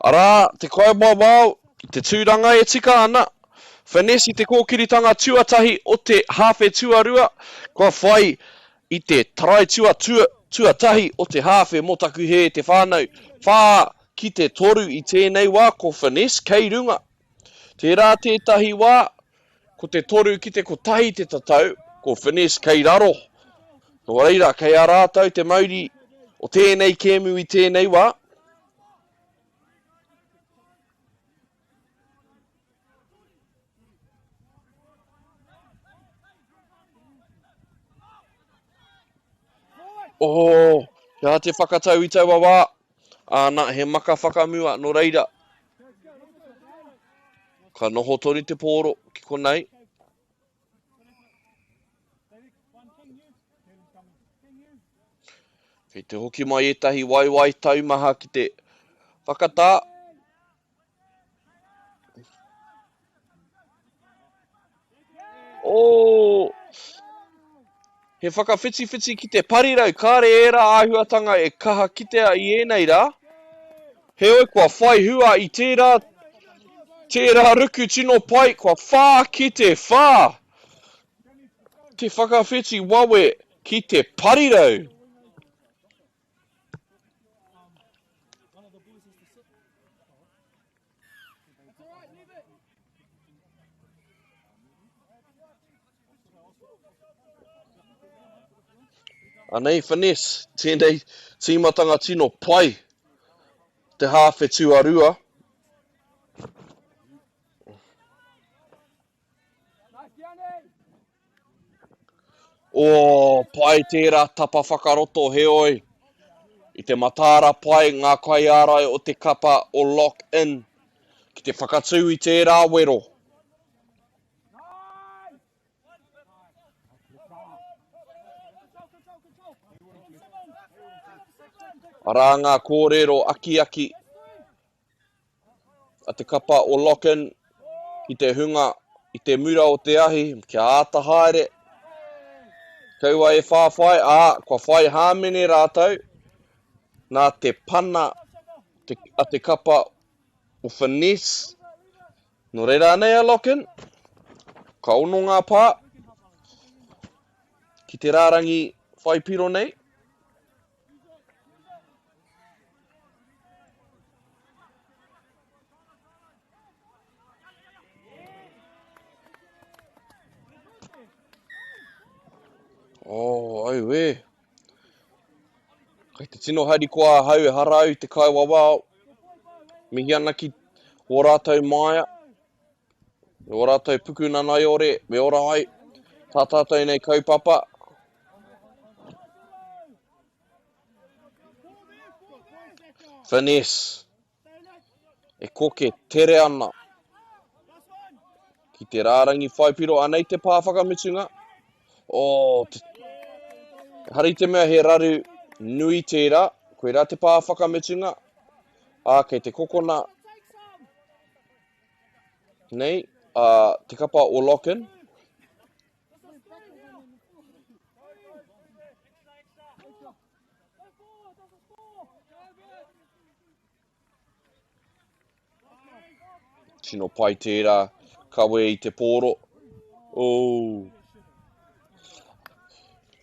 Ara, te koe wawau, te tūranga e tika ana. Finesse I te kōkiritanga tuatahi o te hawhe tuarua. Kua whai I te tarai tuatahi o te hawhe motaku he te whānau. Whā ki te toru I tēnei wā ko finesse kei runga. Tērā tētahi wā, ko te toru ki te kotahi te tatau, ko finesse kei raro. Nō reira, kei a rātau te mauri o tēnei kēmu I tēnei wā. Oh, kia te whakatau I taua wā. Āna, he maka whakamua, no reira. Ka noho tori te pōro ki konei. Kei te hoki mai etahi waiwai taumaha ki te whakatā. Oh! He whakawhiti ki te parirau, kāre era āhuatanga e kaha kitea I ēnei rā. He oi kua whai hua I tērā ruku tino pai, kua whā ki te whā. Te whakawhiti wawe ki te parirau. Anei, Finesse, tēnei tīmatanga tino pai, te hāwhe tuarua. O, pai tērā tapa whakaroto he oi. I te matāra pai ngā kaiarai o te kapa o lock-in. Ki te whakatū I tērā wero. Arā ngā kōrero aki a te kapa o lock-in ki te hunga I te mura o te ahi, kia āta haere. Kaua e whawhai, kua whai hāmene rātou, nā te pana a te kapa o Finesse. No reira nei a lock-in, ka ono ngā pā, ki te rārangi whai piro nei. Au e. Kei te tino haere kua hau e harau te kai wawao. Mihi ana ki o rātou maia. O rātou pukuna nai ore, me ora ai. Tā tātou nei kaupapa. Finesse. E koke tere ana. Ki te rārangi whaipiro anei te pāwhakamitunga. Hari te mea he raru nui tērā, koe rā te pāwhakamitunga. Kei te kokona nei, te kapa o lock-in. Tino pai tērā, kawe I te pōro.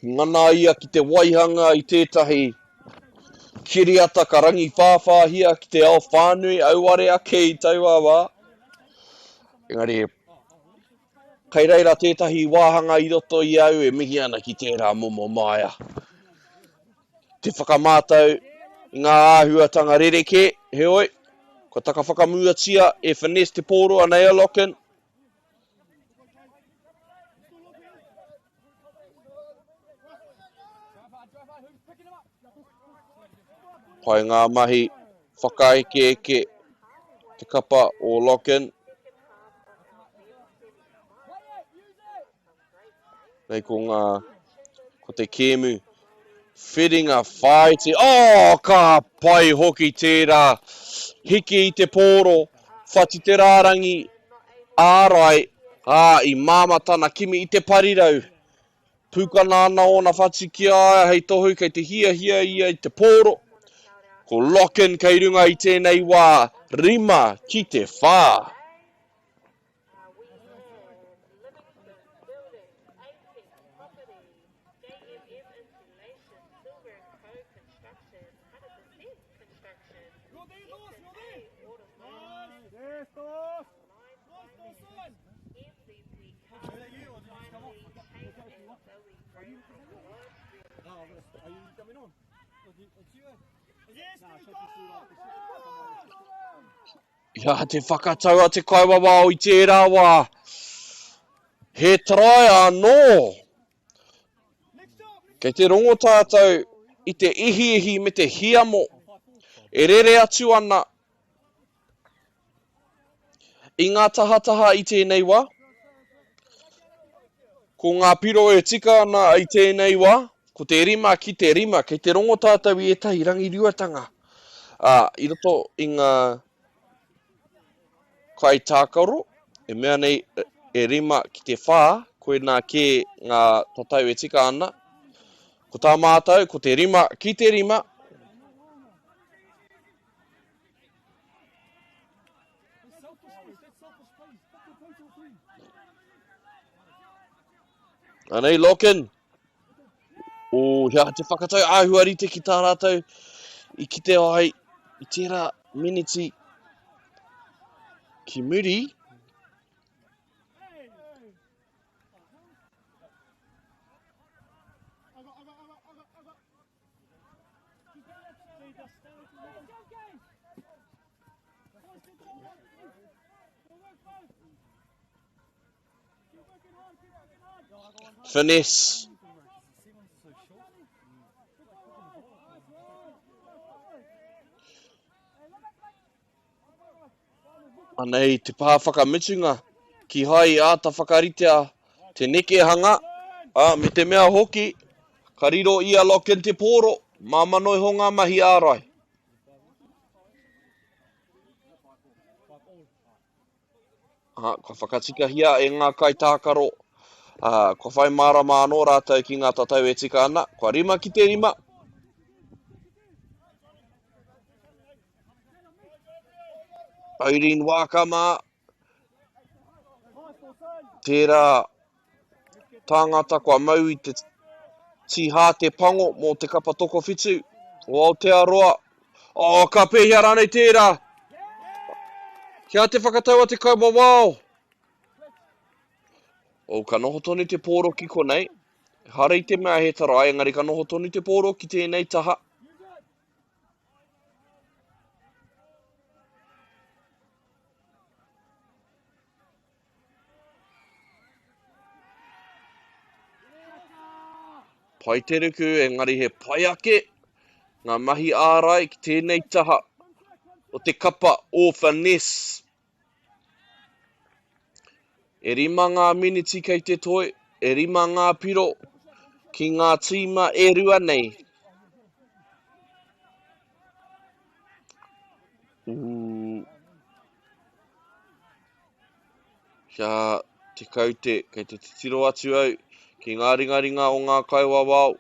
Ngana ia ki te waihanga I tētahi kiriata ka rangi whāwhāhia ki te ao whānui auare ake I taua wā. Engari, kei reira tētahi wāhanga I roto I au e mihi ana ki tērā momo maia. Te whakamātau I ngā āhuatanga rereke, he oi, ko taka whakamuatia e Finesse te pōro anei a lock-in. Pai ngā mahi whakaeke te kapa o lock-in. Nei ko te kēmu whiringa whaiti. Ka pai hoki tērā. Hiki I te pōro. Whati te rārangi ārai. I māmatana kimi I te parirau. Pūkana ana o na whati ki aia hei tohu kei te hia ia I te pōro. Ko lock-in kei runga I tēnei wā rima ki te whā. Ia te whakataua te kaiwawao I tērā wā. He trai anō. Kei te rongo tātou I te ihi me te hiamo. E rere atu ana. I ngā tahataha I tēnei wā. Ko ngā piro e tika ana I tēnei wā. Ko te rima ki te rima. Kei te rongo tātou I etahi rangi ruatanga. I roto I ngā kai tākaro, e mea nei e rima ki te whā, koe nā ke ngā tatau e tika ana, Ko tā mātou, ko te rima, ki te rima. Anei, Loken. O, hea te whakatau āhuarite ki tā rātou. I ki te ai, i tērā miniti. Ki muri. Finesse. Anei, te pā whakamitunga. Ki hai a ta whakaritea. Te neke hanga. Me te mea hoki. Ka riro ia Loken te pōro. Māmanoi ho ngā mahi ārai. Ka whakatika hia e ngā kai tākaro. Ko whai marama anō rātou ki ngā tatau e tika ana. Kua rima ki te rima. Irene Wakama. Tērā tāngata kua mau i te tiha te pango mō te kapa toko whitu. O Aotearoa. Ka pēhia rānei tērā. Kia te whakataua te kaumawao. Ka noho tonu te pōro ki konei. Hara i te mea he tarai, engari ka noho tonu te pōro ki tēnei taha. Pai te ruku, engari he pai ake. Ngā mahi ārai ki tēnei taha. O te kapa o Finesse. E rima ngā miniti kei te toi. E rima ngā piro. Ki ngā tīma e rua nei. Kia te kaute, kei te tiro atu au. Ki ngā ringaringa o ngā kaiwawao.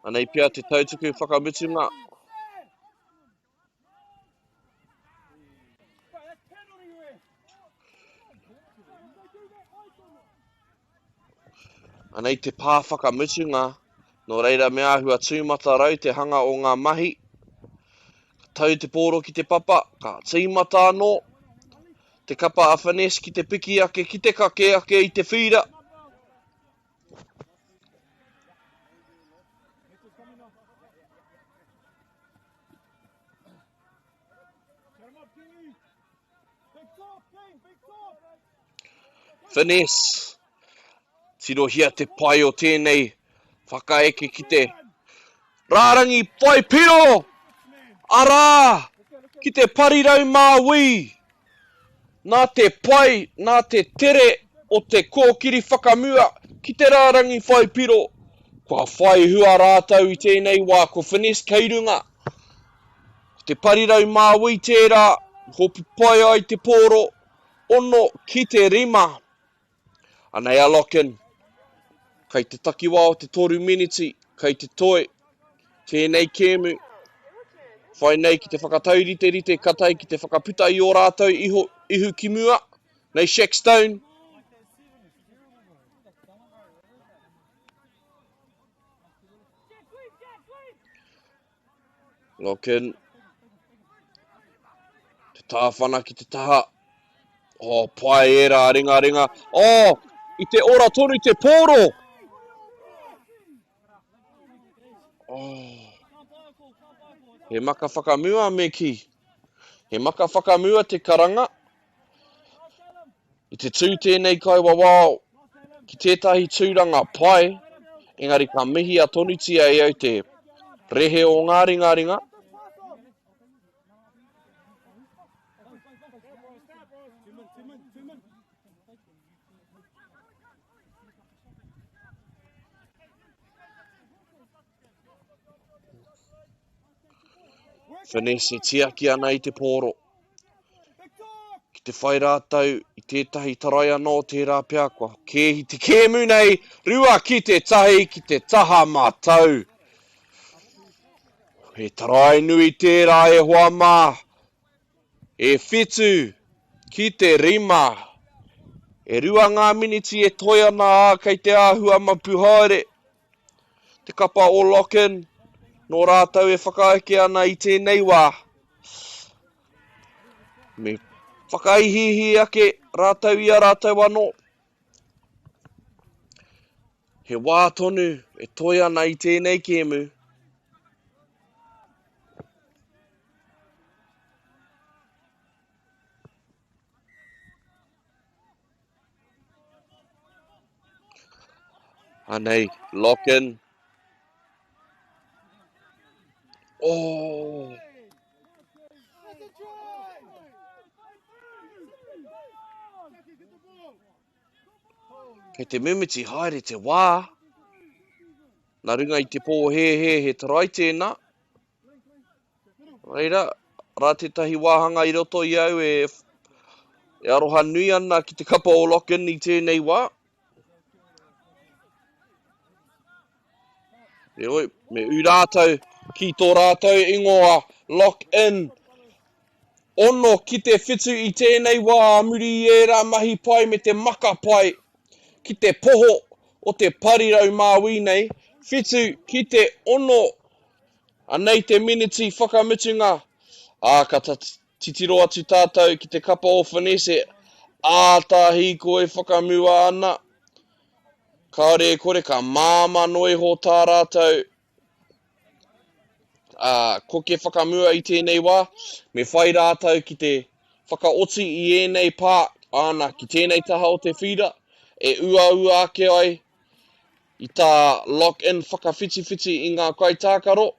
Anei pia te tautuku whakamitunga. Anei te pā whakamitunga. No reira mea hua tūmata rau te hanga o ngā mahi. Tau te pōro ki te papa. Ka tīmata anō. Te kapa a Finesse ki te piki ake, ki te kake ake i te whira. Finesse. Tiro hia te pai o tēnei whakaeke ki te rārangi pai piro. Arā! Ki te parirau MΑORI. Nā te pai, nā te tere o te kōkiri whakamua ki te rārangi whai piro. Kua whai hua rātau i tēnei wā ko Finesse kei runga. Te parirau MAORI tērā, hopi pai ai te pōro, ono ki te rima. Anei a Loken, kei te takiwa o te 3 miniti, kei te toi, tēnei kēmu. Whai nei ki te whakataurite katai ki te whakaputa i o rātou ihu ki mua, nei Shackstone. Loken, te tāwhana ki te taha. Pai e rā, ringa. I te ora tonu i te pōro. He maka whakamua me ki. He maka whakamua te karanga. I te tū tēnei kaiwawao. Ki tētahi tūranga pai. Engari ka mihi a tonutia e au te rehe o ngā ringa. Finesse tiaki ana i te pōro. Ki te whai rātau i tētahi tarai anō tērā pia kua kēhi te kēmu nei, rua ki te tahi ki te taha mātau. He tarai nui tērā e hoa mā, e whitu ki te rima, e rua ngā miniti e toi ana kei te āhua mapu haere. Te kapa o lock-in, nō rātau e whakaeke ana i tēnei wā. Me whakaihihi ake rātau ia rātau anō. He wā tonu e toi ana i tēnei kēmu. Anei, lock-in. Oh! Kei te mimiti haere te wā. Nā runga i te pō he tarai tēnā. Reira, rā tētahi wāhanga i roto i au e aroha nui ana ki te kapa o lock-in i tēnei wā. E oi, me u rātau, ki tō rātau ingoa, lock-in. Ono ki te whitu i tēnei wā, muri i e rā mahi pai me te maka pai. Ki te poho o te parirau māui nei, whitu ki te ono. Anei te miniti whakamutunga. Ka titiro atu tātou ki te kapa o whanese. Ātahi koe whakamua ana. Kaore kore ka māma noi ho tā rātou. Ko ke whakamua i tēnei wā, me whai rātou ki te whakaoti i ēnei pā, ana ki tēnei taha o te whira, e ua ake ai i tā lock-in whakawhiti i ngā kai tākaro.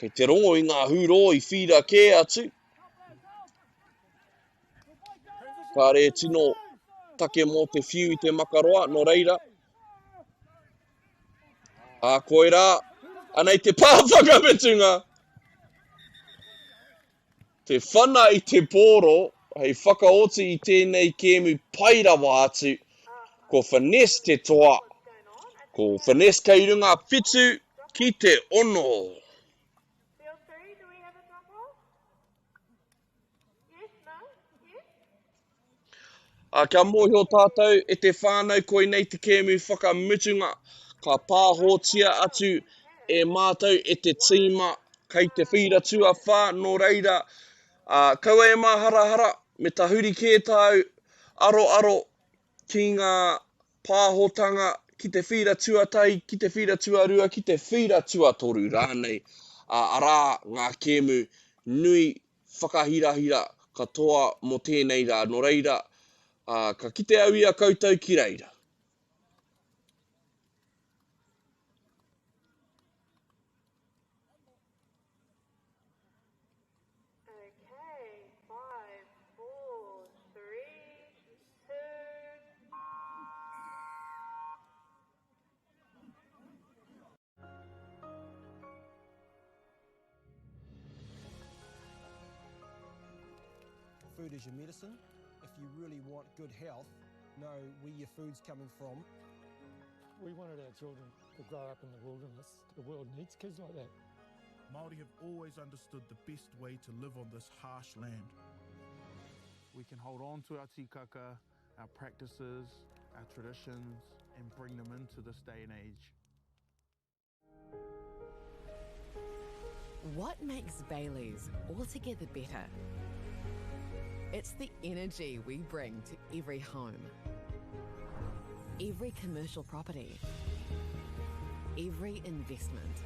Kei te rongo i ngā huro i whira kē atu. Ka re tino take mō te whiu i te makaroa, no reira. Koe rā, anei te pāwhakametunga. Te whana i te pōro, hei whakaoti i tēnei kēmu pairawa atu, ko whanes te toa, ko whanes kei runga whitu ki te ono. Kia mōhio tātou e te whānau koe nei te kēmu whakamutunga. Ka pāhotia atu e mātou e te tīma kei te whira tua whā no reira. Kaua e maharahara me ta huri kētau aro ki ngā pāhotanga ki te whira tuatahi, ki te whira tuarua, ki te whira tuatoru rānei. Arā ngā kēmu nui whakahirahira katoa mo tēnei rā no reira. Ka kite au ia koutou ki reira. Okay, 5, 4, 3, 2. Food is your medicine. If you really want good health, know where your food's coming from. We wanted our children to grow up in the wilderness. The world needs kids like that. Māori have always understood the best way to live on this harsh land. We can hold on to our tikaka, our practices, our traditions, and bring them into this day and age. What makes Bailey's altogether better? It's the energy we bring to every home, every commercial property, every investment,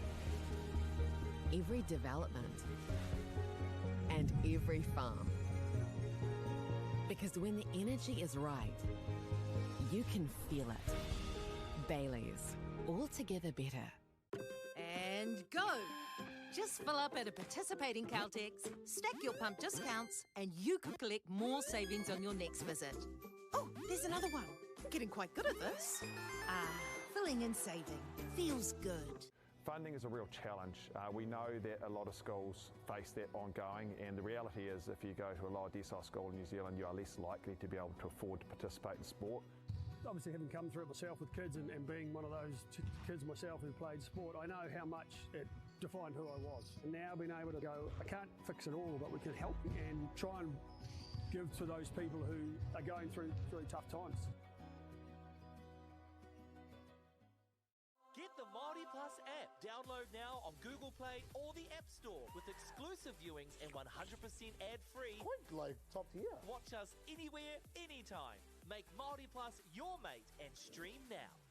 every development, and every farm. Because when the energy is right, you can feel it. Bailey's, altogether better. And go! Just fill up at a participating Caltex, stack your pump discounts, and you could collect more savings on your next visit. Oh, there's another one. getting quite good at this. Filling and saving. Feels good. Funding is a real challenge. We know that a lot of schools face that ongoing, and the reality is if you go to a lower decile school in New Zealand, you are less likely to be able to afford to participate in sport. Obviously, having come through it myself with kids and being one of those kids myself who played sport, I know how much it defined who I was. And now being able to go, I can't fix it all, but we can help and try and give to those people who are going through really tough times. Get the MāORI Plus app. Download now on Google Play or the App Store with exclusive viewings and 100% ad-free. Quite like top tier. Watch us anywhere, anytime. Make MāORI Plus your mate and stream now.